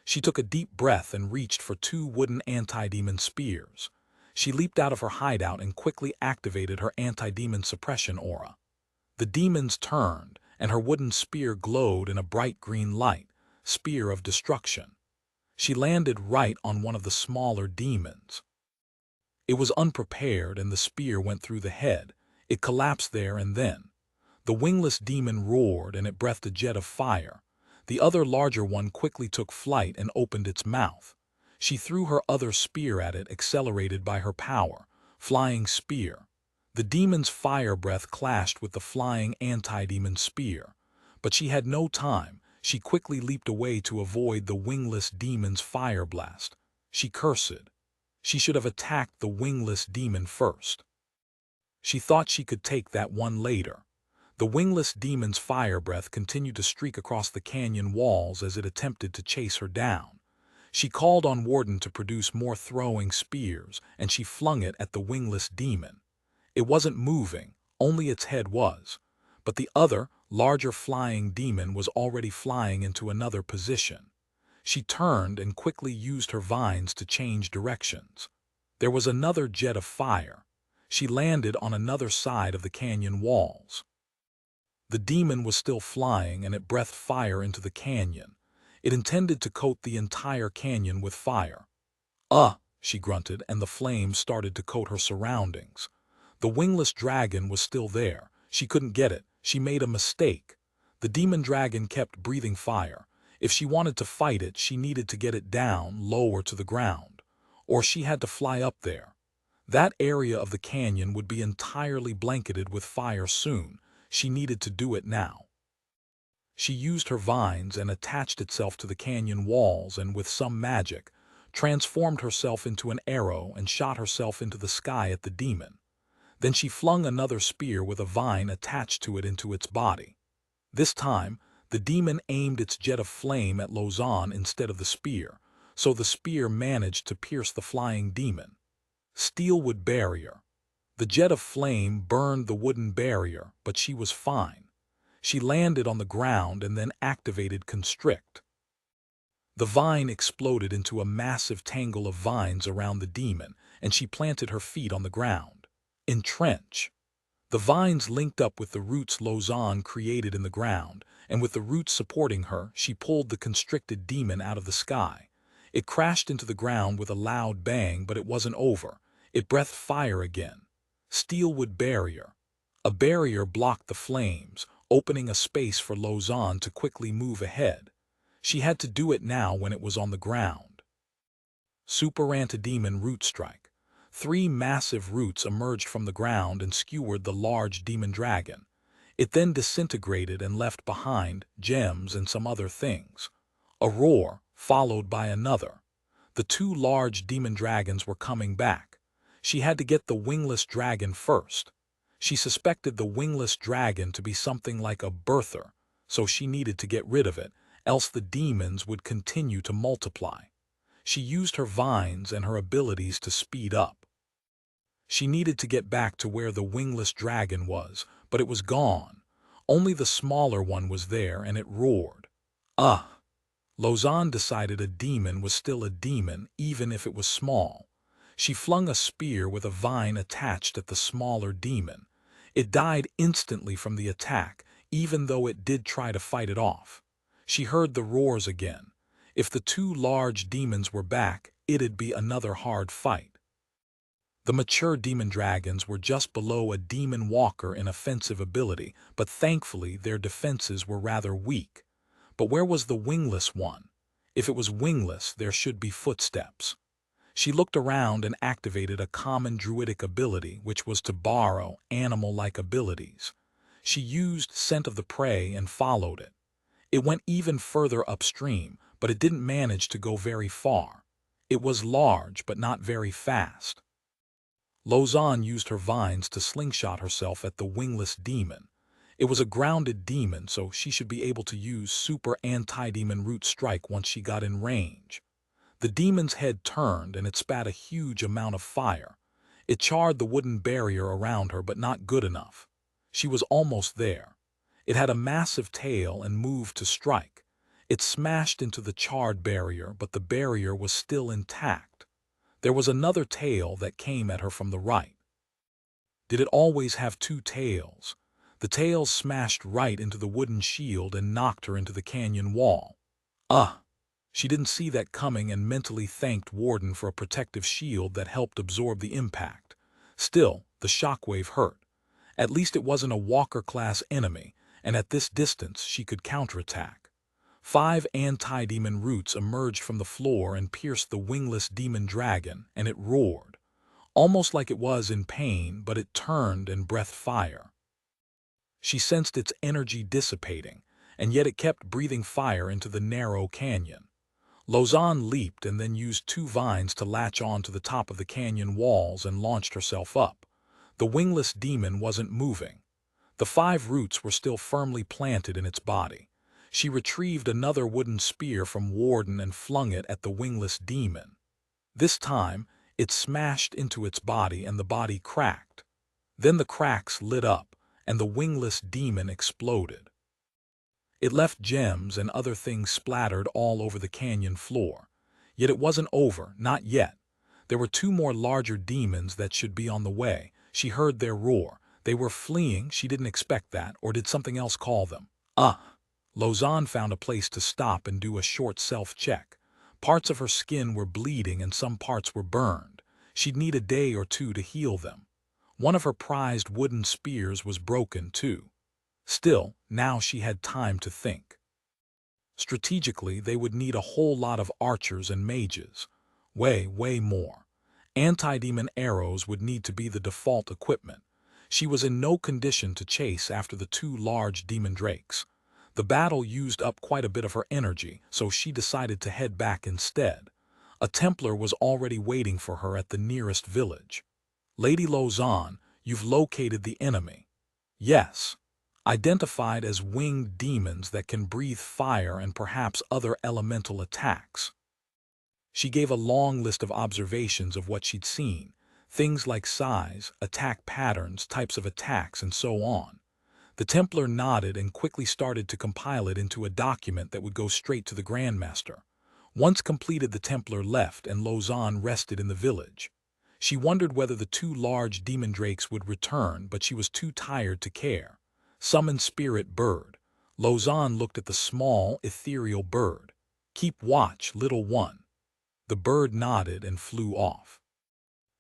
She took a deep breath and reached for 2 wooden anti-demon spears. She leaped out of her hideout and quickly activated her anti-demon suppression aura. The demons turned, and her wooden spear glowed in a bright green light, spear of destruction. She landed right on one of the smaller demons. It was unprepared, and the spear went through the head. It collapsed there and then. The wingless demon roared, and it breathed a jet of fire. The other larger one quickly took flight and opened its mouth. She threw her other spear at it, accelerated by her power. Flying spear. The demon's fire breath clashed with the flying anti-demon spear. But she had no time. She quickly leaped away to avoid the wingless demon's fire blast. She cursed. She should have attacked the wingless demon first. She thought she could take that one later. The wingless demon's fire breath continued to streak across the canyon walls as it attempted to chase her down. She called on Warden to produce more throwing spears, and she flung it at the wingless demon. It wasn't moving, only its head was. But the other, larger flying demon was already flying into another position. She turned and quickly used her vines to change directions. There was another jet of fire. She landed on another side of the canyon walls. The demon was still flying, and it breathed fire into the canyon. It intended to coat the entire canyon with fire. She grunted, and the flames started to coat her surroundings. The wingless dragon was still there. She couldn't get it. She made a mistake. The demon dragon kept breathing fire. If she wanted to fight it, she needed to get it down, lower to the ground. Or she had to fly up there. That area of the canyon would be entirely blanketed with fire soon. She needed to do it now. She used her vines and attached itself to the canyon walls, and with some magic, transformed herself into an arrow and shot herself into the sky at the demon. Then she flung another spear with a vine attached to it into its body. This time, the demon aimed its jet of flame at Lausanne instead of the spear, so the spear managed to pierce the flying demon. Steelwood barrier. The jet of flame burned the wooden barrier, but she was fine. She landed on the ground and then activated Constrict. The vine exploded into a massive tangle of vines around the demon, and she planted her feet on the ground. Entrench. The vines linked up with the roots Lausanne created in the ground, and with the roots supporting her, she pulled the constricted demon out of the sky. It crashed into the ground with a loud bang, but it wasn't over. It breathed fire again. Steelwood barrier. A barrier blocked the flames, opening a space for Lausanne to quickly move ahead. She had to do it now when it was on the ground. Super Antidemon Root Strike. 3 massive roots emerged from the ground and skewered the large demon dragon. It then disintegrated and left behind gems and some other things. A roar, followed by another. The 2 large demon dragons were coming back. She had to get the wingless dragon first. She suspected the wingless dragon to be something like a birther, so she needed to get rid of it, else the demons would continue to multiply. She used her vines and her abilities to speed up. She needed to get back to where the wingless dragon was, but it was gone. Only the smaller one was there, and it roared. Lausanne decided a demon was still a demon, even if it was small. She flung a spear with a vine attached at the smaller demon. It died instantly from the attack, even though it did try to fight it off. She heard the roars again. If the 2 large demons were back, it'd be another hard fight. The mature demon dragons were just below a demon walker in offensive ability, but thankfully their defenses were rather weak. But where was the wingless one? If it was wingless, there should be footsteps. She looked around and activated a common druidic ability, which was to borrow animal-like abilities. She used Scent of the Prey and followed it. It went even further upstream, but it didn't manage to go very far. It was large, but not very fast. Lausanne used her vines to slingshot herself at the wingless demon. It was a grounded demon, so she should be able to use Super Antidemon Root Strike once she got in range. The demon's head turned and it spat a huge amount of fire. It charred the wooden barrier around her, but not good enough. She was almost there. It had a massive tail and moved to strike. It smashed into the charred barrier, but the barrier was still intact. There was another tail that came at her from the right. Did it always have 2 tails? The tail smashed right into the wooden shield and knocked her into the canyon wall. She didn't see that coming and mentally thanked Warden for a protective shield that helped absorb the impact. Still, the shockwave hurt. At least it wasn't a walker-class enemy, and at this distance she could counterattack. 5 anti-demon roots emerged from the floor and pierced the wingless demon dragon, and it roared. Almost like it was in pain, but it turned and breathed fire. She sensed its energy dissipating, and yet it kept breathing fire into the narrow canyon. Lausanne leaped and then used 2 vines to latch on to the top of the canyon walls and launched herself up. The wingless demon wasn't moving. The 5 roots were still firmly planted in its body. She retrieved another wooden spear from Warden and flung it at the wingless demon. This time, it smashed into its body and the body cracked. Then the cracks lit up, and the wingless demon exploded. It left gems and other things splattered all over the canyon floor. Yet it wasn't over, not yet. There were 2 more larger demons that should be on the way. She heard their roar. They were fleeing. She didn't expect that, or did something else call them? Lausanne found a place to stop and do a short self-check. Parts of her skin were bleeding and some parts were burned. She'd need a day or 2 to heal them. One of her prized wooden spears was broken, too. Still, now she had time to think. Strategically, they would need a whole lot of archers and mages. Way more. Anti-demon arrows would need to be the default equipment. She was in no condition to chase after the 2 large demon drakes. The battle used up quite a bit of her energy, so she decided to head back instead. A Templar was already waiting for her at the nearest village. "Lady Lausanne, you've located the enemy." "Yes." "Identified as winged demons that can breathe fire and perhaps other elemental attacks." She gave a long list of observations of what she'd seen, things like size, attack patterns, types of attacks, and so on. The Templar nodded and quickly started to compile it into a document that would go straight to the Grandmaster. Once completed, the Templar left and Lausanne rested in the village. She wondered whether the two large demon drakes would return, but she was too tired to care. Summon spirit bird. Lausanne looked at the small, ethereal bird. Keep watch, little one. The bird nodded and flew off.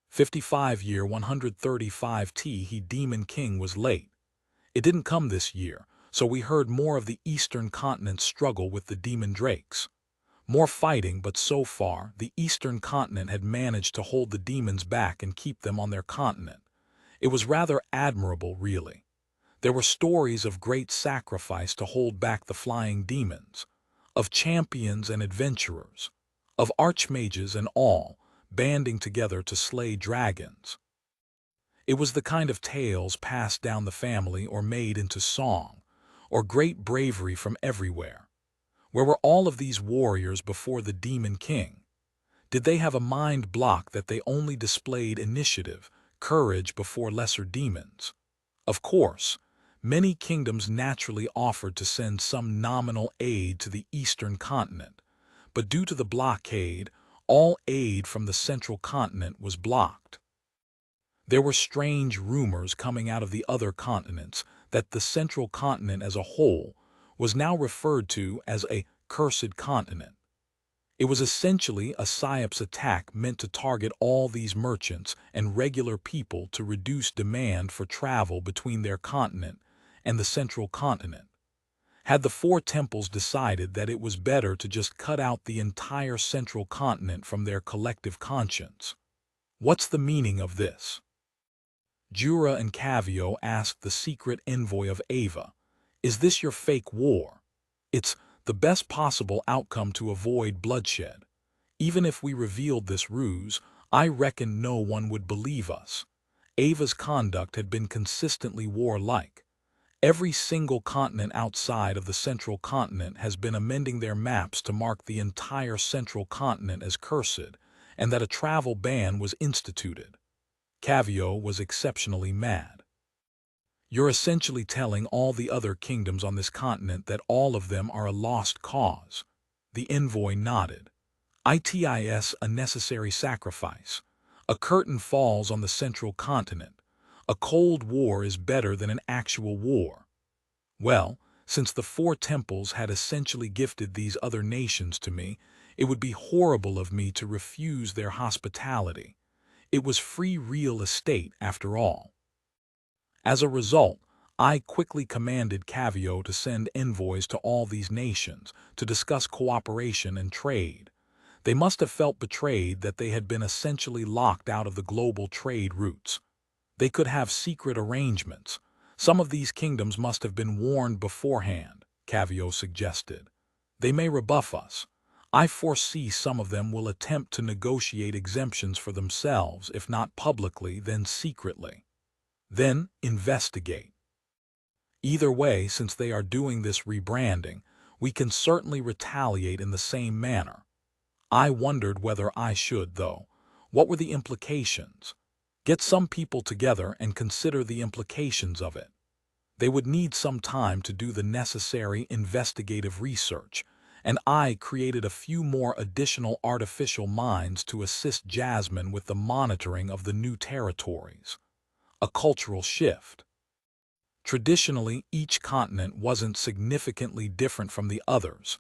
55 year 135 T. He Demon King was late. It didn't come this year, so we heard more of the Eastern Continent's struggle with the demon drakes. More fighting, but so far, the Eastern Continent had managed to hold the demons back and keep them on their continent. It was rather admirable, really. There were stories of great sacrifice to hold back the flying demons, of champions and adventurers, of archmages and all, banding together to slay dragons. It was the kind of tales passed down the family or made into song, or great bravery from everywhere. Where were all of these warriors before the Demon King? Did they have a mind block that they only displayed initiative, courage before lesser demons? Of course, many kingdoms naturally offered to send some nominal aid to the Eastern Continent, but due to the blockade, all aid from the Central Continent was blocked. There were strange rumors coming out of the other continents that the Central Continent as a whole was now referred to as a cursed continent. It was essentially a psyops attack meant to target all these merchants and regular people to reduce demand for travel between their continent and the Central Continent. Had the four temples decided that it was better to just cut out the entire Central Continent from their collective conscience? What's the meaning of this? Jura and Cavio asked the secret envoy of Ava, "Is this your fake war? It's the best possible outcome to avoid bloodshed. Even if we revealed this ruse, I reckon no one would believe us." Ava's conduct had been consistently warlike. Every single continent outside of the Central Continent has been amending their maps to mark the entire Central Continent as cursed, and that a travel ban was instituted. Cavio was exceptionally mad. "You're essentially telling all the other kingdoms on this continent that all of them are a lost cause." The envoy nodded. "It's a necessary sacrifice. A curtain falls on the Central Continent. A cold war is better than an actual war. Well, since the four temples had essentially gifted these other nations to me, it would be horrible of me to refuse their hospitality. It was free real estate after all." As a result, I quickly commanded Cavio to send envoys to all these nations to discuss cooperation and trade. They must have felt betrayed that they had been essentially locked out of the global trade routes. They could have secret arrangements. Some of these kingdoms must have been warned beforehand, Cavio suggested. They may rebuff us. I foresee some of them will attempt to negotiate exemptions for themselves, if not publicly, then secretly. Then investigate. Either way, since they are doing this rebranding, we can certainly retaliate in the same manner. I wondered whether I should, though. What were the implications? Get some people together and consider the implications of it. They would need some time to do the necessary investigative research, and I created a few more additional artificial minds to assist Jasmine with the monitoring of the new territories. A cultural shift. Traditionally, each continent wasn't significantly different from the others.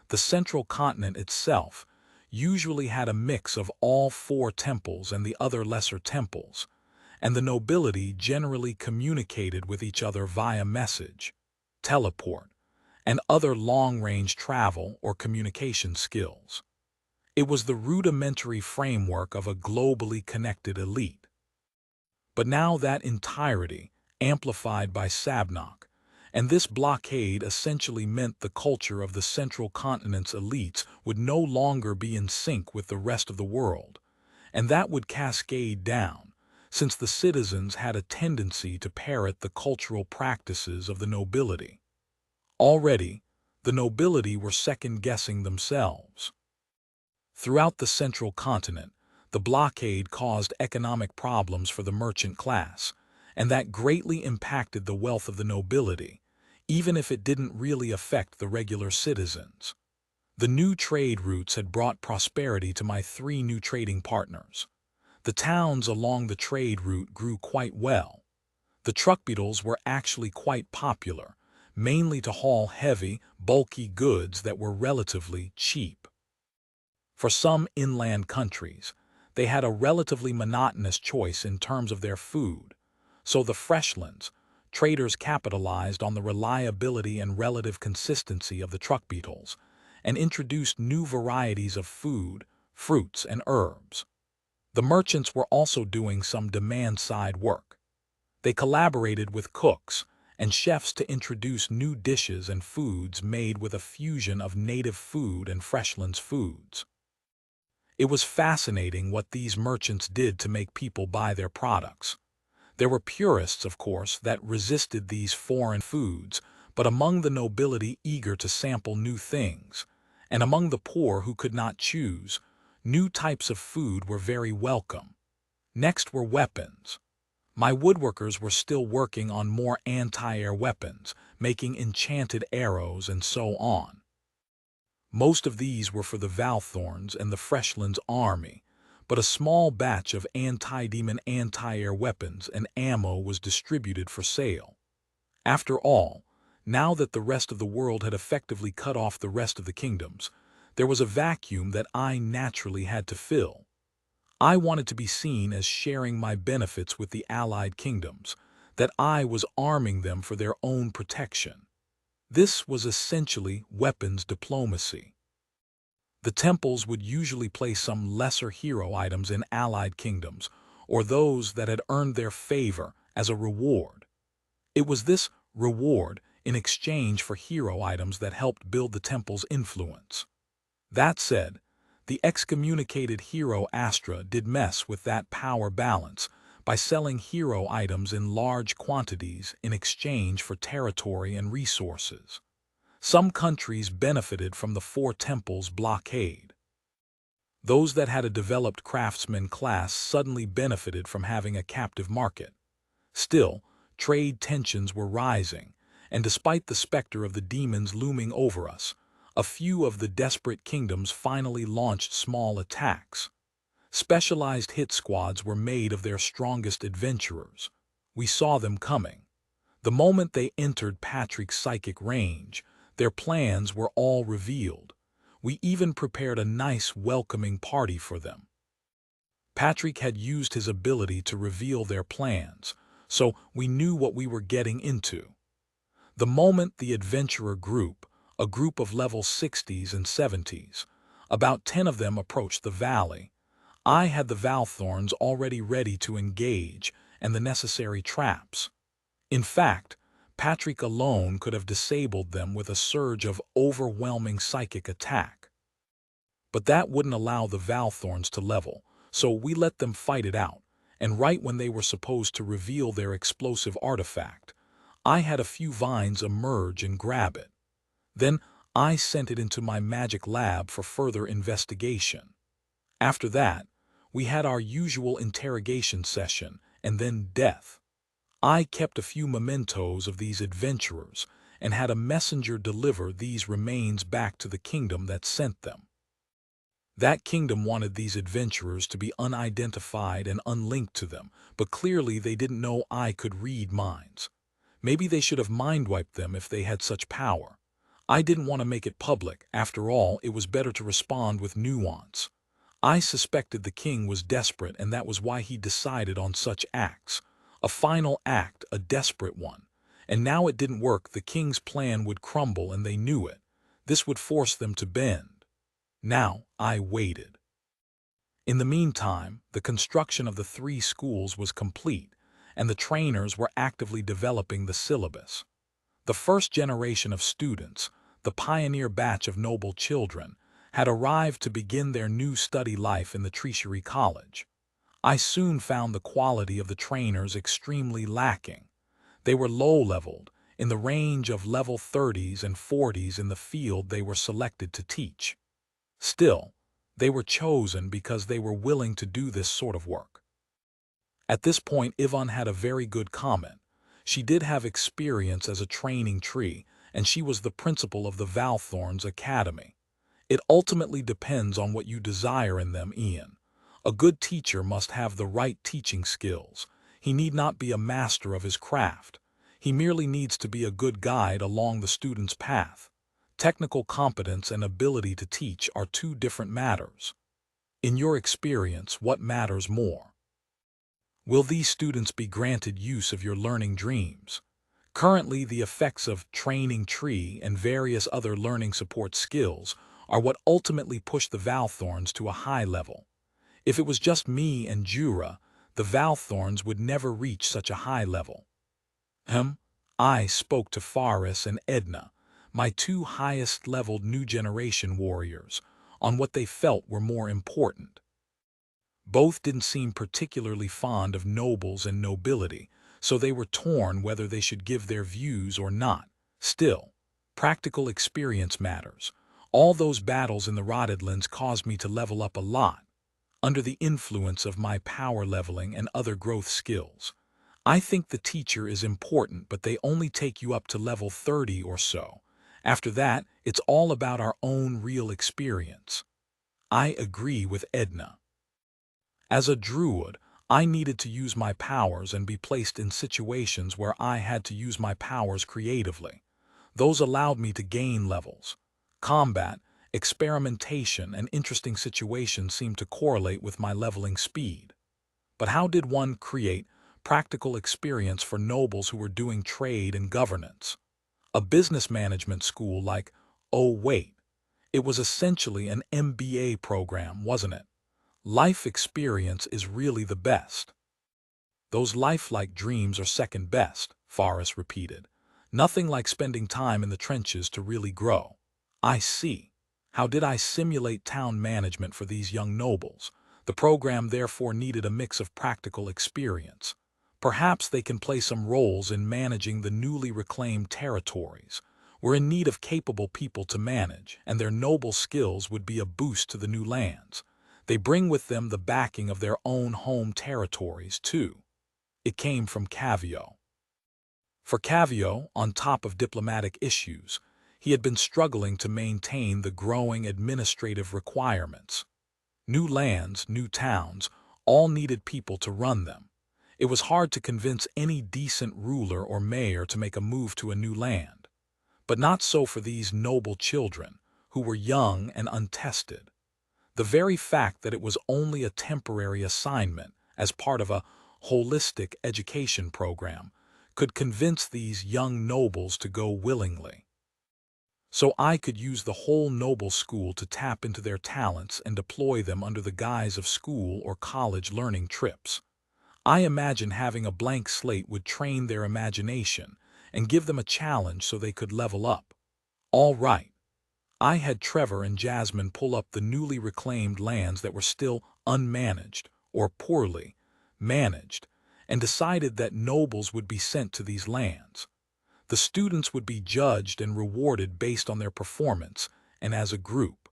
The Central Continent itself usually had a mix of all four temples and the other lesser temples, and the nobility generally communicated with each other via message, teleport, and other long-range travel or communication skills. It was the rudimentary framework of a globally connected elite. But now that entirety, amplified by Sabnok, and this blockade essentially meant the culture of the Central Continent's elites would no longer be in sync with the rest of the world, and that would cascade down, since the citizens had a tendency to parrot the cultural practices of the nobility. Already, the nobility were second-guessing themselves. Throughout the Central Continent, the blockade caused economic problems for the merchant class, and that greatly impacted the wealth of the nobility, even if it didn't really affect the regular citizens. The new trade routes had brought prosperity to my 3 new trading partners. The towns along the trade route grew quite well. The truck beetles were actually quite popular, mainly to haul heavy, bulky goods that were relatively cheap. For some inland countries, they had a relatively monotonous choice in terms of their food, so the freshlands, traders capitalized on the reliability and relative consistency of the truck beetles and introduced new varieties of food, fruits, and herbs. The merchants were also doing some demand-side work. They collaborated with cooks and chefs to introduce new dishes and foods made with a fusion of native food and freshlands foods. It was fascinating what these merchants did to make people buy their products. There were purists, of course, that resisted these foreign foods, but among the nobility eager to sample new things, and among the poor who could not choose, new types of food were very welcome. Next were weapons. My woodworkers were still working on more anti-air weapons, making enchanted arrows and so on. Most of these were for the Valthorns and the Freshlands army, but a small batch of anti-demon anti-air weapons and ammo was distributed for sale. After all, now that the rest of the world had effectively cut off the rest of the kingdoms, there was a vacuum that I naturally had to fill. I wanted to be seen as sharing my benefits with the allied kingdoms, that I was arming them for their own protection. This was essentially weapons diplomacy. The temples would usually place some lesser hero items in allied kingdoms, or those that had earned their favor, as a reward. It was this reward in exchange for hero items that helped build the temple's influence. That said, the excommunicated hero Astra did mess with that power balance by selling hero items in large quantities in exchange for territory and resources. Some countries benefited from the 4 temples blockade. Those that had a developed craftsman class suddenly benefited from having a captive market. Still, trade tensions were rising, and despite the specter of the demons looming over us, a few of the desperate kingdoms finally launched small attacks. Specialized hit squads were made of their strongest adventurers. We saw them coming. The moment they entered Patrick's psychic range, their plans were all revealed. We even prepared a nice welcoming party for them. Patrick had used his ability to reveal their plans, so we knew what we were getting into. The moment the adventurer group, a group of level 60s and 70s, about 10 of them approached the valley, I had the Valthorns already ready to engage and the necessary traps. In fact, Patrick alone could have disabled them with a surge of overwhelming psychic attack. But that wouldn't allow the Valthorns to level, so we let them fight it out, and right when they were supposed to reveal their explosive artifact, I had a few vines emerge and grab it. Then I sent it into my magic lab for further investigation. After that, we had our usual interrogation session, and then death. I kept a few mementos of these adventurers and had a messenger deliver these remains back to the kingdom that sent them. That kingdom wanted these adventurers to be unidentified and unlinked to them, but clearly they didn't know I could read minds. Maybe they should have mind-wiped them if they had such power. I didn't want to make it public. After all, it was better to respond with nuance. I suspected the king was desperate, and that was why he decided on such acts. A final act, a desperate one. And now it didn't work. The king's plan would crumble, and they knew it. This would force them to bend. Now I waited. In the meantime, the construction of the 3 schools was complete, and the trainers were actively developing the syllabus. The first generation of students, the pioneer batch of noble children, had arrived to begin their new study life in the Treasury College. I soon found the quality of the trainers extremely lacking. They were low-leveled, in the range of level 30s and 40s in the field they were selected to teach. Still, they were chosen because they were willing to do this sort of work. At this point, Yvonne had a very good comment. She did have experience as a training tree, and she was the principal of the Valthorns Academy. It ultimately depends on what you desire in them, Ian. A good teacher must have the right teaching skills. He need not be a master of his craft. He merely needs to be a good guide along the student's path. Technical competence and ability to teach are two different matters. In your experience, what matters more? Will these students be granted use of your learning dreams? Currently, the effects of training tree and various other learning support skills are what ultimately push the Valthorns to a high level. If it was just me and Jura, the Valthorns would never reach such a high level. I spoke to Faris and Edna, my two highest-leveled new generation warriors, on what they felt were more important. Both didn't seem particularly fond of nobles and nobility, so they were torn whether they should give their views or not. Still, practical experience matters. All those battles in the Rottedlands caused me to level up a lot, under the influence of my power leveling and other growth skills. I think the teacher is important, but they only take you up to level 30 or so. After that, it's all about our own real experience. I agree with Edna. As a druid, I needed to use my powers and be placed in situations where I had to use my powers creatively. Those allowed me to gain levels. Combat, experimentation, and interesting situations seemed to correlate with my leveling speed. But how did one create practical experience for nobles who were doing trade and governance? A business management school like, oh wait, it was essentially an MBA program, wasn't it? Life experience is really the best. Those lifelike dreams are second best, Faris repeated. Nothing like spending time in the trenches to really grow. I see. How did I simulate town management for these young nobles? The program therefore needed a mix of practical experience. Perhaps they can play some roles in managing the newly reclaimed territories. We're in need of capable people to manage, and their noble skills would be a boost to the new lands. They bring with them the backing of their own home territories, too. It came from Cavio. For Cavio, on top of diplomatic issues, he had been struggling to maintain the growing administrative requirements. New lands, new towns, all needed people to run them. It was hard to convince any decent ruler or mayor to make a move to a new land. But not so for these noble children, who were young and untested. The very fact that it was only a temporary assignment as part of a holistic education program could convince these young nobles to go willingly. So I could use the whole noble school to tap into their talents and deploy them under the guise of school or college learning trips. I imagine having a blank slate would train their imagination and give them a challenge so they could level up. All right. I had Trevor and Jasmine pull up the newly reclaimed lands that were still unmanaged or poorly managed, and decided that nobles would be sent to these lands. The students would be judged and rewarded based on their performance and as a group.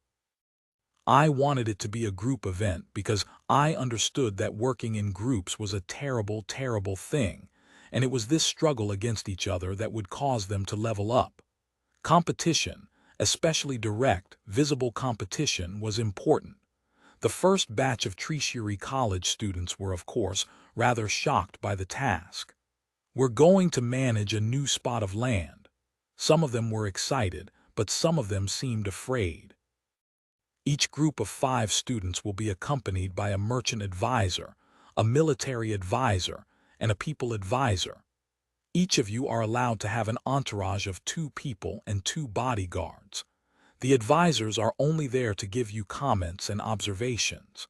I wanted it to be a group event because I understood that working in groups was a terrible, terrible thing, and it was this struggle against each other that would cause them to level up. Competition, especially direct, visible competition, was important. The first batch of tertiary college students were, of course, rather shocked by the task. We're going to manage a new spot of land. Some of them were excited, but some of them seemed afraid. Each group of 5 students will be accompanied by a merchant advisor, a military advisor, and a people advisor. Each of you are allowed to have an entourage of 2 people and 2 bodyguards. The advisors are only there to give you comments and observations.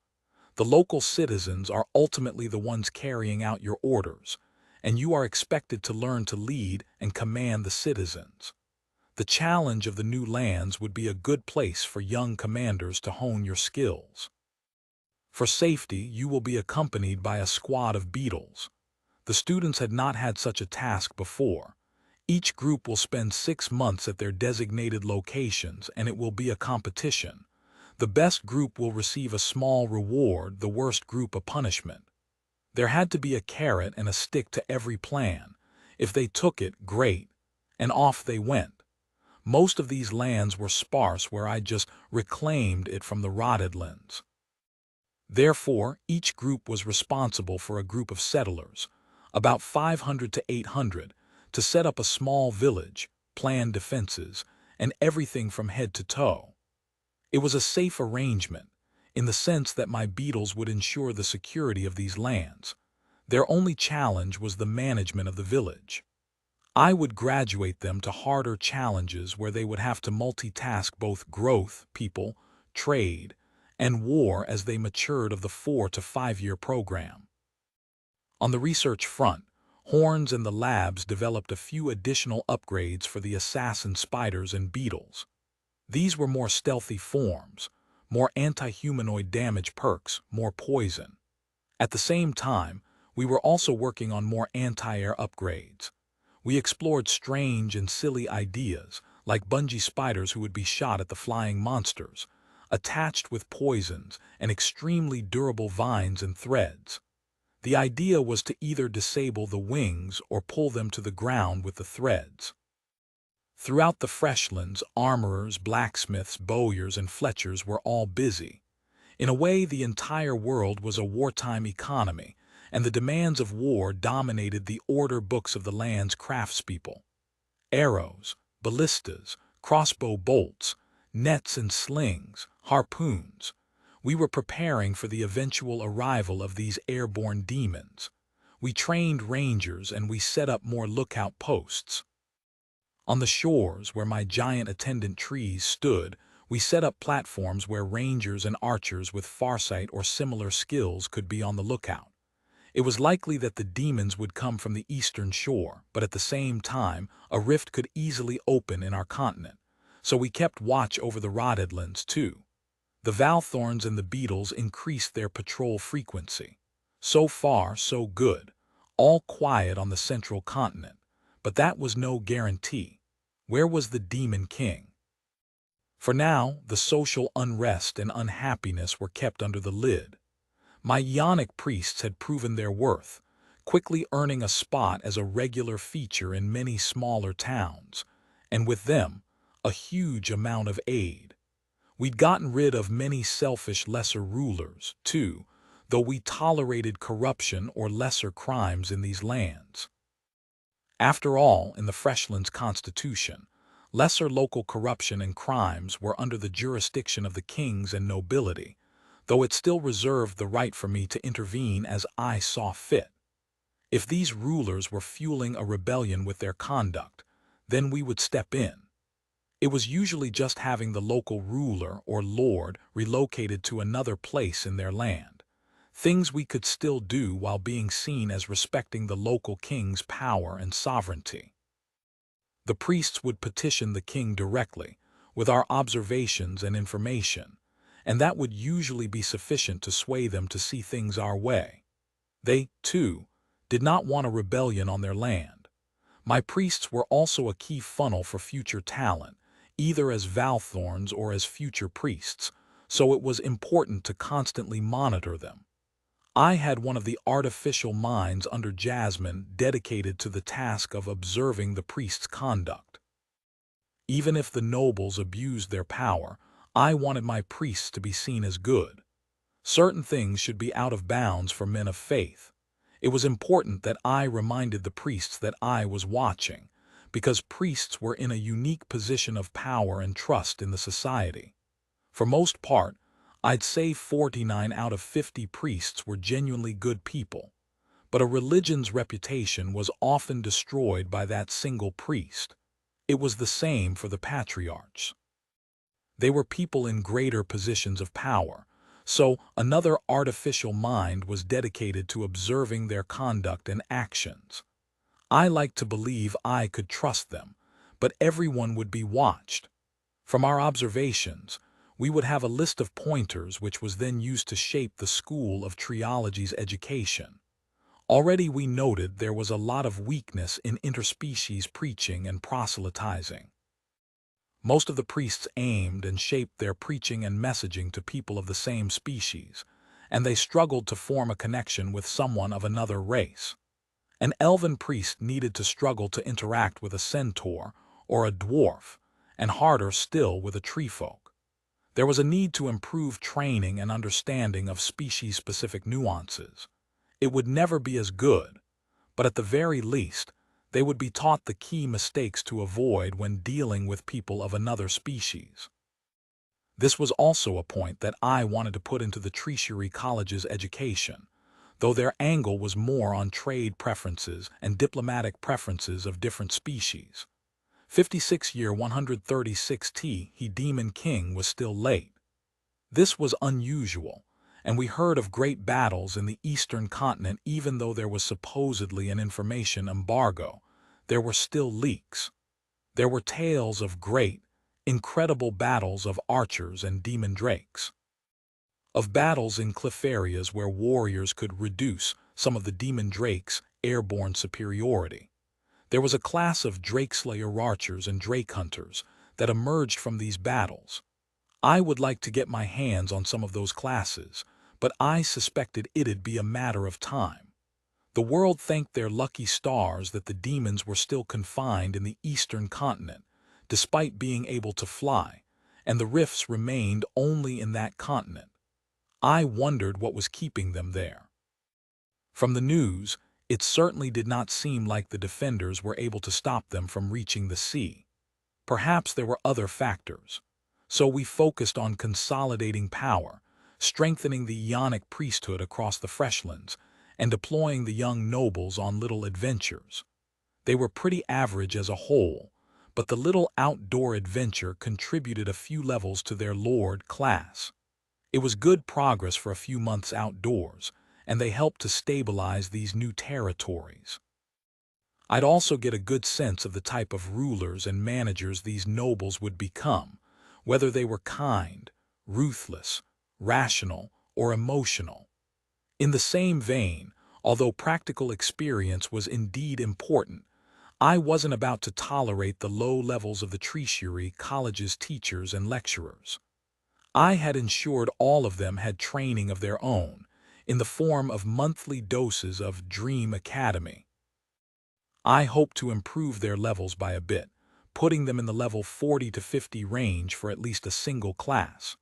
The local citizens are ultimately the ones carrying out your orders, and you are expected to learn to lead and command the citizens. The challenge of the new lands would be a good place for young commanders to hone your skills. For safety, you will be accompanied by a squad of beetles. The students had not had such a task before. Each group will spend 6 months at their designated locations, and it will be a competition. The best group will receive a small reward, the worst group a punishment. There had to be a carrot and a stick to every plan. If they took it, great, and off they went. Most of these lands were sparse where I just reclaimed it from the rotted lands. Therefore, each group was responsible for a group of settlers, about 500 to 800, to set up a small village, plan defenses, and everything from head to toe. It was a safe arrangement, in the sense that my beetles would ensure the security of these lands. Their only challenge was the management of the village. I would graduate them to harder challenges where they would have to multitask both growth, people, trade, and war as they matured of the 4 to 5 year program. On the research front, Horns and the labs developed a few additional upgrades for the assassin spiders and beetles. These were more stealthy forms, more anti-humanoid damage perks, more poison. At the same time, we were also working on more anti-air upgrades. We explored strange and silly ideas, like bungee spiders who would be shot at the flying monsters, attached with poisons and extremely durable vines and threads. The idea was to either disable the wings or pull them to the ground with the threads. Throughout the Freshlands, armorers, blacksmiths, bowyers, and fletchers were all busy. In a way, the entire world was a wartime economy, and the demands of war dominated the order books of the land's craftspeople. Arrows, ballistas, crossbow bolts, nets and slings, harpoons. We were preparing for the eventual arrival of these airborne demons. We trained rangers and we set up more lookout posts. On the shores where my giant attendant trees stood, we set up platforms where rangers and archers with farsight or similar skills could be on the lookout. It was likely that the demons would come from the eastern shore, but at the same time, a rift could easily open in our continent, so we kept watch over the rotted lands too. The Valthorns and the beetles increased their patrol frequency. So far, so good. All quiet on the central continent, but that was no guarantee. Where was the Demon King? For now, the social unrest and unhappiness were kept under the lid. My Ionic priests had proven their worth, quickly earning a spot as a regular feature in many smaller towns, and with them, a huge amount of aid. We'd gotten rid of many selfish lesser rulers, too, though we tolerated corruption or lesser crimes in these lands. After all, in the Freshlands Constitution, lesser local corruption and crimes were under the jurisdiction of the kings and nobility, though it still reserved the right for me to intervene as I saw fit. If these rulers were fueling a rebellion with their conduct, then we would step in. It was usually just having the local ruler or lord relocated to another place in their land, things we could still do while being seen as respecting the local king's power and sovereignty. The priests would petition the king directly, with our observations and information, and that would usually be sufficient to sway them to see things our way. They, too, did not want a rebellion on their land. My priests were also a key funnel for future talent, either as Valthorns or as future priests, so it was important to constantly monitor them. I had one of the artificial minds under Jasmine dedicated to the task of observing the priest's conduct. Even if the nobles abused their power, I wanted my priests to be seen as good. Certain things should be out of bounds for men of faith. It was important that I reminded the priests that I was watching, because priests were in a unique position of power and trust in the society. For most part, I'd say 49 out of 50 priests were genuinely good people, but a religion's reputation was often destroyed by that single priest. It was the same for the patriarchs. They were people in greater positions of power, so another artificial mind was dedicated to observing their conduct and actions. I liked to believe I could trust them, but everyone would be watched. From our observations, we would have a list of pointers which was then used to shape the school of triology's education. Already we noted there was a lot of weakness in interspecies preaching and proselytizing. Most of the priests aimed and shaped their preaching and messaging to people of the same species, and they struggled to form a connection with someone of another race. An elven priest needed to struggle to interact with a centaur or a dwarf, and harder still with a treefolk. There was a need to improve training and understanding of species-specific nuances. It would never be as good, but at the very least, they would be taught the key mistakes to avoid when dealing with people of another species. This was also a point that I wanted to put into the Tertiary College's education, though their angle was more on trade preferences and diplomatic preferences of different species. 56-year 136T, he Demon King was still late. This was unusual, and we heard of great battles in the eastern continent even though there was supposedly an information embargo. There were still leaks. There were tales of great, incredible battles of archers and demon drakes. Of battles in cliff areas where warriors could reduce some of the demon drakes' airborne superiority. There was a class of Drakeslayer archers and drake hunters that emerged from these battles. I would like to get my hands on some of those classes, but I suspected it'd be a matter of time. The world thanked their lucky stars that the demons were still confined in the eastern continent, despite being able to fly, and the rifts remained only in that continent. I wondered what was keeping them there. From the news, it certainly did not seem like the defenders were able to stop them from reaching the sea. Perhaps there were other factors. So we focused on consolidating power, strengthening the Ionic priesthood across the Freshlands, and deploying the young nobles on little adventures. They were pretty average as a whole, but the little outdoor adventure contributed a few levels to their lord class. It was good progress for a few months outdoors, and they helped to stabilize these new territories. I'd also get a good sense of the type of rulers and managers these nobles would become, whether they were kind, ruthless, rational, or emotional. In the same vein, although practical experience was indeed important, I wasn't about to tolerate the low levels of the Tertiary College's teachers and lecturers. I had ensured all of them had training of their own, in the form of monthly doses of Dream Academy. I hoped to improve their levels by a bit, putting them in the level 40 to 50 range for at least a single class.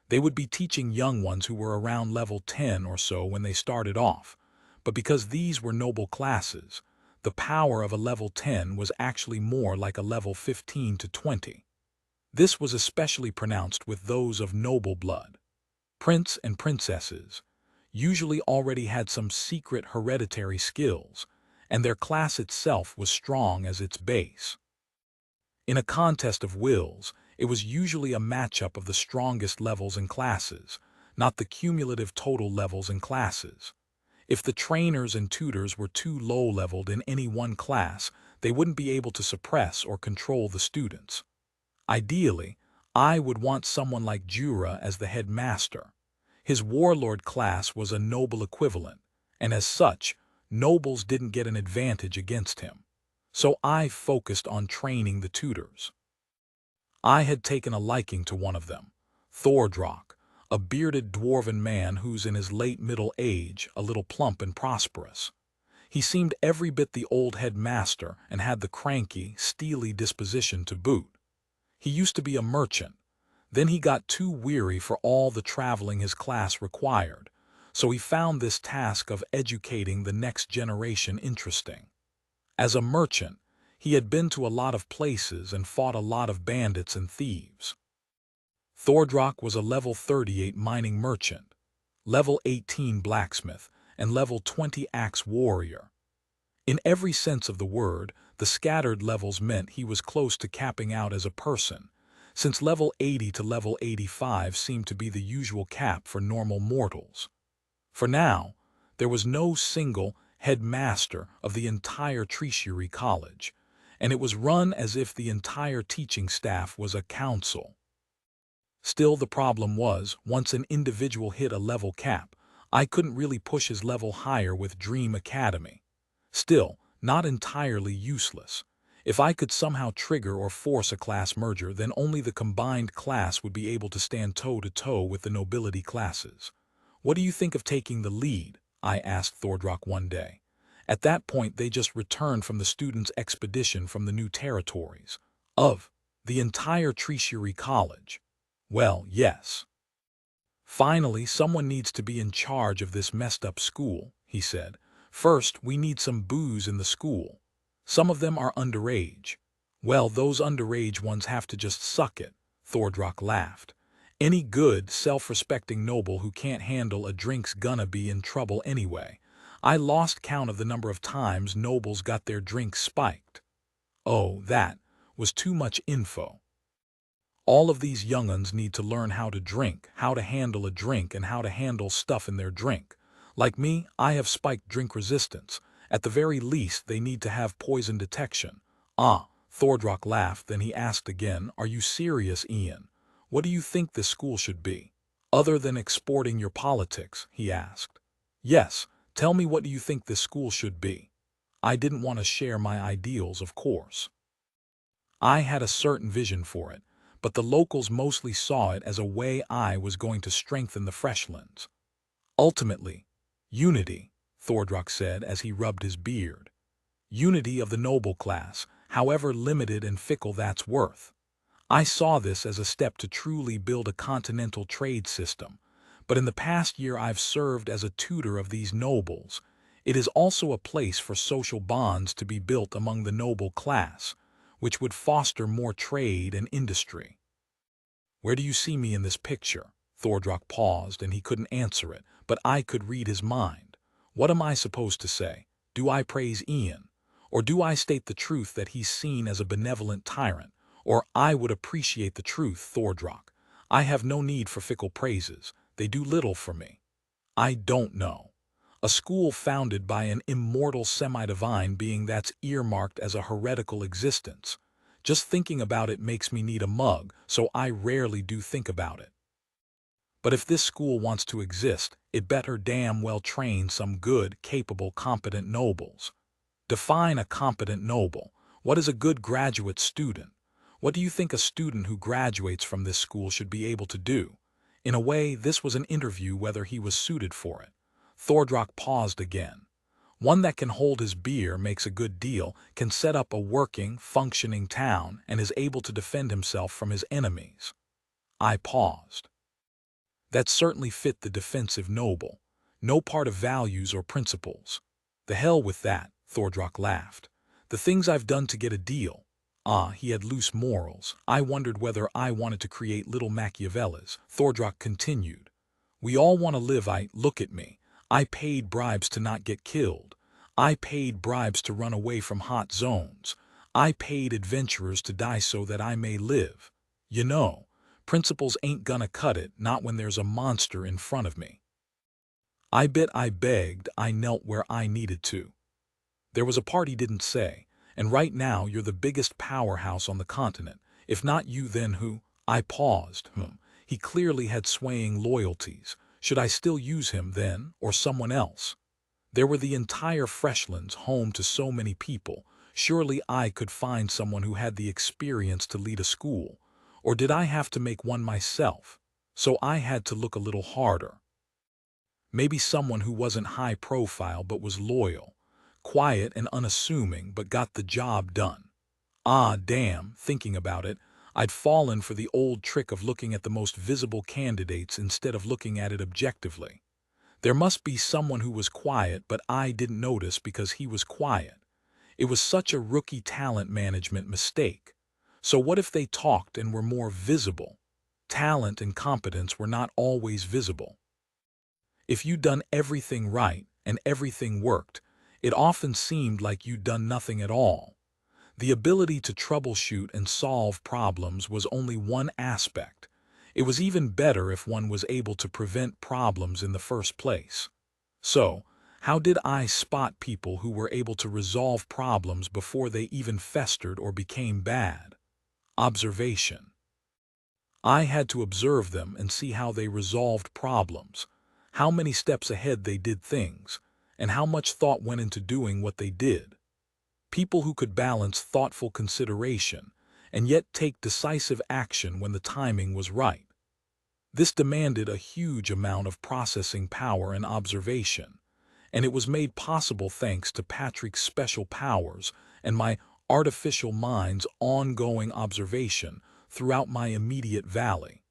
They would be teaching young ones who were around level 10 or so when they started off, but because these were noble classes, the power of a level 10 was actually more like a level 15 to 20. This was especially pronounced with those of noble blood. Prince and princesses usually already had some secret hereditary skills, and their class itself was strong as its base. In a contest of wills, it was usually a matchup of the strongest levels and classes, not the cumulative total levels and classes. If the trainers and tutors were too low-leveled in any one class, they wouldn't be able to suppress or control the students. Ideally, I would want someone like Jura as the headmaster. His warlord class was a noble equivalent, and as such, nobles didn't get an advantage against him. So I focused on training the tutors. I had taken a liking to one of them, Thordrock, a bearded dwarven man who's in his late middle age, a little plump and prosperous. He seemed every bit the old headmaster and had the cranky, steely disposition to boot. He used to be a merchant. Then he got too weary for all the traveling his class required, so he found this task of educating the next generation interesting. As a merchant, he had been to a lot of places and fought a lot of bandits and thieves. Thordrock was a level 38 mining merchant, level 18 blacksmith, and level 20 axe warrior. In every sense of the word, the scattered levels meant he was close to capping out as a person, since level 80 to level 85 seemed to be the usual cap for normal mortals. For now, there was no single headmaster of the entire Tertiary College, and it was run as if the entire teaching staff was a council. Still, the problem was, once an individual hit a level cap, I couldn't really push his level higher with Dream Academy. Still, not entirely useless. If I could somehow trigger or force a class merger, then only the combined class would be able to stand toe-to-toe with the nobility classes. "What do you think of taking the lead?" I asked Thordrock one day. At that point they just returned from the students' expedition from the new territories of the entire Treasury College. Well, yes. "Finally, someone needs to be in charge of this messed up school," he said. "First, we need some booze in the school. Some of them are underage." "Well, those underage ones have to just suck it," Thordrock laughed. "Any good, self-respecting noble who can't handle a drink's gonna be in trouble anyway. I lost count of the number of times nobles got their drinks spiked." Oh, that was too much info. All of these young'uns need to learn how to drink, how to handle a drink, and how to handle stuff in their drink. Like me, I have spiked drink resistance. At the very least, they need to have poison detection. Ah, Thordrock laughed, then he asked again, "Are you serious, Ian? What do you think this school should be? Other than exporting your politics?" he asked. "Yes, tell me, what do you think this school should be?" I didn't want to share my ideals, of course. I had a certain vision for it, but the locals mostly saw it as a way I was going to strengthen the Freshlands. Ultimately, unity, Thordrock said as he rubbed his beard. Unity of the noble class, however limited and fickle that's worth. I saw this as a step to truly build a continental trade system, but in the past year I've served as a tutor of these nobles. It is also a place for social bonds to be built among the noble class, which would foster more trade and industry. "Where do you see me in this picture?" Thordrock paused, and he couldn't answer it, but I could read his mind. What am I supposed to say? Do I praise Ian? Or do I state the truth that he's seen as a benevolent tyrant? Or I would appreciate the truth, Thordrock. I have no need for fickle praises. They do little for me. I don't know. A school founded by an immortal semi-divine being that's earmarked as a heretical existence. Just thinking about it makes me need a mug, so I rarely do think about it. But if this school wants to exist, it better damn well train some good, capable, competent nobles. Define a competent noble. What is a good graduate student? What do you think a student who graduates from this school should be able to do? In a way, this was an interview whether he was suited for it. Thordrock paused again. One that can hold his beer, makes a good deal, can set up a working, functioning town, and is able to defend himself from his enemies. I paused. That certainly fit the defensive noble. No part of values or principles. The hell with that, Thordrock laughed. The things I've done to get a deal. Ah, he had loose morals. I wondered whether I wanted to create little Machiavellis. Thordrock continued. We all want to live. Look at me. I paid bribes to not get killed. I paid bribes to run away from hot zones. I paid adventurers to die so that I may live. You know, principles ain't gonna cut it, not when there's a monster in front of me. I begged, I knelt where I needed to. There was a part he didn't say, and right now you're the biggest powerhouse on the continent. If not you, then who? I paused. He clearly had swaying loyalties. Should I still use him then, or someone else? There were the entire Freshlands, home to so many people. Surely I could find someone who had the experience to lead a school. Or did I have to make one myself? So I had to look a little harder. Maybe someone who wasn't high profile but was loyal. Quiet and unassuming, but got the job done. Ah, damn, thinking about it, I'd fallen for the old trick of looking at the most visible candidates instead of looking at it objectively. There must be someone who was quiet, but I didn't notice because he was quiet. It was such a rookie talent management mistake. So what if they talked and were more visible? Talent and competence were not always visible. If you'd done everything right and everything worked, it often seemed like you'd done nothing at all. The ability to troubleshoot and solve problems was only one aspect. It was even better if one was able to prevent problems in the first place. So, how did I spot people who were able to resolve problems before they even festered or became bad? Observation. I had to observe them and see how they resolved problems, how many steps ahead they did things, and how much thought went into doing what they did. People who could balance thoughtful consideration and yet take decisive action when the timing was right. This demanded a huge amount of processing power and observation, and it was made possible thanks to Patrick's special powers and my artificial mind's ongoing observation throughout my immediate valley.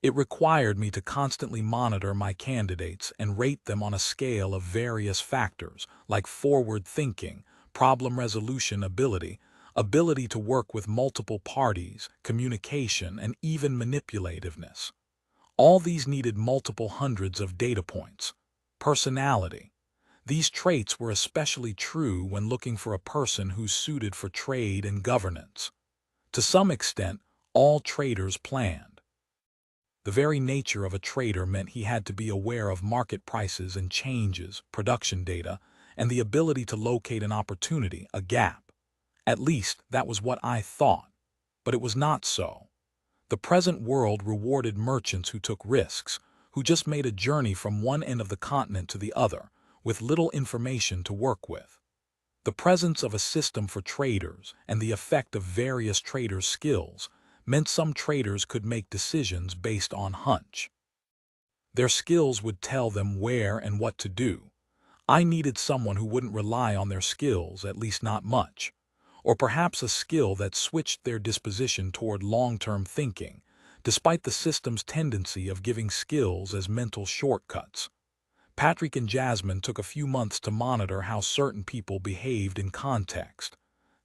It required me to constantly monitor my candidates and rate them on a scale of various factors like forward thinking, problem resolution ability, ability to work with multiple parties, communication, and even manipulativeness. All these needed multiple hundreds of data points. Personality. These traits were especially true when looking for a person who's suited for trade and governance. To some extent, all traders planned. The very nature of a trader meant he had to be aware of market prices and changes, production data, and the ability to locate an opportunity, a gap. At least, that was what I thought. But it was not so. The present world rewarded merchants who took risks, who just made a journey from one end of the continent to the other, with little information to work with. The presence of a system for traders and the effect of various traders' skills meant some traders could make decisions based on hunch. Their skills would tell them where and what to do. I needed someone who wouldn't rely on their skills, at least not much, or perhaps a skill that switched their disposition toward long-term thinking, despite the system's tendency of giving skills as mental shortcuts. Patrick and Jasmine took a few months to monitor how certain people behaved in context.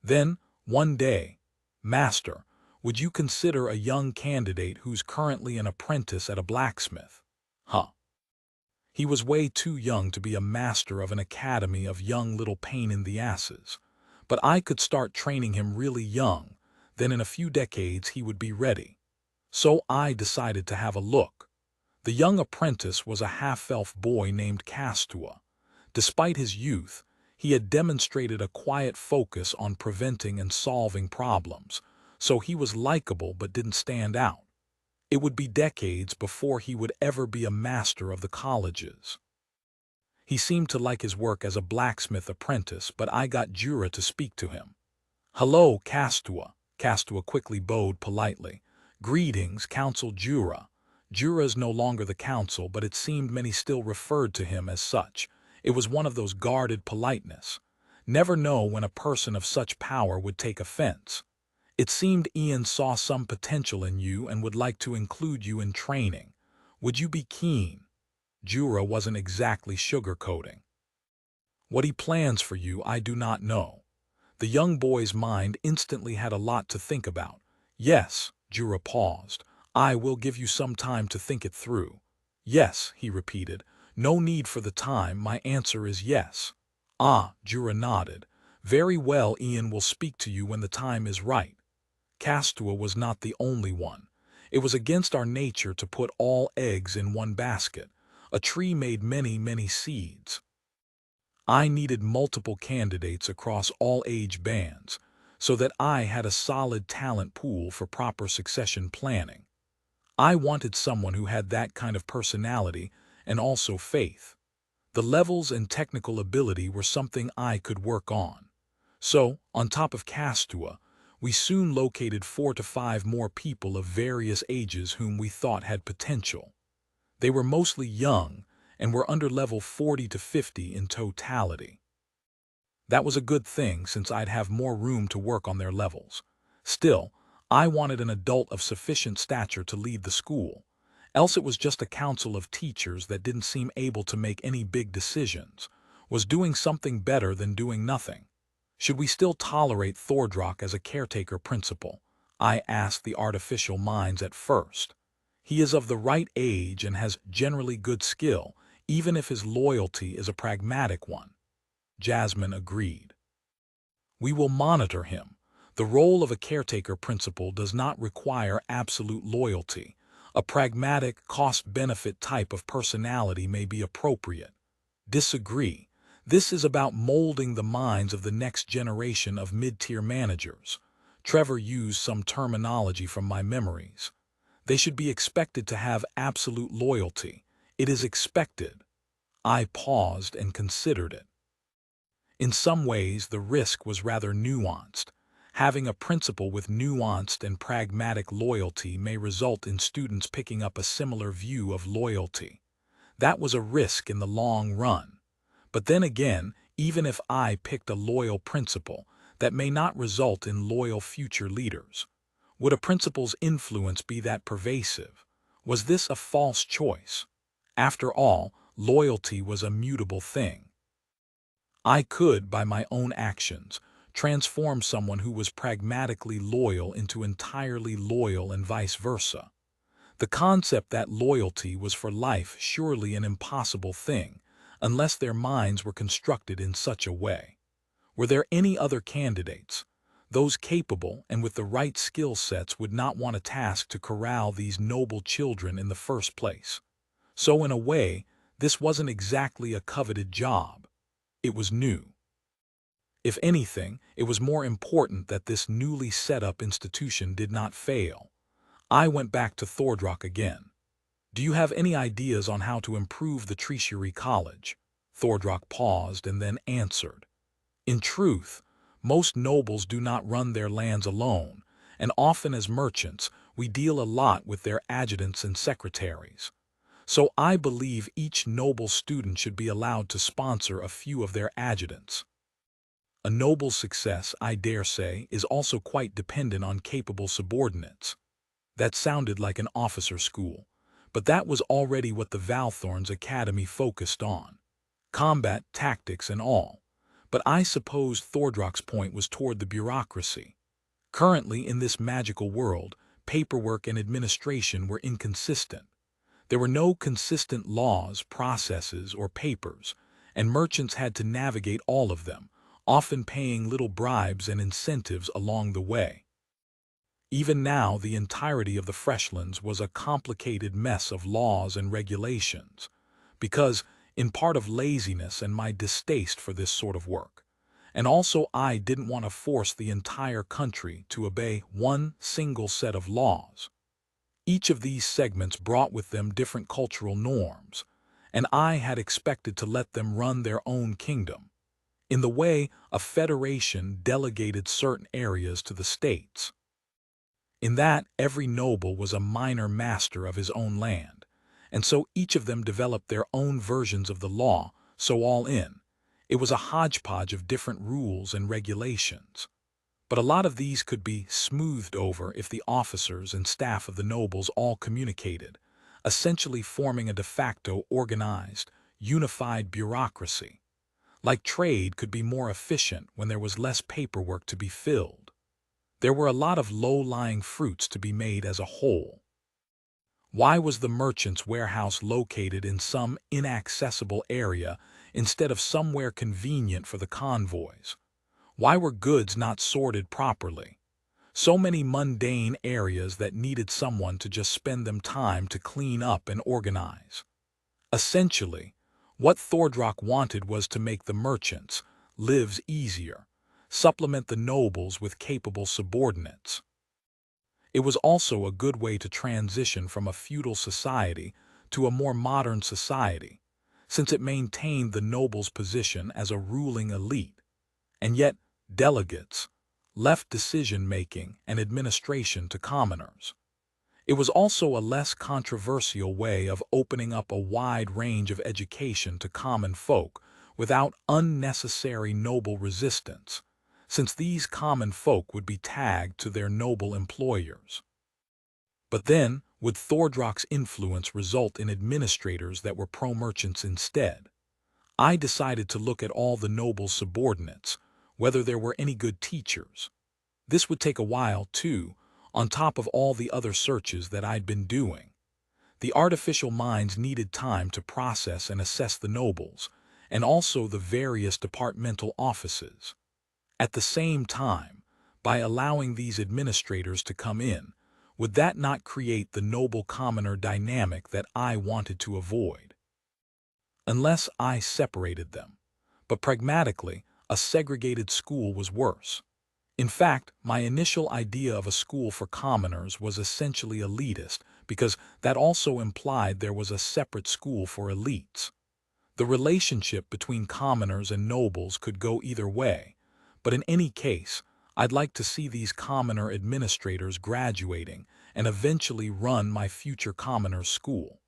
Then, one day, "Master, would you consider a young candidate who's currently an apprentice at a blacksmith?" Huh. He was way too young to be a master of an academy of young little pain-in-the-asses. But I could start training him really young, then in a few decades he would be ready. So I decided to have a look. The young apprentice was a half-elf boy named Castua. Despite his youth, he had demonstrated a quiet focus on preventing and solving problems, so he was likable but didn't stand out. It would be decades before he would ever be a master of the colleges. He seemed to like his work as a blacksmith apprentice, but I got Jura to speak to him. "Hello, Castua." Castua quickly bowed politely. "Greetings, Council Jura." Jura is no longer the council, but it seemed many still referred to him as such. It was one of those guarded politeness. Never know when a person of such power would take offense. It seemed Ian saw some potential in you and would like to include you in training. Would you be keen? Jura wasn't exactly sugarcoating. What he plans for you, I do not know. The young boy's mind instantly had a lot to think about. "Yes," Jura paused. "I will give you some time to think it through." "Yes," he repeated. "No need for the time, my answer is yes." "Ah," Jura nodded. "Very well, Ian will speak to you when the time is right." Castua was not the only one. It was against our nature to put all eggs in one basket. A tree made many, many seeds. I needed multiple candidates across all age bands, so that I had a solid talent pool for proper succession planning. I wanted someone who had that kind of personality and also faith. The levels and technical ability were something I could work on. So, on top of Castua, we soon located 4 to 5 more people of various ages whom we thought had potential. They were mostly young and were under level 40 to 50 in totality. That was a good thing since I'd have more room to work on their levels. Still, I wanted an adult of sufficient stature to lead the school, else it was just a council of teachers that didn't seem able to make any big decisions, was doing something better than doing nothing. Should we still tolerate Thordrock as a caretaker principal? I asked the artificial minds at first. He is of the right age and has generally good skill, even if his loyalty is a pragmatic one. Jasmine agreed. We will monitor him. The role of a caretaker principal does not require absolute loyalty. A pragmatic, cost-benefit type of personality may be appropriate. Disagree. This is about molding the minds of the next generation of mid-tier managers. Trevor used some terminology from my memories. They should be expected to have absolute loyalty. It is expected. I paused and considered it. In some ways, the risk was rather nuanced. Having a principal with nuanced and pragmatic loyalty may result in students picking up a similar view of loyalty. That was a risk in the long run. But then again, even if I picked a loyal principal, that may not result in loyal future leaders. Would a principal's influence be that pervasive? Was this a false choice? After all, loyalty was a mutable thing. I could, by my own actions, transform someone who was pragmatically loyal into entirely loyal and vice versa. The concept that loyalty was for life surely an impossible thing, unless their minds were constructed in such a way. Were there any other candidates? Those capable and with the right skill sets would not want a task to corral these noble children in the first place. So in a way, this wasn't exactly a coveted job. It was new. If anything, it was more important that this newly set up institution did not fail. I went back to Thordrock again. Do you have any ideas on how to improve the Treasury College? Thordrock paused and then answered. In truth, most nobles do not run their lands alone, and often as merchants, we deal a lot with their adjutants and secretaries. So I believe each noble student should be allowed to sponsor a few of their adjutants. A noble's success, I dare say, is also quite dependent on capable subordinates. That sounded like an officer school, but that was already what the Valthorns Academy focused on. Combat, tactics, and all. But I suppose Thordrock's point was toward the bureaucracy. Currently, in this magical world, paperwork and administration were inconsistent. There were no consistent laws, processes, or papers, and merchants had to navigate all of them, often paying little bribes and incentives along the way. Even now, the entirety of the Freshlands was a complicated mess of laws and regulations, because, in part of laziness and my distaste for this sort of work, and also I didn't want to force the entire country to obey one single set of laws. Each of these segments brought with them different cultural norms, and I had expected to let them run their own kingdom. In the way, a federation delegated certain areas to the states. In that, every noble was a minor master of his own land, and so each of them developed their own versions of the law, so all in, it was a hodgepodge of different rules and regulations. But a lot of these could be smoothed over if the officers and staff of the nobles all communicated, essentially forming a de facto organized, unified bureaucracy. Like trade could be more efficient when there was less paperwork to be filled. There were a lot of low-lying fruits to be made as a whole. Why was the merchant's warehouse located in some inaccessible area instead of somewhere convenient for the convoys? Why were goods not sorted properly? So many mundane areas that needed someone to just spend them time to clean up and organize. Essentially, what Thordrock wanted was to make the merchants' lives easier, supplement the nobles with capable subordinates. It was also a good way to transition from a feudal society to a more modern society, since it maintained the nobles' position as a ruling elite, and yet delegates left decision-making and administration to commoners. It was also a less controversial way of opening up a wide range of education to common folk without unnecessary noble resistance, since these common folk would be tagged to their noble employers. But then, would Thordrock's influence result in administrators that were pro-merchants instead? I decided to look at all the noble subordinates, whether there were any good teachers. This would take a while, too, on top of all the other searches that I'd been doing. The artificial minds needed time to process and assess the nobles, and also the various departmental offices. At the same time, by allowing these administrators to come in, would that not create the noble commoner dynamic that I wanted to avoid? Unless I separated them. But pragmatically, a segregated school was worse. In fact, my initial idea of a school for commoners was essentially elitist because that also implied there was a separate school for elites. The relationship between commoners and nobles could go either way, but in any case, I'd like to see these commoner administrators graduating and eventually run my future commoner's school.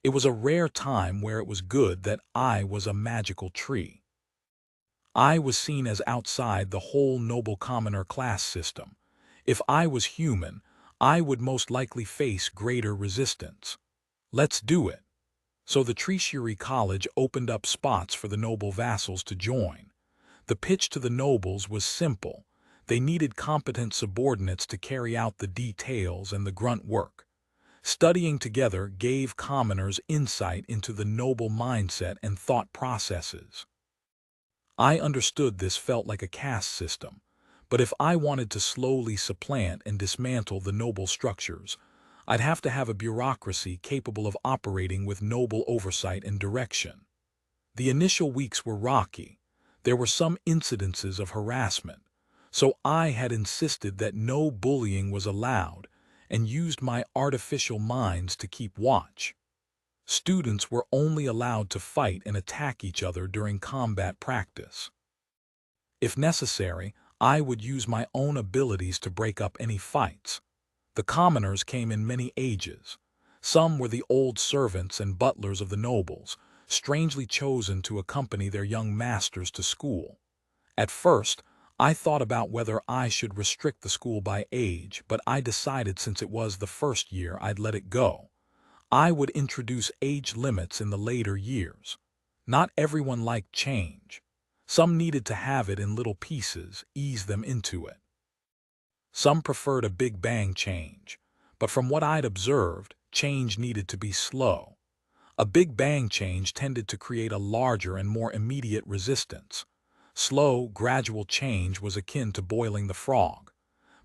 It was a rare time where it was good that I was a magical tree. I was seen as outside the whole noble commoner class system. If I was human, I would most likely face greater resistance. Let's do it. So the Treasury College opened up spots for the noble vassals to join. The pitch to the nobles was simple. They needed competent subordinates to carry out the details and the grunt work. Studying together gave commoners insight into the noble mindset and thought processes. I understood this felt like a caste system, but if I wanted to slowly supplant and dismantle the noble structures, I'd have to have a bureaucracy capable of operating with noble oversight and direction. The initial weeks were rocky. There were some incidences of harassment, so I had insisted that no bullying was allowed and used my artificial minds to keep watch. Students were only allowed to fight and attack each other during combat practice. If necessary, I would use my own abilities to break up any fights. The commoners came in many ages. Some were the old servants and butlers of the nobles, strangely chosen to accompany their young masters to school. At first, I thought about whether I should restrict the school by age, but I decided since it was the first year I'd let it go. I would introduce age limits in the later years. Not everyone liked change. Some needed to have it in little pieces, ease them into it. Some preferred a big bang change, but from what I'd observed, change needed to be slow. A big bang change tended to create a larger and more immediate resistance. Slow, gradual change was akin to boiling the frog.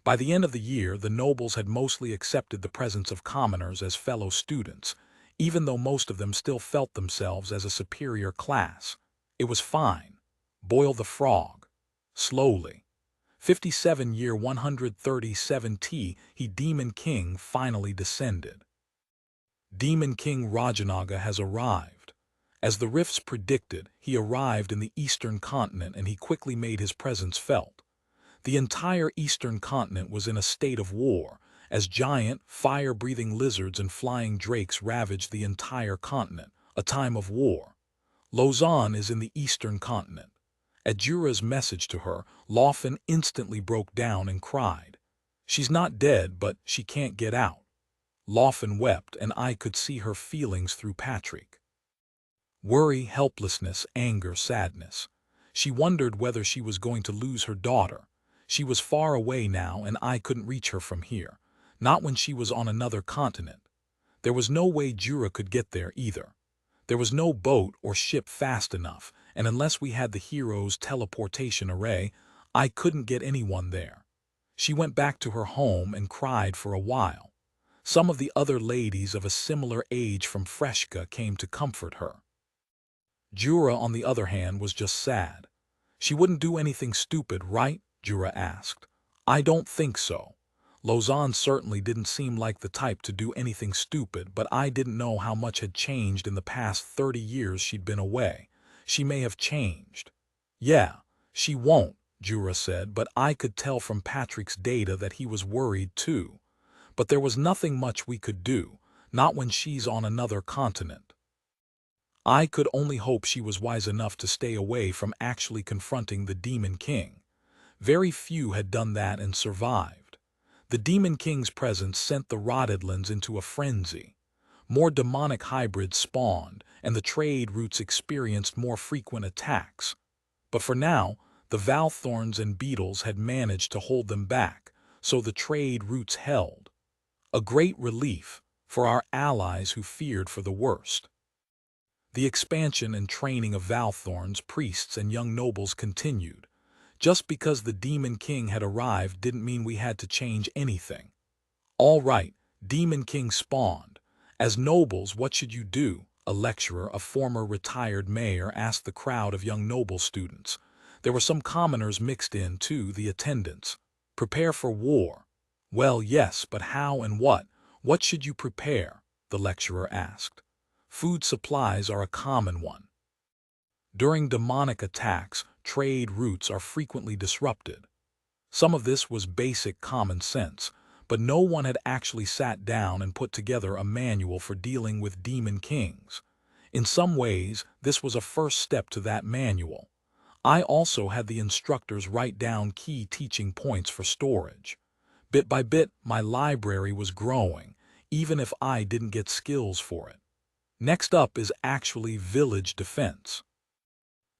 By the end of the year, the nobles had mostly accepted the presence of commoners as fellow students, even though most of them still felt themselves as a superior class. It was fine. Boil the frog. Slowly. 57 year 137 he Demon King finally descended. Demon King Rajanaga has arrived. As the rifts predicted, he arrived in the eastern continent and he quickly made his presence felt. The entire eastern continent was in a state of war, as giant, fire-breathing lizards and flying drakes ravaged the entire continent, a time of war. Lausanne is in the eastern continent. At Jura's message to her, Laufen instantly broke down and cried. She's not dead, but she can't get out. Laufen wept, and I could see her feelings through Patrick. Worry, helplessness, anger, sadness. She wondered whether she was going to lose her daughter. She was far away now, and I couldn't reach her from here, not when she was on another continent. There was no way Jura could get there either. There was no boat or ship fast enough, and unless we had the hero's teleportation array, I couldn't get anyone there. She went back to her home and cried for a while. Some of the other ladies of a similar age from Freshka came to comfort her. Jura, on the other hand, was just sad. She wouldn't do anything stupid, right? Jura asked. I don't think so. Lausanne certainly didn't seem like the type to do anything stupid, but I didn't know how much had changed in the past 30 years she'd been away. She may have changed. Yeah, she won't, Jura said, but I could tell from Patrick's data that he was worried too. But there was nothing much we could do, not when she's on another continent. I could only hope she was wise enough to stay away from actually confronting the Demon King. Very few had done that and survived. The Demon King's presence sent the Rottedlands into a frenzy. More demonic hybrids spawned, and the trade routes experienced more frequent attacks. But for now, the Valthorns and Beetles had managed to hold them back, so the trade routes held. A great relief for our allies who feared for the worst. The expansion and training of Valthorns, priests, and young nobles continued. Just because the Demon King had arrived didn't mean we had to change anything. All right, Demon King spawned. As nobles, what should you do? A lecturer, a former retired mayor, asked the crowd of young noble students. There were some commoners mixed in, too, the attendants. Prepare for war. Well, yes, but how and what? What should you prepare? The lecturer asked. Food supplies are a common one. During demonic attacks, trade routes are frequently disrupted. Some of this was basic common sense, but no one had actually sat down and put together a manual for dealing with demon kings. In some ways, this was a first step to that manual. I also had the instructors write down key teaching points for storage. Bit by bit, my library was growing, even if I didn't get skills for it. Next up is actually village defense.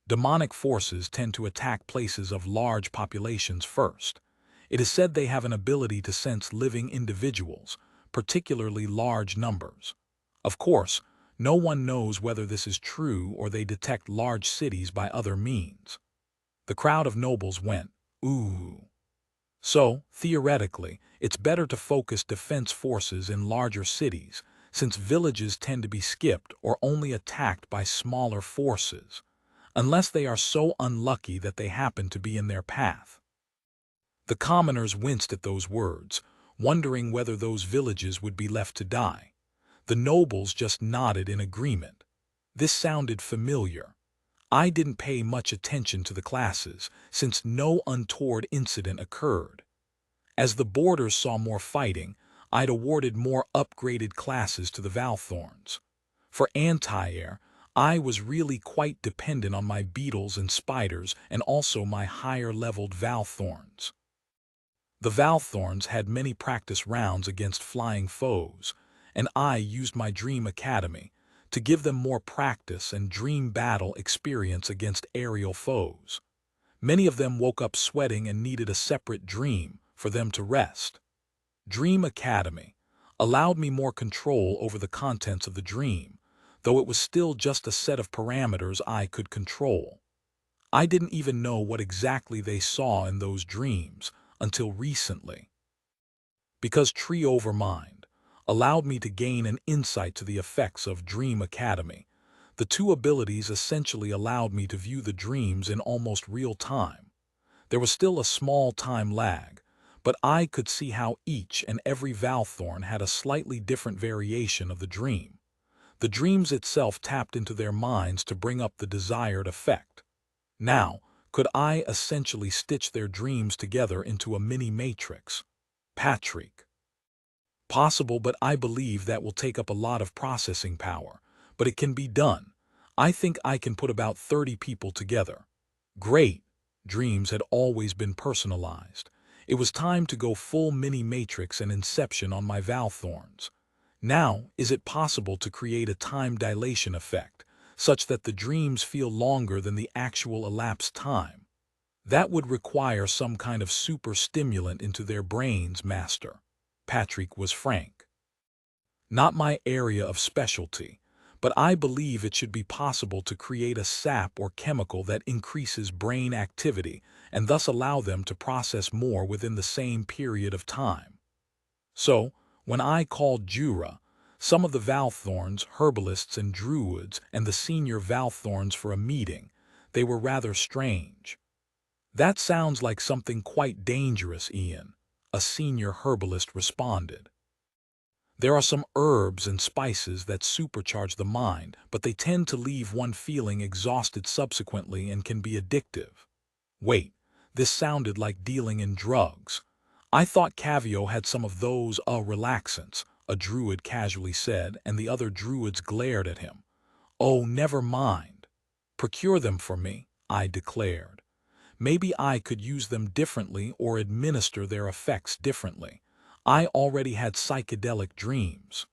Demonic forces tend to attack places of large populations first. It is said they have an ability to sense living individuals, particularly large numbers. Of course, no one knows whether this is true or they detect large cities by other means. The crowd of nobles went, "Ooh." So, theoretically, it's better to focus defense forces in larger cities, since villages tend to be skipped or only attacked by smaller forces, unless they are so unlucky that they happen to be in their path. The commoners winced at those words, wondering whether those villages would be left to die. The nobles just nodded in agreement. This sounded familiar. I didn't pay much attention to the classes, since no untoward incident occurred. As the borders saw more fighting, I'd awarded more upgraded classes to the Valthorns. For anti-air, I was really quite dependent on my beetles and spiders and also my higher-leveled Valthorns. The Valthorns had many practice rounds against flying foes, and I used my Dream Academy to give them more practice and dream battle experience against aerial foes. Many of them woke up sweating and needed a separate dream for them to rest. Dream Academy allowed me more control over the contents of the dream, though it was still just a set of parameters I could control. I didn't even know what exactly they saw in those dreams until recently. Because Tree Over Mind allowed me to gain an insight to the effects of Dream Academy, the two abilities essentially allowed me to view the dreams in almost real time. There was still a small time lag, but I could see how each and every Valthorn had a slightly different variation of the dream. The dreams itself tapped into their minds to bring up the desired effect. Now, could I essentially stitch their dreams together into a mini-matrix? Patrick. Possible, but I believe that will take up a lot of processing power. But it can be done. I think I can put about 30 people together. Great. Dreams had always been personalized. It was time to go full mini-matrix and inception on my Valthorns. Now, is it possible to create a time dilation effect, such that the dreams feel longer than the actual elapsed time? That would require some kind of super stimulant into their brains, Master. Patrick was frank. Not my area of specialty, but I believe it should be possible to create a sap or chemical that increases brain activity and thus allow them to process more within the same period of time. So, when I called Jura, some of the Valthorns, herbalists and druids, and the senior Valthorns for a meeting, they were rather strange. "That sounds like something quite dangerous, Ian," a senior herbalist responded. "There are some herbs and spices that supercharge the mind, but they tend to leave one feeling exhausted subsequently and can be addictive." Wait, this sounded like dealing in drugs. "I thought Cavio had some of those, relaxants," a druid casually said, and the other druids glared at him. "Oh, never mind. Procure them for me," I declared. Maybe I could use them differently or administer their effects differently. I already had psychedelic dreams.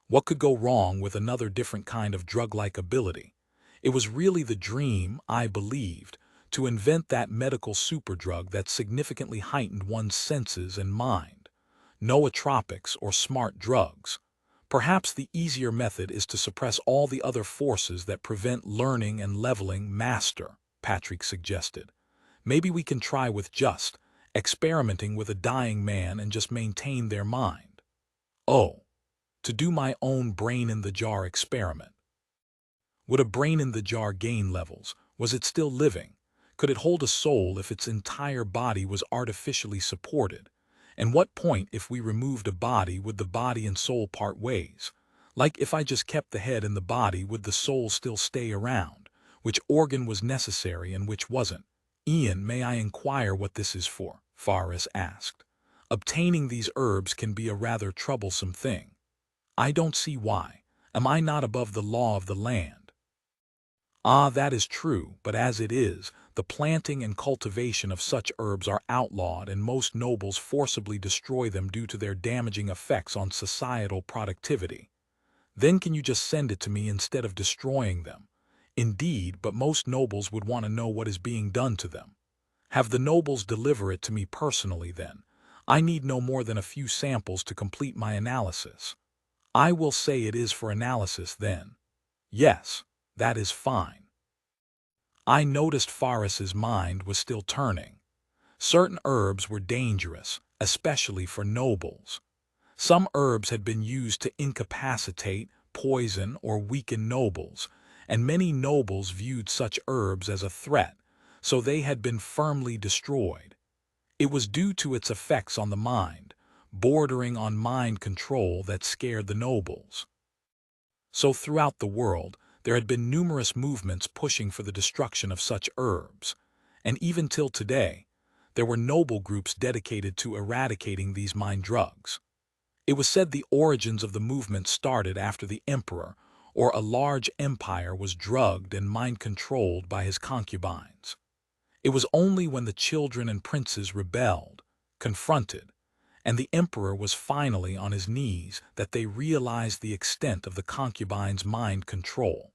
What could go wrong with another different kind of drug-like ability? It was really the dream, I believed, to invent that medical superdrug that significantly heightened one's senses and mind. Nootropics or smart drugs. Perhaps the easier method is to suppress all the other forces that prevent learning and leveling, Master, Patrick suggested. Maybe we can try with just experimenting with a dying man and just maintain their mind. Oh, to do my own brain-in-the-jar experiment. Would a brain-in-the-jar gain levels? Was it still living? Could it hold a soul if its entire body was artificially supported? And what point, if we removed a body, would the body and soul part ways? Like if I just kept the head in the body, would the soul still stay around? Which organ was necessary and which wasn't? Ian, may I inquire what this is for? Faris asked. Obtaining these herbs can be a rather troublesome thing. I don't see why. Am I not above the law of the land? Ah, that is true, but as it is, the planting and cultivation of such herbs are outlawed and most nobles forcibly destroy them due to their damaging effects on societal productivity. Then can you just send it to me instead of destroying them? Indeed, but most nobles would want to know what is being done to them. Have the nobles deliver it to me personally then. I need no more than a few samples to complete my analysis. I will say it is for analysis then. Yes, that is fine. I noticed Faris's mind was still turning. Certain herbs were dangerous, especially for nobles. Some herbs had been used to incapacitate, poison, or weaken nobles, and many nobles viewed such herbs as a threat, so they had been firmly destroyed. It was due to its effects on the mind, bordering on mind control, that scared the nobles. So throughout the world, there had been numerous movements pushing for the destruction of such herbs, and even till today, there were noble groups dedicated to eradicating these mind drugs. It was said the origins of the movement started after the emperor or a large empire was drugged and mind-controlled by his concubines. It was only when the children and princes rebelled, confronted, and the emperor was finally on his knees that they realized the extent of the concubines' mind control.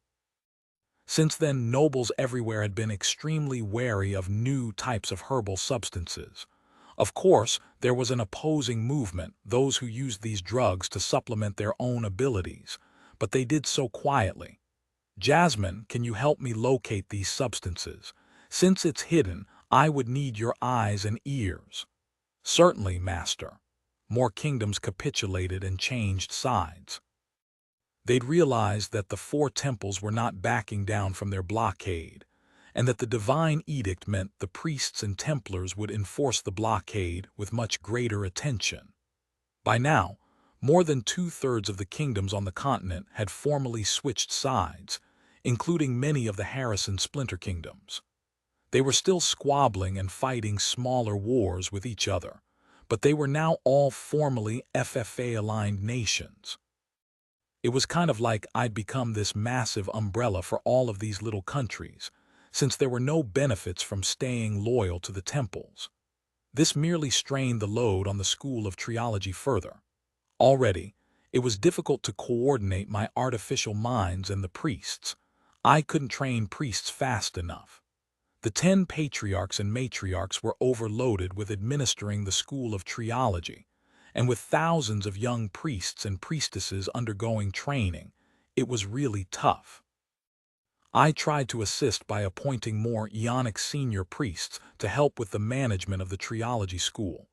Since then, nobles everywhere had been extremely wary of new types of herbal substances. Of course, there was an opposing movement, those who used these drugs to supplement their own abilities, but they did so quietly. Jasmine, can you help me locate these substances? Since it's hidden, I would need your eyes and ears. Certainly, master. More kingdoms capitulated and changed sides. They'd realized that the four temples were not backing down from their blockade, and that the divine edict meant the priests and Templars would enforce the blockade with much greater attention. By now, more than two-thirds of the kingdoms on the continent had formally switched sides, including many of the Harrison splinter kingdoms. They were still squabbling and fighting smaller wars with each other, but they were now all formally FFA-aligned nations. It was kind of like I'd become this massive umbrella for all of these little countries, since there were no benefits from staying loyal to the temples. This merely strained the load on the School of Triology further. Already, it was difficult to coordinate my artificial minds and the priests. I couldn't train priests fast enough. The 10 patriarchs and matriarchs were overloaded with administering the School of Triology, and with thousands of young priests and priestesses undergoing training, it was really tough. I tried to assist by appointing more Ionic senior priests to help with the management of the Triology School.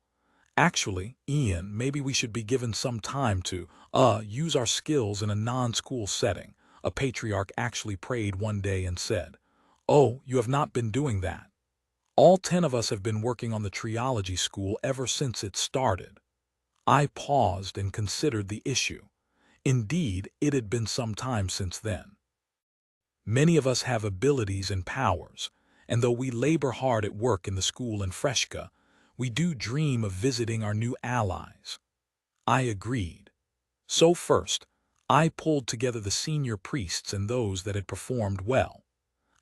Actually, Ian, maybe we should be given some time to, use our skills in a non-school setting. A patriarch actually prayed one day and said, "Oh, you have not been doing that. All 10 of us have been working on the Triology School ever since it started." I paused and considered the issue. Indeed, it had been some time since then. Many of us have abilities and powers, and though we labor hard at work in the school in Freshka, we do dream of visiting our new allies. I agreed. So first, I pulled together the senior priests and those that had performed well.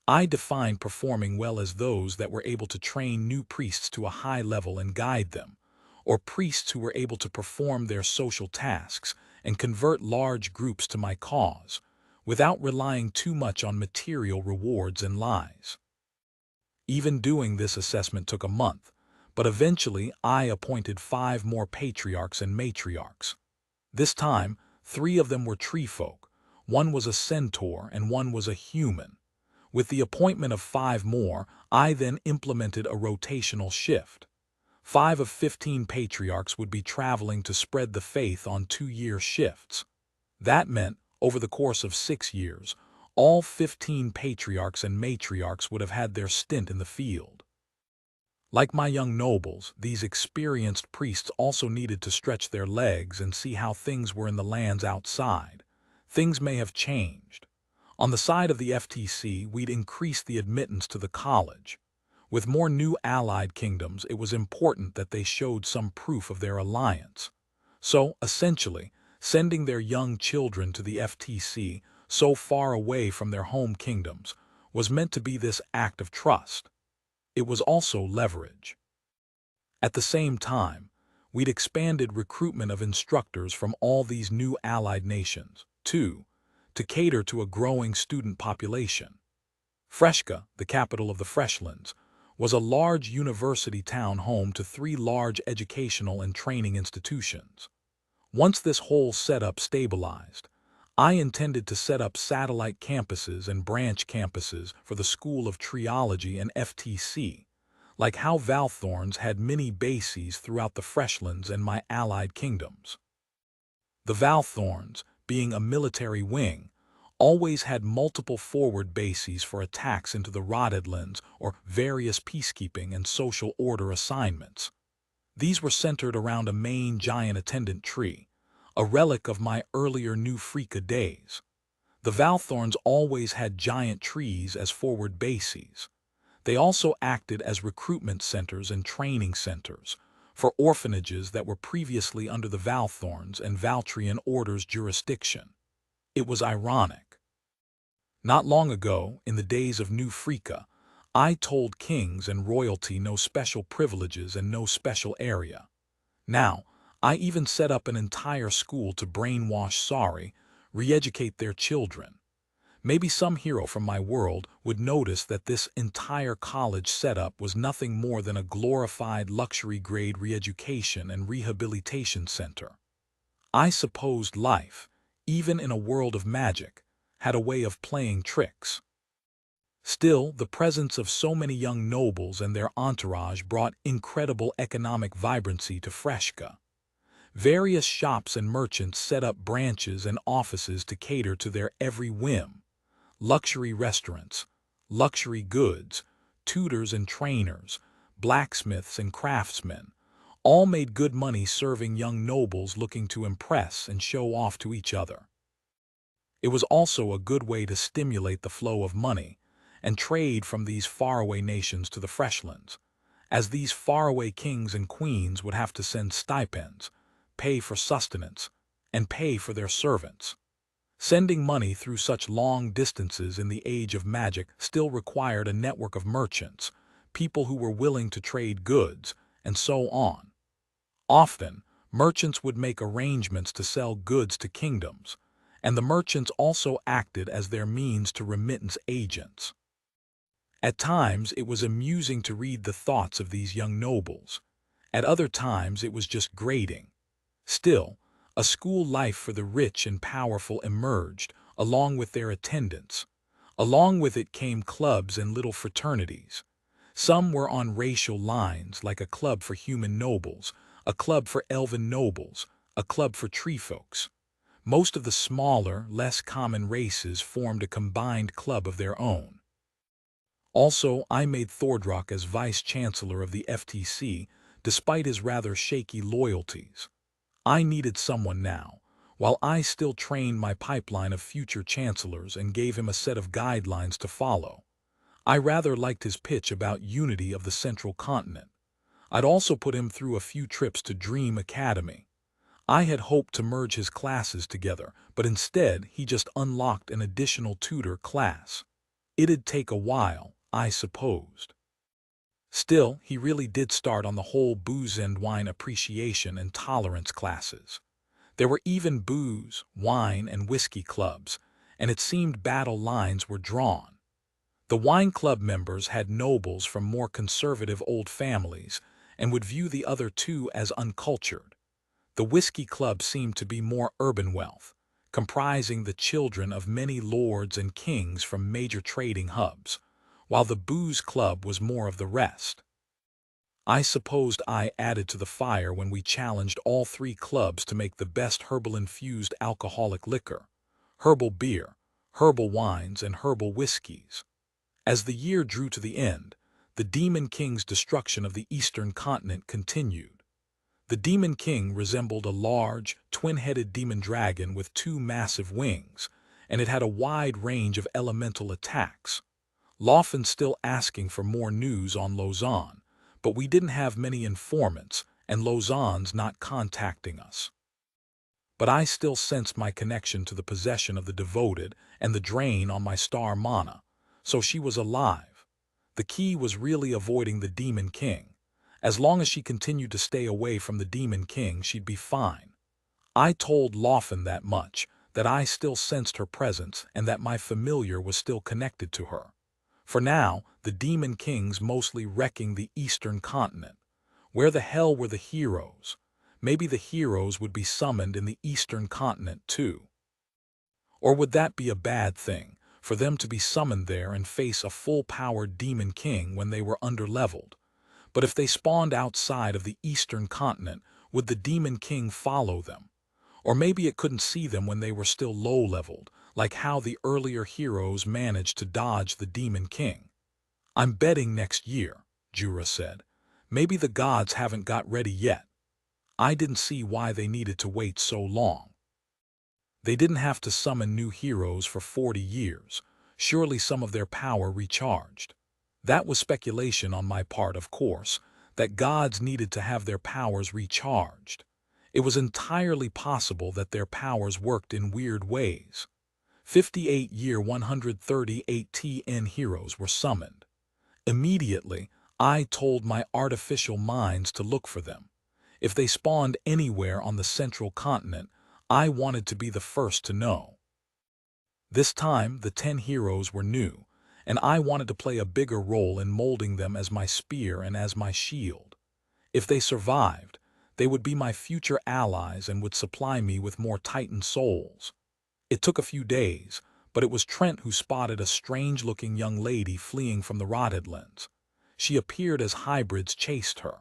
I defined performing well as those that were able to train new priests to a high level and guide them, or priests who were able to perform their social tasks and convert large groups to my cause, without relying too much on material rewards and lies. Even doing this assessment took a month, but eventually I appointed 5 more patriarchs and matriarchs. This time, 3 of them were tree folk, 1 was a centaur, and 1 was a human. With the appointment of 5 more, I then implemented a rotational shift. 5 of 15 patriarchs would be traveling to spread the faith on 2-year shifts. That meant, over the course of 6 years, all 15 patriarchs and matriarchs would have had their stint in the field. Like my young nobles, these experienced priests also needed to stretch their legs and see how things were in the lands outside. Things may have changed. On the side of the FTC, we'd increased the admittance to the college. With more new allied kingdoms, it was important that they showed some proof of their alliance. So, essentially, sending their young children to the FTC so far away from their home kingdoms was meant to be this act of trust. It was also leverage. At the same time, we'd expanded recruitment of instructors from all these new allied nations, too, to cater to a growing student population. Freshka, the capital of the Freshlands, was a large university town home to 3 large educational and training institutions. Once this whole setup stabilized, I intended to set up satellite campuses and branch campuses for the School of Triology and FTC, like how Valthorns had mini bases throughout the Freshlands and my allied kingdoms. The Valthorns, being a military wing, always had multiple forward bases for attacks into the Rottedlands or various peacekeeping and social order assignments. These were centered around a main giant attendant tree, a relic of my earlier New Freaka days. The Valthorns always had giant trees as forward bases. They also acted as recruitment centers and training centers for orphanages that were previously under the Valthorns and Valtrian Order's jurisdiction. It was ironic. Not long ago, in the days of New Freaka, I told kings and royalty no special privileges and no special area. Now, I even set up an entire school to brainwash Sari, re-educate their children. Maybe some hero from my world would notice that this entire college setup was nothing more than a glorified luxury-grade re-education and rehabilitation center. I supposed life, even in a world of magic, had a way of playing tricks. Still, the presence of so many young nobles and their entourage brought incredible economic vibrancy to Freshka. Various shops and merchants set up branches and offices to cater to their every whim. Luxury restaurants, luxury goods, tutors and trainers, blacksmiths and craftsmen, all made good money serving young nobles looking to impress and show off to each other. It was also a good way to stimulate the flow of money and trade from these faraway nations to the Freshlands, as these faraway kings and queens would have to send stipends, pay for sustenance, and pay for their servants. Sending money through such long distances in the age of magic still required a network of merchants, people who were willing to trade goods, and so on. Often, merchants would make arrangements to sell goods to kingdoms, and the merchants also acted as their means to remittance agents. At times, it was amusing to read the thoughts of these young nobles. At other times, it was just grating. Still, a school life for the rich and powerful emerged, along with their attendants. Along with it came clubs and little fraternities. Some were on racial lines, like a club for human nobles, a club for elven nobles, a club for tree folks. Most of the smaller, less common races formed a combined club of their own. Also, I made Thordrock as vice-chancellor of the FTC, despite his rather shaky loyalties. I needed someone now, while I still trained my pipeline of future chancellors and gave him a set of guidelines to follow. I rather liked his pitch about unity of the central continent. I'd also put him through a few trips to Dream Academy. I had hoped to merge his classes together, but instead he just unlocked an additional tutor class. It'd take a while, I supposed. Still, he really did start on the whole booze and wine appreciation and tolerance classes. There were even booze, wine, and whiskey clubs, and it seemed battle lines were drawn. The wine club members had nobles from more conservative old families and would view the other two as uncultured. The whiskey club seemed to be more urban wealth, comprising the children of many lords and kings from major trading hubs, while the booze club was more of the rest. I supposed I added to the fire when we challenged all 3 clubs to make the best herbal-infused alcoholic liquor, herbal beer, herbal wines, and herbal whiskeys. As the year drew to the end, the Demon King's destruction of the eastern continent continued. The Demon King resembled a large, twin-headed demon dragon with 2 massive wings, and it had a wide range of elemental attacks. Laufen still asking for more news on Lausanne, but we didn't have many informants, and Lausanne's not contacting us. But I still sensed my connection to the possession of the devoted and the drain on my star mana, so she was alive. The key was really avoiding the Demon King. As long as she continued to stay away from the Demon King, she'd be fine. I told Laufen that much, that I still sensed her presence and that my familiar was still connected to her. For now, the Demon King's mostly wrecking the eastern continent. Where the hell were the heroes? Maybe the heroes would be summoned in the eastern continent too. Or would that be a bad thing, for them to be summoned there and face a full-powered Demon King when they were underleveled? But if they spawned outside of the eastern continent, would the Demon King follow them? Or maybe it couldn't see them when they were still low-leveled, like how the earlier heroes managed to dodge the Demon King. I'm betting next year, Jura said. Maybe the gods haven't got ready yet. I didn't see why they needed to wait so long. They didn't have to summon new heroes for 40 years. Surely some of their power recharged. That was speculation on my part, of course, that gods needed to have their powers recharged. It was entirely possible that their powers worked in weird ways. 58-year 138 TN heroes were summoned. Immediately, I told my artificial minds to look for them. If they spawned anywhere on the central continent, I wanted to be the first to know. This time, the 10 heroes were new, and I wanted to play a bigger role in molding them as my spear and as my shield. If they survived, they would be my future allies and would supply me with more Titan souls. It took a few days, but it was Trent who spotted a strange-looking young lady fleeing from the Rotterdlands. She appeared as hybrids chased her.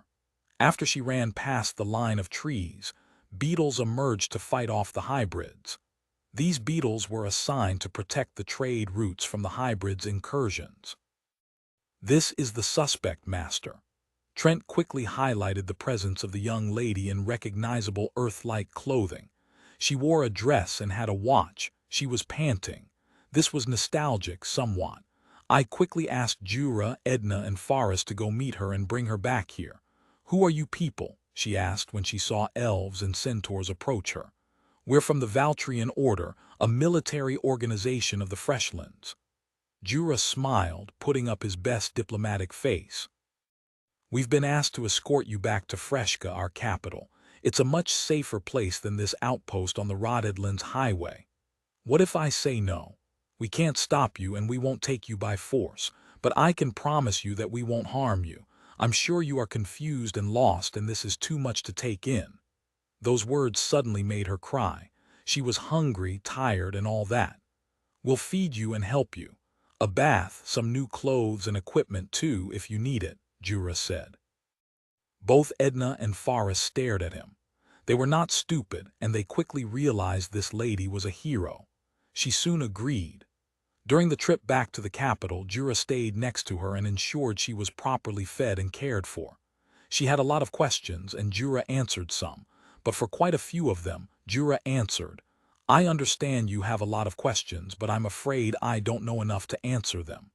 After she ran past the line of trees, beetles emerged to fight off the hybrids. These beetles were assigned to protect the trade routes from the hybrids' incursions. This is the suspect, Master. Trent quickly highlighted the presence of the young lady in recognizable Earth-like clothing. She wore a dress and had a watch. She was panting. This was nostalgic somewhat. I quickly asked Jura, Edna, and Forrest to go meet her and bring her back here. "Who are you people?" she asked when she saw elves and centaurs approach her. "We're from the Valtrian Order, a military organization of the Freshlands." Jura smiled, putting up his best diplomatic face. "We've been asked to escort you back to Freshka, our capital. It's a much safer place than this outpost on the Rotterdlands highway." "What if I say no? We can't stop you and we won't take you by force, but I can promise you that we won't harm you. I'm sure you are confused and lost and this is too much to take in." Those words suddenly made her cry. She was hungry, tired, and all that. "We'll feed you and help you. A bath, some new clothes and equipment too if you need it," Jura said. Both Edna and Forrest stared at him. They were not stupid, and they quickly realized this lady was a hero. She soon agreed. During the trip back to the capital, Jura stayed next to her and ensured she was properly fed and cared for. She had a lot of questions, and Jura answered some, but for quite a few of them, Jura answered, "I understand you have a lot of questions, but I'm afraid I don't know enough to answer them.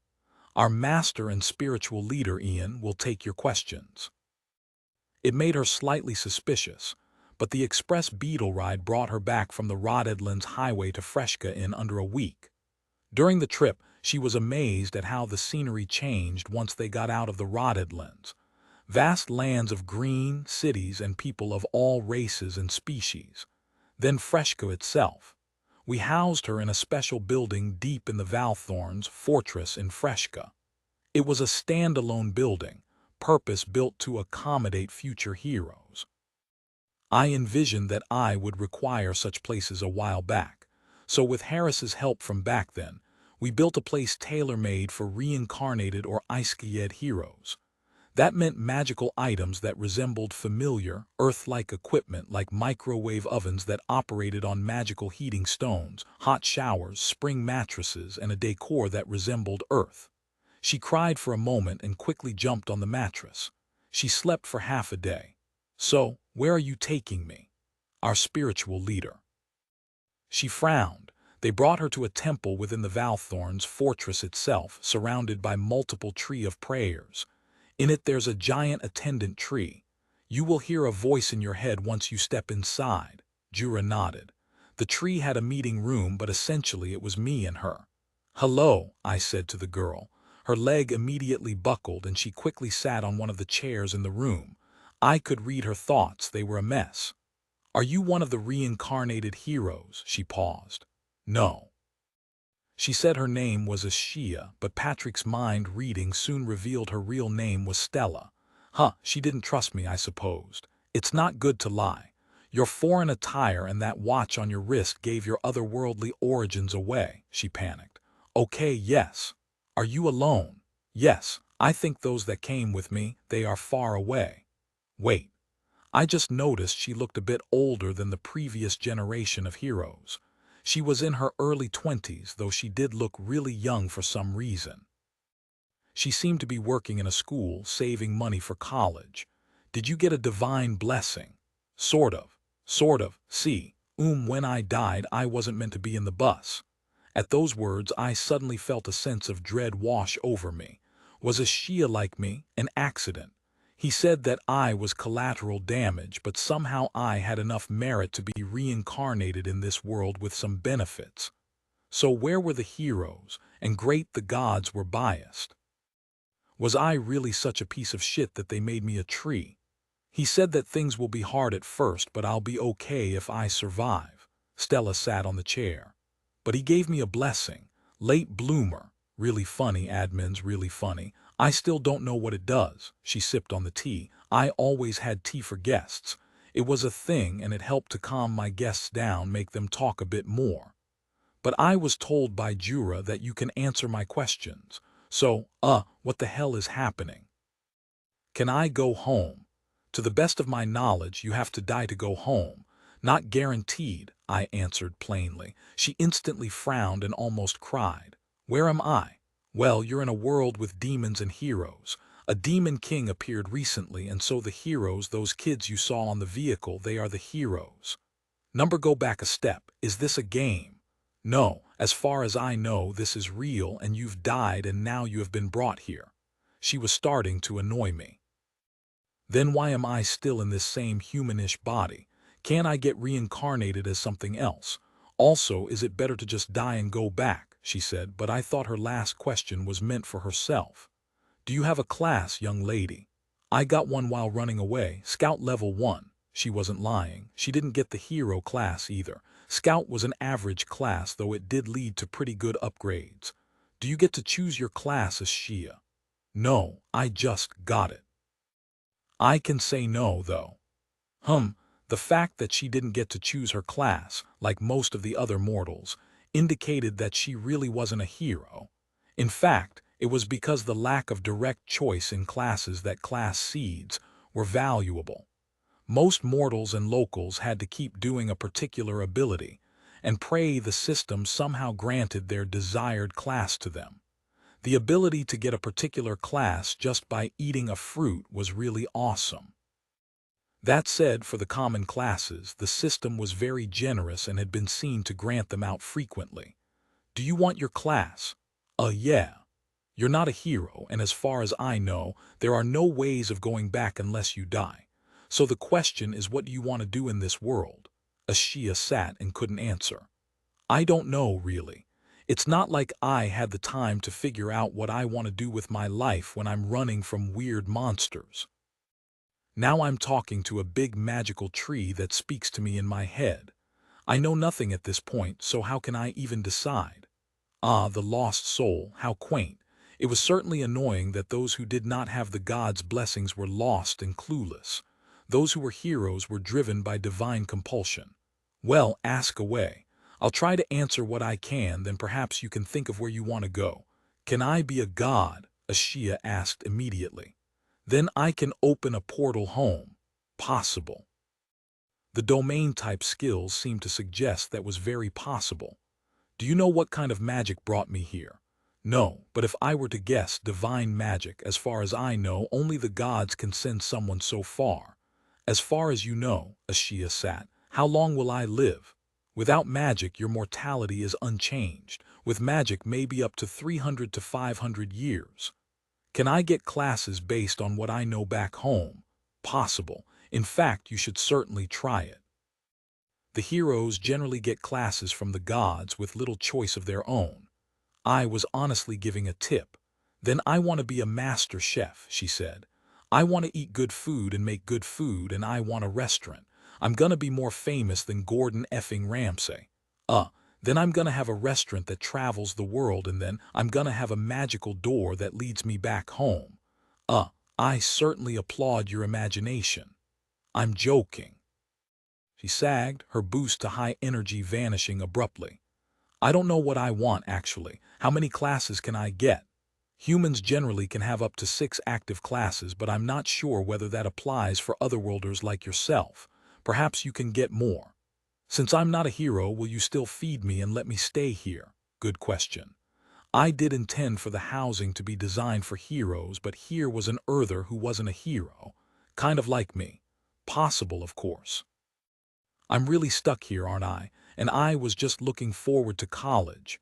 Our master and spiritual leader, Ian, will take your questions." It made her slightly suspicious, but the express beetle ride brought her back from the Rotterdlands highway to Freshka in under a week. During the trip, she was amazed at how the scenery changed once they got out of the Rotterdlands. Vast lands of green, cities, and people of all races and species. Then Freshka itself. We housed her in a special building deep in the Valthorns fortress in Freshka. It was a standalone building, purpose-built to accommodate future heroes. I envisioned that I would require such places a while back, so with Harris's help from back then, we built a place tailor-made for reincarnated or Isekai heroes. That meant magical items that resembled familiar, Earth-like equipment like microwave ovens that operated on magical heating stones, hot showers, spring mattresses, and a decor that resembled Earth. She cried for a moment and quickly jumped on the mattress. She slept for half a day. "So, where are you taking me?" "Our spiritual leader." She frowned. They brought her to a temple within the Valthorn's fortress itself, surrounded by multiple tree of prayers. In it there's a giant attendant tree. You will hear a voice in your head once you step inside. Jura nodded. The tree had a meeting room, but essentially it was me and her. Hello, I said to the girl. Her leg immediately buckled and she quickly sat on one of the chairs in the room. I could read her thoughts, they were a mess. Are you one of the reincarnated heroes? She paused. No. She said her name was Ashia, but Patrick's mind reading soon revealed her real name was Stella. She didn't trust me, I supposed. It's not good to lie. Your foreign attire and that watch on your wrist gave your otherworldly origins away, she panicked. Okay, yes. Are you alone? Yes, I think those that came with me, they are far away. Wait. I just noticed she looked a bit older than the previous generation of heroes. She was in her early 20s, though she did look really young for some reason. She seemed to be working in a school, saving money for college. Did you get a divine blessing? Sort of. See, when I died, I wasn't meant to be in the bus. At those words, I suddenly felt a sense of dread wash over me. Was a Shia like me, an accident? He said that I was collateral damage, but somehow I had enough merit to be reincarnated in this world with some benefits. So where were the heroes? And great, the gods were biased. Was I really such a piece of shit that they made me a tree? He said that things will be hard at first, but I'll be okay if I survive. Stella sat on the chair. But he gave me a blessing. Late bloomer. Really funny, admin's really funny. I still don't know what it does. She sipped on the tea. I always had tea for guests. It was a thing and it helped to calm my guests down, make them talk a bit more. But I was told by Jura that you can answer my questions. So, what the hell is happening? Can I go home? To the best of my knowledge, you have to die to go home. Not guaranteed, I answered plainly. She instantly frowned and almost cried. Where am I? Well, you're in a world with demons and heroes. A demon king appeared recently, and so the heroes, those kids you saw on the vehicle, they are the heroes. Go back a step. Is this a game? No, as far as I know, this is real, and you've died and now you have been brought here. She was starting to annoy me. Then why am I still in this same humanish body? Can't I get reincarnated as something else? Also, is it better to just die and go back? She said, but I thought her last question was meant for herself. Do you have a class, young lady? I got one while running away, Scout level 1. She wasn't lying. She didn't get the hero class either. Scout was an average class, though it did lead to pretty good upgrades. Do you get to choose your class as Shia? No, I just got it. I can say no, though. The fact that she didn't get to choose her class, like most of the other mortals, indicated that she really wasn't a hero. In fact, it was because the lack of direct choice in classes that class seeds were valuable. Most mortals and locals had to keep doing a particular ability, and pray the system somehow granted their desired class to them. The ability to get a particular class just by eating a fruit was really awesome. That said, for the common classes, the system was very generous and had been seen to grant them out frequently. Do you want your class? Yeah. You're not a hero, and as far as I know, there are no ways of going back unless you die. So the question is, what do you want to do in this world? Ashia sat and couldn't answer. I don't know, really. It's not like I had the time to figure out what I want to do with my life when I'm running from weird monsters. Now I'm talking to a big magical tree that speaks to me in my head. I know nothing at this point, so how can I even decide? The lost soul, how quaint. It was certainly annoying that those who did not have the gods' blessings were lost and clueless. Those who were heroes were driven by divine compulsion. Well, ask away. I'll try to answer what I can, then perhaps you can think of where you want to go. Can I be a god? Ashia asked immediately. Then I can open a portal home. Possible. The domain-type skills seemed to suggest that was very possible. Do you know what kind of magic brought me here? No, but if I were to guess, divine magic, as far as I know, only the gods can send someone so far. As far as you know, Ashia sat. How long will I live? Without magic, your mortality is unchanged. With magic, maybe up to 300 to 500 years. Can I get classes based on what I know back home? Possible. In fact, you should certainly try it. The heroes generally get classes from the gods with little choice of their own. I was honestly giving a tip. Then I want to be a master chef, she said. I want to eat good food and make good food, and I want a restaurant. I'm gonna be more famous than Gordon effing Ramsay. Then I'm gonna have a restaurant that travels the world, and then I'm gonna have a magical door that leads me back home. I certainly applaud your imagination. I'm joking. She sagged, her boost to high energy vanishing abruptly. I don't know what I want, actually. How many classes can I get? Humans generally can have up to 6 active classes, but I'm not sure whether that applies for otherworlders like yourself. Perhaps you can get more. Since I'm not a hero, will you still feed me and let me stay here? Good question. I did intend for the housing to be designed for heroes, but here was an earther who wasn't a hero. Kind of like me. Possible, of course. I'm really stuck here, aren't I? And I was just looking forward to college.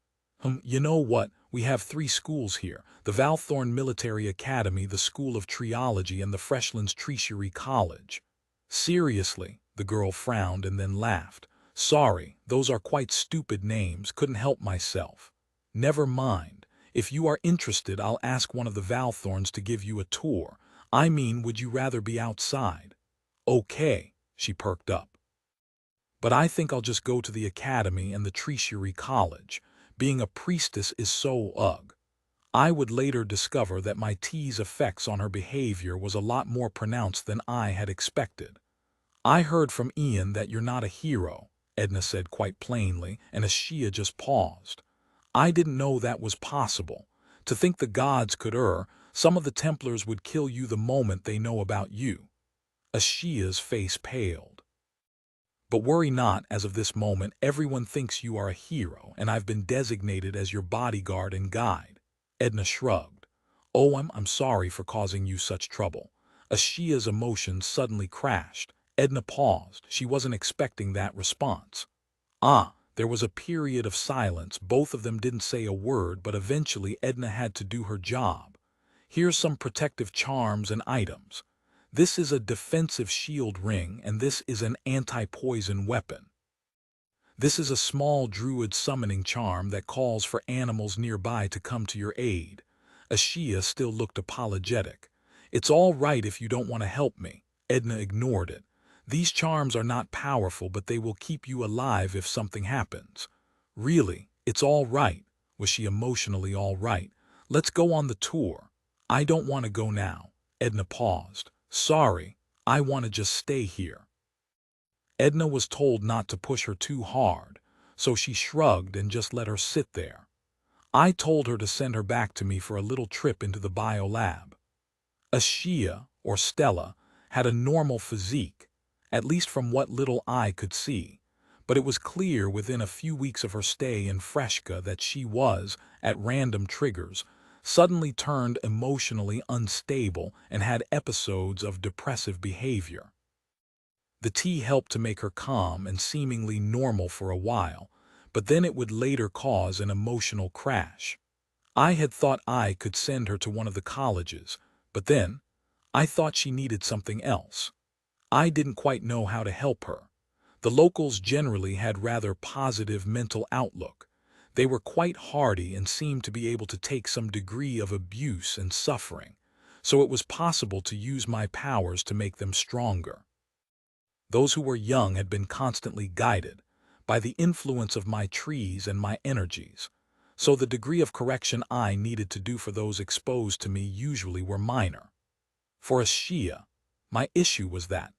You know what? We have 3 schools here. The Valthorn Military Academy, the School of Triology, and the Freshlands Treasury College. Seriously, the girl frowned and then laughed. Sorry, those are quite stupid names, couldn't help myself. Never mind. If you are interested, I'll ask one of the Valthorns to give you a tour. I mean, would you rather be outside? Okay, she perked up. But I think I'll just go to the academy and the Treasury College. Being a priestess is so ugh. I would later discover that my tea's effects on her behavior was a lot more pronounced than I had expected. I heard from Ian that you're not a hero, Edna said quite plainly, and Ashia just paused. I didn't know that was possible. To think the gods could err, some of the Templars would kill you the moment they know about you. Ashia's face paled. But worry not, as of this moment everyone thinks you are a hero, and I've been designated as your bodyguard and guide. Edna shrugged. Oh, I'm sorry for causing you such trouble. Ashia's emotions suddenly crashed. Edna paused. She wasn't expecting that response. There was a period of silence. Both of them didn't say a word, but eventually Edna had to do her job. Here's some protective charms and items. This is a defensive shield ring, and this is an anti-poison weapon. This is a small druid summoning charm that calls for animals nearby to come to your aid. Ashia still looked apologetic. It's all right if you don't want to help me. Edna ignored it. These charms are not powerful, but they will keep you alive if something happens. Really, it's all right. Was she emotionally all right? Let's go on the tour. I don't want to go now. Edna paused. Sorry, I want to just stay here. Edna was told not to push her too hard, so she shrugged and just let her sit there. I told her to send her back to me for a little trip into the biolab. Ashia, or Stella, had a normal physique, at least from what little I could see, but it was clear within a few weeks of her stay in Freshka that she was, at random triggers, suddenly turned emotionally unstable and had episodes of depressive behavior. The tea helped to make her calm and seemingly normal for a while, but then it would later cause an emotional crash. I had thought I could send her to one of the colleges, but then I thought she needed something else. I didn't quite know how to help her. The locals generally had rather positive mental outlook. They were quite hardy and seemed to be able to take some degree of abuse and suffering, so it was possible to use my powers to make them stronger. Those who were young had been constantly guided by the influence of my trees and my energies, so the degree of correction I needed to do for those exposed to me usually were minor. For Ashia, my issue was that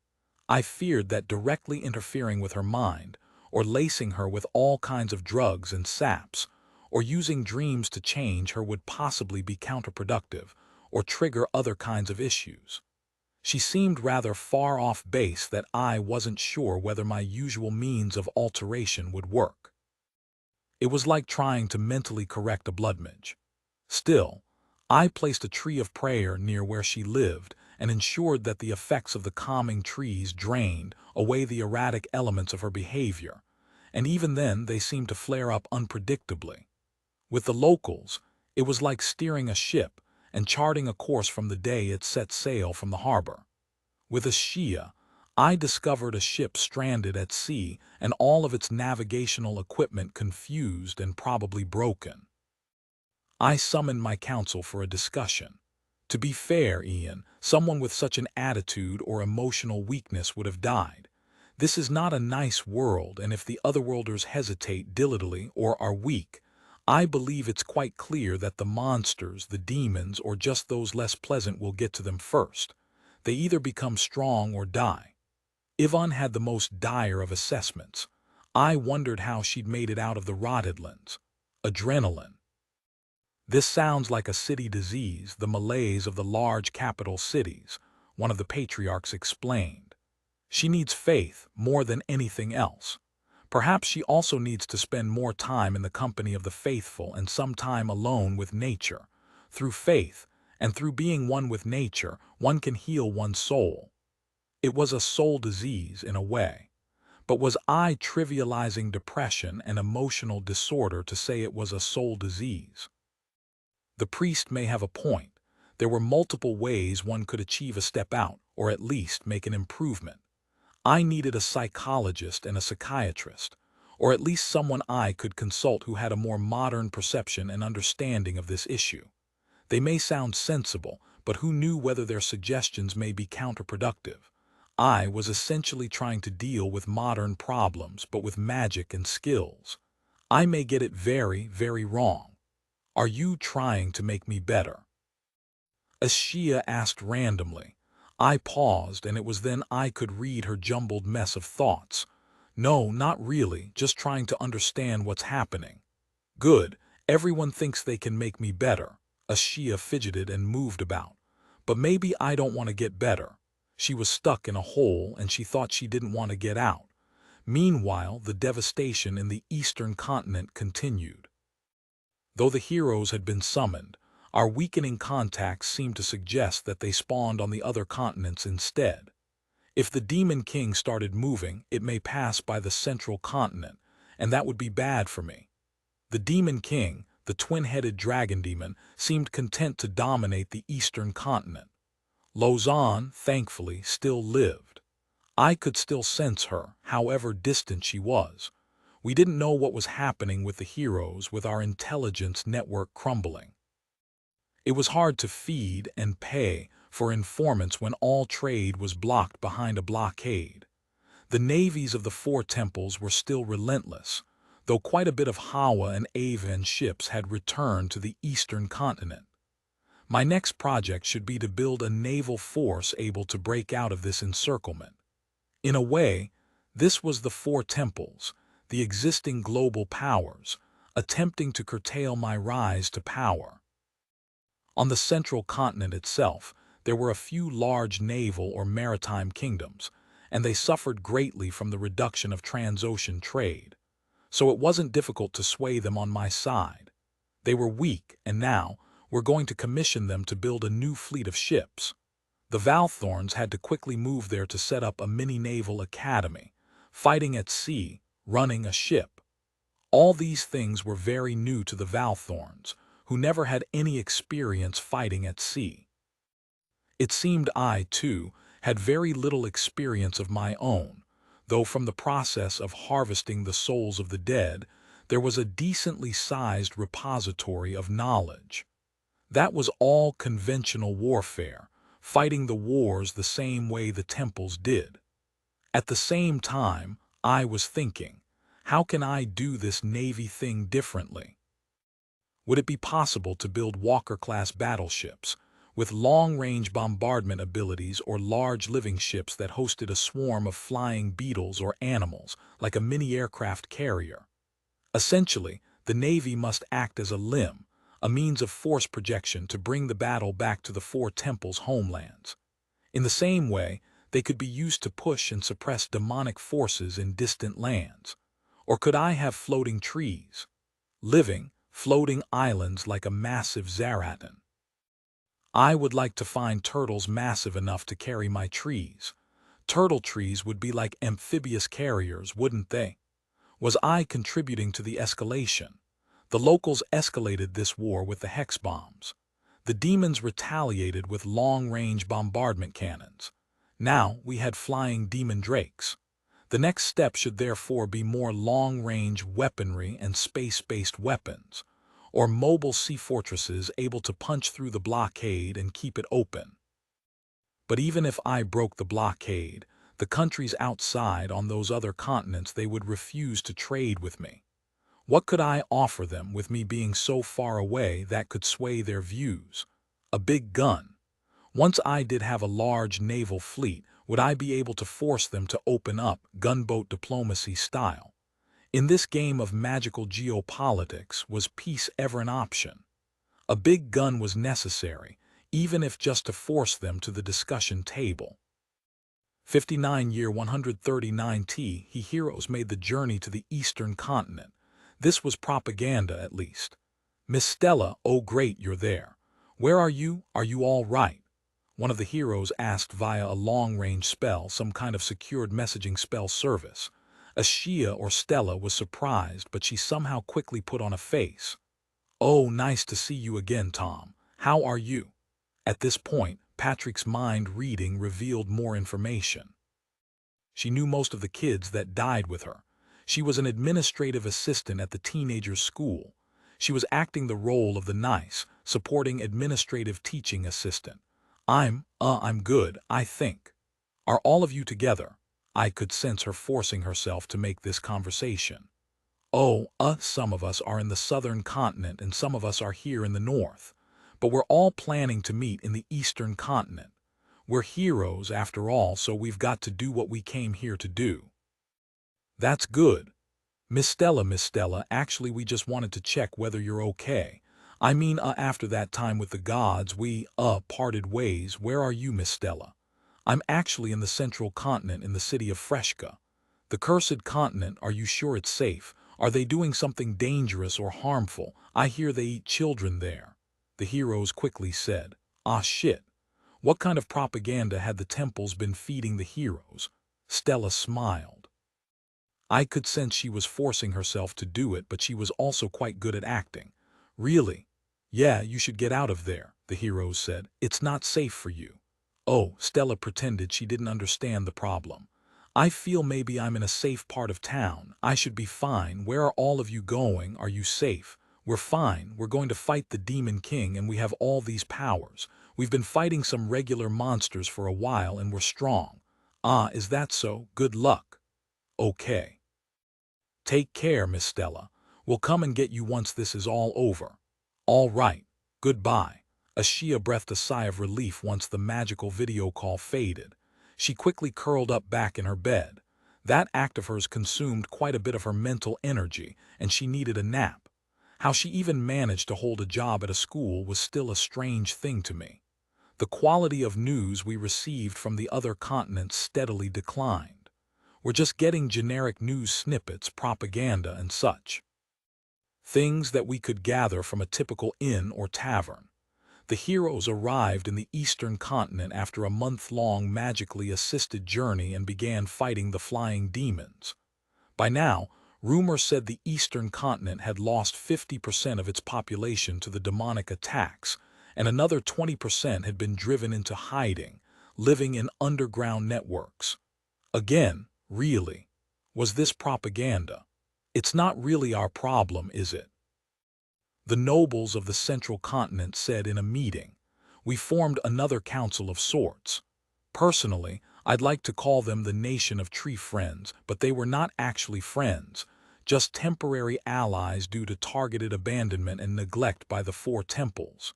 I feared that directly interfering with her mind, or lacing her with all kinds of drugs and saps, or using dreams to change her would possibly be counterproductive or trigger other kinds of issues. She seemed rather far off base that I wasn't sure whether my usual means of alteration would work. It was like trying to mentally correct a bloodmage. Still, I placed a tree of prayer near where she lived and ensured that the effects of the calming trees drained away the erratic elements of her behavior, and even then they seemed to flare up unpredictably. With the locals, it was like steering a ship and charting a course from the day it set sail from the harbor. With Ashia, I discovered a ship stranded at sea and all of its navigational equipment confused and probably broken. I summoned my counsel for a discussion. To be fair, Ian, someone with such an attitude or emotional weakness would have died. This is not a nice world, and if the otherworlders hesitate diligently or are weak, I believe it's quite clear that the monsters, the demons, or just those less pleasant will get to them first. They either become strong or die. Yvonne had the most dire of assessments. I wondered how she'd made it out of the Rotterdlands. Adrenaline. This sounds like a city disease, the malaise of the large capital cities, one of the patriarchs explained. She needs faith more than anything else. Perhaps she also needs to spend more time in the company of the faithful and some time alone with nature. Through faith, and through being one with nature, one can heal one's soul. It was a soul disease in a way. But was I trivializing depression and emotional disorder to say it was a soul disease? The priest may have a point. There were multiple ways one could achieve a step out, or at least make an improvement. I needed a psychologist and a psychiatrist, or at least someone I could consult who had a more modern perception and understanding of this issue. They may sound sensible, but who knew whether their suggestions may be counterproductive? I was essentially trying to deal with modern problems, but with magic and skills. I may get it very, very wrong. Are you trying to make me better? Ashia asked randomly. I paused, and it was then I could read her jumbled mess of thoughts. No, not really, just trying to understand what's happening. Good, everyone thinks they can make me better. Ashia fidgeted and moved about. But maybe I don't want to get better. She was stuck in a hole, and she thought she didn't want to get out. Meanwhile, the devastation in the eastern continent continued. Though the heroes had been summoned, our weakening contacts seemed to suggest that they spawned on the other continents instead. If the Demon King started moving, it may pass by the central continent, and that would be bad for me. The Demon King, the twin-headed dragon demon, seemed content to dominate the eastern continent. Lausanne, thankfully, still lived. I could still sense her, however distant she was. We didn't know what was happening with the heroes, with our intelligence network crumbling. It was hard to feed and pay for informants when all trade was blocked behind a blockade. The navies of the four temples were still relentless, though quite a bit of Hawa and Avan ships had returned to the eastern continent. My next project should be to build a naval force able to break out of this encirclement. In a way, this was the four temples, the existing global powers, attempting to curtail my rise to power. On the central continent itself, there were a few large naval or maritime kingdoms, and they suffered greatly from the reduction of transocean trade. So it wasn't difficult to sway them on my side. They were weak, and now we're going to commission them to build a new fleet of ships. The Valthorns had to quickly move there to set up a mini-naval academy, fighting at sea, running a ship. All these things were very new to the Valthorns, who never had any experience fighting at sea. It seemed I, too, had very little experience of my own, though from the process of harvesting the souls of the dead, there was a decently sized repository of knowledge. That was all conventional warfare, fighting the wars the same way the temples did. At the same time, I was thinking, how can I do this Navy thing differently? Would it be possible to build Walker-class battleships, with long-range bombardment abilities, or large living ships that hosted a swarm of flying beetles or animals, like a mini-aircraft carrier? Essentially, the Navy must act as a limb, a means of force projection to bring the battle back to the four temples' homelands. In the same way, they could be used to push and suppress demonic forces in distant lands. Or could I have floating trees? Living, floating islands like a massive Zaratan. I would like to find turtles massive enough to carry my trees. Turtle trees would be like amphibious carriers, wouldn't they? Was I contributing to the escalation? The locals escalated this war with the hex bombs. The demons retaliated with long-range bombardment cannons. Now we had flying demon drakes. The next step should therefore be more long-range weaponry and space-based weapons, or mobile sea fortresses able to punch through the blockade and keep it open. But even if I broke the blockade, the countries outside on those other continents, they would refuse to trade with me. What could I offer them with me being so far away that could sway their views? A big gun. Once I did have a large naval fleet, would I be able to force them to open up gunboat diplomacy style? In this game of magical geopolitics, was peace ever an option? A big gun was necessary, even if just to force them to the discussion table. 59-year 139T, he heroes made the journey to the eastern continent. This was propaganda, at least. Miss Stella, oh great, you're there. Where are you? Are you all right? One of the heroes asked via a long-range spell, some kind of secured messaging spell service. Ashia or Stella was surprised, but she somehow quickly put on a face. Oh, nice to see you again, Tom. How are you? At this point, Patrick's mind reading revealed more information. She knew most of the kids that died with her. She was an administrative assistant at the teenagers' school. She was acting the role of the nice, supporting administrative teaching assistant. I'm good, I think. Are all of you together? I could sense her forcing herself to make this conversation. Oh, some of us are in the southern continent and some of us are here in the north. But we're all planning to meet in the eastern continent. We're heroes after all, so we've got to do what we came here to do. That's good. Miss Stella, actually we just wanted to check whether you're okay. I mean, after that time with the gods, we, parted ways. Where are you, Miss Stella? I'm actually in the central continent in the city of Freshka. The cursed continent, are you sure it's safe? Are they doing something dangerous or harmful? I hear they eat children there. The heroes quickly said, ah shit. What kind of propaganda had the temples been feeding the heroes? Stella smiled. I could sense she was forcing herself to do it, but she was also quite good at acting. Really? Yeah, you should get out of there, the heroes said. It's not safe for you. Oh, Stella pretended she didn't understand the problem. I feel maybe I'm in a safe part of town. I should be fine. Where are all of you going? Are you safe? We're fine. We're going to fight the Demon King and we have all these powers. We've been fighting some regular monsters for a while and we're strong. Ah, is that so? Good luck. Okay. Take care, Miss Stella. We'll come and get you once this is all over. All right. Goodbye. Ashia breathed a sigh of relief once the magical video call faded. She quickly curled up back in her bed. That act of hers consumed quite a bit of her mental energy, and she needed a nap. How she even managed to hold a job at a school was still a strange thing to me. The quality of news we received from the other continents steadily declined. We're just getting generic news snippets, propaganda, and such. Things that we could gather from a typical inn or tavern. The heroes arrived in the eastern continent after a month-long magically assisted journey and began fighting the flying demons. By now, rumor said the eastern continent had lost 50% of its population to the demonic attacks, and another 20% had been driven into hiding, living in underground networks. Again, really, was this propaganda? It's not really our problem, is it? The nobles of the central continent said in a meeting, we formed another council of sorts. Personally, I'd like to call them the Nation of Tree Friends, but they were not actually friends, just temporary allies due to targeted abandonment and neglect by the four temples.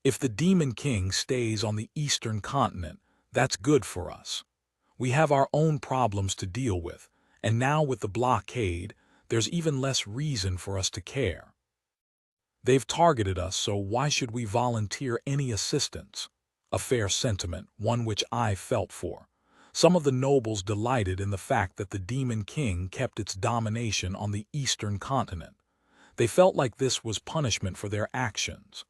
If the Demon King stays on the eastern continent, that's good for us. We have our own problems to deal with, and now with the blockade, there's even less reason for us to care. They've targeted us, so why should we volunteer any assistance? A fair sentiment, one which I felt for. Some of the nobles delighted in the fact that the Demon King kept its domination on the eastern continent. They felt like this was punishment for their actions.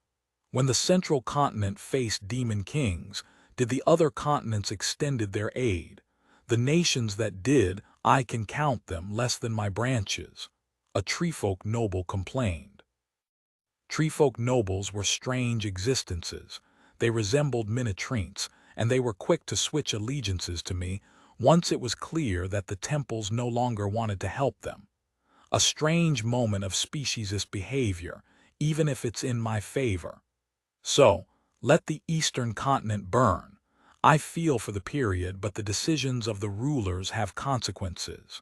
When the central continent faced Demon Kings, did the other continents extended their aid? The nations that did, I can count them less than my branches, a treefolk noble complained. Treefolk nobles were strange existences. They resembled Minotrints, and they were quick to switch allegiances to me once it was clear that the temples no longer wanted to help them. A strange moment of speciesist behavior, even if it's in my favor. So, let the eastern continent burn. I feel for the period, but the decisions of the rulers have consequences.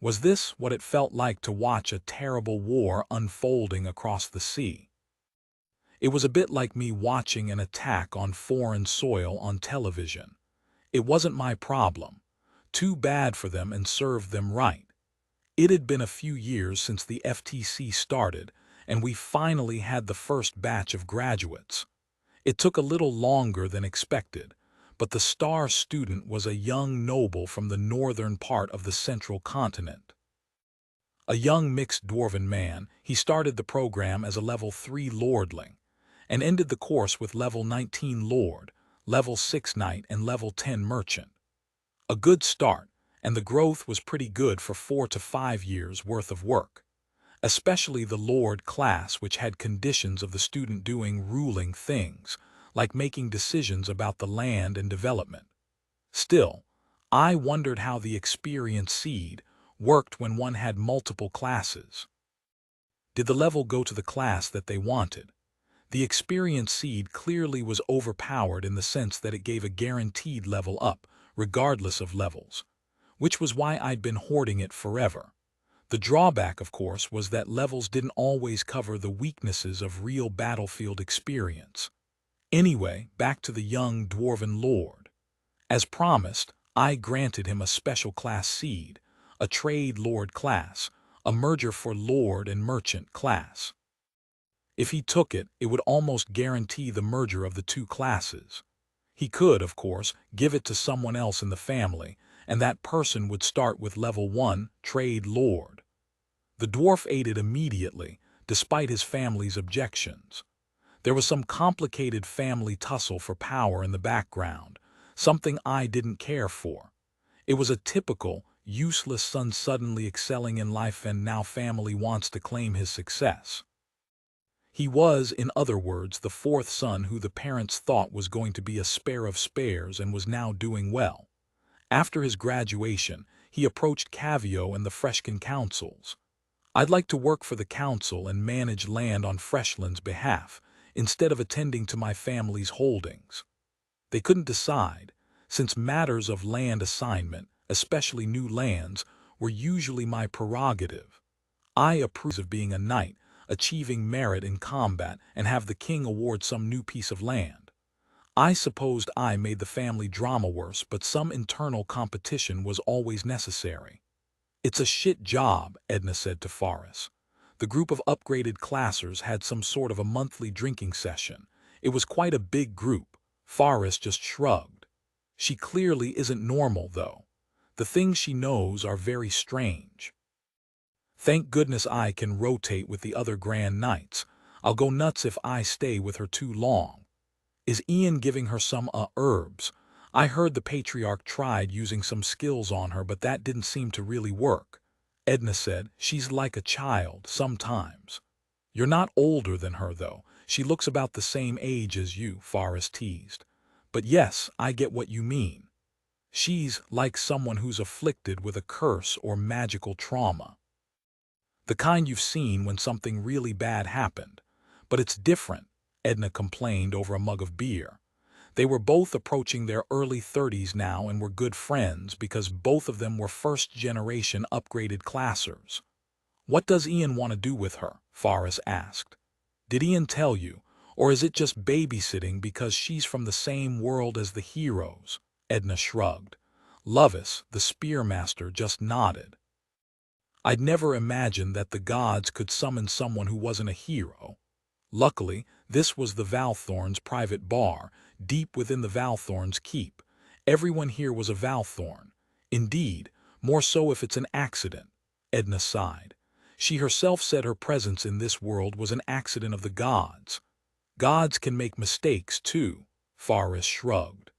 Was this what it felt like to watch a terrible war unfolding across the sea? It was a bit like me watching an attack on foreign soil on television. It wasn't my problem. Too bad for them and served them right. It had been a few years since the FTC started, and we finally had the first batch of graduates. It took a little longer than expected, but the star student was a young noble from the northern part of the central continent. A young mixed dwarven man, he started the program as a level 3 lordling, and ended the course with level 19 lord, level 6 knight, and level 10 merchant. A good start, and the growth was pretty good for 4 to 5 years worth of work, especially the lord class, which had conditions of the student doing ruling things, like making decisions about the land and development. Still, I wondered how the experience seed worked when one had multiple classes. Did the level go to the class that they wanted? The experience seed clearly was overpowered in the sense that it gave a guaranteed level up, regardless of levels, which was why I'd been hoarding it forever. The drawback, of course, was that levels didn't always cover the weaknesses of real battlefield experience. Anyway, back to the young dwarven lord. As promised, I granted him a special class seed, a trade lord class, a merger for lord and merchant class. If he took it, it would almost guarantee the merger of the two classes. He could, of course, give it to someone else in the family, and that person would start with level 1, trade lord. The dwarf ate it immediately, despite his family's objections. There was some complicated family tussle for power in the background, something I didn't care for. It was a typical, useless son suddenly excelling in life and now family wants to claim his success. He was, in other words, the fourth son who the parents thought was going to be a spare of spares and was now doing well. After his graduation, he approached Cavio and the Freshkin councils. I'd like to work for the council and manage land on Freshland's behalf, instead of attending to my family's holdings. They couldn't decide, since matters of land assignment, especially new lands, were usually my prerogative. I approve of being a knight, achieving merit in combat, and have the king award some new piece of land. I supposed I made the family drama worse, but some internal competition was always necessary. It's a shit job, Edna said to Faris. The group of upgraded classers had some sort of a monthly drinking session. It was quite a big group. Faris just shrugged. She clearly isn't normal, though. The things she knows are very strange. Thank goodness I can rotate with the other Grand Knights. I'll go nuts if I stay with her too long. Is Ian giving her some herbs? I heard the Patriarch tried using some skills on her, but that didn't seem to really work. Edna said, she's like a child, sometimes. You're not older than her, though. She looks about the same age as you, Faris teased. But yes, I get what you mean. She's like someone who's afflicted with a curse or magical trauma. The kind you've seen when something really bad happened. But it's different, Edna complained over a mug of beer. They were both approaching their early 30s now and were good friends because both of them were first-generation upgraded classers. What does Ian want to do with her? Faris asked. Did Ian tell you, or is it just babysitting because she's from the same world as the heroes? Edna shrugged. Lovis, the spearmaster, just nodded. I'd never imagined that the gods could summon someone who wasn't a hero. Luckily, this was the Valthorns' private bar, deep within the Valthorns' keep. Everyone here was a Valthorn. Indeed, more so if it's an accident. Edna sighed. She herself said her presence in this world was an accident of the gods. Gods can make mistakes, too, Faris shrugged.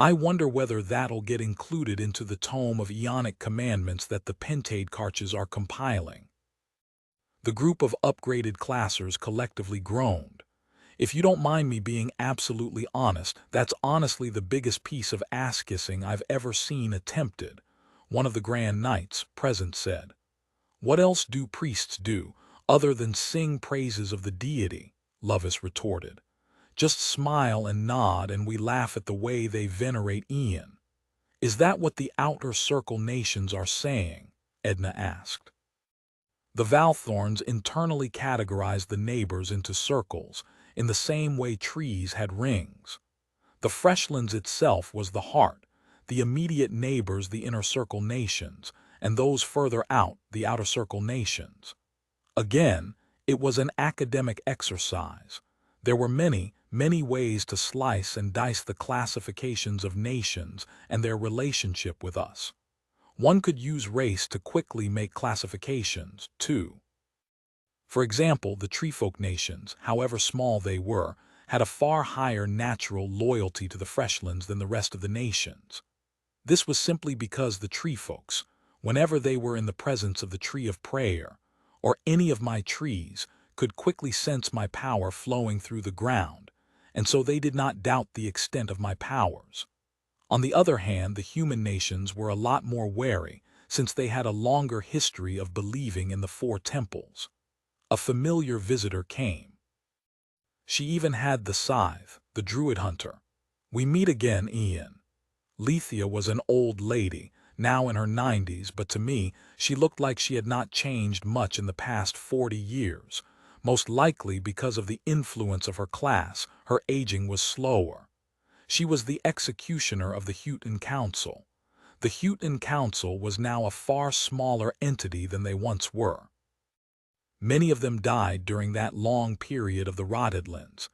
I wonder whether that'll get included into the tome of Ionic commandments that the Pentade Karches are compiling. The group of upgraded classers collectively groaned. If you don't mind me being absolutely honest, that's honestly the biggest piece of ass-kissing I've ever seen attempted, one of the Grand Knights present said. What else do priests do, other than sing praises of the deity? Lovis retorted. Just smile and nod and we laugh at the way they venerate Ian. Is that what the outer circle nations are saying? Edna asked. The Valthorns internally categorized the neighbors into circles, in the same way trees had rings. The Freshlands itself was the heart, the immediate neighbors the inner circle nations, and those further out the outer circle nations. Again, it was an academic exercise. There were many, many ways to slice and dice the classifications of nations and their relationship with us. One could use race to quickly make classifications, too. For example, the treefolk nations, however small they were, had a far higher natural loyalty to the Freshlands than the rest of the nations. This was simply because the treefolks, whenever they were in the presence of the Tree of Prayer, or any of my trees, could quickly sense my power flowing through the ground, and so they did not doubt the extent of my powers. On the other hand, the human nations were a lot more wary, since they had a longer history of believing in the four temples. A familiar visitor came. She even had the scythe, the druid hunter. We meet again, Ian. Lethia was an old lady, now in her 90s, but to me, she looked like she had not changed much in the past 40 years. Most likely because of the influence of her class, her aging was slower. She was the executioner of the Houghton Council. The Houghton Council was now a far smaller entity than they once were. Many of them died during that long period of the Rotedlands,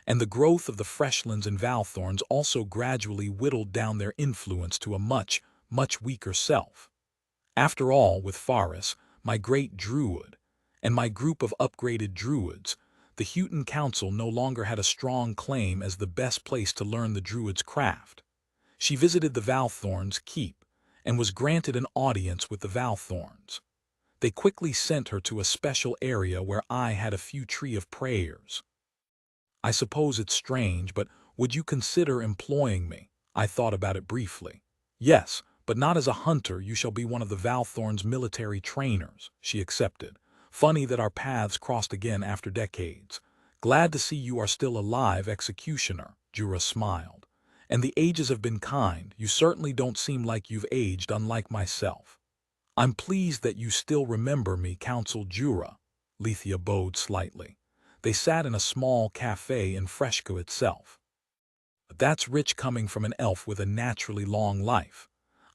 and the growth of the Freshlands and Valthorns also gradually whittled down their influence to a much, much weaker self. After all, with Faris, my great druid, and my group of upgraded druids, the Houghton Council no longer had a strong claim as the best place to learn the druid's craft. She visited the Valthorns' keep, and was granted an audience with the Valthorns. They quickly sent her to a special area where I had a few Tree of Prayers. I suppose it's strange, but would you consider employing me? I thought about it briefly. Yes, but not as a hunter. You shall be one of the Valthorns' military trainers, she accepted. Funny that our paths crossed again after decades. Glad to see you are still alive, executioner, Jura smiled. And the ages have been kind. You certainly don't seem like you've aged, unlike myself. I'm pleased that you still remember me, counseled Jura. Lethia bowed slightly. They sat in a small cafe in Freshka itself. But that's rich coming from an elf with a naturally long life.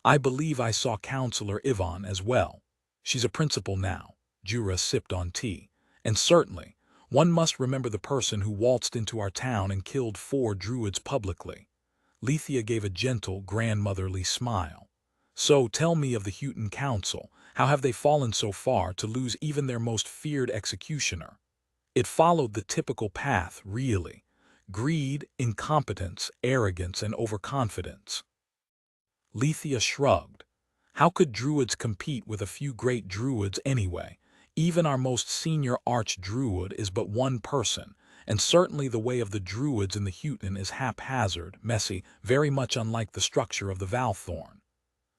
I believe I saw Counselor Yvonne as well. She's a principal now. Jura sipped on tea. And certainly, one must remember the person who waltzed into our town and killed 4 druids publicly. Lethia gave a gentle, grandmotherly smile. So tell me of the Houghton Council. How have they fallen so far to lose even their most feared executioner? It followed the typical path, really. Greed, incompetence, arrogance, and overconfidence. Lethia shrugged. How could druids compete with a few great druids anyway? Even our most senior arch-druid is but one person, and certainly the way of the druids in the Houghton is haphazard, messy, very much unlike the structure of the Valthorn.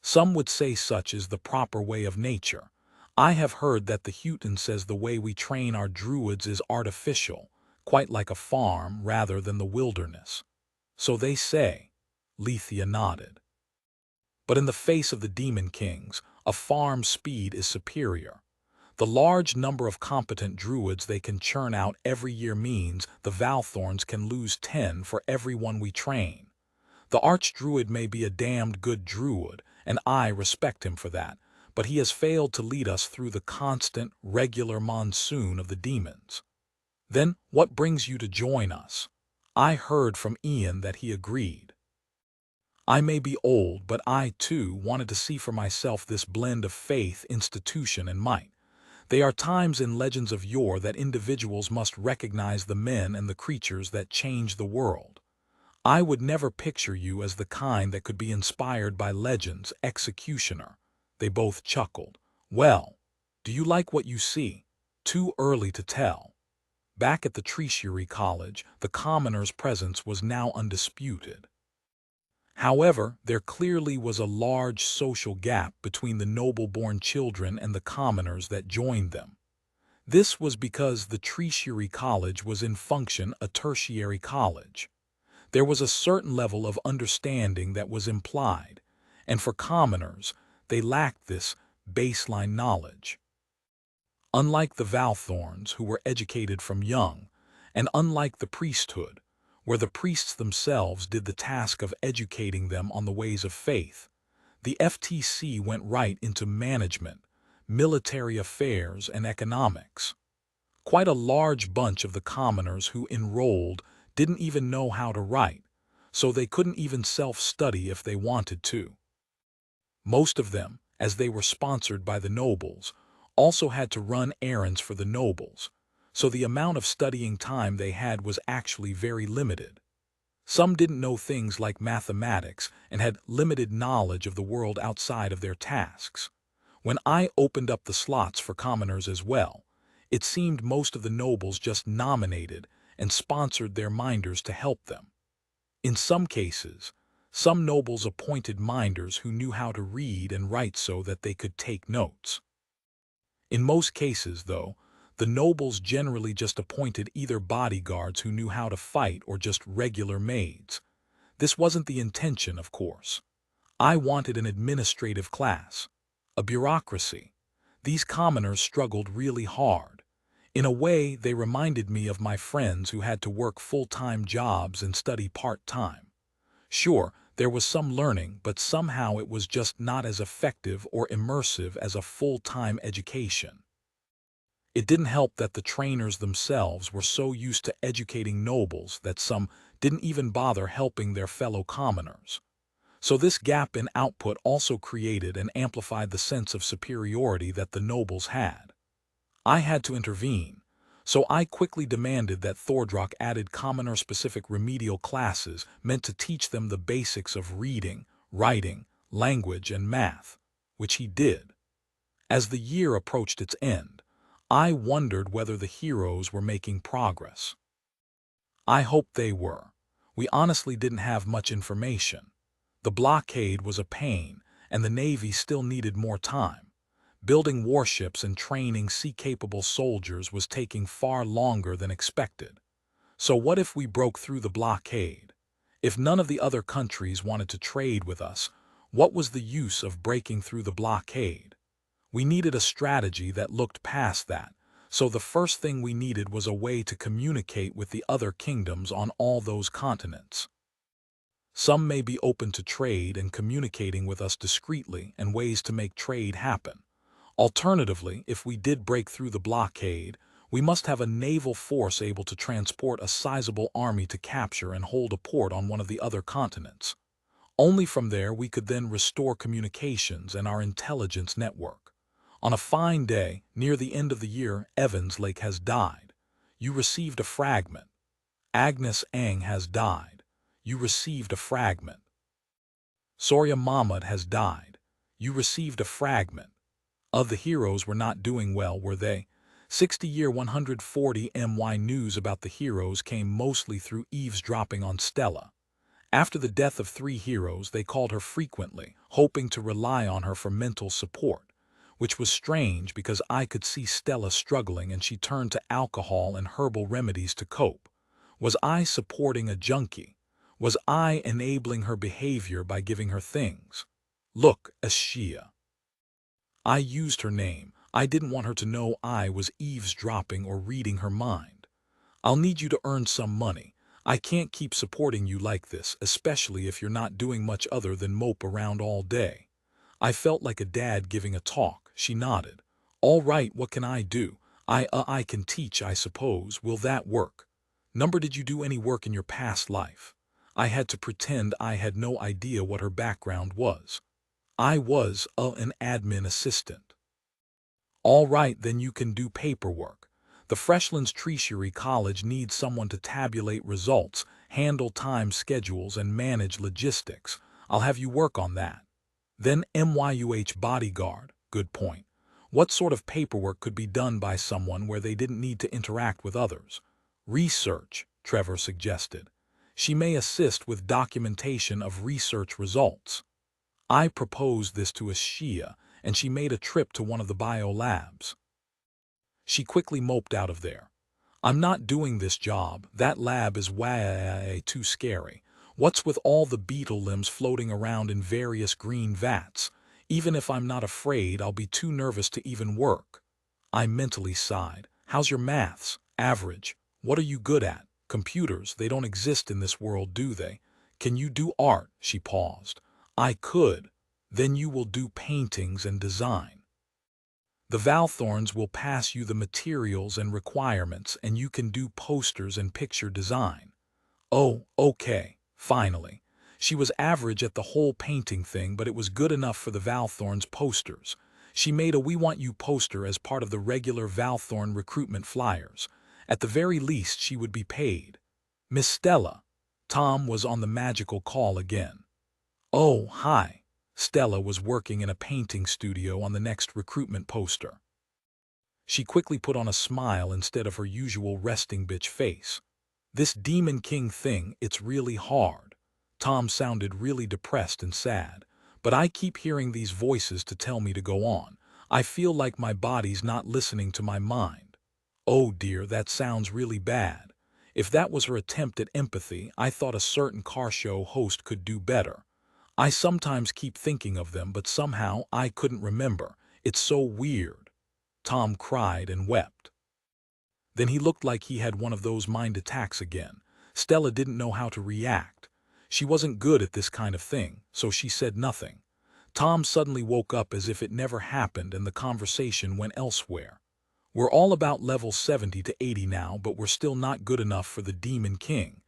Some would say such is the proper way of nature. I have heard that the Houghton says the way we train our druids is artificial, quite like a farm rather than the wilderness. So they say. Lethia nodded. But in the face of the Demon Kings, a farm's speed is superior. The large number of competent druids they can churn out every year means the Valthorns can lose 10 for every one we train. The archdruid may be a damned good druid, and I respect him for that, but he has failed to lead us through the constant, regular monsoon of the demons. Then what brings you to join us? I heard from Ian that he agreed. I may be old, but I, too, wanted to see for myself this blend of faith, institution, and might. There are times in legends of yore that individuals must recognize the men and the creatures that change the world. I would never picture you as the kind that could be inspired by legends, executioner. They both chuckled. Well, do you like what you see? Too early to tell. Back at the Treasury College, the commoner's presence was now undisputed. However, there clearly was a large social gap between the noble-born children and the commoners that joined them. This was because the Treasury College was in function a tertiary college. There was a certain level of understanding that was implied, and for commoners, they lacked this baseline knowledge. Unlike the Valthorns, who were educated from young, and unlike the priesthood, where the priests themselves did the task of educating them on the ways of faith, the FTC went right into management, military affairs, and economics. Quite a large bunch of the commoners who enrolled didn't even know how to write, so they couldn't even self-study if they wanted to. Most of them, as they were sponsored by the nobles, also had to run errands for the nobles, so the amount of studying time they had was actually very limited. Some didn't know things like mathematics and had limited knowledge of the world outside of their tasks. When I opened up the slots for commoners as well, it seemed most of the nobles just nominated and sponsored their minders to help them. In some cases, some nobles appointed minders who knew how to read and write so that they could take notes. In most cases, though, the nobles generally just appointed either bodyguards who knew how to fight or just regular maids. This wasn't the intention, of course. I wanted an administrative class, a bureaucracy. These commoners struggled really hard. In a way, they reminded me of my friends who had to work full-time jobs and study part-time. Sure, there was some learning, but somehow it was just not as effective or immersive as a full-time education. It didn't help that the trainers themselves were so used to educating nobles that some didn't even bother helping their fellow commoners. So this gap in output also created and amplified the sense of superiority that the nobles had. I had to intervene, so I quickly demanded that Thordrock added commoner-specific remedial classes meant to teach them the basics of reading, writing, language, and math, which he did. As the year approached its end, I wondered whether the heroes were making progress. I hoped they were. We honestly didn't have much information. The blockade was a pain, and the Navy still needed more time. Building warships and training sea-capable soldiers was taking far longer than expected. So what if we broke through the blockade? If none of the other countries wanted to trade with us, what was the use of breaking through the blockade? We needed a strategy that looked past that, so the first thing we needed was a way to communicate with the other kingdoms on all those continents. Some may be open to trade and communicating with us discreetly and ways to make trade happen. Alternatively, if we did break through the blockade, we must have a naval force able to transport a sizable army to capture and hold a port on one of the other continents. Only from there we could then restore communications and our intelligence network. On a fine day, near the end of the year, Evans Lake has died. You received a fragment. Agnes Ang has died. You received a fragment. Surya Mahmud has died. You received a fragment. Of the heroes were not doing well, were they? 60-year 140 MY news about the heroes came mostly through eavesdropping on Stella. After the death of 3 heroes, they called her frequently, hoping to rely on her for mental support, which was strange because I could see Stella struggling and she turned to alcohol and herbal remedies to cope. Was I supporting a junkie? Was I enabling her behavior by giving her things? Look, Ashia. I used her name. I didn't want her to know I was eavesdropping or reading her mind. I'll need you to earn some money. I can't keep supporting you like this, especially if you're not doing much other than mope around all day. I felt like a dad giving a talk. She nodded. All right, what can I do? I can teach, I suppose. Will that work? Number, did you do any work in your past life? I had to pretend I had no idea what her background was. I was an admin assistant. All right, then you can do paperwork. The Freshlands Treasury College needs someone to tabulate results, handle time schedules, and manage logistics. I'll have you work on that. Then MYUH bodyguard, good point. What sort of paperwork could be done by someone where they didn't need to interact with others? Research, Trevor suggested. She may assist with documentation of research results. I proposed this to Ashia, and she made a trip to one of the biolabs. She quickly moped out of there. I'm not doing this job. That lab is way too scary. What's with all the beetle limbs floating around in various green vats? Even if I'm not afraid, I'll be too nervous to even work. I mentally sighed. How's your maths? Average. What are you good at? Computers, they don't exist in this world, do they? Can you do art? She paused. I could. Then you will do paintings and design. The Valthorns will pass you the materials and requirements, and you can do posters and picture design. Oh, okay, finally. She was average at the whole painting thing, but it was good enough for the Valthorns posters. She made a "We Want You" poster as part of the regular Valthorn recruitment flyers. At the very least, she would be paid. Miss Stella. Tom was on the magical call again. Oh, hi. Stella was working in a painting studio on the next recruitment poster. She quickly put on a smile instead of her usual resting bitch face. This Demon King thing, it's really hard. Tom sounded really depressed and sad. But I keep hearing these voices to tell me to go on. I feel like my body's not listening to my mind. Oh dear, that sounds really bad. If that was her attempt at empathy, I thought a certain car show host could do better. I sometimes keep thinking of them, but somehow I couldn't remember. It's so weird. Tom cried and wept. Then he looked like he had one of those mind attacks again. Stella didn't know how to react. She wasn't good at this kind of thing, so she said nothing. Tom suddenly woke up as if it never happened, and the conversation went elsewhere. We're all about level 70 to 80 now, but we're still not good enough for the Demon King.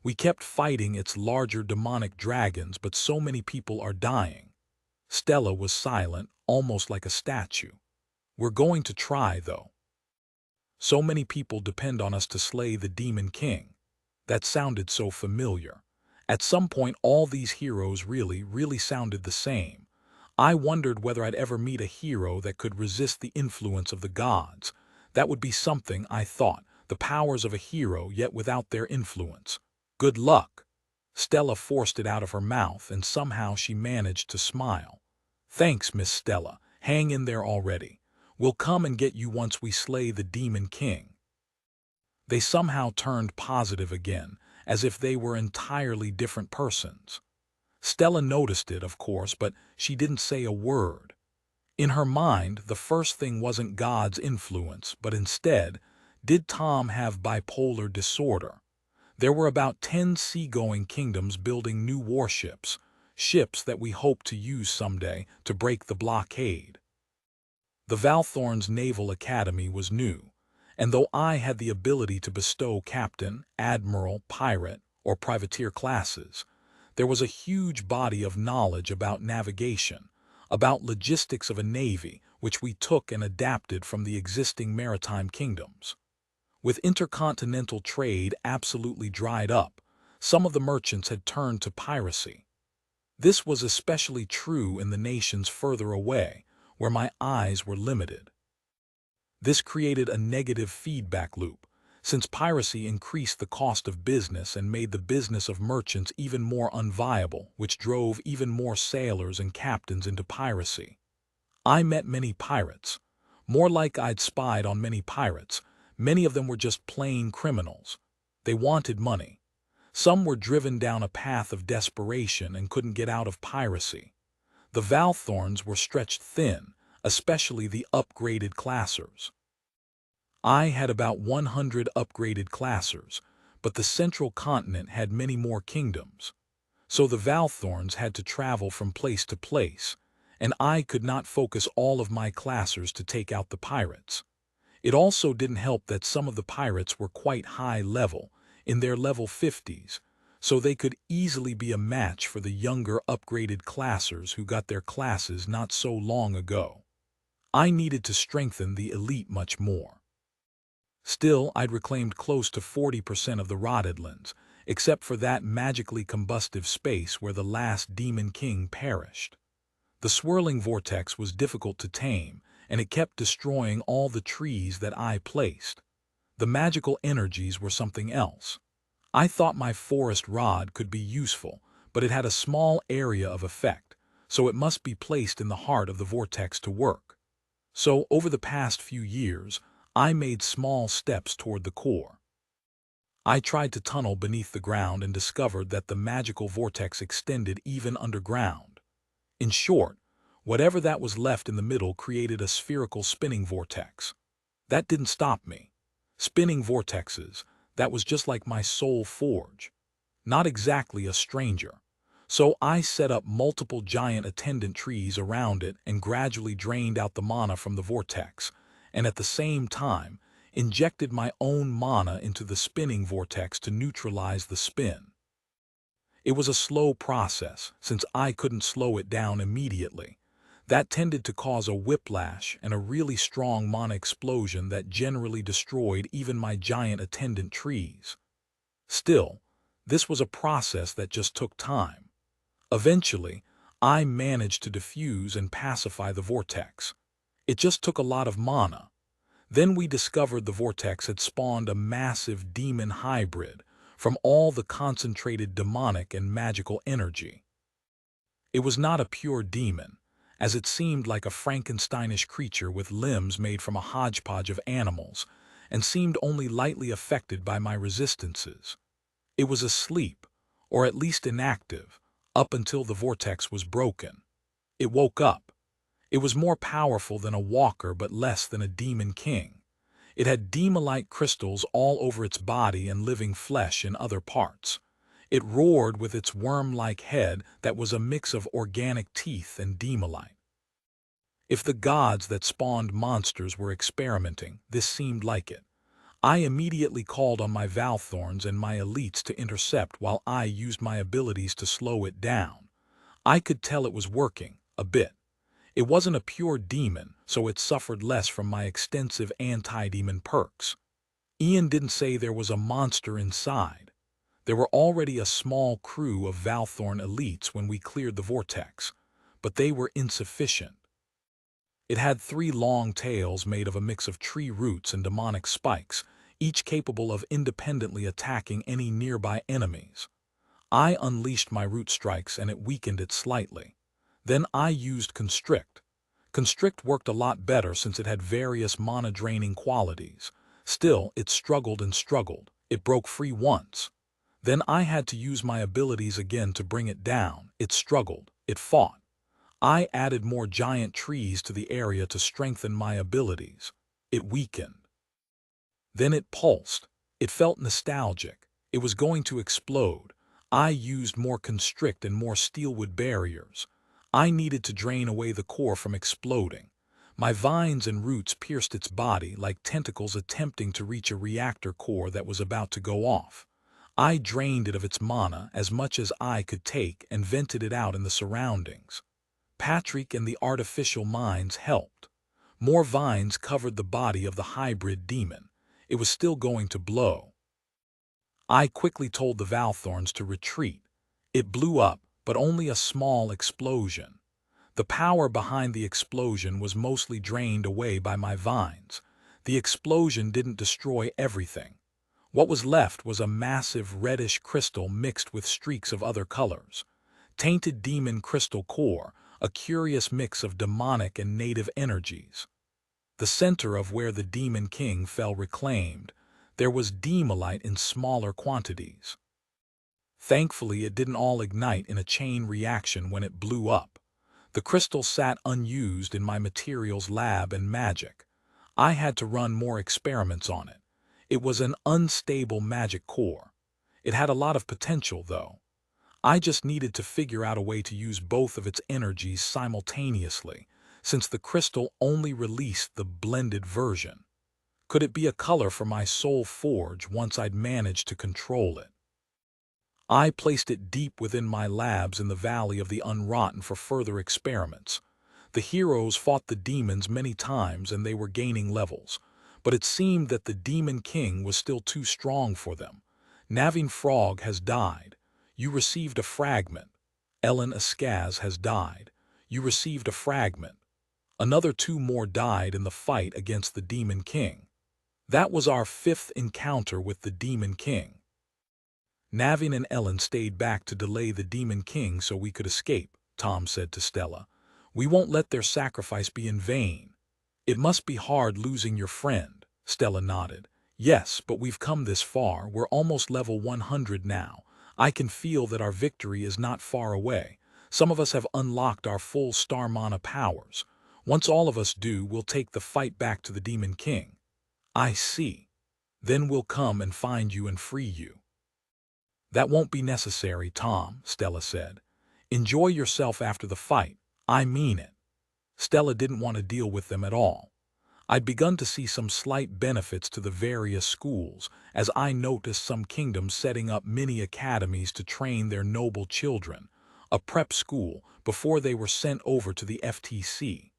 We kept fighting its larger demonic dragons, but so many people are dying. Stella was silent, almost like a statue. We're going to try, though. So many people depend on us to slay the Demon King. That sounded so familiar. At some point, all these heroes really sounded the same. I wondered whether I'd ever meet a hero that could resist the influence of the gods. That would be something, I thought, the powers of a hero, yet without their influence. Good luck. Stella forced it out of her mouth, and somehow she managed to smile. Thanks, Miss Stella. Hang in there already. We'll come and get you once we slay the Demon King. They somehow turned positive again, as if they were entirely different persons. Stella noticed it, of course, but she didn't say a word. In her mind, the first thing wasn't God's influence, but instead, did Tom have bipolar disorder? There were about 10 seagoing kingdoms building new warships, ships that we hope to use someday to break the blockade. The Valthorn's Naval Academy was new, and though I had the ability to bestow captain, admiral, pirate, or privateer classes, there was a huge body of knowledge about navigation, about logistics of a navy, which we took and adapted from the existing maritime kingdoms. With intercontinental trade absolutely dried up, some of the merchants had turned to piracy. This was especially true in the nations further away, where my eyes were limited. This created a negative feedback loop, since piracy increased the cost of business and made the business of merchants even more unviable, which drove even more sailors and captains into piracy. I met many pirates. More like I'd spied on many pirates. Many of them were just plain criminals. They wanted money. Some were driven down a path of desperation and couldn't get out of piracy. The Valthorns were stretched thin, especially the upgraded classers. I had about 100 upgraded classers, but the central continent had many more kingdoms. So the Valthorns had to travel from place to place, and I could not focus all of my classers to take out the pirates. It also didn't help that some of the pirates were quite high level, in their level 50s, so they could easily be a match for the younger upgraded classers who got their classes not so long ago. I needed to strengthen the elite much more. Still, I'd reclaimed close to 40% of the Rottedlands, except for that magically combustive space where the last Demon King perished. The swirling vortex was difficult to tame, and it kept destroying all the trees that I placed. The magical energies were something else. I thought my forest rod could be useful, but it had a small area of effect, so it must be placed in the heart of the vortex to work. So, over the past few years, I made small steps toward the core. I tried to tunnel beneath the ground and discovered that the magical vortex extended even underground. In short, whatever that was left in the middle created a spherical spinning vortex. That didn't stop me. Spinning vortexes, that was just like my soul forge. Not exactly a stranger. So I set up multiple giant attendant trees around it and gradually drained out the mana from the vortex, and at the same time, injected my own mana into the spinning vortex to neutralize the spin. It was a slow process, since I couldn't slow it down immediately. That tended to cause a whiplash and a really strong mana explosion that generally destroyed even my giant attendant trees. Still, this was a process that just took time. Eventually, I managed to diffuse and pacify the vortex. It just took a lot of mana. Then we discovered the vortex had spawned a massive demon hybrid from all the concentrated demonic and magical energy. It was not a pure demon, as it seemed like a Frankensteinish creature with limbs made from a hodgepodge of animals, and seemed only lightly affected by my resistances. It was asleep, or at least inactive, up until the vortex was broken. It woke up. It was more powerful than a walker but less than a demon king. It had demolite crystals all over its body and living flesh in other parts. It roared with its worm-like head that was a mix of organic teeth and demolite. If the gods that spawned monsters were experimenting, this seemed like it. I immediately called on my Valthorns and my elites to intercept while I used my abilities to slow it down. I could tell it was working, a bit. It wasn't a pure demon, so it suffered less from my extensive anti-demon perks. Ian didn't say there was a monster inside. There were already a small crew of Valthorn elites when we cleared the vortex, but they were insufficient. It had 3 long tails made of a mix of tree roots and demonic spikes, each capable of independently attacking any nearby enemies. I unleashed my root strikes and it weakened it slightly. Then I used Constrict. Constrict worked a lot better since it had various mana-draining qualities. Still, it struggled and struggled. It broke free once. Then I had to use my abilities again to bring it down. It struggled. It fought. I added more giant trees to the area to strengthen my abilities. It weakened. Then it pulsed. It felt nostalgic. It was going to explode. I used more Constrict and more steelwood barriers. I needed to drain away the core from exploding. My vines and roots pierced its body like tentacles attempting to reach a reactor core that was about to go off. I drained it of its mana as much as I could take and vented it out in the surroundings. Patrick and the artificial mines helped. More vines covered the body of the hybrid demon. It was still going to blow. I quickly told the Valthorns to retreat. It blew up, but only a small explosion. The power behind the explosion was mostly drained away by my vines. The explosion didn't destroy everything. What was left was a massive reddish crystal mixed with streaks of other colors. Tainted demon crystal core, a curious mix of demonic and native energies. The center of where the demon king fell reclaimed, there was demolite in smaller quantities. Thankfully, it didn't all ignite in a chain reaction when it blew up. The crystal sat unused in my materials lab and magic. I had to run more experiments on it. It was an unstable magic core. It had a lot of potential, though. I just needed to figure out a way to use both of its energies simultaneously, since the crystal only released the blended version. Could it be a color for my soul forge once I'd managed to control it? I placed it deep within my labs in the Valley of the Unrotten for further experiments. The heroes fought the demons many times and they were gaining levels, but it seemed that the Demon King was still too strong for them. Naveen Frog has died. You received a fragment. Ellen Askaz has died. You received a fragment. Another 2 more died in the fight against the Demon King. That was our 5th encounter with the Demon King. Naveen and Ellen stayed back to delay the Demon King so we could escape, Tom said to Stella. We won't let their sacrifice be in vain. It must be hard losing your friend, Stella nodded. Yes, but we've come this far. We're almost level 100 now. I can feel that our victory is not far away. Some of us have unlocked our full Star Mana powers. Once all of us do, we'll take the fight back to the Demon King. I see. Then we'll come and find you and free you. That won't be necessary, Tom, Stella said. Enjoy yourself after the fight. I mean it. Stella didn't want to deal with them at all. I'd begun to see some slight benefits to the various schools, as I noticed some kingdoms setting up mini academies to train their noble children, a prep school, before they were sent over to the FTC.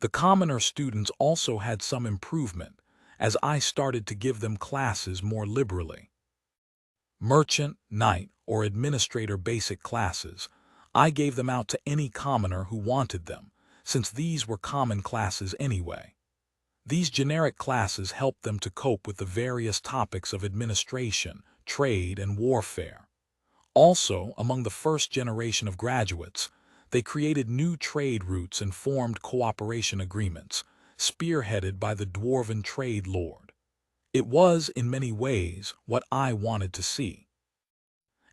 The commoner students also had some improvement, as I started to give them classes more liberally. Merchant, knight, or administrator basic classes, I gave them out to any commoner who wanted them, since these were common classes anyway. These generic classes helped them to cope with the various topics of administration, trade, and warfare. Also, among the first generation of graduates, they created new trade routes and formed cooperation agreements, spearheaded by the Dwarven Trade Lord. It was, in many ways, what I wanted to see.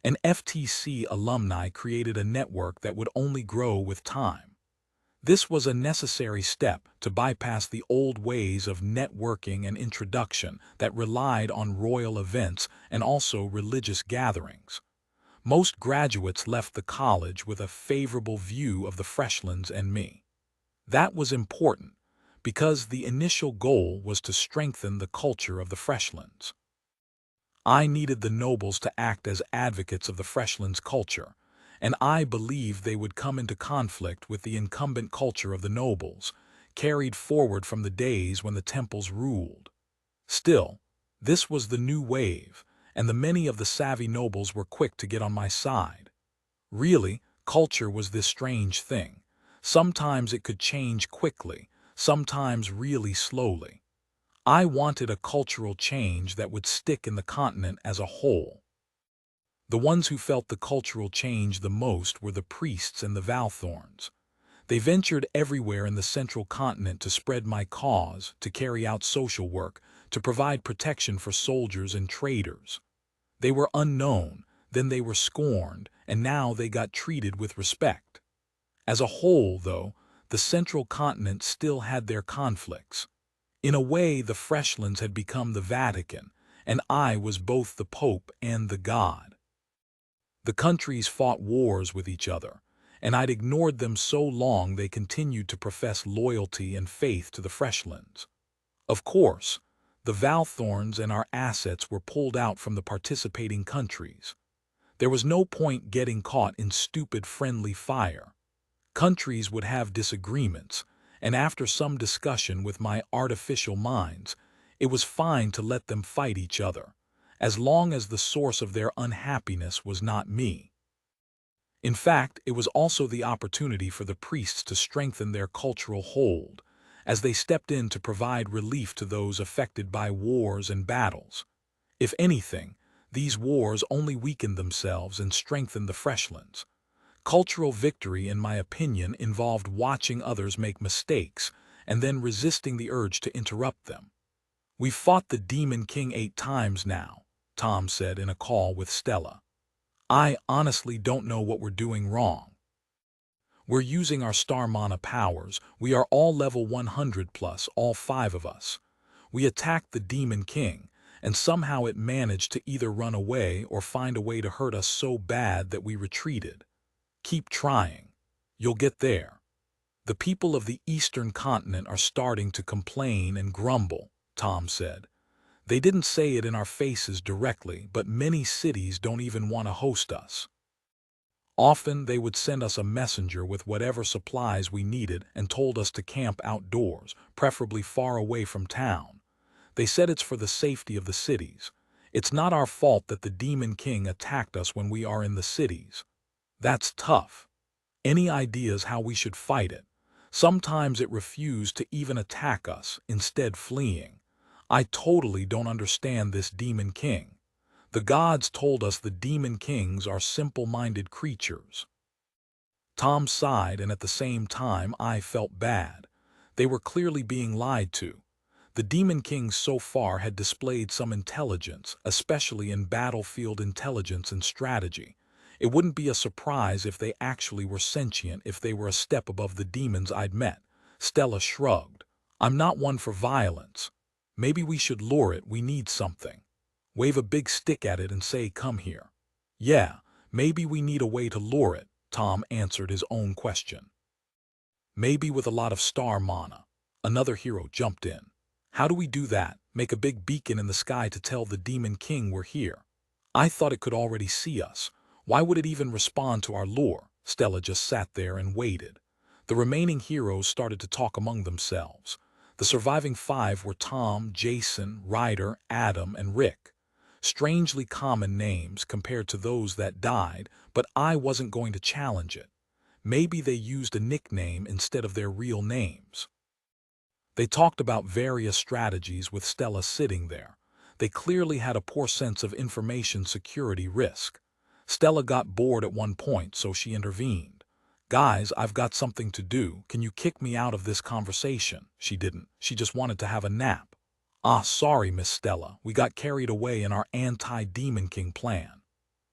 An FTC alumni created a network that would only grow with time. This was a necessary step to bypass the old ways of networking and introduction that relied on royal events and also religious gatherings. Most graduates left the college with a favorable view of the Freshlands and me. That was important, because the initial goal was to strengthen the culture of the Freshlands. I needed the nobles to act as advocates of the Freshlands culture, and I believed they would come into conflict with the incumbent culture of the nobles, carried forward from the days when the temples ruled. Still, this was the new wave, and the many of the savvy nobles were quick to get on my side. Really, culture was this strange thing. Sometimes it could change quickly, sometimes really slowly. I wanted a cultural change that would stick in the continent as a whole. The ones who felt the cultural change the most were the priests and the Valthorns. They ventured everywhere in the central continent to spread my cause, to carry out social work, to provide protection for soldiers and traders. They were unknown, then they were scorned, and now they got treated with respect. As a whole, though, the central continent still had their conflicts. In a way, the Freshlands had become the Vatican, and I was both the Pope and the God. The countries fought wars with each other, and I'd ignored them so long they continued to profess loyalty and faith to the Freshlands. Of course, the Valthorns and our assets were pulled out from the participating countries. There was no point getting caught in stupid friendly fire. Countries would have disagreements, and after some discussion with my artificial minds, it was fine to let them fight each other, as long as the source of their unhappiness was not me. In fact, it was also the opportunity for the priests to strengthen their cultural hold, as they stepped in to provide relief to those affected by wars and battles. If anything, these wars only weakened themselves and strengthened the Freshlands. Cultural victory, in my opinion, involved watching others make mistakes and then resisting the urge to interrupt them. We've fought the Demon King 8 times now, Tom said in a call with Stella. I honestly don't know what we're doing wrong. We're using our Star Mana powers. We are all level 100 plus, all 5 of us. We attacked the Demon King, and somehow it managed to either run away or find a way to hurt us so bad that we retreated. Keep trying. You'll get there. The people of the Eastern continent are starting to complain and grumble, Tom said. They didn't say it in our faces directly, but many cities don't even want to host us. Often they would send us a messenger with whatever supplies we needed and told us to camp outdoors, preferably far away from town. They said it's for the safety of the cities. It's not our fault that the Demon King attacked us when we are in the cities. That's tough. Any ideas how we should fight it? Sometimes it refused to even attack us, instead fleeing. I totally don't understand this Demon King. The gods told us the Demon Kings are simple-minded creatures. Tom sighed, and at the same time I felt bad. They were clearly being lied to. The Demon Kings so far had displayed some intelligence, especially in battlefield intelligence and strategy. It wouldn't be a surprise if they actually were sentient if they were a step above the demons I'd met. Stella shrugged. I'm not one for violence. Maybe we should lure it, we need something. Wave a big stick at it and say, come here. Yeah, maybe we need a way to lure it, Tom answered his own question. Maybe with a lot of star mana. Another hero jumped in. How do we do that? Make a big beacon in the sky to tell the Demon King we're here. I thought it could already see us. Why would it even respond to our lure? Stella just sat there and waited. The remaining heroes started to talk among themselves. The surviving 5 were Tom, Jason, Ryder, Adam, and Rick. Strangely common names compared to those that died, but I wasn't going to challenge it. Maybe they used a nickname instead of their real names. They talked about various strategies with Stella sitting there. They clearly had a poor sense of information security risk. Stella got bored at one point, so she intervened. Guys, I've got something to do. Can you kick me out of this conversation? She didn't. She just wanted to have a nap. Ah, sorry, Miss Stella. We got carried away in our anti-Demon King plan.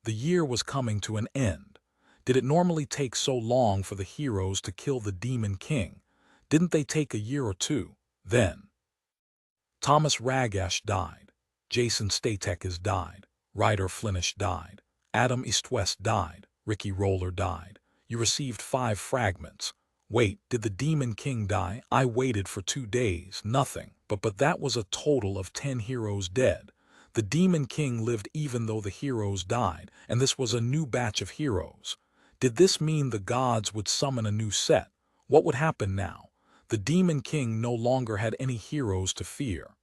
The year was coming to an end. Did it normally take so long for the heroes to kill the Demon King? Didn't they take a year or two? Then Thomas Ragash died. Jason Statek has died. Ryder Flinish died. Adam East-West died. Ricky Roller died. You received 5 fragments. Wait, did the Demon King die? I waited for 2 days, nothing. But that was a total of 10 heroes dead. The Demon King lived even though the heroes died, and this was a new batch of heroes. Did this mean the gods would summon a new set? What would happen now? The Demon King no longer had any heroes to fear.